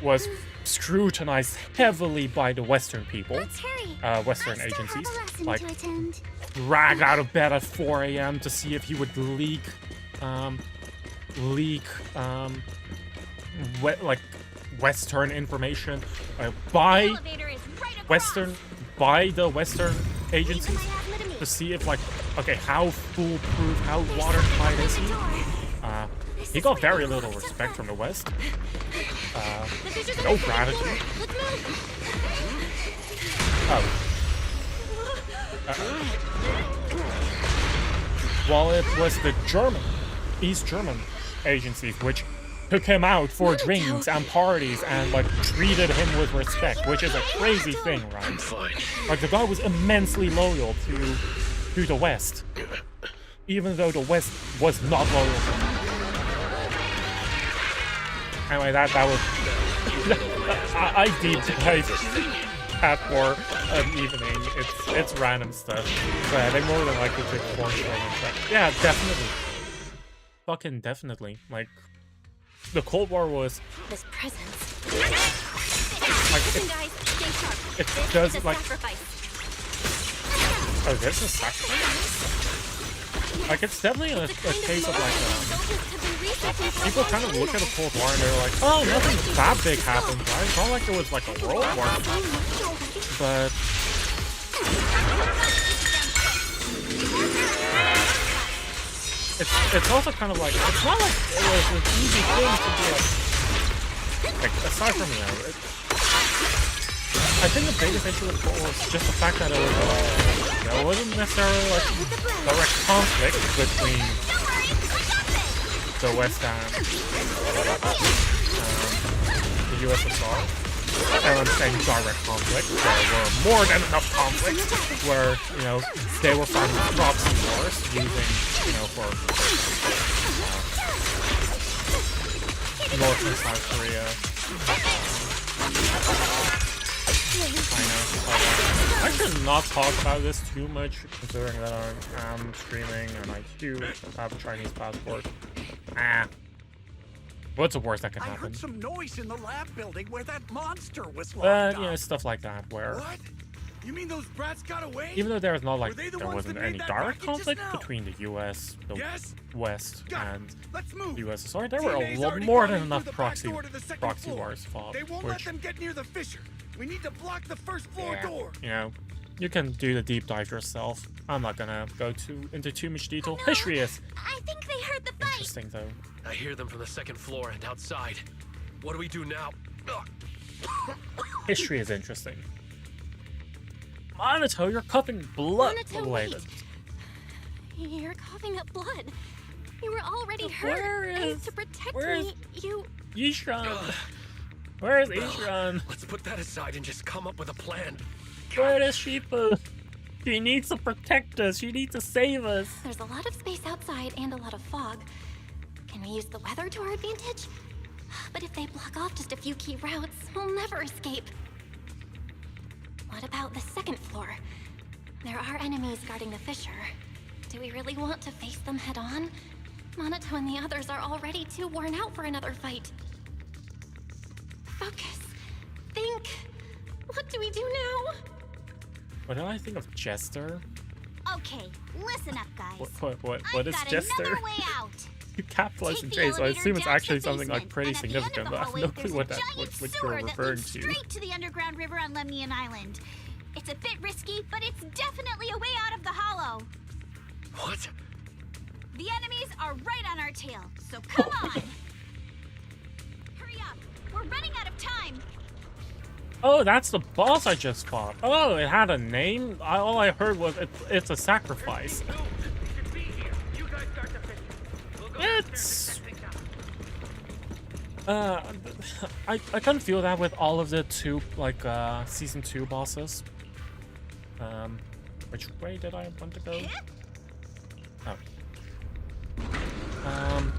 A: was scrutinized heavily by the Western people, Western agencies, like dragged out of bed at 4 a.m. to see if he would leak like Western information by the Western agencies to see if like, okay, how foolproof, how watertight is he? He got very little respect from the West. No gratitude. While it was the East German agencies which took him out for drinks and parties and like treated him with respect, which is a crazy thing, right? Like the guy was immensely loyal to the West, even though the West was not loyal to him. Anyway, that was I deep dive that for an evening. It's random stuff, but they more than likely took porn and stuff. Yeah, definitely, fucking definitely. Like the Cold War was
C: this presence.
A: Like it does like. Oh, this is sacrifice. Like it's definitely a case of like people kind of look at the Cold War and they're like, oh, nothing that big happened, right? It's not like it was like a world war, but it's also kind of like it's not like it was an easy thing to be like aside from I think the biggest issue with Cold War was just the fact that it was it wasn't necessarily like direct conflict between the West and the USSR. And I'm saying direct conflict. There were more than enough conflicts where, you know, they were fighting proxy wars using, you know, for North and South Korea. China. I should not talk about this too much, considering that I'm streaming and I do have a Chinese passport. What's the worst that can
U: I
A: happen?
U: heard some noise in the lab building where that monster was locked
A: But,
U: up.
A: you know, stuff like that, where...
U: What? You mean those brats got away?
A: Even though there's not, like,
U: Were they the
A: there
U: ones
A: wasn't
U: that made
A: any
U: that
A: direct
U: racket just
A: conflict
U: now?
A: between the US, the
U: Yes?
A: West, and
U: Let's move.
A: the USSR, there were a
U: TNA's
A: lot
U: already
A: more
U: gone
A: than
U: in
A: enough
U: through the back
A: proxy
U: door to the second floor.
A: wars fought,
U: They won't let
A: which,
U: them get near the fissure. We need to block the first floor
A: yeah,
U: door.
A: you know, you can do the deep dive yourself. I'm not gonna go into too much detail. History is
J: I think they heard the fight.
A: interesting, though.
L: I hear them from the second floor and outside. What do we do now?
A: History is interesting. Monato, you're coughing blood.
C: Monato,
A: Wait.
C: wait. You're coughing up blood. You were already
A: Where
C: hurt.
A: is-
C: To protect
A: where's-
C: me, you...
A: Yixuan. Where's Yixuan?
L: Let's put that aside and just come up with a plan.
A: Where is Shifu? She needs to protect us. She needs to save us.
C: There's a lot of space outside and a lot of fog. Can we use the weather to our advantage? But if they block off just a few key routes, we'll never escape. What about the second floor? There are enemies guarding the fissure. Do we really want to face them head on? Monato and the others are already too worn out for another fight. Focus. Think. What do we do now?
A: What did I think of Jester?
O: Okay, listen up, guys.
A: What is
O: I've got
A: Jester?
O: another way out.
A: You capitalized
O: Take
A: in
O: the
A: J, so I
O: elevator
A: assume it's
O: down to
A: actually
O: the
A: something like
O: basement,
A: pretty
O: and at the end of
A: significant,
O: the
A: but I have
O: hallway,
A: no
O: there's
A: clue
O: a
A: what
O: giant
A: you're
O: sewer that
A: referring
O: leads
A: to.
O: straight to the underground river on Lemnian Island. It's a bit risky, but it's definitely a way out of the hollow.
L: What?
O: The enemies are right on our tail, so come on. Hurry up, we're running out of time.
A: Oh, that's the boss I just fought. Oh, it had a name? All I heard was it's a sacrifice. It's... I kind of feel that with all of the season 2 bosses. Which way did I want to go? Oh.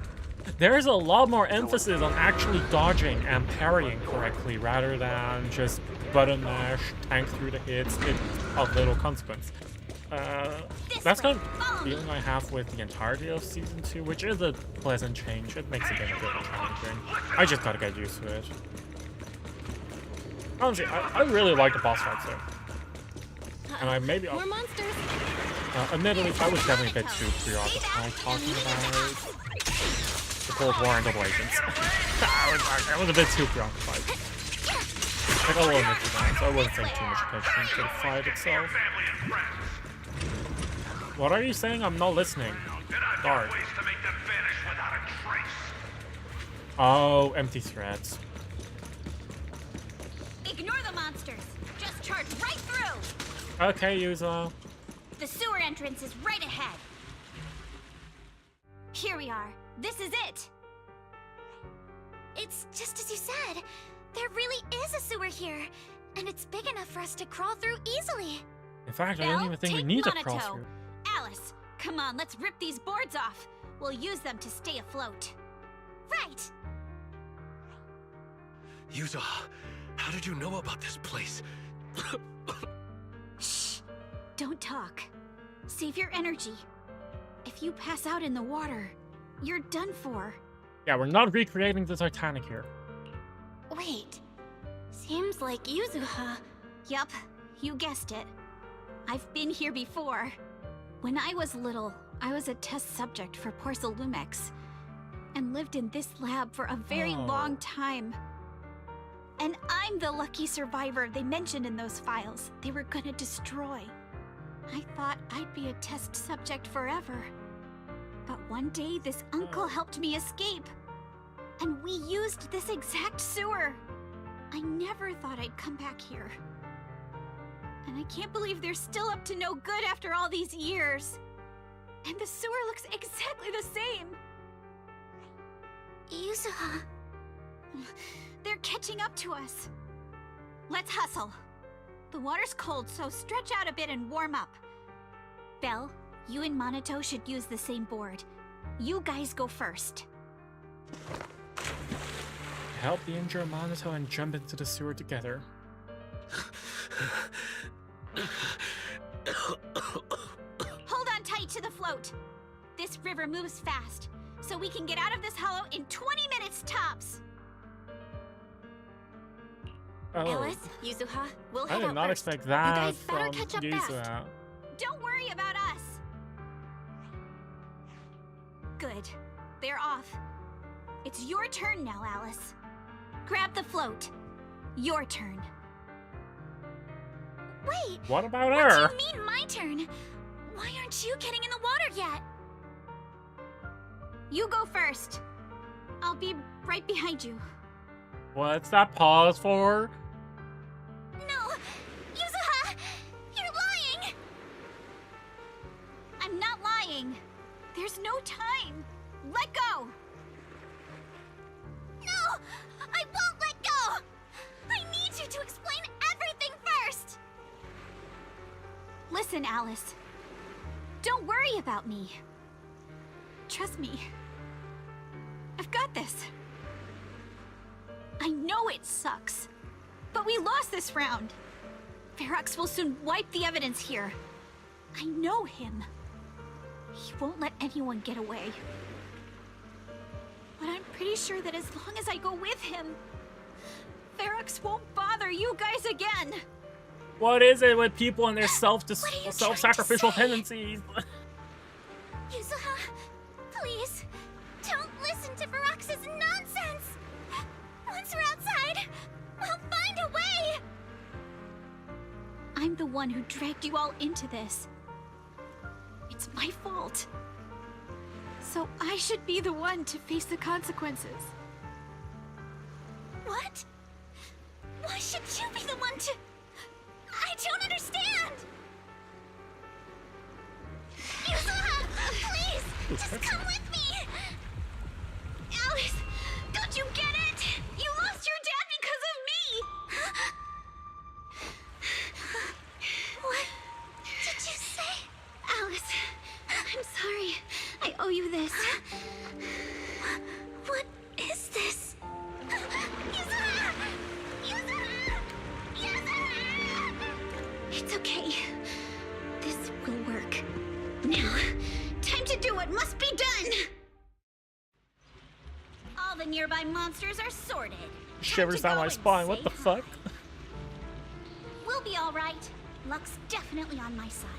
A: There's a lot more emphasis on actually dodging and parrying correctly rather than just button mash, tank through the hits, it's of little consequence. That's kind of the feeling I have with the entirety of Season 2, which is a pleasant change. It makes the game a bit more challenging. I just gotta get used to it. Honestly, I really like the boss fights though. And I maybe...
C: More monsters.
A: Admittedly, I was definitely a bit too preoccupied talking about the Cold War and Double Agents. I was a bit too preoccupied. Like, I will admit to that, so I wasn't paying too much attention to the fight itself. What are you saying? I'm not listening. Dark. Oh, empty threats.
O: Ignore the monsters. Just charge right through.
A: Okay, Yuzo.
O: The sewer entrance is right ahead. Here we are. This is it.
J: It's just as you said. There really is a sewer here. And it's big enough for us to crawl through easily.
A: In fact, I don't even think we need to cross through.
O: Alice, come on, let's rip these boards off. We'll use them to stay afloat.
J: Right.
L: Yuzo, how did you know about this place?
O: Shh. Don't talk. Save your energy. If you pass out in the water, you're done for.
A: Yeah, we're not recreating the Titanic here.
C: Wait. Seems like Yuzuha.
O: Yup, you guessed it. I've been here before. When I was little, I was a test subject for Porcelumex and lived in this lab for a very long time. And I'm the lucky survivor they mentioned in those files they were gonna destroy. I thought I'd be a test subject forever. But one day, this uncle helped me escape. And we used this exact sewer. I never thought I'd come back here. And I can't believe they're still up to no good after all these years. And the sewer looks exactly the same.
J: Yuzuha.
O: They're catching up to us.
J: Let's hustle. The water's cold, so stretch out a bit and warm up. Belle, you and Monato should use the same board. You guys go first.
A: Help the injured Monato and jump into the sewer together.
J: Hold on tight to the float. This river moves fast, so we can get out of this hollow in 20 minutes tops.
A: Oh.
C: Alice, Yuzuha, we'll
A: I
C: head
A: did
C: out
A: not
C: first.
A: expect
C: You
A: that
C: guys better
A: from
C: catch up
A: Yixuan.
C: fast.
J: Don't worry about us. Good. They're off. It's your turn now, Alice. Grab the float. Your turn. Wait!
A: What about
J: What
A: her?
J: do you mean, my turn? Why aren't you getting in the water yet? You go first. I'll be right behind you.
A: What's that pause for?
J: No! Yuzuha! You're lying! I'm not lying. There's no time. Let go! No! I won't let go! I need you to explain everything first! Listen, Alice. Don't worry about me. Trust me. I've got this. I know it sucks, but we lost this round. Ferox will soon wipe the evidence here. I know him. He won't let anyone get away. But I'm pretty sure that as long as I go with him, Ferox won't bother you guys again.
A: What is it with people and their
J: What are you
A: self-sacrificial
J: trying to
A: tendencies?
J: Yuzuha, please, don't listen to Ferox's nonsense. Once we're outside, we'll find a way. I'm the one who dragged you all into this. It's my fault. So I should be the one to face the consequences. What? Why should you be the one to... I don't understand! Yuzuha, please, just come with me! Alice, don't you get it? You lost your dad because of me! What did you say? Alice, I'm sorry. I owe you this. What is this? Yuzuha! Yuzuha! Yuzuha! It's okay. This will work. Now, time to do what must be done! All the nearby monsters are sorted.
A: Shivers down my spine. What the fuck?
J: We'll be all right. Luck's definitely on my side.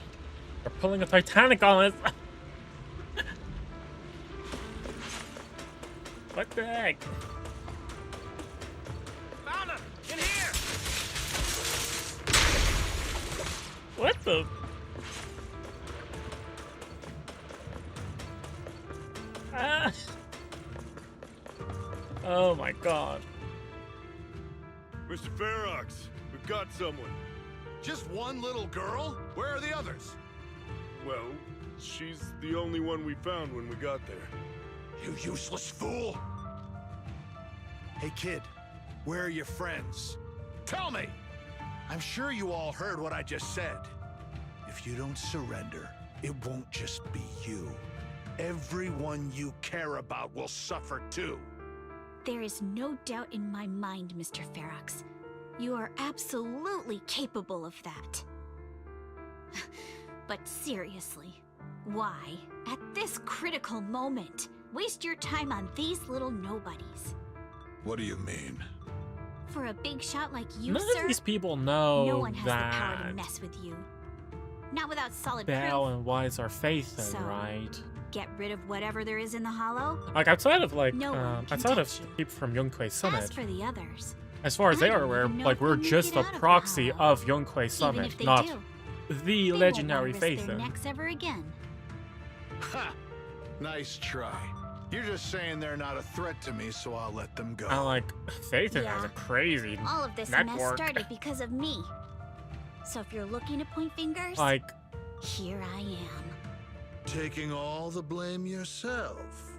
A: They're pulling a Titanic on us. What the heck?
E: Found him! In here!
A: What the? Ah. Oh my god.
H: Mr. Ferox, we've got someone. Just one little girl? Where are the others?
G: Well, she's the only one we found when we got there.
H: You useless fool! Hey kid, where are your friends? Tell me! I'm sure you all heard what I just said. If you don't surrender, it won't just be you. Everyone you care about will suffer too.
J: There is no doubt in my mind, Mr. Ferox. You are absolutely capable of that. But seriously, why, at this critical moment, waste your time on these little nobodies?
H: What do you mean?
J: For a big shot like you,
A: None
J: sir,
A: of these people know
J: no one has the power to
A: that
J: mess with you. Not without solid
A: Belle
J: proof.
A: and Wise are faith,
J: So,
A: right?
J: Get rid of whatever there is in the hollow.
A: Like outside of like
J: No one can
A: outside of
J: touch you.
A: people from Yunquei
J: As
A: Summit,
J: for the others,
A: as far as
J: I
A: they are
J: don't
A: aware,
J: even know
A: like
J: if
A: we're
J: they'll make
A: just
J: it
A: a
J: out of the
A: proxy
J: hollow.
A: of Yunquei
J: Even
A: Summit,
J: if they
A: not
J: do,
A: the
J: they
A: legendary
J: won't wanna risk
A: faith.
J: their necks ever again.
H: Ha! Nice try. You're just saying they're not a threat to me, so I'll let them go.
A: I like Phaethon
J: Yeah.
A: has a crazy
J: All of this mess
A: network.
J: started because of me. So if you're looking to point fingers,
A: Like,
J: here I am.
H: Taking all the blame yourself.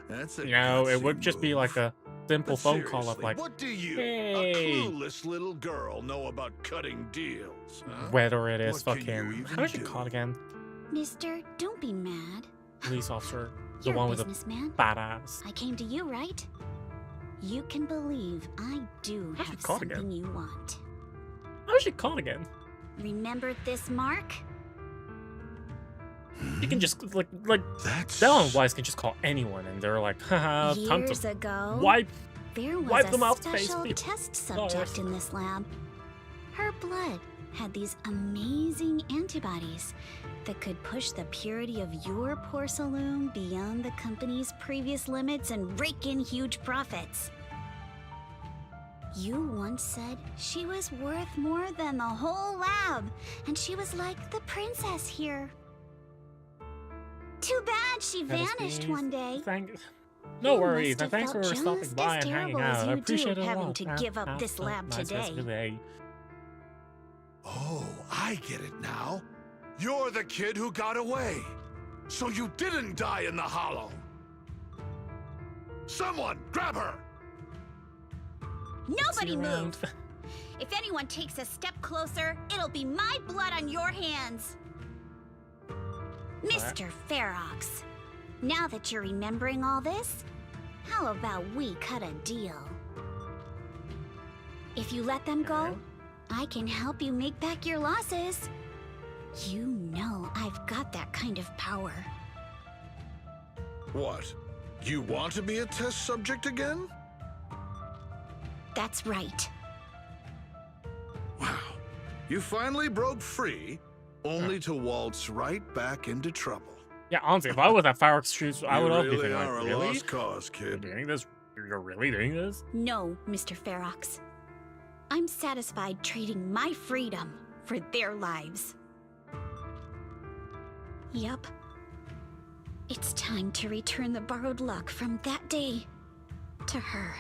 H: That's a
A: you know, it
H: gutsy
A: would just be
H: move.
A: like a simple
H: But
A: phone call of
H: seriously,
A: like,
H: what do you,
A: hey,
H: a clueless little girl, know about cutting deals? Huh?
A: whether it is
H: What can you
A: fucking,
H: even
A: how is she
H: do?
A: called again?
J: Mister, don't be mad.
A: Police officer, the
J: You're a
A: one with the
J: businessman.
A: badass.
J: I came to you, right? You can believe I do
A: How's she
J: have
A: called
J: something
A: again?
J: you want.
A: How is she called again?
J: Remember this mark?
A: You can just like Bell and Wise can just call anyone, and they're like, haha, time
J: Years
A: to
J: ago,
A: wipe
J: there was
A: wipe
J: a
A: them out face.
J: special test subject in this lab. Her blood had these amazing antibodies that could push the purity of your porcelain beyond the company's previous limits and rake in huge profits. You once said she was worth more than the whole lab, and she was like the princess here. Too bad she vanished one day.
A: No
J: You
A: worries,
J: must
A: and
J: have
A: thanks for
J: felt
A: stopping
J: just
A: by
J: as
A: and hanging
J: terrible as
A: out. I
J: you
A: appreciate
J: do
A: it a
J: having
A: lot.
J: to give up this lab
A: nice
J: today.
A: yesterday.
H: Oh, I get it now. You're the kid who got away. So you didn't die in the hollow. Someone, grab her!
J: Nobody move! If anyone takes a step closer, it'll be my blood on your hands. Mr. Ferox, now that you're remembering all this, how about we cut a deal? If you let them go, I can help you make back your losses. You know I've got that kind of power.
H: What? You want to be a test subject again?
J: That's right.
H: Wow. You finally broke free, only to waltz right back into trouble.
A: Yeah, honestly, if I was at Ferox's shoes, I would
H: You
A: also be
H: really
A: thinking,
H: are
A: like,
H: a
A: really?
H: lost cause, kid.
A: You're doing this? You're really doing this?
J: No, Mr. Ferox. I'm satisfied trading my freedom for their lives. Yup. It's time to return the borrowed luck from that day to her.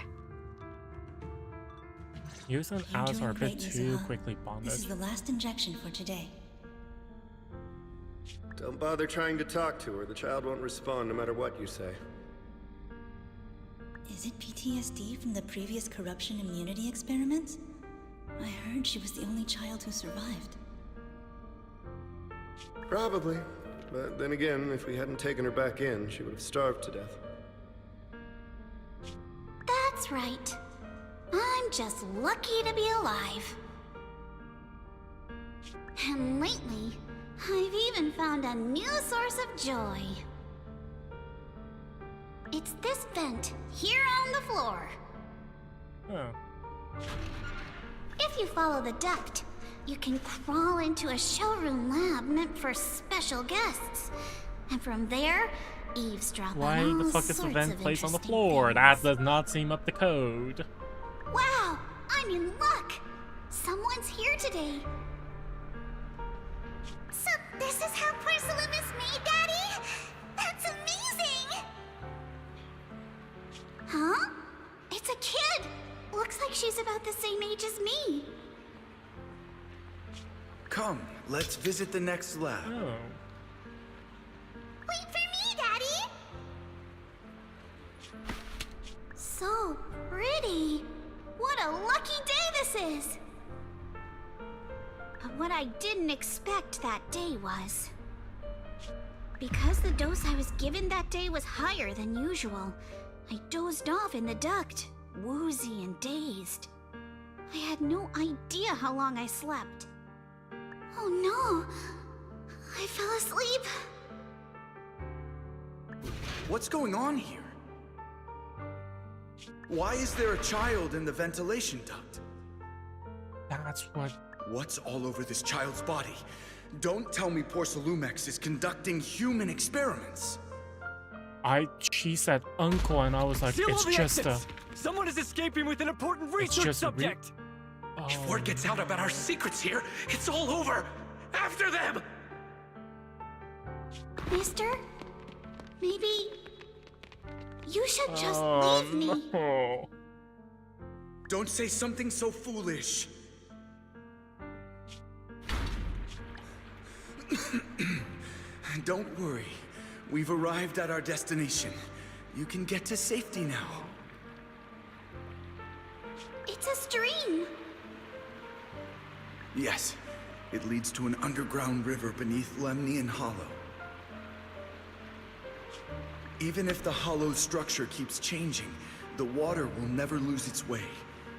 A: You and
I: You're
A: Alice are a
I: doing
A: bit
I: great,
A: too
I: Nizam.
A: quickly bonded.
I: This is the last injection for today.
G: Don't bother trying to talk to her. The child won't respond no matter what you say.
I: Is it PTSD from the previous corruption immunity experiments? I heard she was the only child who survived.
G: Probably. But then again, if we hadn't taken her back in, she would have starved to death.
J: That's right. I'm just lucky to be alive. And lately, I've even found a new source of joy. It's this vent here on the floor.
A: Oh.
J: If you follow the duct, you can crawl into a showroom lab meant for special guests. And from there, eavesdrop
A: Why
J: on
A: the
J: all
A: fuck is the
J: sorts
A: vent
J: of
A: placed on the
J: interesting
A: floor?
J: things.
A: That does not seem up to code.
J: Wow, I'm in luck. Someone's here today. So this is how porcelain is made, Daddy? That's amazing! Huh? It's a kid. Looks like she's about the same age as me.
S: Come, let's visit the next lab.
A: Oh.
J: Wait for me, Daddy! So pretty. What a lucky day this is! But what I didn't expect that day was... because the dose I was given that day was higher than usual, I dozed off in the duct, woozy and dazed. I had no idea how long I slept. Oh no! I fell asleep.
S: What's going on here? Why is there a child in the ventilation duct?
A: That's what...
S: What's all over this child's body? Don't tell me Porcelumex is conducting human experiments.
A: She said uncle, and I was like,
P: Seal
A: it's
P: all the
A: just
P: exits! Someone is escaping with an important research
A: just
P: subject!
L: If word gets out about our secrets here, it's all over! After them!
J: Mister? Maybe... you should just leave me.
A: No.
S: Don't say something so foolish. Don't worry. We've arrived at our destination. You can get to safety now.
J: It's a stream.
S: Yes, it leads to an underground river beneath Lemnian Hollow. Even if the hollow's structure keeps changing, the water will never lose its way.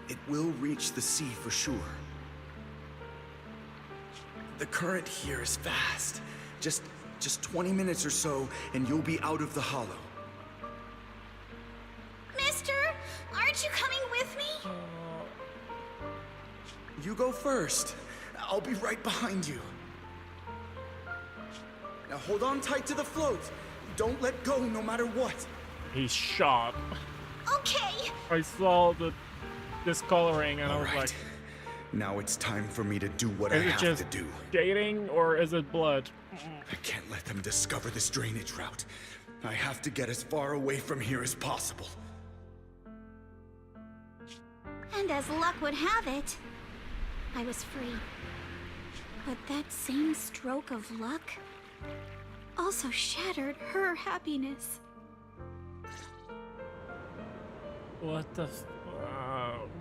S: It will reach the sea for sure. The current here is fast. Just 20 minutes or so, and you'll be out of the hollow.
J: Mister, aren't you coming with me?
S: You go first. I'll be right behind you. Now hold on tight to the float. Don't let go no matter what.
A: He's shot.
J: Okay.
A: I saw the discoloring and I was like,
S: now it's time for me to do what I
A: is it
S: have
A: just
S: to do.
A: shading or is it blood?
S: I can't let them discover this drainage route. I have to get as far away from here as possible.
J: And as luck would have it, I was free. But that same stroke of luck also shattered her happiness.
A: What the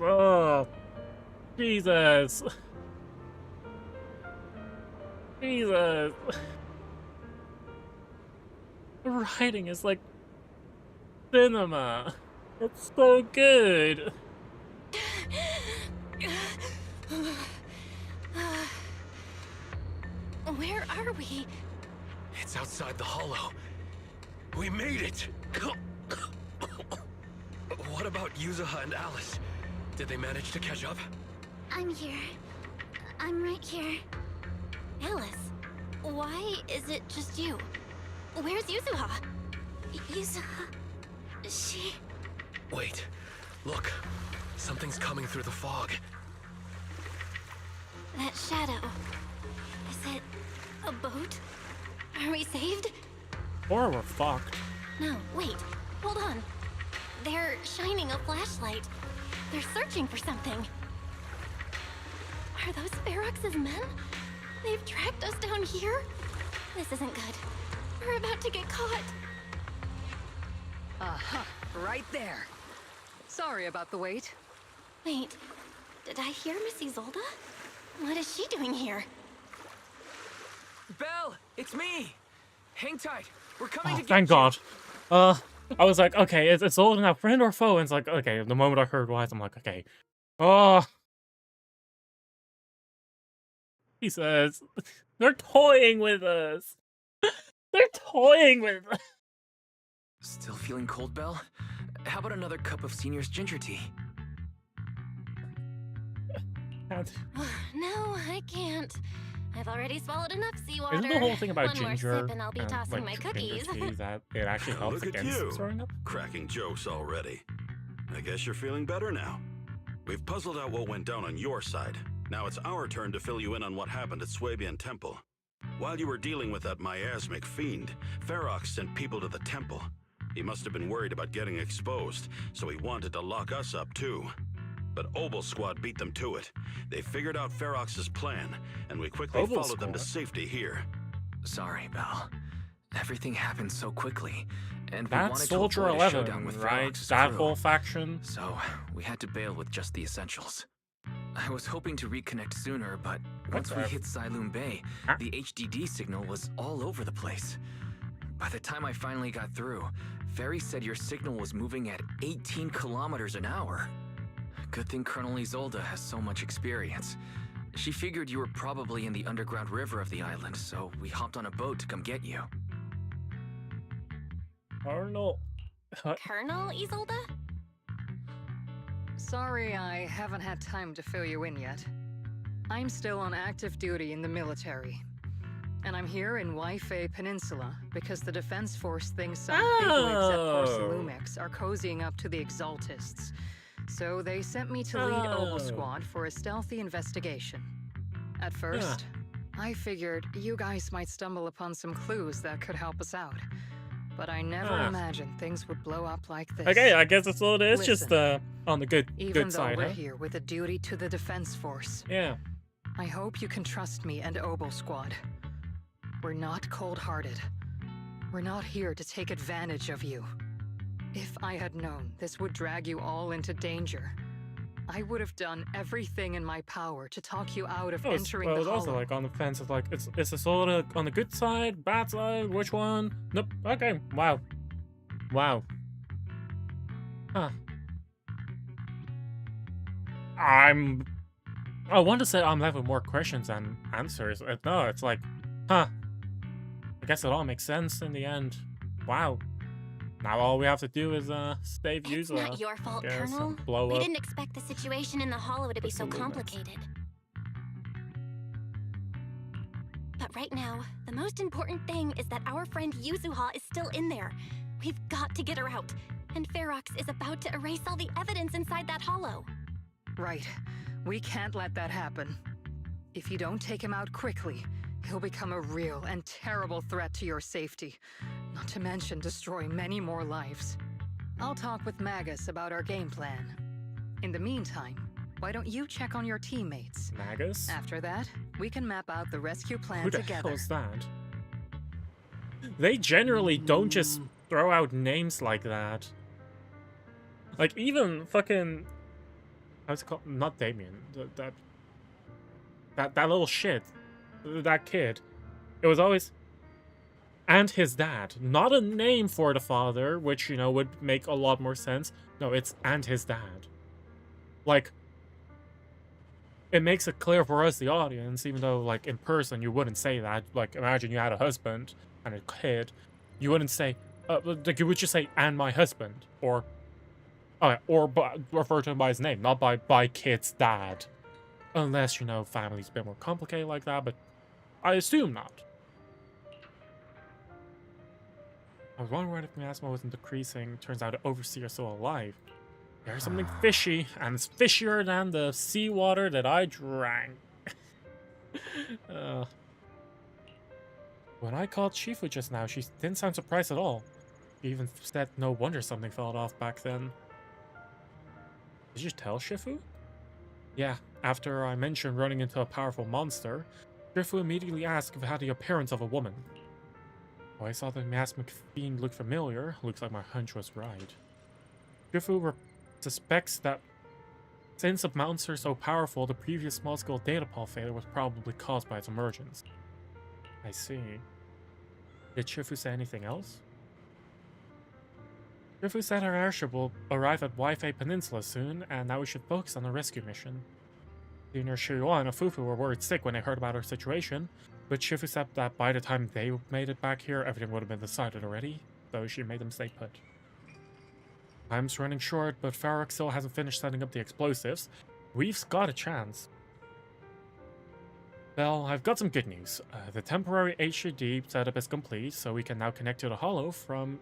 A: oh, Jesus. Jesus. The writing is like cinema. It's so good.
C: Where are we?
L: It's outside the hollow. We made it! What about Yuzuha and Alice? Did they manage to catch up?
J: I'm here. I'm right here.
C: Alice, why is it just you? Where's Yuzuha?
J: Yuzuha... she...
L: Wait. Look. Something's coming through the fog.
C: That shadow. Is it a boat? Are we saved?
A: Or we're fucked.
C: No, wait. Hold on. They're shining a flashlight. They're searching for something. Are those Ferox's men? They've tracked us down here? This isn't good. We're about to get caught.
Q: Aha, right there. Sorry about the wait.
C: Wait, did I hear Miss Isolde? What is she doing here?
D: Belle, it's me. Hang tight. We're coming
A: Oh,
D: to get
A: thank God. I was like, okay, it's Isolde now, friend or foe? And it's like, okay, the moment I heard wise, I'm like, okay. Oh. He says, they're toying with us. They're toying with us.
D: Still feeling cold, Belle? How about another cup of Senior's ginger tea?
C: No, I can't. I've already swallowed enough seawater.
A: Isn't the whole thing about
C: One
A: ginger,
C: more sip and I'll be tossing my
A: like
C: cookies.
A: ginger tea, that it actually helps
B: Look at
A: against
B: you,
A: throwing up?
B: cracking jokes already. I guess you're feeling better now. We've puzzled out what went down on your side. Now it's our turn to fill you in on what happened at Swabian Temple. While you were dealing with that miasmic fiend, Ferox sent people to the temple. He must have been worried about getting exposed, so he wanted to lock us up too. But Obel Squad beat them to it. They figured out Ferox's plan, and we quickly
D: Obel
B: followed them to
D: Squad?
B: safety here.
D: Sorry, Belle. Everything happened so quickly, and we
A: That's
D: wanted
A: Soldier
D: to avoid a
A: 11,
D: showdown with
A: right?
D: Ferox's
A: That
D: crew.
A: whole faction.
D: So, we had to bail with just the essentials. I was hoping to reconnect sooner, but once we
A: that?
D: hit Siloon Bay, the HDD signal was all over the place. By the time I finally got through, Ferry said your signal was moving at 18 kilometers an hour. Good thing Colonel Isolde has so much experience. She figured you were probably in the underground river of the island, so we hopped on a boat to come get you.
A: Colonel...
C: Colonel Isolde?
Q: Sorry, I haven't had time to fill you in yet. I'm still on active duty in the military. And I'm here in Waifei Peninsula because the Defense Force thinks some bigwigs at Porcelumix are cozying up to the Exaltists. So they sent me to lead Obel Squad for a stealthy investigation. At first, I figured you guys might stumble upon some clues that could help us out. But I never imagined things would blow up like this.
A: Okay, I guess that's all it is. Just
Q: Listen,
A: on the good
Q: even though
A: side,
Q: we're
A: huh?
Q: here with a duty to the Defense Force.
A: Yeah.
Q: I hope you can trust me and Obel Squad. We're not cold-hearted. We're not here to take advantage of you. If I had known this would drag you all into danger, I would have done everything in my power to talk you out of
A: Well,
Q: entering
A: well,
Q: the
A: it's also
Q: hollow.
A: like on the fence. It's like, is the soda on the good side, bad side, which one? Nope. Okay. Wow. Wow. Huh. I want to say I'm left with more questions than answers. No, it's like, huh. I guess it all makes sense in the end. Wow. Now all we have to do is save
C: It's
A: user.
C: not your fault, Colonel.
A: Blow
C: We
A: up.
C: didn't expect the situation in the hollow to be so
A: Absolutely.
C: complicated. But right now, the most important thing is that our friend Yuzuha is still in there. We've got to get her out. And Ferox is about to erase all the evidence inside that hollow.
Q: Right. We can't let that happen. If you don't take him out quickly, he'll become a real and terrible threat to your safety. Not to mention destroy many more lives. I'll talk with Magus about our game plan. In the meantime, why don't you check on your teammates?
A: Magus?
Q: After that, we can map out the rescue plan
A: Who the
Q: together.
A: hell is that? They generally don't just throw out names like that. Like, even fucking... How's it called? Not Damien. That little shit. That kid. It was always... And his dad. Not a name for the father, which, you know, would make a lot more sense. No, it's and his dad. Like... It makes it clear for us, the audience, even though, like, in person, you wouldn't say that. Like, imagine you had a husband and a kid. You wouldn't say... like, you would just say, and my husband. Or refer to him by his name, not by kid's dad. Unless, you know, family's a bit more complicated like that, but I assume not. I was wondering why the miasma wasn't decreasing. Turns out the Overseer's still alive. There's something fishy, and it's fishier than the seawater that I drank. When I called Shifu just now, she didn't sound surprised at all. She even said no wonder something fell off back then. Did you tell Shifu? Yeah, after I mentioned running into a powerful monster, Shifu immediately asked if it had the appearance of a woman. Oh, I saw the miasmic fiend look familiar. Looks like my hunch was right. Shifu suspects that since a monster so powerful, the previous small-scale datapol failure was probably caused by its emergence. I see. Did Shifu say anything else? Shifu said our airship will arrive at Wi-Fi Peninsula soon, and now we should focus on the rescue mission. Senior Shiyuan and Fufu were worried sick when they heard about our situation, but Shifu said that by the time they made it back here, everything would have been decided already, so she made them stay put. Time's running short, but Ferox still hasn't finished setting up the explosives. We've got a chance. Well, I've got some good news. The temporary HUD setup is complete, so we can now connect to the hollow from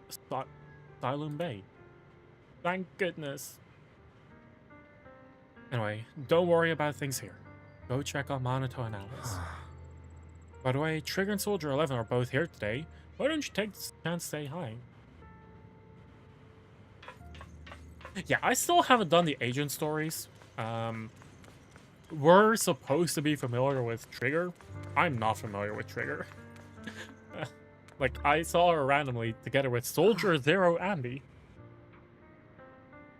A: Asylum Bay. Thank goodness. Anyway, don't worry about things here. Go check on Monato and Alice. By the way, Trigger and Soldier 11 are both here today. Why don't you take this chance to say hi? Yeah, I still haven't done the agent stories. We're supposed to be familiar with Trigger. I'm not familiar with Trigger. Like, I saw her randomly together with Soldier Zero Andy.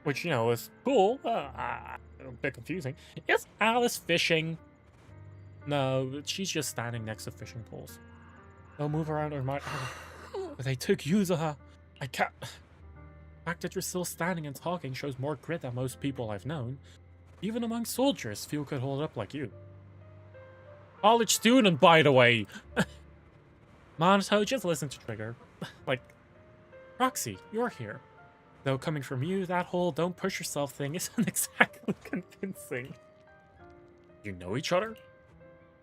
A: Which, you know, was cool. A bit confusing. Is Alice fishing? No, she's just standing next to fishing poles. They'll move around or might. But they took Yuzuha. I can't. The fact that you're still standing and talking shows more grit than most people I've known. Even among soldiers, few could hold up like you. College student, by the way. Monato, just listen to Trigger. Like, Roxy, you're here. Though coming from you, that whole don't push yourself thing isn't exactly convincing. You know each other?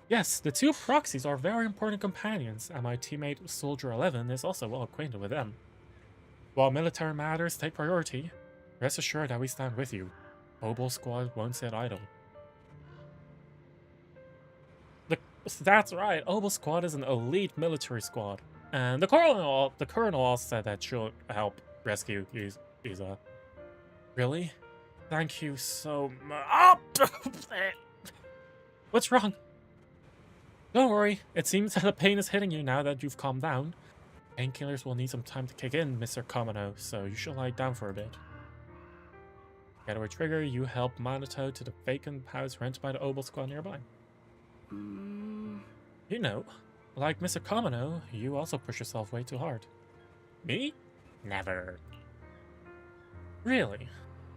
A: Yes, the two proxies are very important companions, and my teammate Soldier 11 is also well acquainted with them. While military matters take priority, rest assured that we stand with you. Mobile Squad won't sit idle. That's right, Obel Squad is an elite military squad. And the colonel also said that she'll help rescue Isa. Really? Thank you so much. Oh! What's wrong? Don't worry, it seems that the pain is hitting you now that you've calmed down. Painkillers will need some time to kick in, Mr. Kamano, so you should lie down for a bit. Getaway Trigger, you help Monato to the vacant house rented by the Obel squad nearby. You know, like Mr. Kamino, you also push yourself way too hard. Me? Never. Really?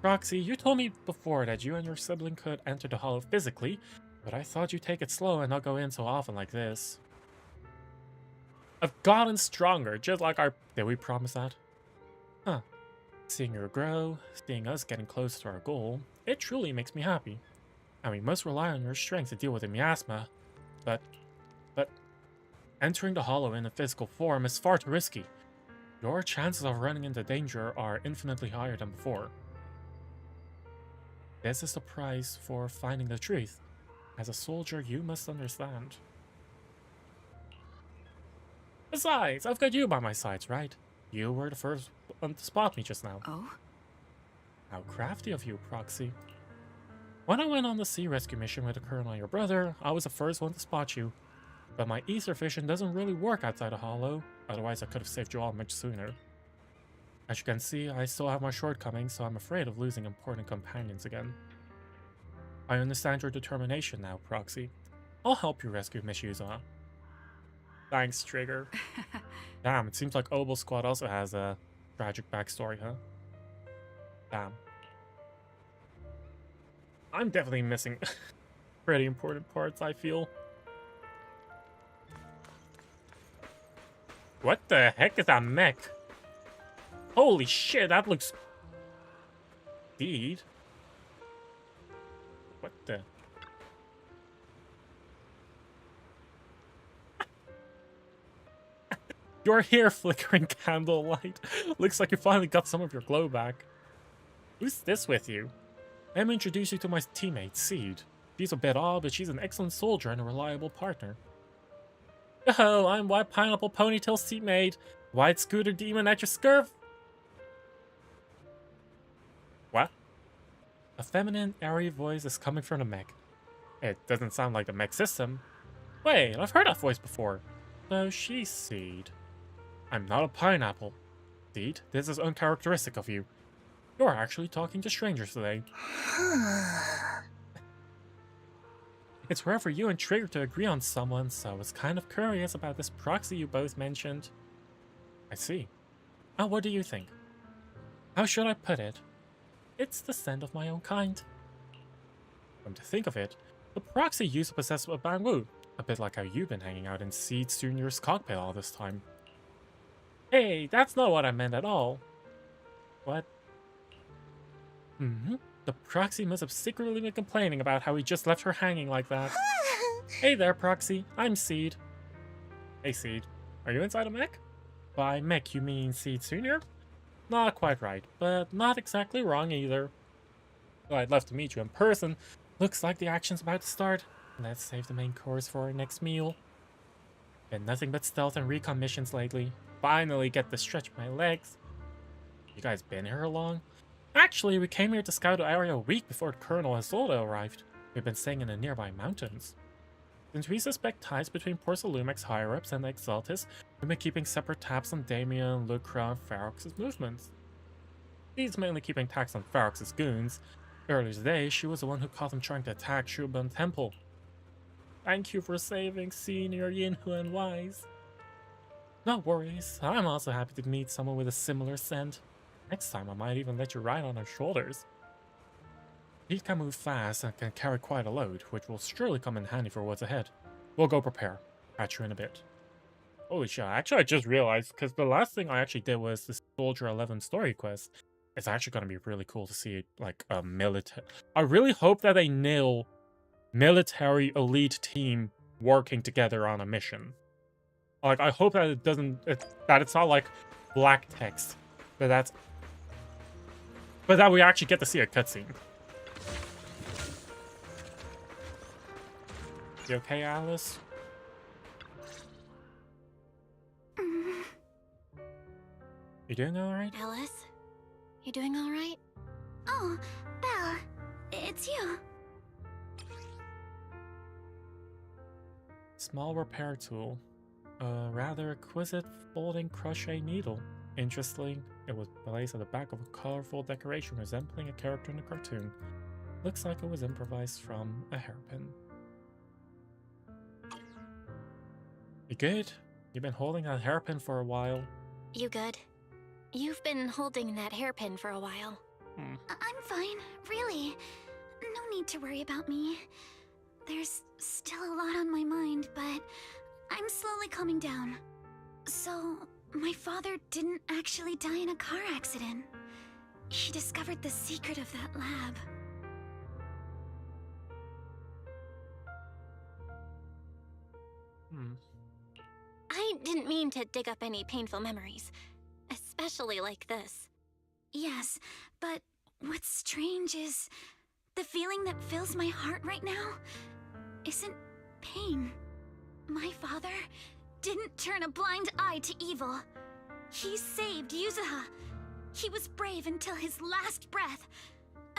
A: Roxy, you told me before that you and your sibling could enter the hollow physically, but I thought you'd take it slow and not go in so often like this. I've gotten stronger, just like our... Did we promise that? Huh. Seeing you grow, seeing us getting close to our goal, it truly makes me happy. And we must rely on your strength to deal with the miasma. But... Entering the hollow in a physical form is far too risky. Your chances of running into danger are infinitely higher than before. This is the price for finding the truth. As a soldier, you must understand. Besides, I've got you by my sides, right? You were the first one to spot me just now.
M: Oh?
A: How crafty of you, Proxy. When I went on the sea rescue mission with the Colonel and your brother, I was the first one to spot you. But my ether vision doesn't really work outside the hollow, otherwise I could have saved you all much sooner. As you can see, I still have my shortcomings, so I'm afraid of losing important companions again. I understand your determination now, Proxy. I'll help you rescue Miss Yuza. Thanks, Trigger. Damn, it seems like Obel Squad also has a tragic backstory, huh? Damn. I'm definitely missing pretty important parts, I feel. What the heck is that mech? Holy shit, that looks... Indeed. What the... Your hair flickering candlelight. Looks like you finally got some of your glow back. Who's this with you? Let me introduce you to my teammate, Seed. She's a bit odd, but she's an excellent soldier and a reliable partner. Yo, I'm White Pineapple Ponytail Seatmate. White Scooter Demon at your scurf. What? A feminine, airy voice is coming from the mech. It doesn't sound like the mech system. Wait, I've heard that voice before. So she's Seed. I'm not a pineapple. Seed, this is uncharacteristic of you. You're actually talking to strangers today. It's rare for you and Trigger to agree on someone, so I was kind of curious about this proxy you both mentioned. I see. Now what do you think? How should I put it? It's the scent of my own kind. Come to think of it, the proxy used to possess a Bangwu, a bit like how you've been hanging out in Seed Junior's cockpit all this time. Hey, that's not what I meant at all. What? The proxy must have secretly been complaining about how he just left her hanging like that. Hey there, Proxy. I'm Seed. Hey, Seed. Are you inside a mech? By mech, you mean Seed Junior? Not quite right, but not exactly wrong either. Well, I'd love to meet you in person. Looks like the action's about to start. Let's save the main course for our next meal. Been nothing but stealth and recon missions lately. Finally get to stretch my legs. You guys been here long? Actually, we came here to scout the area a week before the Colonel and Zolda arrived. We've been staying in the nearby mountains. Since we suspect ties between Porcelumex higher-ups and the Exaltis, we've been keeping separate tabs on Damien, Lucra, and Ferox's movements. She's mainly keeping tabs on Ferox's goons. Earlier today, she was the one who caught them trying to attack Shuban Temple. Thank you for saving Senior Yinhuan Wise. No worries, I'm also happy to meet someone with a similar scent. Next time I might even let you ride on her shoulders. He can move fast and can carry quite a load, which will surely come in handy for what's ahead. We'll go prepare. Catch you in a bit. Holy shit, actually I just realized, because the last thing I actually did was the Soldier 11 story quest. It's actually going to be really cool to see, like, a military... I really hope that they nail military elite team working together on a mission. Like, I hope that it doesn't... that it's not like black text. But that's... But that we actually get to see a cutscene. You okay, Alice? You doing alright?
C: Alice? You doing alright?
J: Oh, Belle. It's you.
A: Small repair tool. A rather exquisite folding crochet needle. Interestingly, it was placed at the back of a colorful decoration resembling a character in a cartoon. Looks like it was improvised from a hairpin. You good? You've been holding that hairpin for a while.
C: You good? You've been holding that hairpin for a while.
J: I'm fine, really. No need to worry about me. There's still a lot on my mind, but I'm slowly calming down. So, my father didn't actually die in a car accident. He discovered the secret of that lab.
C: I didn't mean to dig up any painful memories, especially like this.
J: Yes, but what's strange is the feeling that fills my heart right now isn't pain. My father didn't turn a blind eye to evil. He saved Yuzuha. He was brave until his last breath.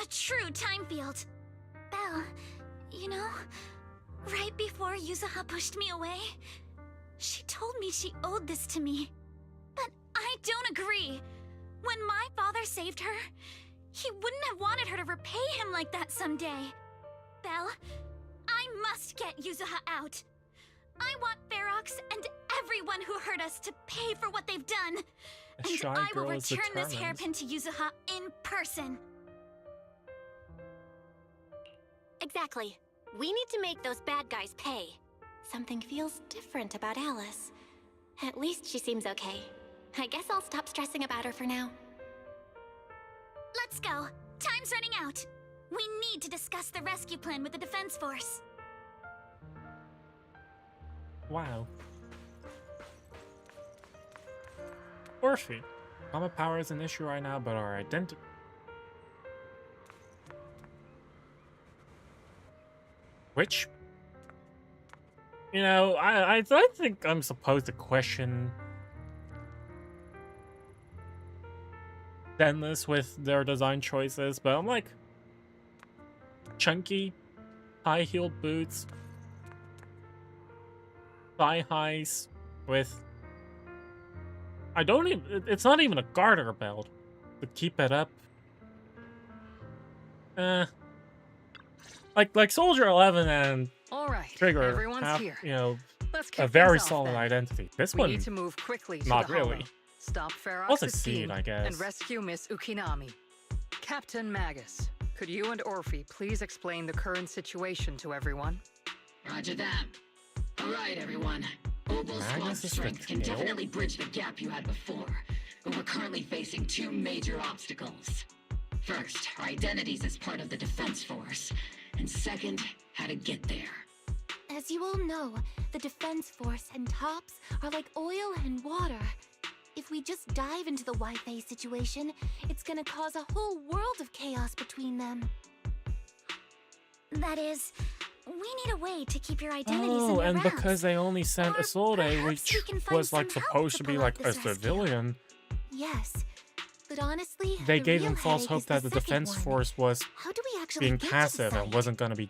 J: A true time field. Belle, you know, right before Yuzuha pushed me away, she told me she owed this to me. But I don't agree. When my father saved her, he wouldn't have wanted her to repay him like that someday. Belle, I must get Yuzuha out. I want Ferox and everyone who hurt us to pay for what they've done. And I will return this hairpin to Yuzuha in person.
C: Exactly. We need to make those bad guys pay. Something feels different about Alice. At least she seems okay. I guess I'll stop stressing about her for now.
J: Let's go. Time's running out. We need to discuss the rescue plan with the Defense Force.
A: Wow. Orphe. Common power is an issue right now, but our identity... Which... You know, I think I'm supposed to question Zenless with their design choices, but I'm like... Chunky, high-heeled boots, thigh highs with... I don't even... It's not even a garter belt to keep it up. Like Soldier 11 and Trigger
Q: everyone's
A: have,
Q: here.
A: you know,
Q: Let's
A: a
Q: kick
A: very
Q: things off,
A: solid
Q: then.
A: identity. This
Q: We
A: one,
Q: need to move quickly to
A: not
Q: the
A: really.
Q: Hollow. Stop
A: I'll
Q: Ferox's
A: succeed,
Q: team
A: I guess.
Q: and rescue Miss Ukinami. Captain Magus, could you and Orphe please explain the current situation to everyone?
K: Roger that. All right, everyone. Opal's squad strength can definitely bridge the gap you had before, but we're currently facing two major obstacles. First, our identities as part of the Defense Force, and second, how to get there.
C: As you all know, the Defense Force and Tops are like oil and water. If we just dive into the Wi-Fi situation, it's gonna cause a whole world of chaos between them.
J: That is, we need a way to keep your identities in
A: Oh,
J: your
A: and
J: wraps.
A: because they only sent Isolde, which was like supposed to be like a civilian,
C: Yes, but honestly,
A: they
C: the
A: gave
C: real
A: them false
C: headache
A: hope
C: is
A: that the
C: second
A: Defense
C: one.
A: Force was
C: How do we actually
A: being
C: get to the
A: passive and
C: site?
A: wasn't going to be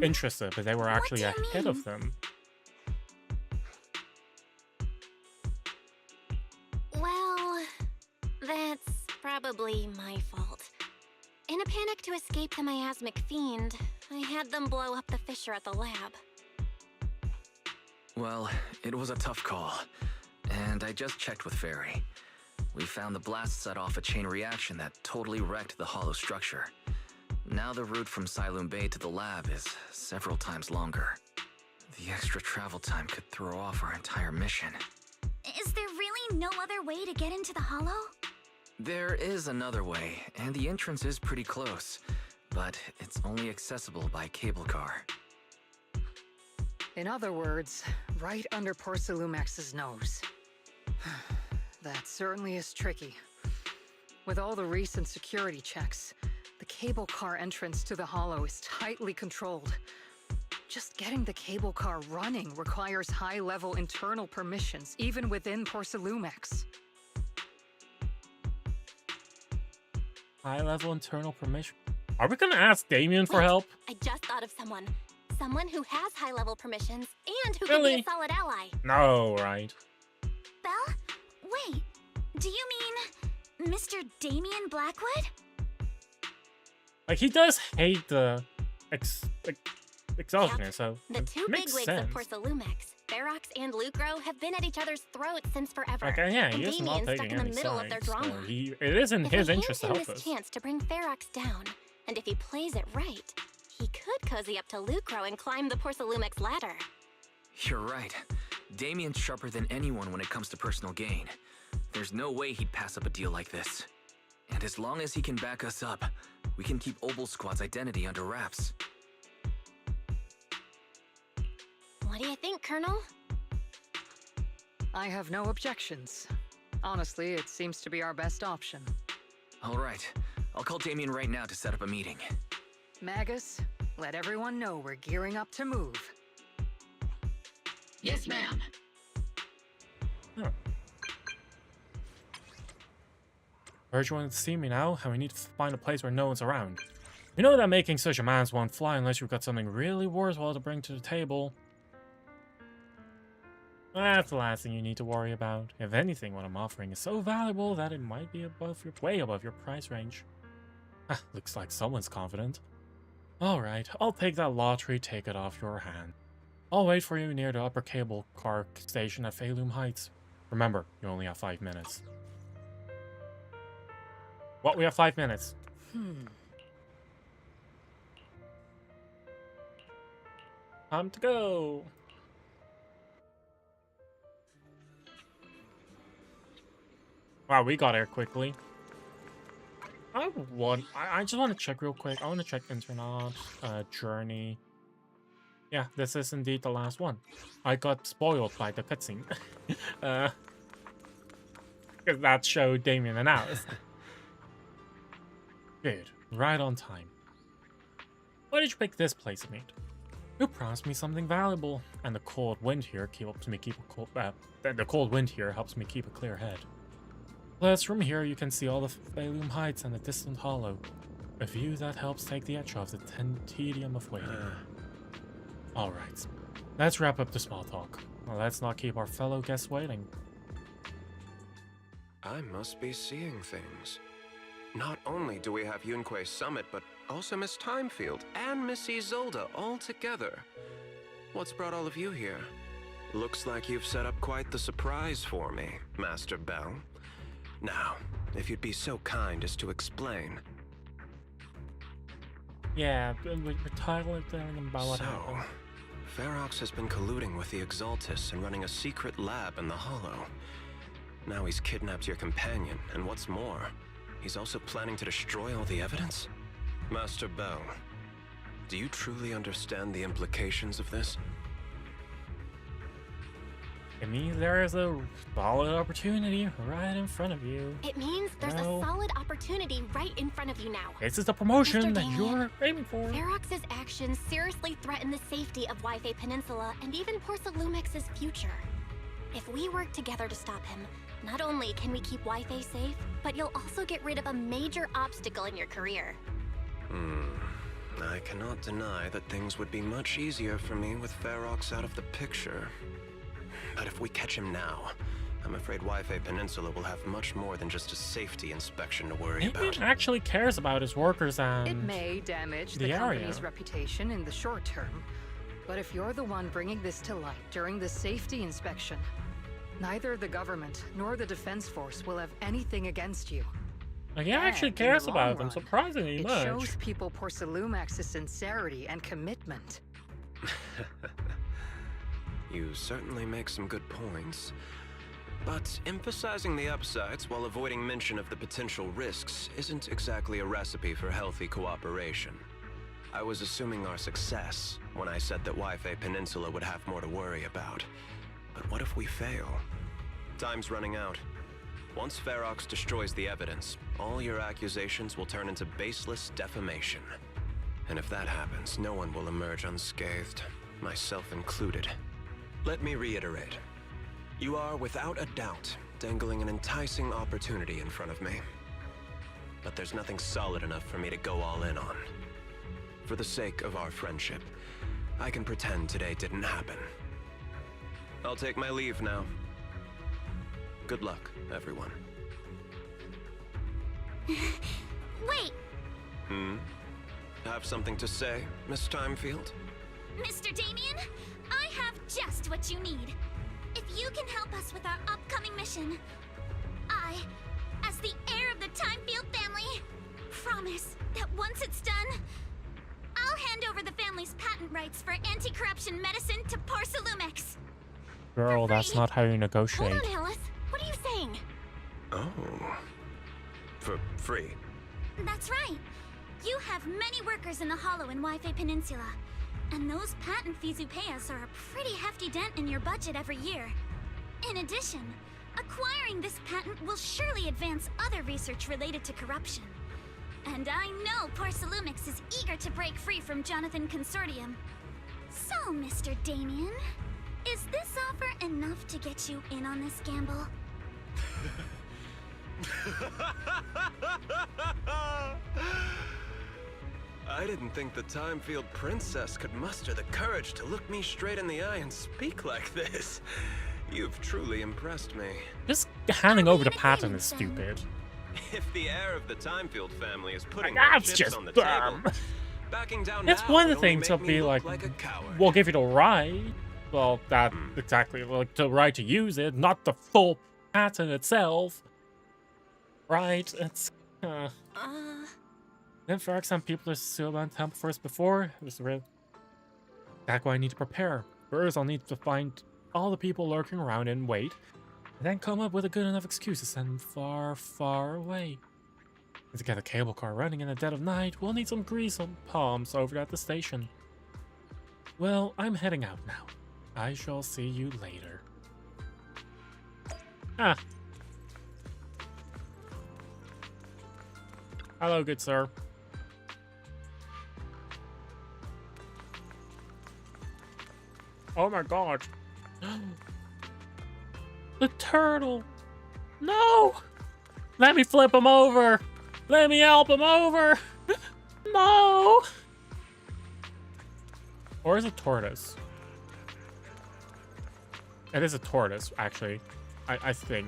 A: interested, but they were actually
C: do you
A: ahead of them.
C: Well, that's probably my fault. In a panic to escape the miasmic fiend, I had them blow up the fissure at the lab.
D: Well, it was a tough call, and I just checked with Fairy. We found the blast set off a chain reaction that totally wrecked the hollow structure. Now the route from Siloam Bay to the lab is several times longer. The extra travel time could throw off our entire mission.
J: Is there really no other way to get into the Hollow?
D: There is another way, and the entrance is pretty close, but it's only accessible by cable car.
Q: In other words, right under Porcelumex's nose. That certainly is tricky. With all the recent security checks, the cable car entrance to the Hollow is tightly controlled. Just getting the cable car running requires high-level internal permissions, even within Porcelumex.
A: High-level internal permission. Are we gonna ask Damien for help?
C: I just thought of someone. Someone who has high-level permissions and who
A: Really?
C: can be a solid ally.
A: No, right?
J: Belle? Wait, Do you mean Mr. Damien Blackwood?
A: Like, he does hate the exogenous, so
C: The two
A: makes
C: bigwigs
A: sense.
C: of Porcelumex, Ferox and Lucro, have been at each other's throats since forever.
A: Okay, yeah,
C: and
A: he is not
C: Damien's stuck
A: taking
C: in the
A: any
C: middle of their
A: sides, so
C: drama.
A: it is in
C: If
A: his
C: we
A: interest to
C: hand
A: help
C: him this
A: us.
C: chance to bring Ferox down, and if he plays it right, he could cozy up to Lucro and climb the Porcelumex ladder.
D: You're right. Damien's sharper than anyone when it comes to personal gain. There's no way he'd pass up a deal like this. And as long as he can back us up, we can keep Obel Squad's identity under wraps.
C: What do you think, Colonel?
Q: I have no objections. Honestly, it seems to be our best option.
D: All right. I'll call Damien right now to set up a meeting.
Q: Magus, let everyone know we're gearing up to move.
K: Yes, ma'am.
A: Heard you wanted to see me now, and we need to find a place where no one's around. You know that making such demands won't fly unless you've got something really worthwhile to bring to the table. That's the last thing you need to worry about. If anything, what I'm offering is so valuable that it might be way above your price range. Looks like someone's confident. Alright, I'll take that lottery ticket off your hand. I'll wait for you near the upper cable car station at Phalum Heights. Remember, you only have 5 minutes. What? We have 5 minutes. Time to go. Wow, we got here quickly. I just want to check real quick. I want to check internet, journey. Yeah, this is indeed the last one. I got spoiled by the cutscene. Because that showed Damien and Alice. Good, right on time. Why did you pick this place, mate? You promised me something valuable, and the cold wind here helps me keep a clear head. Plus, from here you can see all the Phalum Heights and the distant hollow. A view that helps take the edge off the tedium of waiting. Alright, let's wrap up the small talk. Well, let's not keep our fellow guests waiting.
E: I must be seeing things. Not only do we have Yunque Summit, but also Miss Timefield and Miss Isolde all together. What's brought all of you here? Looks like you've set up quite the surprise for me, Master Bell. Now, if you'd be so kind as to explain.
A: Yeah, we're talking about what happened.
E: Ferox has been colluding with the Exaltus and running a secret lab in the Hollow. Now he's kidnapped your companion, and what's more, he's also planning to destroy all the evidence? Master Bell, do you truly understand the implications of this?
A: It means there is a solid opportunity right in front of you.
C: It means there's a solid opportunity right in front of you now.
A: This is the promotion
C: Mr.
A: that
C: Damien,
A: you're aiming for.
C: Ferox's actions seriously threaten the safety of Yfe Peninsula and even Porcelumex's future. If we work together to stop him, not only can we keep Yfe safe, but you'll also get rid of a major obstacle in your career.
E: I cannot deny that things would be much easier for me with Ferox out of the picture. But if we catch him now, I'm afraid Yfe Peninsula will have much more than just a safety inspection to worry
A: Maybe
E: about.
A: he actually cares about his workers and
Q: It may damage the company's reputation in the short term, but if you're the one bringing this to light during the safety inspection, neither the government nor the defense force will have anything against you.
A: Like, he actually
Q: And in
A: cares
Q: the
A: about
Q: long
A: them
Q: run,
A: surprisingly
Q: it
A: much.
Q: shows people Porcelumex's sincerity and commitment.
E: You certainly make some good points. But emphasizing the upsides while avoiding mention of the potential risks isn't exactly a recipe for healthy cooperation. I was assuming our success when I said that Yfe Peninsula would have more to worry about. But what if we fail? Time's running out. Once Ferox destroys the evidence, all your accusations will turn into baseless defamation. And if that happens, no one will emerge unscathed, myself included. Let me reiterate. You are, without a doubt, dangling an enticing opportunity in front of me. But there's nothing solid enough for me to go all in on. For the sake of our friendship, I can pretend today didn't happen. I'll take my leave now. Good luck, everyone.
J: Wait!
E: Have something to say, Miss Timefield?
J: Mr. Damien, I have just what you need. If you can help us with our upcoming mission, I, as the heir of the Timefield family, promise that once it's done, I'll hand over the family's patent rights for anti-corruption medicine to Porsalumex.
A: Girl, that's not how you negotiate.
C: Hold on, Alice. What are you saying?
E: Oh. For free?
J: That's right. You have many workers in the Hollow and Wi-Fi Peninsula, and those patent fees you pay us are a pretty hefty dent in your budget every year. In addition, acquiring this patent will surely advance other research related to corruption. And I know Porsalumex is eager to break free from Jonathan Consortium. So, Mr. Damien, is this offer enough to get you in on this gamble?
E: I didn't think the Timefield princess could muster the courage to look me straight in the eye and speak like this. You've truly impressed me.
A: Just handing over the patent is stupid.
E: If the heir of the Timefield family is putting
A: That's
E: chips
A: just
E: on the
A: dumb.
E: table, backing down
A: It's
E: now
A: one
E: would
A: of the
E: only
A: things to
E: make me
A: be
E: look
A: like,
E: a coward.
A: we'll give you the right. Well, that exactly, like the right to use it, not the full patent itself. Right? It's Then for some people to sue about temple first before. This is real. That's why I need to prepare. First, I'll need to find all the people lurking around and wait, and then come up with a good enough excuse to send them far, far away. And to get a cable car running in the dead of night, we'll need some grease on palms over at the station. Well, I'm heading out now. I shall see you later. Ah. Hello, good sir. Oh my god. The turtle! No! Let me flip him over! Let me help him over! No! Or is it tortoise? It is a tortoise, actually. I think.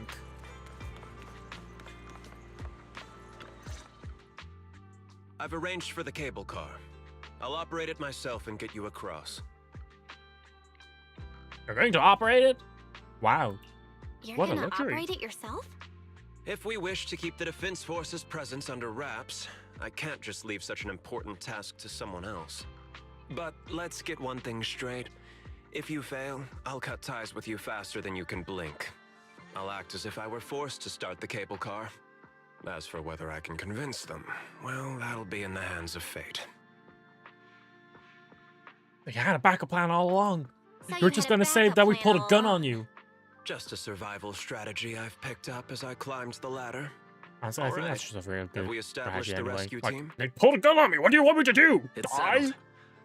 E: I've arranged for the cable car. I'll operate it myself and get you across.
A: You're going to operate it? Wow.
C: You're
A: What a
C: gonna
A: luxury.
C: operate it yourself?
E: If we wish to keep the Defense Force's presence under wraps, I can't just leave such an important task to someone else. But let's get one thing straight. If you fail, I'll cut ties with you faster than you can blink. I'll act as if I were forced to start the cable car. As for whether I can convince them, well, that'll be in the hands of fate.
A: You had a backup plan all along.
C: So
A: You're
C: you
A: just
C: had a
A: gonna say
C: backup
A: that we
C: plan
A: pulled a
C: all
A: gun
C: along.
A: on you.
E: Just a survival strategy I've picked up as I climbed the ladder.
A: Honestly, I think
E: Alright.
A: that's just a real good
E: Have we established
A: strategy
E: the
A: anyway.
E: rescue
A: Like,
E: team?
A: they pulled a gun on me. What do you want me to do?
D: It's
A: Die?
D: settled.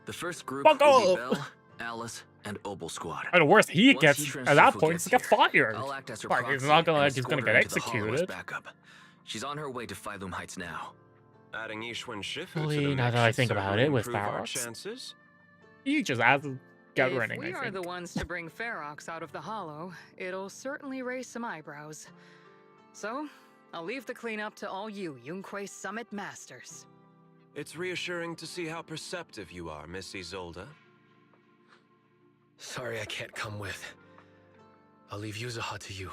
D: The first group
A: Fuck
D: will be
A: off.
D: Belle, Alice, and Obel Squad.
A: And the worst he
D: Once
A: gets
D: Yixuan
A: at that
D: Shifu
A: point
D: gets
A: is to get
D: here,
A: fired.
D: I'll act as her
A: Like,
D: proxy
A: it's not gonna
D: and
A: like he's gonna
D: escort
A: get
D: her into the Hollow as
A: executed.
D: backup. She's on her way to Phylum Heights now.
E: Adding Yixuan Shifu to
A: Actually,
E: the
A: now
E: mix
A: that I
E: should
A: think about
E: certainly
A: it, with
E: improve our
A: Ferox,
E: chances.
A: he just has to get
Q: If
A: running,
Q: we
A: I
Q: are
A: think.
Q: the ones to bring Ferox out of the Hollow, it'll certainly raise some eyebrows. So, I'll leave the cleanup to all you Yunquay Summit Masters.
E: It's reassuring to see how perceptive you are, Miss Isolde.
L: Sorry I can't come with. I'll leave Yuzuha to you.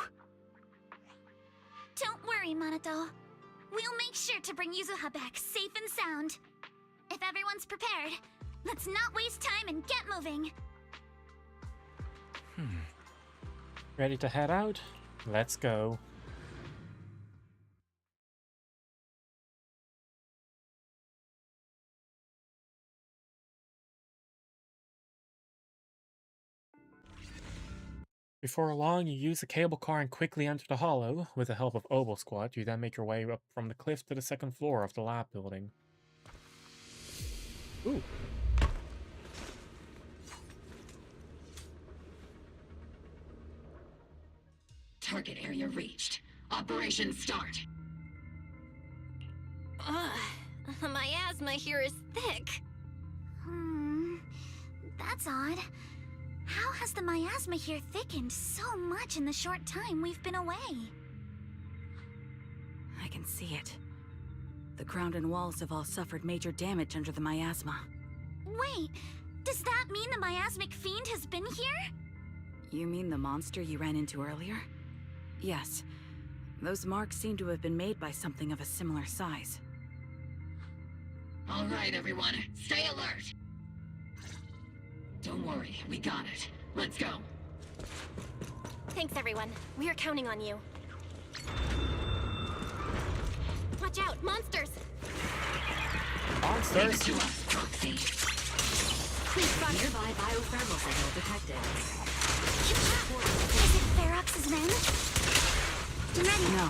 J: Don't worry, Manato. We'll make sure to bring Yuzuha back safe and sound. If everyone's prepared, let's not waste time and get moving.
A: Ready to head out? Let's go. Before long, you use the cable car and quickly enter the hollow. With the help of Obel Squad, you then make your way up from the cliff to the second floor of the lab building. Ooh.
K: Target area reached. Operation start.
C: My asthma here is thick.
J: That's odd. How has the miasma here thickened so much in the short time we've been away?
M: I can see it. The ground and walls have all suffered major damage under the miasma.
J: Wait, does that mean the miasmic fiend has been here?
M: You mean the monster you ran into earlier? Yes. Those marks seem to have been made by something of a similar size.
K: All right, everyone, stay alert. Don't worry, we got it. Let's go.
C: Thanks, everyone. We are counting on you. Watch out, monsters!
K: Leave it to us, Proxy. Nearby biothermal signal detected.
J: Is it Ferox's men? Ready?
M: No.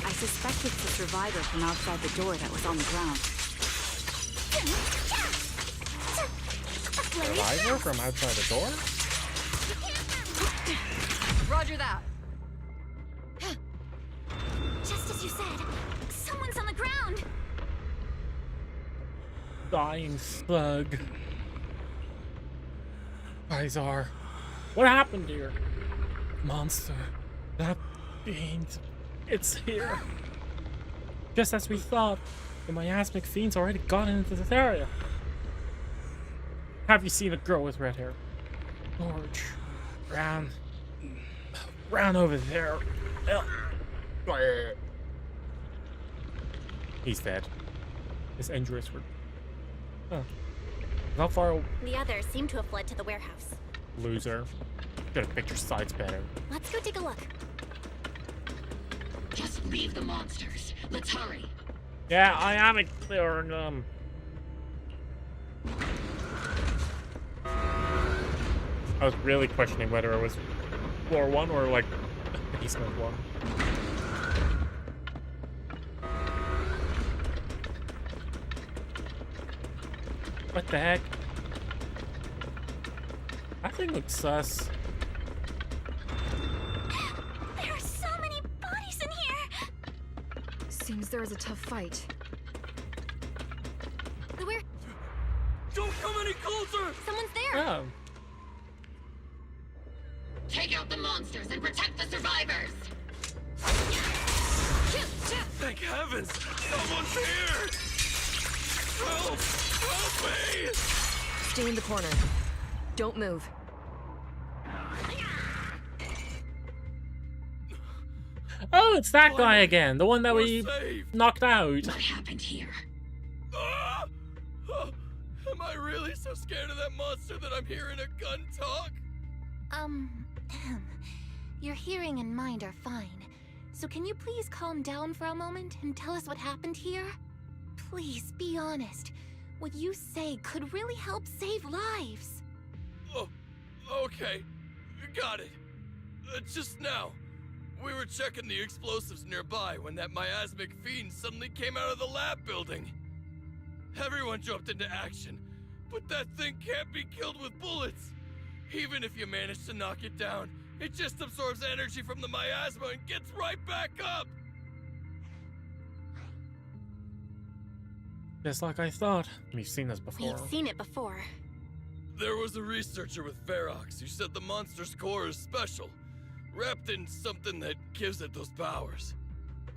M: I suspect it's the survivor from outside the door that was on the ground.
A: Survivor from outside the door?
Q: Roger that.
J: Just as you said, someone's on the ground.
A: Dying slug. Izar, what happened here? Monster. That fiend. It's here. Just as we thought. The miasmic fiend's already gotten into this area. Have you seen a girl with red hair? George. Ran over there. He's dead. His injuries were... Oh. Not far...
C: The others seem to have fled to the warehouse.
A: Loser. Gotta pick your sides better.
C: Let's go take a look.
K: Just leave the monsters. Let's hurry.
A: Yeah, I am clearing them. I was really questioning whether it was floor 1 or like basement 1. What the heck? That thing looks sus.
J: There are so many bodies in here.
Q: Seems there was a tough fight.
C: Where?
P: Don't come any closer!
C: Someone's there!
A: Oh.
K: Take out the monsters and protect the survivors!
P: Thank heavens! Someone's here! Help! Help me!
Q: Stay in the corner. Don't move.
A: Oh, it's that guy again. The one that we
P: safe.
A: knocked out.
K: What happened here?
P: Am I really so scared of that monster that I'm hearing a gun talk?
C: Your hearing and mind are fine. So can you please calm down for a moment and tell us what happened here? Please, be honest. What you say could really help save lives.
P: Oh, okay. Got it. Just now, we were checking the explosives nearby when that miasmic fiend suddenly came out of the lab building. Everyone jumped into action, but that thing can't be killed with bullets. Even if you manage to knock it down, it just absorbs energy from the miasma and gets right back up.
A: Just like I thought. We've seen this before.
C: We've seen it before.
P: There was a researcher with Ferox who said the monster's core is special, wrapped in something that gives it those powers.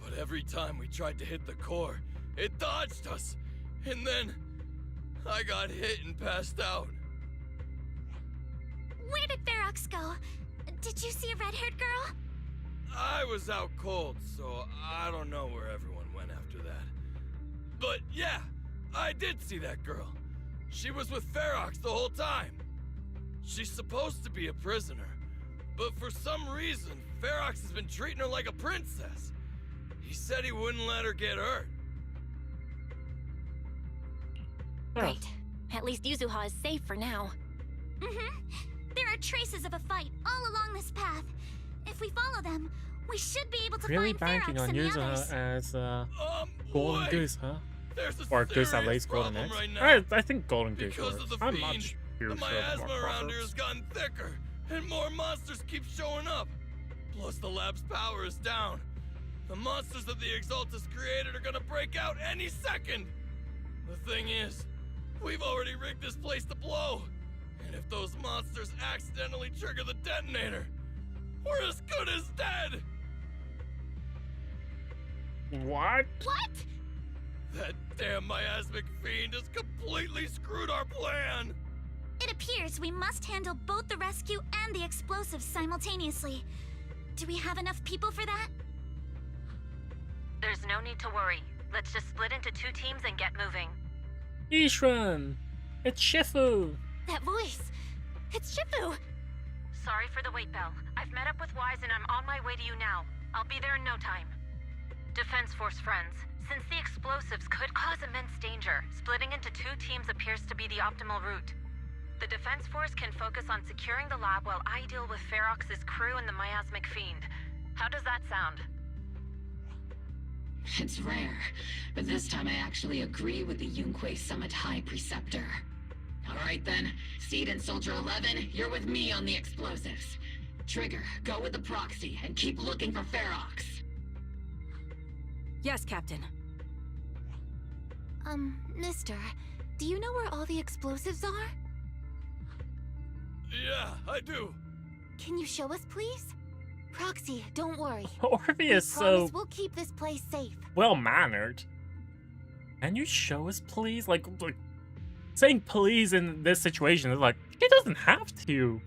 P: But every time we tried to hit the core, it dodged us. And then I got hit and passed out.
J: Where did Ferox go? Did you see a red-haired girl?
P: I was out cold, so I don't know where everyone went after that. But yeah, I did see that girl. She was with Ferox the whole time. She's supposed to be a prisoner, but for some reason, Ferox has been treating her like a princess. He said he wouldn't let her get hurt.
C: Great. At least Yuzuha is safe for now.
J: There are traces of a fight all along this path. If we follow them, we should be able to
A: Really
J: find
A: banking
J: Ferox
A: on
J: and the
A: Yuzuha
J: others.
A: as golden
P: wait.
A: goose, huh?
P: There's a
A: Or goose that
P: serious
A: lays golden
P: problem
A: eggs.
P: right now.
A: I think golden goose
P: Because
A: works.
P: of the
A: I'm
P: fiend,
A: not sure
P: the
A: of
P: miasma
A: more
P: around here
A: proverbs.
P: has gotten thicker, and more monsters keep showing up. Plus, the lab's power is down. The monsters that the Exaltus created are gonna break out any second. The thing is, we've already rigged this place to blow. And if those monsters accidentally trigger the detonator, we're as good as dead!
A: What?
J: What?
P: That damn miasmic fiend has completely screwed our plan!
J: It appears we must handle both the rescue and the explosives simultaneously. Do we have enough people for that?
N: There's no need to worry. Let's just split into 2 teams and get moving.
A: Yixuan! It's Shifu!
C: That voice! It's Shifu!
N: Sorry for the wait, Belle. I've met up with Wise and I'm on my way to you now. I'll be there in no time. Defense Force friends, since the explosives could cause immense danger, splitting into 2 teams appears to be the optimal route. The Defense Force can focus on securing the lab while I deal with Ferox's crew and the miasmic fiend. How does that sound?
K: It's rare, but this time I actually agree with the Yunque Summit High Preceptor. Alright then, Seed and Soldier 11, you're with me on the explosives. Trigger, go with the proxy and keep looking for Ferox.
M: Yes, Captain.
C: Mister, do you know where all the explosives are?
P: Yeah, I do.
C: Can you show us, please? Proxy, don't worry.
A: Orpheus is so
C: promise we'll keep this place safe.
A: well-mannered. Can you show us, please? Like saying please in this situation is like, he doesn't have to.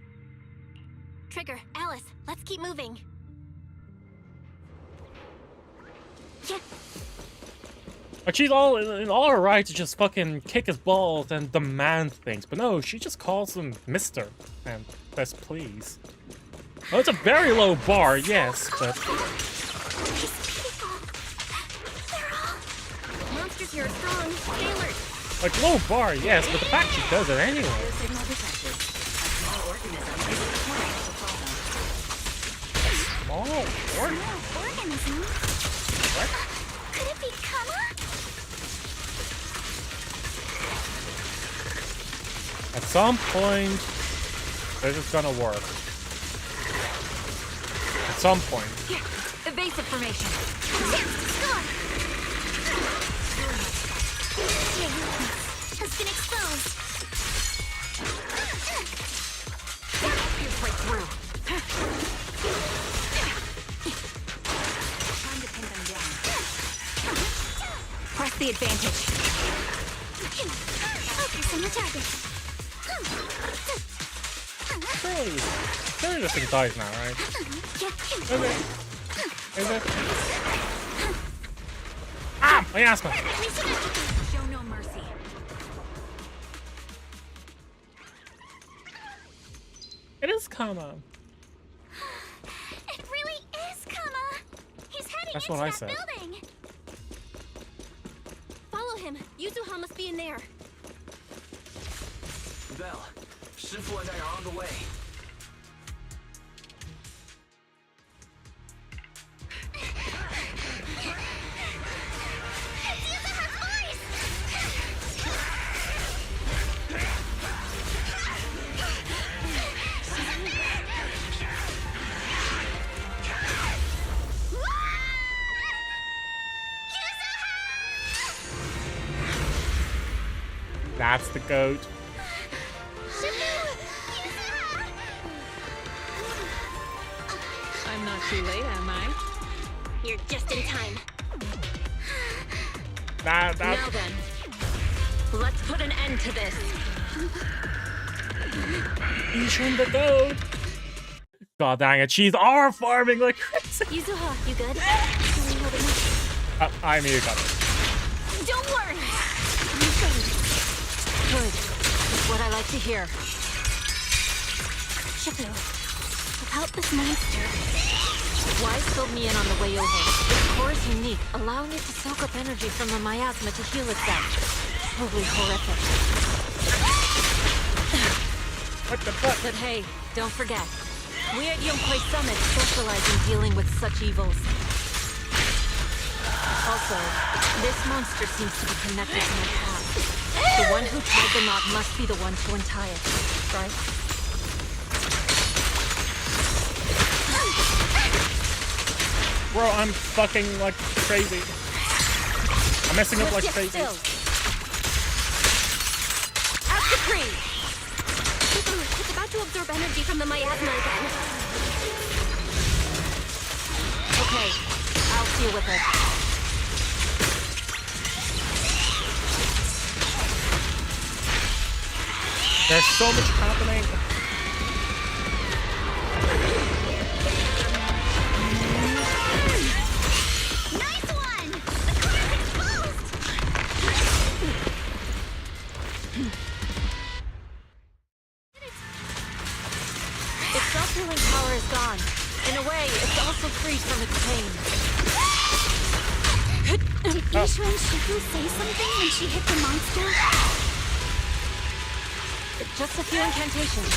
C: Trigger, Alice, let's keep moving. Yeah.
A: Like, she's all in all her right to just fucking kick his balls and demand things, but no, she just calls him Mister and says please. Oh, it's a very low bar, yes, but
C: Monsters here are strong. Stay alert.
A: like low bar, yes, but the fact she does it anyway. Small
J: organism?
A: What?
J: Could it be Kama?
A: At some point, this is gonna work. At some point.
M: Here, evasive formation.
J: Has been exposed.
M: Pierce right through. Time to pin them down. Press the advantage.
J: Focus on the target.
A: Surely this thing dies now, right? Is it? Ah! My asthma!
M: Show no mercy.
A: It is Kama.
J: It really is Kama. He's heading
A: That's
J: into
A: what I
J: that
A: said.
J: building.
C: Follow him. Yuzuha must be in there.
L: Belle, Shifu and I are on the way.
A: That's the goat.
Q: I'm not too late, am I?
C: You're just in time.
A: That.
N: Now then, let's put an end to this.
A: Yixuan the goat. God dang it, she's R farming like crazy.
C: Yuzuha, you good?
A: I immediately got it.
C: Don't worry.
N: Good. That's what I like to hear.
C: Shifu, without this monster.
N: Wise filled me in on the way over. Its core is unique, allowing it to soak up energy from the miasma to heal itself. Totally horrific.
A: What the fuck?
N: But hey, don't forget. We at Yunque Summit specialize in dealing with such evils. Also, this monster seems to be connected to my past. The one who tied the knot must be the one to untie it, right?
A: Bro, I'm fucking like crazy. I'm messing up like crazy.
N: Still. As decreed.
C: It's about to absorb energy from the miasma again.
N: Okay, I'll deal with it.
A: There's so much happening.
J: Nice one! The car's exposed!
N: Its self-healing power is gone. In a way, it's also freed from its pain.
J: Did yixuan Shifu say something when she hit the monster?
N: Just a few incantations.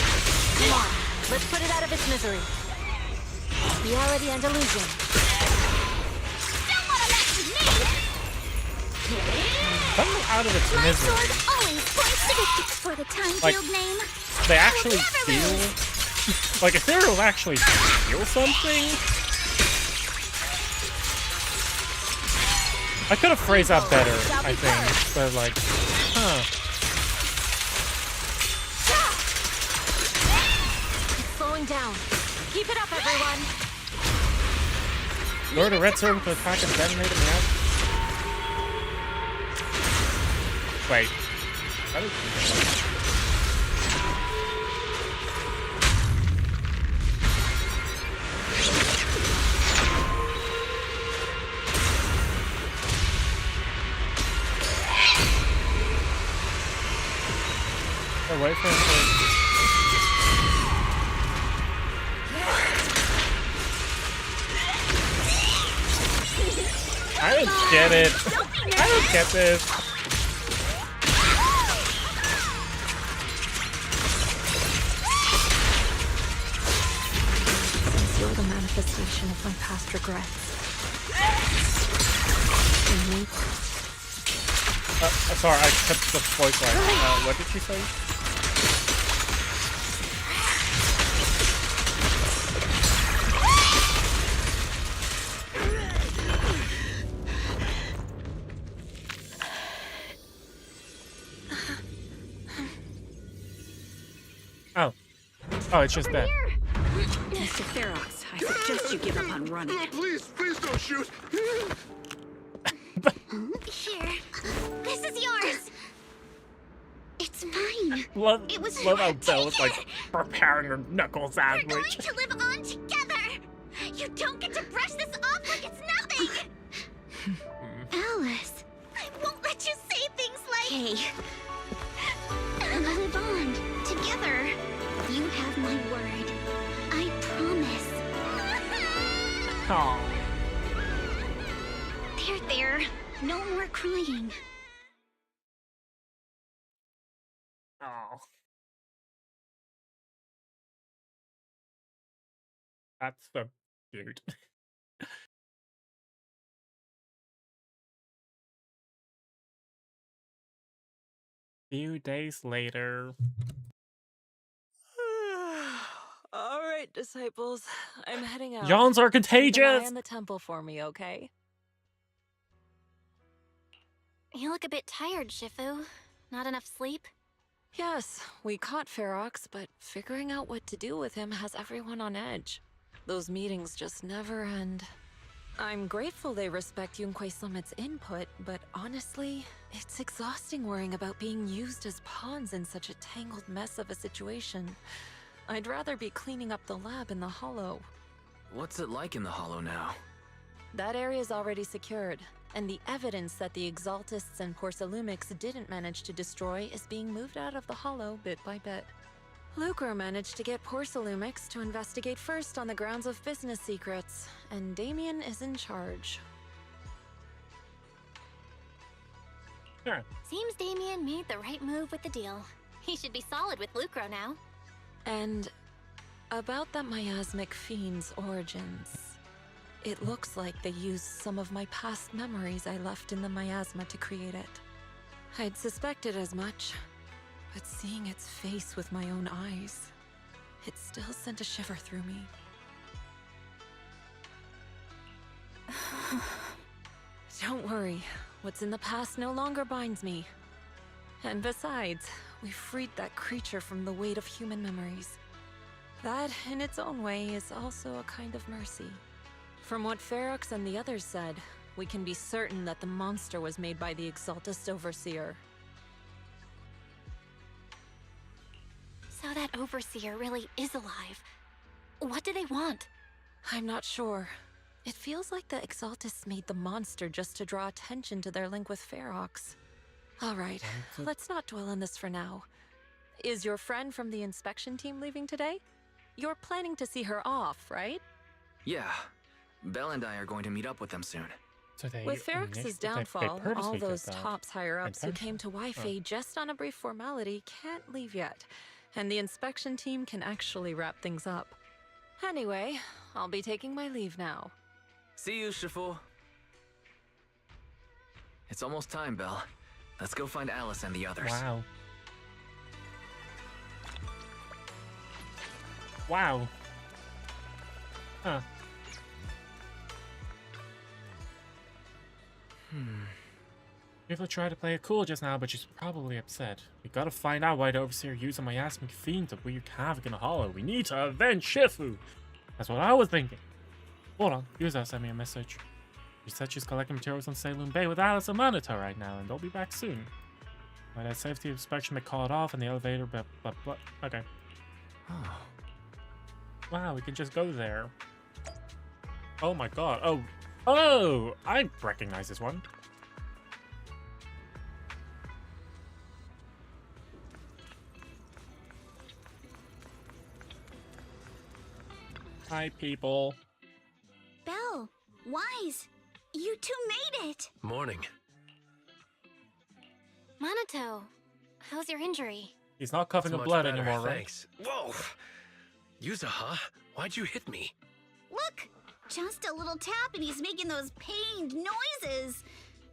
N: Come on, let's put it out of its misery. Reality and illusion.
J: Don't wanna mess with me!
A: Come out of its
J: My
A: misery.
J: sword always points to the for the time
A: Like,
J: field name.
A: They actually feel like if they will actually feel something. I could have phrased that better, I think, but like, huh.
N: It's slowing down. Keep it up, everyone.
A: Lure the red sword to attack and detonate it now. Wait. That is... Wait for him to... I don't get it. I don't get this.
N: You're the manifestation of my past regrets.
A: Sorry, I cut the voice line. What did she say? Oh, it's just that.
M: Mr. Ferox, I suggest you give up on running.
H: Please don't shoot.
J: Here, this is yours. It's mine.
A: Love how Belle is
J: Take
A: like preparing her knuckle sandwich.
J: We're going to live on together. You don't get to brush this off like it's nothing. Alice, I won't let you say things like. Hey. We'll live on together. You have my word. I promise.
A: Aww.
J: There. No more crying.
A: Oh. That's so cute. Few days later.
N: All right, disciples. I'm heading out.
A: Yawns are
N: Keep an
A: contagious!
N: eye on the temple for me, okay?
C: You look a bit tired, Shifu. Not enough sleep?
N: Yes, we caught Ferox, but figuring out what to do with him has everyone on edge. Those meetings just never end. I'm grateful they respect Yunquei Summit's input, but honestly, it's exhausting worrying about being used as pawns in such a tangled mess of a situation. I'd rather be cleaning up the lab in the Hollow.
D: What's it like in the Hollow now?
N: That area's already secured, and the evidence that the Exaltists and Porcelumics didn't manage to destroy is being moved out of the Hollow bit by bit. Lucro managed to get Porcelumics to investigate first on the grounds of business secrets, and Damien is in charge.
A: Sure.
C: Seems Damien made the right move with the deal. He should be solid with Lucro now.
N: And about that miasmic fiend's origins. It looks like they used some of my past memories I left in the miasma to create it. I'd suspected as much, but seeing its face with my own eyes, it still sent a shiver through me. Don't worry, what's in the past no longer binds me. And besides, we freed that creature from the weight of human memories. That, in its own way, is also a kind of mercy. From what Ferox and the others said, we can be certain that the monster was made by the Exaltist Overseer.
C: that overseer really is alive. What do they want?
F: I'm not sure. It feels like the Exaltists made the monster just to draw attention to their link with Ferox. Alright, let's not dwell on this for now. Is your friend from the inspection team leaving today? You're planning to see her off, right?
D: Yeah. Belle and I are going to meet up with them soon.
A: So
F: With Ferox's downfall, all those tops higher-ups who came to
A: Oh.
F: Wi-Fi just on a brief formality can't leave yet. And the inspection team can actually wrap things up. Anyway, I'll be taking my leave now.
D: See you, Shifu. It's almost time, Belle. Let's go find Alice and the others.
A: Wow. Wow. Huh. People tried to play it cool just now, but she's probably upset. We gotta find out why the Overseer used a miasmic fiend to wreak havoc in the Hollow. We need to avenge Shifu! That's what I was thinking. Hold on, Yuza sent me a message. She said she's collecting materials on Saloon Bay with Alice and Monota right now, and they'll be back soon. But that safety inspection may call it off in the elevator, blah blah blah. Okay. Oh. Wow, we can just go there. Oh my god. Oh, I recognize this one. Hi, people.
J: Belle, Wise, you two made it!
L: Morning.
C: Monato, how's your injury?
A: He's not coughing
L: It's
A: up
L: much
A: blood
L: better,
A: anymore, right?
L: thanks. Whoa! Yuza, why'd you hit me?
J: Look! Just a little tap and he's making those pained noises.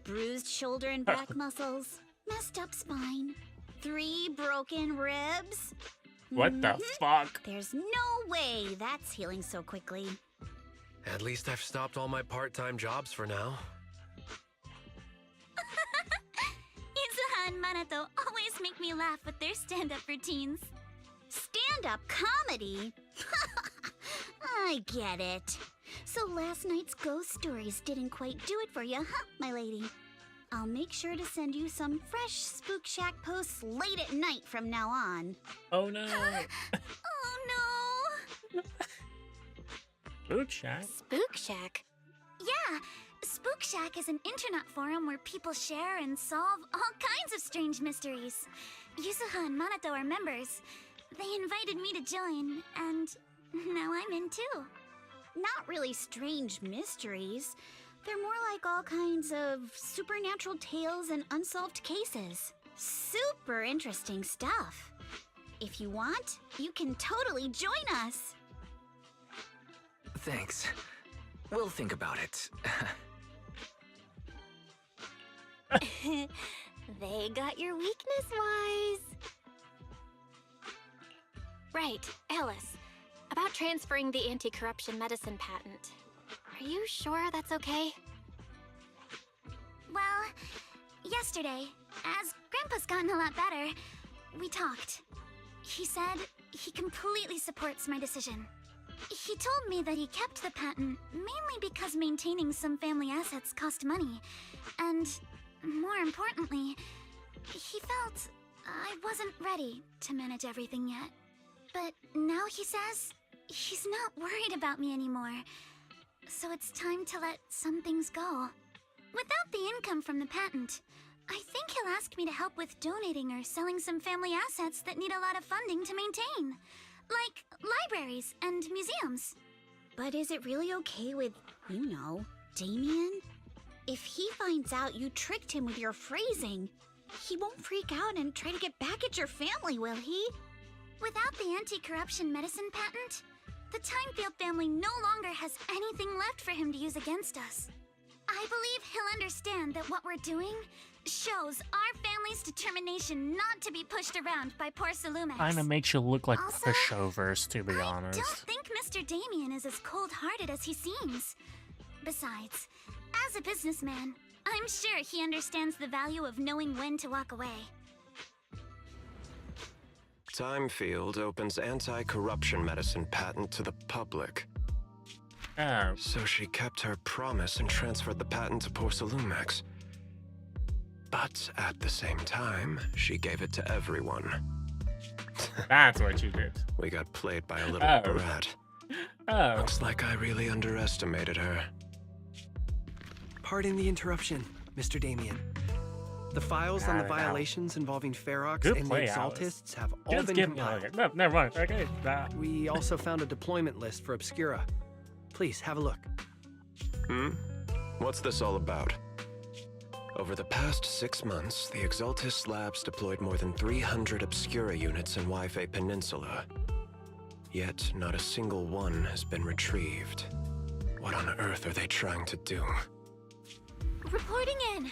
J: Bruised shoulder and back muscles. Messed up spine. 3 broken ribs.
A: What the fuck?
J: There's no way that's healing so quickly.
L: At least I've stopped all my part-time jobs for now.
J: Izuha and Manato always make me laugh with their stand-up routines. Stand-up comedy? I get it. So last night's ghost stories didn't quite do it for you, huh, my lady? I'll make sure to send you some fresh Spook Shack posts late at night from now on.
A: Oh no.
J: Oh no!
A: Spook Shack?
C: Spook Shack?
J: Yeah, Spook Shack is an internet forum where people share and solve all kinds of strange mysteries. Yuzuha and Manato are members. They invited me to join, and now I'm in too. Not really strange mysteries. They're more like all kinds of supernatural tales and unsolved cases. Super interesting stuff. If you want, you can totally join us.
D: Thanks. We'll think about it.
C: They got your weakness, Wise. Right, Alice. About transferring the anti-corruption medicine patent. Are you sure that's okay?
J: Well, yesterday, as Grandpa's gotten a lot better, we talked. He said he completely supports my decision. He told me that he kept the patent mainly because maintaining some family assets cost money. And, more importantly, he felt I wasn't ready to manage everything yet. But now he says he's not worried about me anymore. So it's time to let some things go. Without the income from the patent, I think he'll ask me to help with donating or selling some family assets that need a lot of funding to maintain. Like libraries and museums. But is it really okay with, you know, Damien? If he finds out you tricked him with your phrasing, he won't freak out and try to get back at your family, will he? Without the anti-corruption medicine patent, the Timefield family no longer has anything left for him to use against us. I believe he'll understand that what we're doing shows our family's determination not to be pushed around by poor Salumex.
A: Kinda makes you look like
J: Also,
A: a showverse, to be honest.
J: I don't think Mr. Damien is as cold-hearted as he seems. Besides, as a businessman, I'm sure he understands the value of knowing when to walk away.
E: Timefield opens anti-corruption medicine patent to the public.
A: Oh.
E: So she kept her promise and transferred the patent to poor Salumex. But at the same time, she gave it to everyone.
A: That's what you did.
L: We got played by a little
A: Oh.
L: brat.
A: Oh.
L: Looks like I really underestimated her.
R: Pardon the interruption, Mr. Damien. The files on the violations involving Ferox
A: Good
R: and the
A: play, Alice.
R: Exaltists have all
A: Just
R: been
A: give me
R: compiled.
A: no, never mind. Okay.
R: We also found a deployment list for Obscura. Please, have a look.
L: What's this all about? Over the past 6 months, the Exaltist Labs deployed more than 300 Obscura units in Wi-Fi Peninsula. Yet, not a single one has been retrieved. What on earth are they trying to do?
J: Reporting in.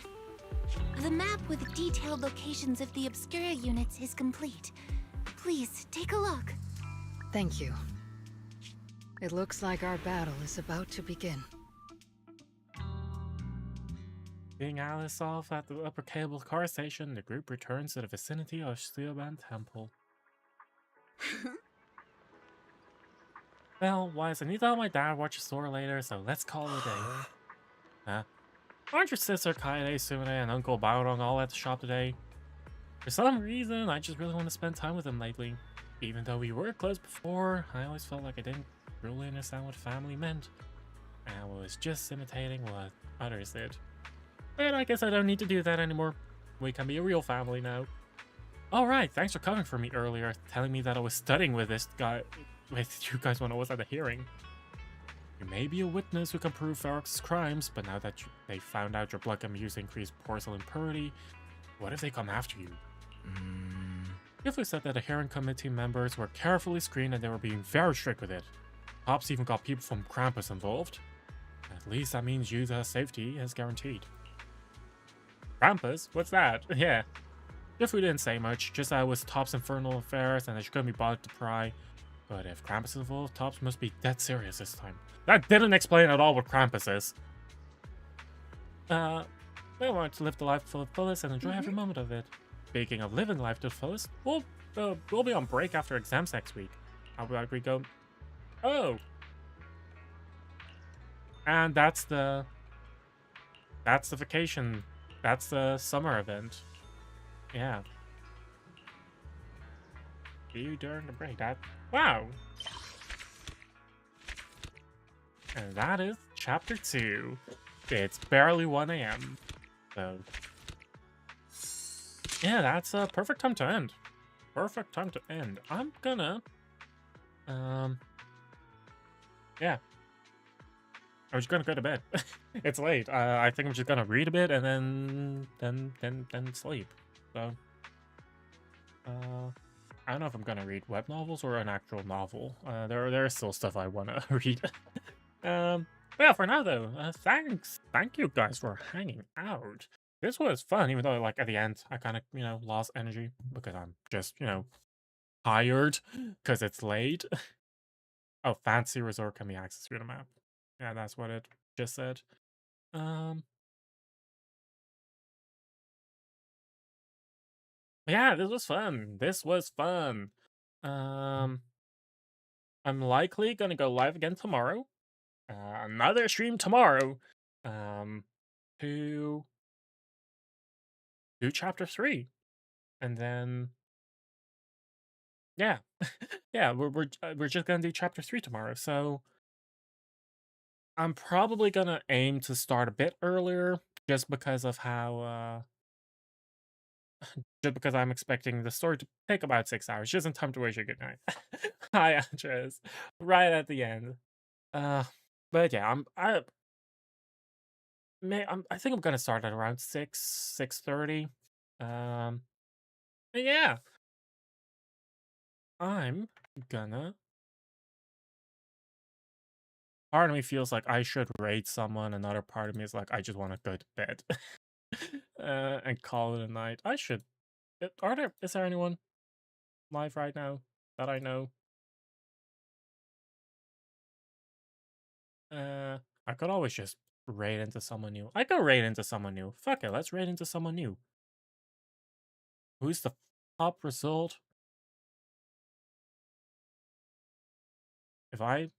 J: The map with detailed locations of the Obscura units is complete. Please, take a look.
Q: Thank you. It looks like our battle is about to begin.
A: Seeing Alice off at the upper cable car station, the group returns to the vicinity of Steelman Temple. Well, Wise, I need to help my dad watch a store later, so let's call it a day. Huh? Aren't your sister Kaede, Sumire, and Uncle Baorong all at the shop today? For some reason, I just really want to spend time with them lately. Even though we were close before, I always felt like I didn't really understand what family meant. And I was just imitating what others did. But I guess I don't need to do that anymore. We can be a real family now. Alright, thanks for coming for me earlier, telling me that I was studying with this guy, with you guys when I was at the hearing. You may be a witness who can prove Ferox's crimes, but now that they found out your blood can be used to increase porcelain purity, what if they come after you? Gifley said that the hearing committee members were carefully screened and they were being very strict with it. Pops even got people from Krampus involved. At least that means Yuza's safety is guaranteed. Krampus? What's that? Yeah. Gifley didn't say much, just that it was Top's infernal affairs and that she couldn't be bothered to pry. But if Krampus is involved, Tops must be dead serious this time. That didn't explain at all what Krampus is. We want to live the life to the fullest and enjoy every moment of it. Speaking of living life to the fullest, we'll be on break after exams next week. How about we go? Oh, and that's the vacation. That's the summer event. Yeah. See you during the break. Wow. And that is chapter 2. It's barely 1 a.m. So yeah, that's a perfect time to end. Perfect time to end. I'm gonna yeah. I'm just gonna go to bed. It's late. I think I'm just gonna read a bit and then sleep. So I don't know if I'm gonna read web novels or an actual novel. There is still stuff I wanna read. But yeah, for now though, thank you guys for hanging out. This was fun, even though like at the end I kind of lost energy because I'm just tired because it's late. Oh, fancy resort can be accessed through the map. Yeah, that's what it just said. Yeah, this was fun. This was fun. I'm likely gonna go live again tomorrow. Another stream tomorrow. To do chapter 3, and then yeah, yeah, we're just gonna do chapter 3 tomorrow. So I'm probably gonna aim to start a bit earlier, just because of how just because I'm expecting the story to take about 6 hours, just in time to wish you good night. Hi, Andres. Right at the end. But yeah, I think I'm gonna start at around 6:30. But yeah, I'm gonna. Part of me feels like I should raid someone. Another part of me is like, I just want to go to bed and call it a night. I should. Is there anyone live right now that I know? I could always just raid into someone new. I could raid into someone new. Fuck it, let's raid into someone new. Who's the top result? Who's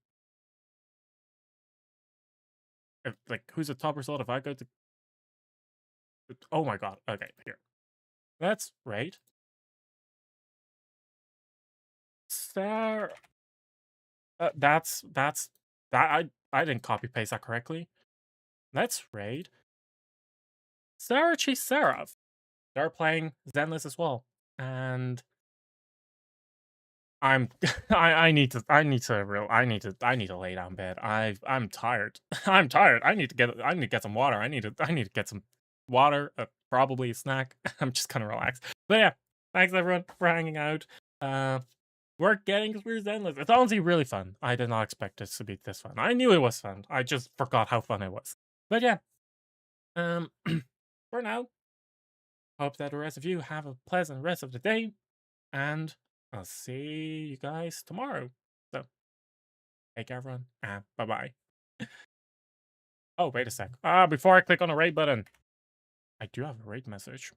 A: the top result if I go to... Oh my god, okay, here. Let's raid. Sarah. That's that. I didn't copy paste that correctly. Let's raid Sarah Chase Seraph. They're playing Zenless as well, and I'm I need to lay down bed. I'm tired. I'm tired. I need to get some water. I need to get some water, probably a snack. I'm just gonna relax. But yeah, thanks everyone for hanging out. We're getting through Zenless. It's honestly really fun. I did not expect this to be this fun. I knew it was fun. I just forgot how fun it was. But yeah, for now, hope that the rest of you have a pleasant rest of the day, and I'll see you guys tomorrow. So, take care, everyone, and bye-bye. Oh, wait a sec. Before I click on the raid button, I do have a raid message.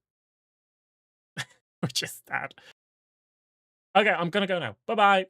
A: Which is that. Okay, I'm gonna go now. Bye-bye.